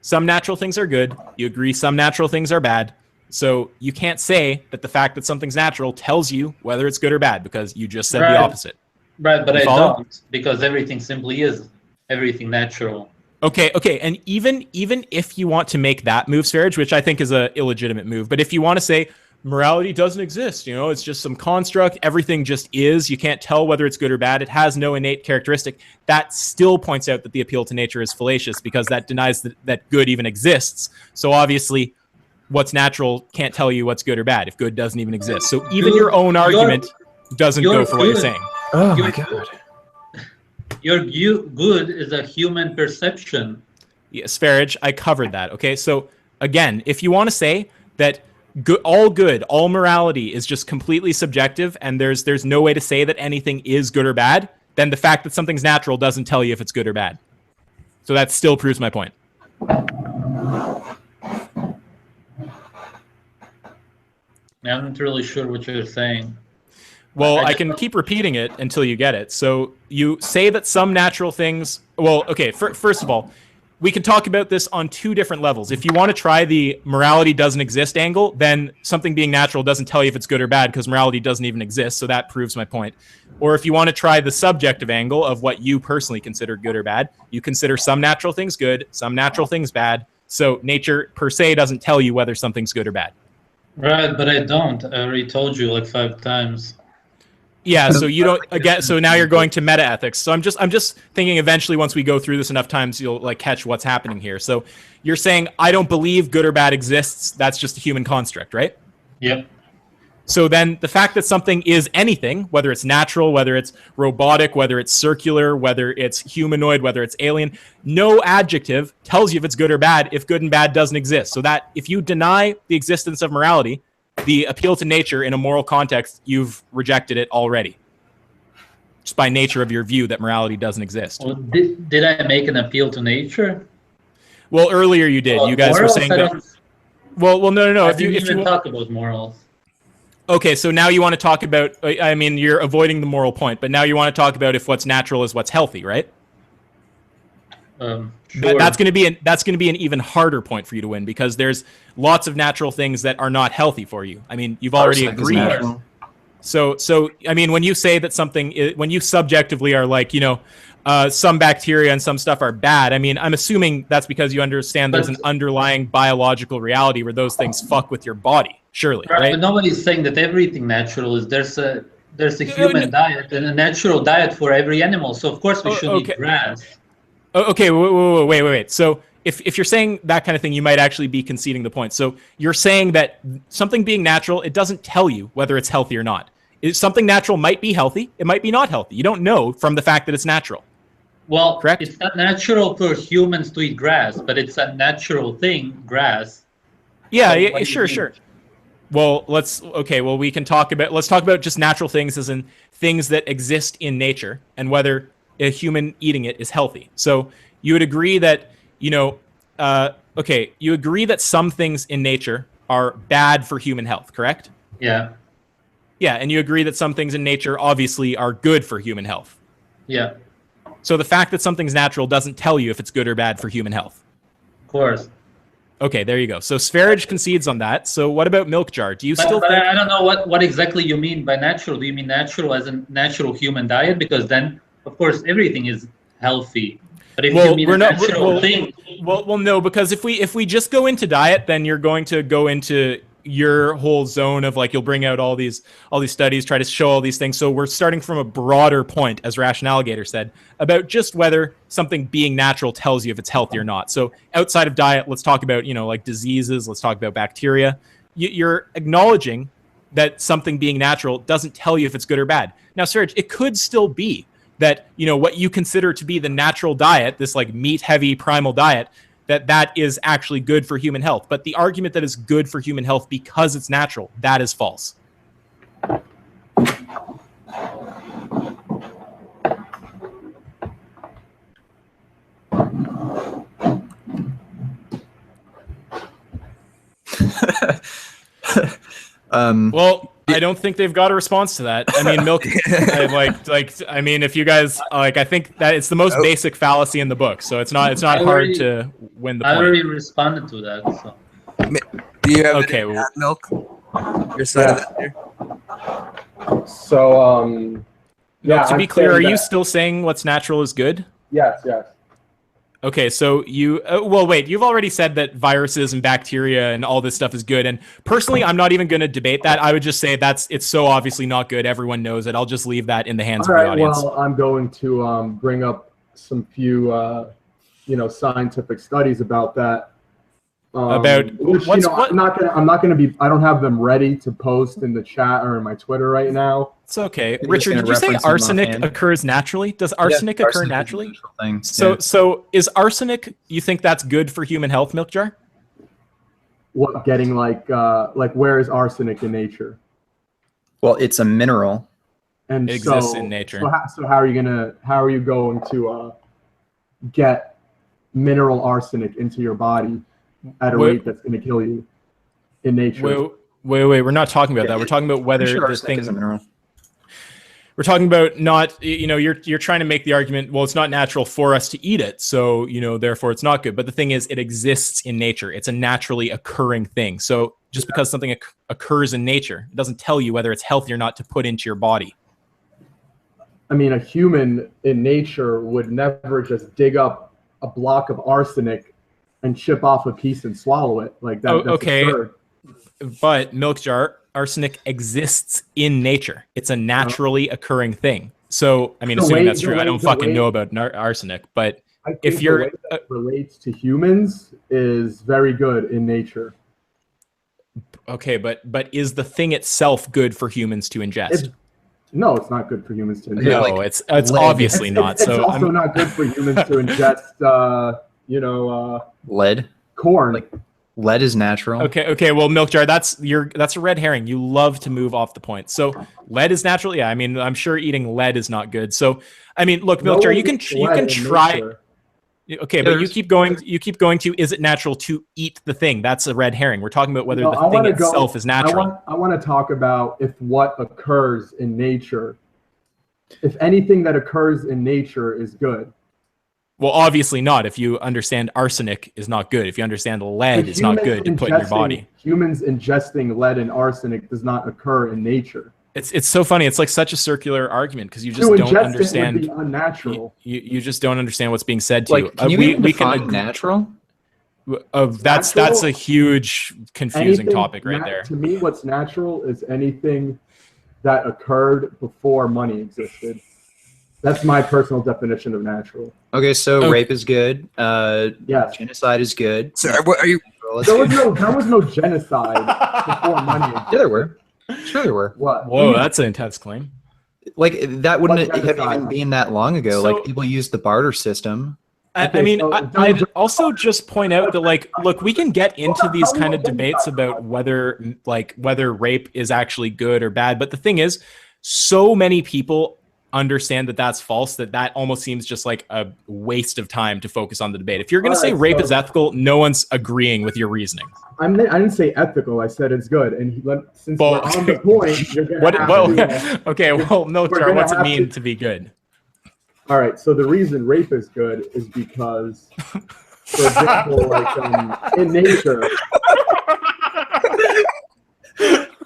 some natural things are good. You agree some natural things are bad. So you can't say that the fact that something's natural tells you whether it's good or bad because you just said the opposite. Right, but You I follow? don't, because everything simply is. Everything natural. Okay, and even if you want to make that move, Sv3rige, which I think is a illegitimate move, but if you want to say morality doesn't exist, it's just some construct, everything just is, you can't tell whether it's good or bad, it has no innate characteristic, that still points out that the appeal to nature is fallacious because that denies that good even exists. So obviously, what's natural can't tell you what's good or bad if good doesn't even exist. So even your own argument doesn't go for what you're saying. Oh my god. Your good is a human perception. Yeah, Sv3rige, I covered that. Okay, so again, if you want to say that all morality is just completely subjective, and there's no way to say that anything is good or bad, then the fact that something's natural doesn't tell you if it's good or bad. So that still proves my point. I'm not really sure what you're saying. Well, I can keep repeating it until you get it. So you say that some natural things... Well, okay, first of all, we can talk about this on two different levels. If you want to try the morality doesn't exist angle, then something being natural doesn't tell you if it's good or bad because morality doesn't even exist, so that proves my point. Or if you want to try the subjective angle of what you personally consider good or bad, you consider some natural things good, some natural things bad, so nature per se doesn't tell you whether something's good or bad. Right, but I don't. I already told you like 5 times. Yeah, so you don't again. So now you're going to meta ethics. So I'm just thinking. Eventually, once we go through this enough times, you'll like catch what's happening here. So you're saying I don't believe good or bad exists. That's just a human construct, right? Yep. So then the fact that something is anything, whether it's natural, whether it's robotic, whether it's circular, whether it's humanoid, whether it's alien, no adjective tells you if it's good or bad if good and bad doesn't exist. So that if you deny the existence of morality, the appeal to nature in a moral context, you've rejected it already. Just by nature of your view that morality doesn't exist. Well, did I make an appeal to nature? Well, earlier you did. You guys were saying that. Well, no. I If you didn't even talk about morals. Okay, so now you want to talk about, I mean, you're avoiding the moral point, but now you want to talk about if what's natural is what's healthy, right? Sure. That's going to be an even harder point for you to win because there's lots of natural things that are not healthy for you. I mean, you've already Arsenic is agreed. natural. So I mean, when you say that something, when you subjectively are like, some bacteria and some stuff are bad, I mean, I'm assuming that's because you understand there's an underlying biological reality where those things fuck with your body, surely, right? But nobody's saying that everything natural is. There's a human diet and a natural diet for every animal. So of course we should eat grass. Okay, wait. So if you're saying that kind of thing, you might actually be conceding the point. So you're saying that something being natural, it doesn't tell you whether it's healthy or not. Something natural might be healthy, it might be not healthy. You don't know from the fact that it's natural. Well, correct? It's not natural for humans to eat grass, but it's a natural thing, grass. Yeah, So yeah, what do you sure. think? Well, let's talk about just natural things, as in things that exist in nature, and whether a human eating it is healthy. So you would agree that, you agree that some things in nature are bad for human health, correct? Yeah. Yeah, and you agree that some things in nature obviously are good for human health. Yeah. So the fact that something's natural doesn't tell you if it's good or bad for human health. Of course. Okay, there you go. So Sv3rige concedes on that. So what about Milk Jar? Do you still think... I don't know what exactly you mean by natural. Do you mean natural as a natural human diet? Because then, of course, everything is healthy. But if you mean natural thing... Well, no, because if we just go into diet, then you're going to go into your whole zone of like, you'll bring out all these studies, try to show all these things. So we're starting from a broader point, as Ration Alligator said, about just whether something being natural tells you if it's healthy or not. So outside of diet, let's talk about, like diseases, let's talk about bacteria. You're acknowledging that something being natural doesn't tell you if it's good or bad. Now, Sv3rige, it could still be that, what you consider to be the natural diet, this like meat heavy primal diet, that is actually good for human health. But the argument that is good for human health because it's natural, that is false. Well, I don't think they've got a response to that. I mean, Milk, I mean, if you guys I think that it's the most basic fallacy in the book, so it's not hard to win the point. I already responded to that. So. Do you have Milk? Your side of that here? So, Milk, to be clear, are you still saying what's natural is good? Yes. Okay, so wait, you've already said that viruses and bacteria and all this stuff is good. And personally, I'm not even going to debate that. I would just say it's so obviously not good. Everyone knows it. I'll just leave that in the hands of the audience. Well, I'm going to bring up some few, scientific studies about that. Which, I'm not gonna be. I don't have them ready to post in the chat or in my Twitter right now. It's okay. Richard, did you say arsenic occurs naturally? Does arsenic occur naturally? So is arsenic, you think that's good for human health, Milk Jar? What, getting like where is arsenic in nature? Well, it's a mineral. And it exists in nature. So how are you going to get mineral arsenic into your body at a rate that's going to kill you in nature? Wait, we're not talking about that. We're talking about whether this thing is a mineral. We're talking about not, you're trying to make the argument, well, it's not natural for us to eat it, so, therefore it's not good. But the thing is, it exists in nature. It's a naturally occurring thing. So just because something occurs in nature, it doesn't tell you whether it's healthy or not to put into your body. I mean, a human in nature would never just dig up a block of arsenic and chip off a piece and swallow it. Like that. That's absurd. But Milk Jar, arsenic exists in nature. It's a naturally occurring thing. So, I mean, assuming that's true, I don't fucking know about arsenic, but if you're... the way that relates to humans is very good in nature. Okay, but is the thing itself good for humans to ingest? No, it's not good for humans to ingest. No, it's obviously not. It's also not good for humans to ingest, lead. Corn. Lead is natural. Okay. Well, Milk Jar, that's a red herring. You love to move off the point. So lead is natural. Yeah, I mean, I'm sure eating lead is not good. So, I mean, look, Milk Jar, you can try. Okay, but you keep going to, is it natural to eat the thing? That's a red herring. We're talking about whether the thing itself is natural. I want to talk about if what occurs in nature, if anything that occurs in nature is good. Well, obviously not. If you understand arsenic is not good. If you understand lead is not good to put in your body. Humans ingesting lead and arsenic does not occur in nature. It's so funny. It's like such a circular argument because you just don't understand. It would be unnatural. You just don't understand what's being said to you. Can you define natural? That's a huge confusing topic right there. To me, what's natural is anything that occurred before money existed. That's my personal definition of natural. Okay, so rape is good. Yes. Genocide is good. So what are you? There was no genocide before money. Yeah, there were. Sure, there were. What? Whoa, that's an intense claim. Like that wouldn't have even been that long ago. Like people used the barter system. I mean, I'd also just point out that, like, look, we can get into these kind of debates about whether rape is actually good or bad. But the thing is, so many people understand that that's false, that almost seems just like a waste of time to focus on the debate. If you're going to say rape is ethical, no one's agreeing with your reasoning. I didn't say ethical. I said it's good. And since we're on the point, you're going to okay, well, Milkjar, what's it mean to be good? All right, so the reason rape is good is because, for example, like in nature.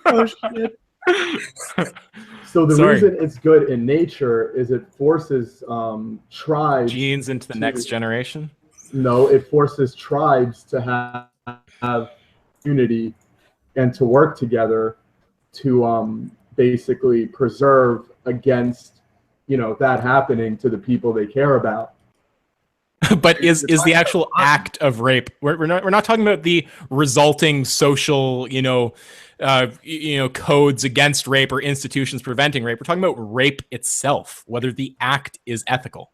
Oh shit! So the reason it's good in nature is it forces tribes genes into the next generation. No, it forces tribes to have unity and to work together to basically preserve against, you know, that happening to the people they care about. But is the actual act of rape? We're not talking about the resulting social, codes against rape or institutions preventing rape. We're talking about rape itself, whether the act is ethical.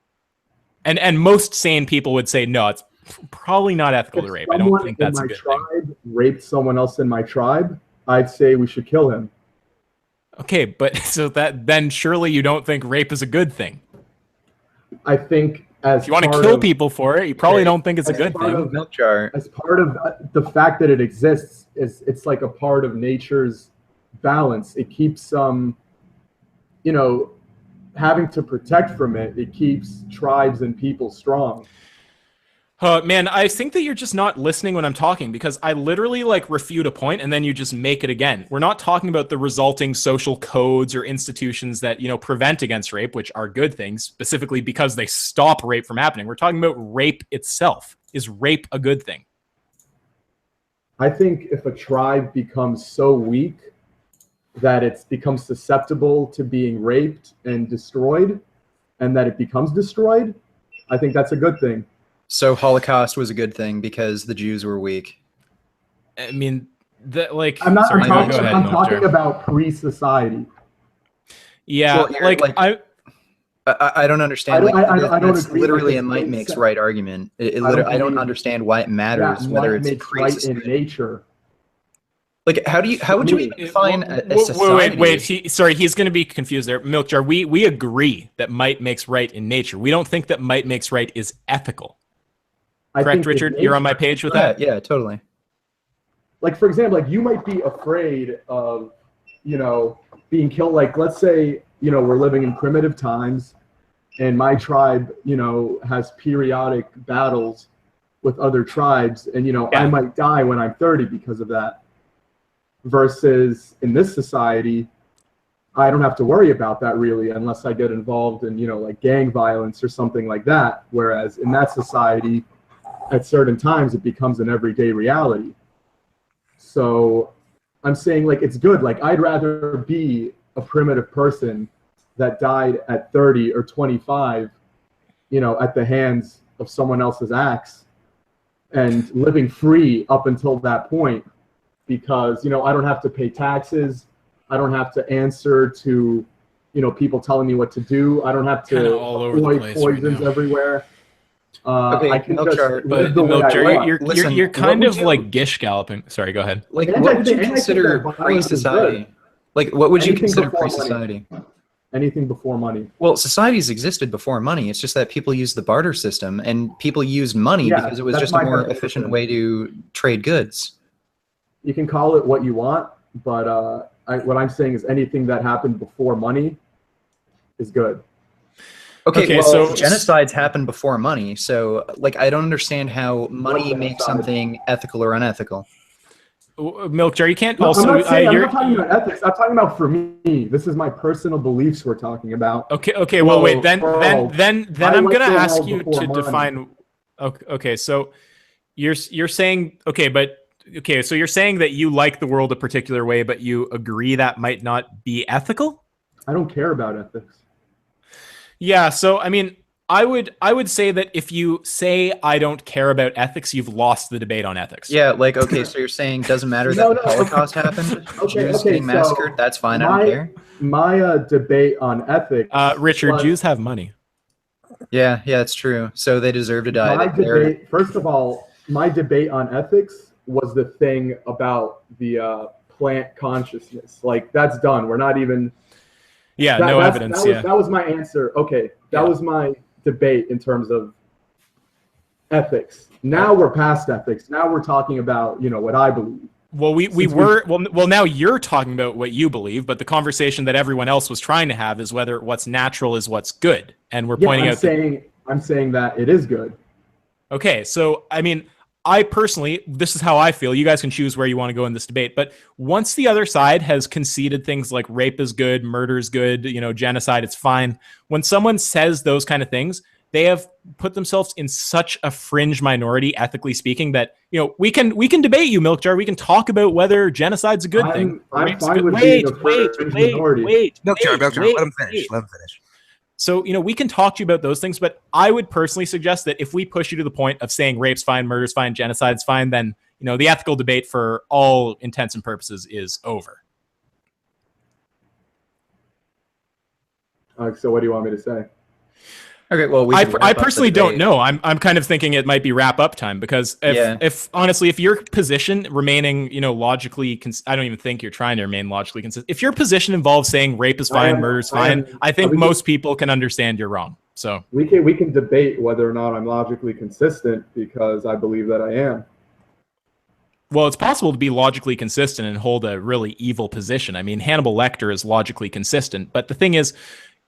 And most sane people would say no, it's probably not ethical to rape. I don't think that's a good thing. Raped someone else in my tribe, I'd say we should kill him. Okay, but so then surely you don't think rape is a good thing. I think if you want to kill people for it, you probably don't think it's a good thing. Milkjar. As part of the fact that it exists, it's like a part of nature's balance. It keeps having to protect from it. It keeps tribes and people strong. Man, I think that you're just not listening when I'm talking, because I literally refute a point and then you just make it again. We're not talking about the resulting social codes or institutions that, prevent against rape, which are good things, specifically because they stop rape from happening. We're talking about rape itself. Is rape a good thing? I think if a tribe becomes so weak that it becomes susceptible to being raped and destroyed, and that it becomes destroyed, I think that's a good thing. So Holocaust was a good thing because the Jews were weak. I mean, I'm talking about pre-society. Yeah, well, I don't understand. I don't agree. Literally a might makes right argument. I don't understand why it matters whether it's right in nature. Like, how would you define a society? Wait. He's going to be confused there. Milkjar, we agree that might makes right in nature. We don't think that might makes right is ethical. Correct, Richard? You're on my page with that? Yeah, totally. Like, for example, you might be afraid of, being killed. Like, let's say, we're living in primitive times and my tribe, has periodic battles with other tribes. And, I might die when I'm 30 because of that. Versus in this society, I don't have to worry about that really unless I get involved in, like gang violence or something like that. Whereas in that society, at certain times, it becomes an everyday reality. So I'm saying, it's good. Like, I'd rather be a primitive person that died at 30 or 25, at the hands of someone else's axe, and living free up until that point, because, I don't have to pay taxes. I don't have to answer to, people telling me what to do. I don't have to avoid poisons everywhere. Okay, I can Milkjar, you're kind of like gish galloping. Sorry, go ahead. Like, what would you consider pre-society? Like, what would you consider pre-society? Anything before money. Well, societies existed before money. It's just that people used the barter system, and people used money because it was just a more efficient way to trade goods. You can call it what you want, but what I'm saying is anything that happened before money is good. Okay, well, so genocides happen before money, so I don't understand how money makes something ethical or unethical. Milkjar, you can't I'm not talking about ethics. I'm talking about for me. This is my personal beliefs we're talking about. Okay. Well, wait. Then I'm gonna ask you to define. Okay, so you're saying so you're saying that you like the world a particular way, but you agree that might not be ethical? I don't care about ethics. Yeah, so I mean, I would say that if you say I don't care about ethics, you've lost the debate on ethics. Yeah, okay, so you're saying doesn't matter that the Holocaust happened? Jews getting massacred, that's fine, I don't care. My debate on ethics... Richard, Jews have money. Yeah, it's true. So they deserve to die. My debate, first of all, my debate on ethics was the thing about the plant consciousness. Like, that's done. We're not even. Yeah, no evidence. That was my answer. Okay, that was my debate in terms of ethics. Now we're past ethics. Now we're talking about, what I believe. Well, now you're talking about what you believe, but the conversation that everyone else was trying to have is whether what's natural is what's good, and we're pointing out. I'm saying that it is good. Okay, so I mean, I personally, this is how I feel. You guys can choose where you want to go in this debate, but once the other side has conceded things like rape is good, murder is good, genocide, it's fine. When someone says those kind of things, they have put themselves in such a fringe minority, ethically speaking, that we can debate you, Milk Jar. We can talk about whether genocide's a good thing. I'm fine with being a fringe minority. Milk Jar, let him finish. So, we can talk to you about those things, but I would personally suggest that if we push you to the point of saying rape's fine, murder's fine, genocide's fine, then, the ethical debate for all intents and purposes is over. So what do you want me to say? Okay, well, I personally don't know. I'm kind of thinking it might be wrap up time, because if honestly, if your position remaining, logically, I don't even think you're trying to remain logically consistent. If your position involves saying rape is fine, murder is fine, I think most people can understand you're wrong. So we can debate whether or not I'm logically consistent, because I believe that I am. Well, it's possible to be logically consistent and hold a really evil position. I mean, Hannibal Lecter is logically consistent, but the thing is,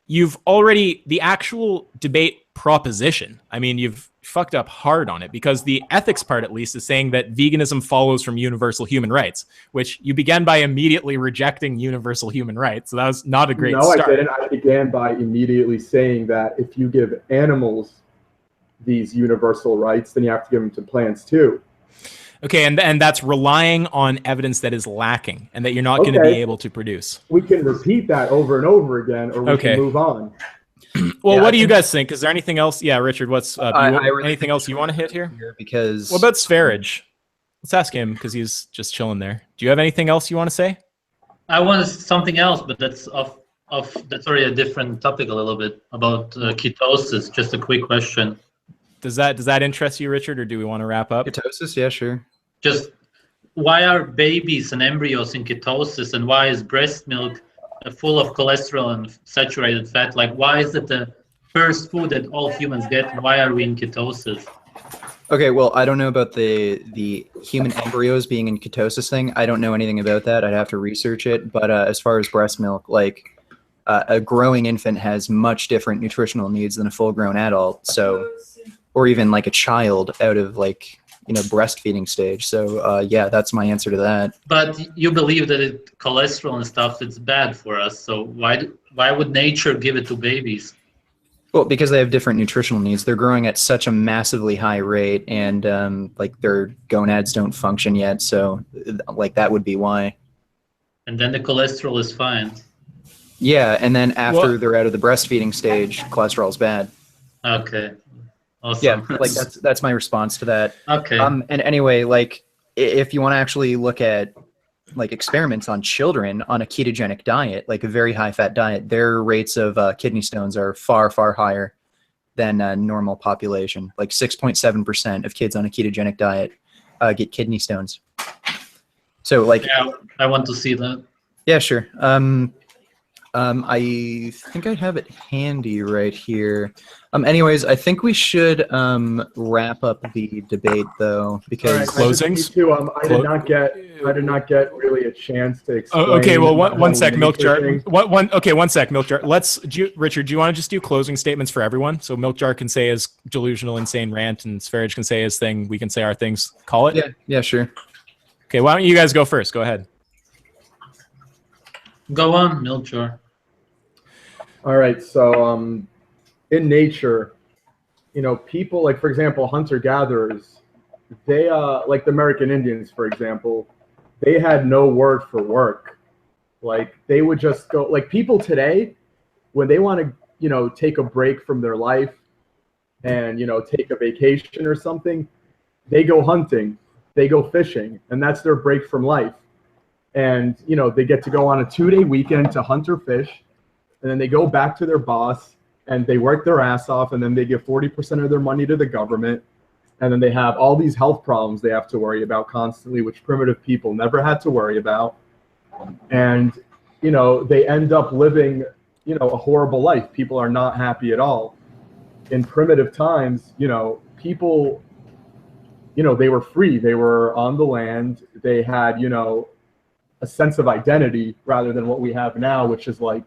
the actual debate proposition, I mean, you've fucked up hard on it, because the ethics part, at least, is saying that veganism follows from universal human rights, which you began by immediately rejecting universal human rights. So that was not a great start. No, I didn't. I began by immediately saying that if you give animals these universal rights, then you have to give them to plants too. Okay, and that's relying on evidence that is lacking and that you're not going to be able to produce. We can repeat that over and over again, or we can move on. Well, what do you guys think? Is there anything else? Yeah, Richard, what's anything else you want to hit here? Because what about Sv3rige? Let's ask him, because he's just chilling there. Do you have anything else you want to say? I want something else, but that's that's already a different topic a little bit, about ketosis. Just a quick question. Does that interest you, Richard, or do we want to wrap up? Ketosis, yeah, sure. Just why are babies and embryos in ketosis, and why is breast milk full of cholesterol and saturated fat? Like, why is it the first food that all humans get, and why are we in ketosis? Okay, well, I don't know about the human embryos being in ketosis thing. I don't know anything about that. I'd have to research it. But as far as breast milk, like a growing infant has much different nutritional needs than a full-grown adult. So, or even like a child out of breastfeeding stage. So yeah, that's my answer to that. But you believe that cholesterol and stuff, it's bad for us. So why would nature give it to babies? Well, because they have different nutritional needs. They're growing at such a massively high rate, and their gonads don't function yet. So that would be why. And then the cholesterol is fine. Yeah, and then after they're out of the breastfeeding stage, cholesterol is bad. Okay. Awesome. Yeah, that's my response to that. Okay. And anyway, if you want to actually look at experiments on children on a ketogenic diet, like a very high fat diet, their rates of kidney stones are far, far higher than a normal population. Like 6.7% of kids on a ketogenic diet get kidney stones. So yeah, I want to see that. Yeah, sure. I think I have it handy right here. Anyways, I think we should wrap up the debate though, because closings. I did not get really a chance to explain. Okay, well, one sec, Milk Jar. One sec, Milk Jar. Richard, do you want to just do closing statements for everyone? So Milk Jar can say his delusional, insane rant, and Sv3rige can say his thing. We can say our things. Call it. Yeah, sure. Okay, why don't you guys go first? Go ahead. Go on, Milk Jar. All right, so in nature, people for example, hunter-gatherers, they like the American Indians, for example, they had no word for work. They would just go, people today, when they want to, take a break from their life and, take a vacation or something, they go hunting, they go fishing, and that's their break from life. And, they get to go on a 2-day weekend to hunt or fish. And then they go back to their boss and they work their ass off, and then they give 40% of their money to the government, and then they have all these health problems they have to worry about constantly, which primitive people never had to worry about. And, you know, they end up living, you know, a horrible life. People are not happy at all. In primitive times, you know, people, you know, they were free. They were on the land. They had, you know, a sense of identity rather than what we have now, which is like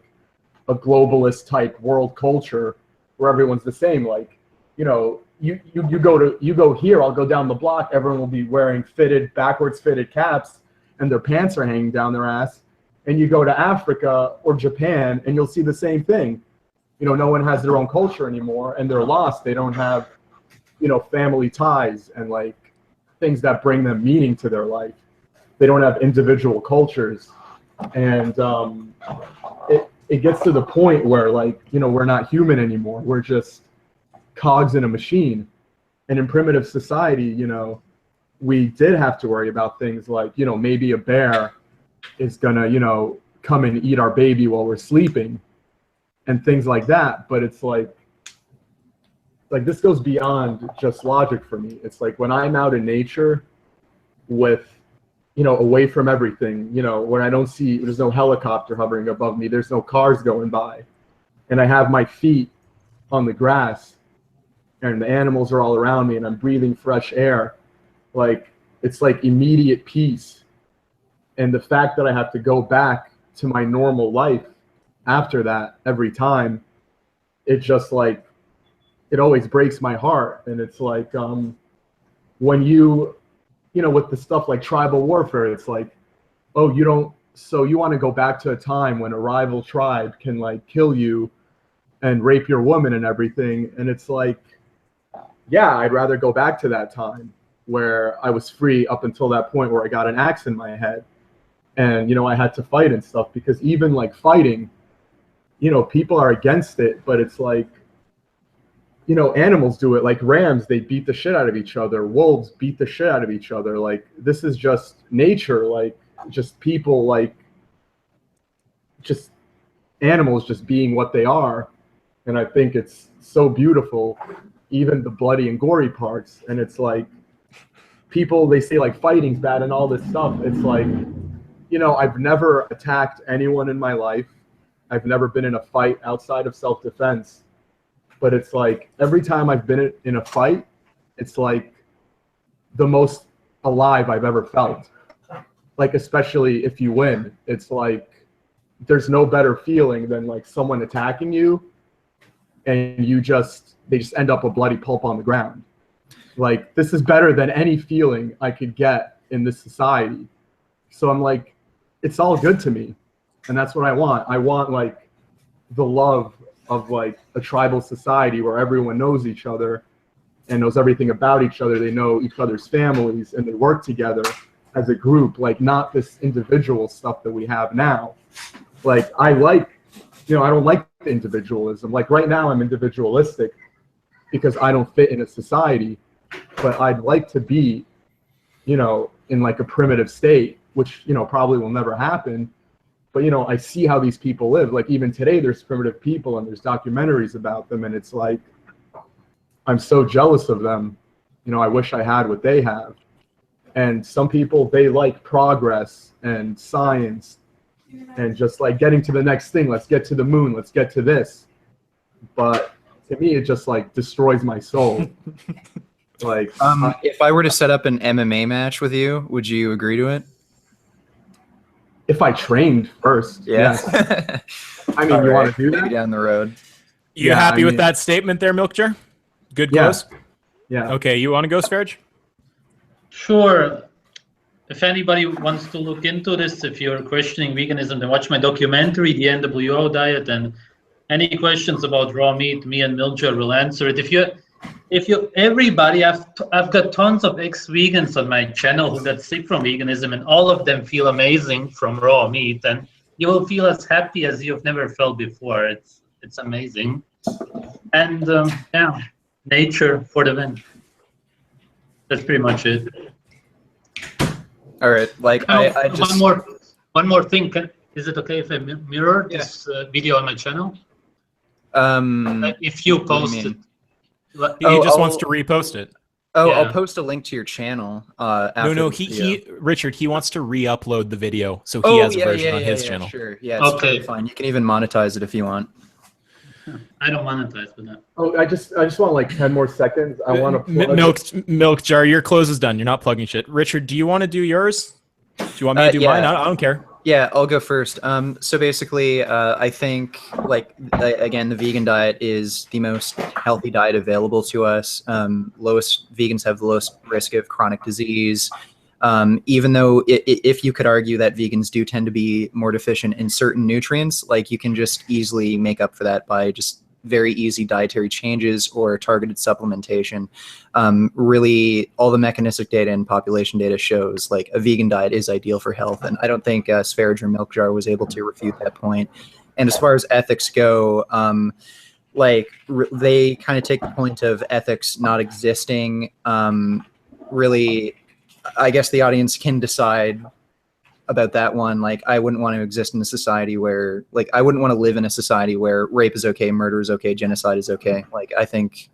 a globalist type world culture where everyone's the same. Like, you know, you go here, I'll go down the block, everyone will be wearing backwards fitted caps and their pants are hanging down their ass. And you go to Africa or Japan and you'll see the same thing. You know, no one has their own culture anymore and they're lost. They don't have, you know, family ties and like things that bring them meaning to their life. They don't have individual cultures. And it gets to the point where, like, you know, we're not human anymore. We're just cogs in a machine. And in primitive society, you know, we did have to worry about things like, you know, maybe a bear is gonna, you know, come and eat our baby while we're sleeping and things like that. But it's like this goes beyond just logic for me. It's like when I'm out in nature with, you know, away from everything, you know, when I don't see, there's no helicopter hovering above me, there's no cars going by, and I have my feet on the grass and the animals are all around me and I'm breathing fresh air, like, it's like immediate peace. And the fact that I have to go back to my normal life after that every time, it just like, it always breaks my heart. And it's like, when you know, with the stuff like tribal warfare, it's like, oh, so you want to go back to a time when a rival tribe can like kill you and rape your woman and everything. And it's like, yeah, I'd rather go back to that time where I was free up until that point where I got an axe in my head. And, you know, I had to fight and stuff, because even like fighting, you know, people are against it, but it's like, you know, animals do it. Like rams, they beat the shit out of each other. Wolves beat the shit out of each other. Like, this is just nature. Like, just people, like, just animals just being what they are. And I think it's so beautiful, even the bloody and gory parts. And it's like, people, they say like fighting's bad and all this stuff. It's like, you know, I've never attacked anyone in my life. I've never been in a fight outside of self-defense. But it's like, every time I've been in a fight, it's like the most alive I've ever felt. Like, especially if you win, it's like, there's no better feeling than like someone attacking you and they just end up a bloody pulp on the ground. Like, this is better than any feeling I could get in this society. So I'm like, it's all good to me. And that's what I want. I want like the love of like a tribal society where everyone knows each other and knows everything about each other. They know each other's families and they work together as a group, like not this individual stuff that we have now. Like, I like, you know, I don't like the individualism. Like right now I'm individualistic because I don't fit in a society, but I'd like to be, you know, in like a primitive state, which, you know, probably will never happen. But, you know, I see how these people live. Like, even today, there's primitive people and there's documentaries about them. And it's like, I'm so jealous of them. You know, I wish I had what they have. And some people, they like progress and science and just like getting to the next thing. Let's get to the moon. Let's get to this. But to me, it just like destroys my soul. Like, if I were to set up an MMA match with you, would you agree to it? if I trained first, yeah. yes. I mean, you want to do that? Maybe down the road. You happy with that statement there, Milkjar? Good close? Yeah. Okay, you want to go, Sv3rige? Sure. If anybody wants to look into this, if you're questioning veganism, then watch my documentary, The NWO Diet, and any questions about raw meat, me and Milkjar will answer it. I've got tons of ex-vegans on my channel who got sick from veganism, and all of them feel amazing from raw meat, and you will feel as happy as you've never felt before. It's amazing. And yeah, nature for the win. That's pretty much it. All right, like I just one more thing. Is it okay if I mirror this video on my channel? If you what do you post it. mean? He just wants to repost it. Oh, Yeah. I'll post a link to your channel. After No, the video. Richard, he wants to re-upload the video, so he Oh, has a version on his yeah, channel. Sure. Yeah, it's Okay. totally fine. You can even monetize it if you want. I don't monetize with that. Oh, I just want like 10 more seconds. I want to Milk jar, your close is done. You're not plugging shit. Richard, do you want to do yours? Do you want me to do mine? I don't care. Yeah, I'll go first. So basically, I think, like, again, the vegan diet is the most healthy diet available to us. Vegans have the lowest risk of chronic disease. Even though if you could argue that vegans do tend to be more deficient in certain nutrients, like you can just easily make up for that by just very easy dietary changes or targeted supplementation. Really, all the mechanistic data and population data shows like a vegan diet is ideal for health. And I don't think Sv3rige or Milk Jar was able to refute that point. And as far as ethics go, they kind of take the point of ethics not existing. Really, I guess the audience can decide about that one. Like, I wouldn't want to exist in a society where, like, I wouldn't want to live in a society where rape is okay, murder is okay, genocide is okay. Like, I think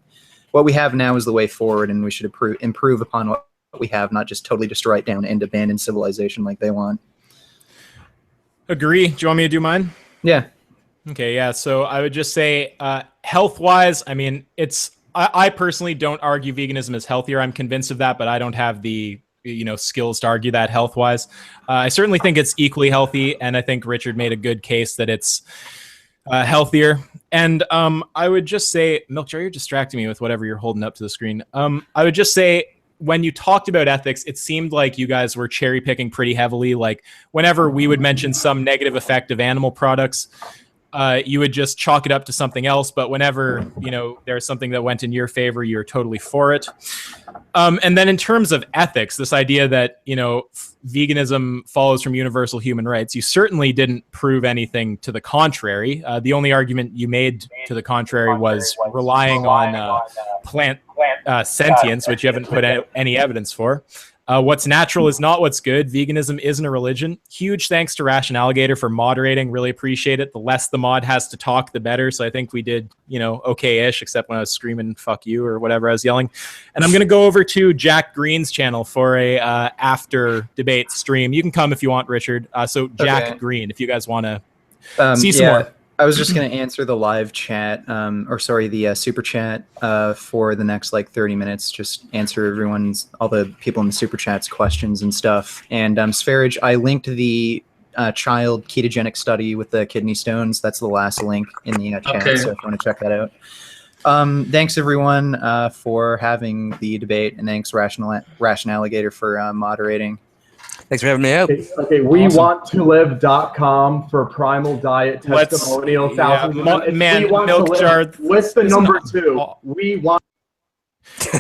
what we have now is the way forward, and we should improve upon what we have, not just totally destroy it down and abandon civilization like they want. Agree. Do you want me to do mine? Yeah. Okay, yeah. So I would just say, health-wise, I mean, I personally don't argue veganism is healthier. I'm convinced of that, but I don't have the skills to argue that health-wise. I certainly think it's equally healthy, and I think Richard made a good case that it's healthier. And I would just say, Milk Jar, you're distracting me with whatever you're holding up to the screen. I would just say, when you talked about ethics, it seemed like you guys were cherry picking pretty heavily. Like whenever we would mention some negative effect of animal products, you would just chalk it up to something else. But whenever, there's something that went in your favor, you're totally for it. And then in terms of ethics, this idea that, veganism follows from universal human rights, you certainly didn't prove anything to the contrary. The only argument you made to the contrary was relying on plant sentience, which you haven't put any evidence for. What's natural is not what's good. Veganism isn't a religion. Huge thanks to Ration Alligator for moderating. Really appreciate it. The less the mod has to talk, the better. So I think we did, okay-ish, except when I was screaming "fuck you" or whatever I was yelling. And I'm going to go over to Jack Green's channel for a after debate stream. You can come if you want, Richard. So Jack Green, if you guys want to see some more. I was just going to answer the live chat, the super chat for the next 30 minutes. Just answer all the people in the super chats questions and stuff. And Sv3rige, I linked the child ketogenic study with the kidney stones. That's the last link in the chat, so if you want to check that out. Thanks everyone for having the debate, and thanks Ration Alligator for moderating. Thanks for having me out. Okay, WeWantToLive.com for primal diet testimonial. Milk Jar. List the number 2. We want.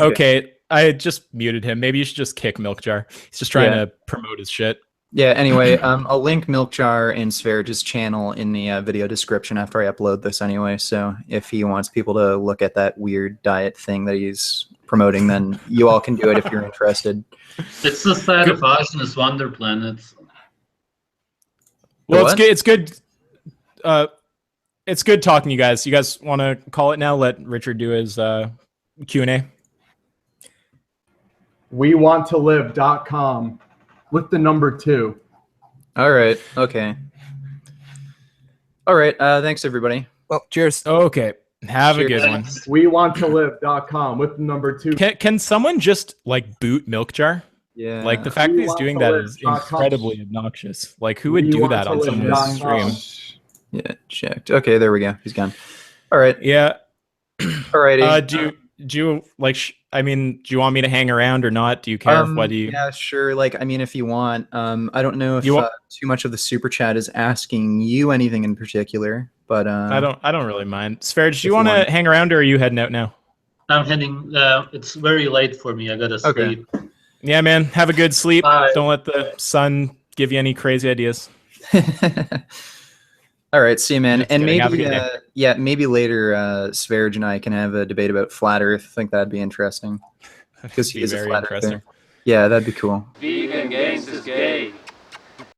Okay, I just muted him. Maybe you should just kick Milk Jar. He's just trying to promote his shit. Yeah, anyway, I'll link Milk Jar and Sv3rige's channel in the video description after I upload this anyway. So if he wants people to look at that weird diet thing that he's promoting, then you all can do it if you're interested. It's the side of Oceanus Wonder Planets. Well, it's good. It's good talking to you guys. You guys want to call it now? Let Richard do his Q&A. WeWantToLive.com with the number 2. All right. Okay. All right. Thanks, everybody. Well, cheers. Okay. Have a good one. WeWantToLive.com with the number 2. Can someone just boot Milk Jar? Yeah. The fact that he's doing that is incredibly obnoxious. Who would do that on someone's stream? Yeah, checked. Okay, there we go. He's gone. All right. Yeah. All righty. Do you do you want me to hang around or not? Do you care? What do you? Yeah, sure. If you want. I don't know if too much of the super chat is asking you anything in particular, but I don't really mind. Sv3rige, do you want to hang around, or are you heading out now? I'm heading. It's very late for me. I gotta sleep. Yeah, man. Have a good sleep. Bye. Don't let the sun give you any crazy ideas. All right, see you, man. Just and kidding. maybe later, Sv3rige and I can have a debate about flat Earth. I think that'd be interesting because he's a flat earther. Yeah, that'd be cool.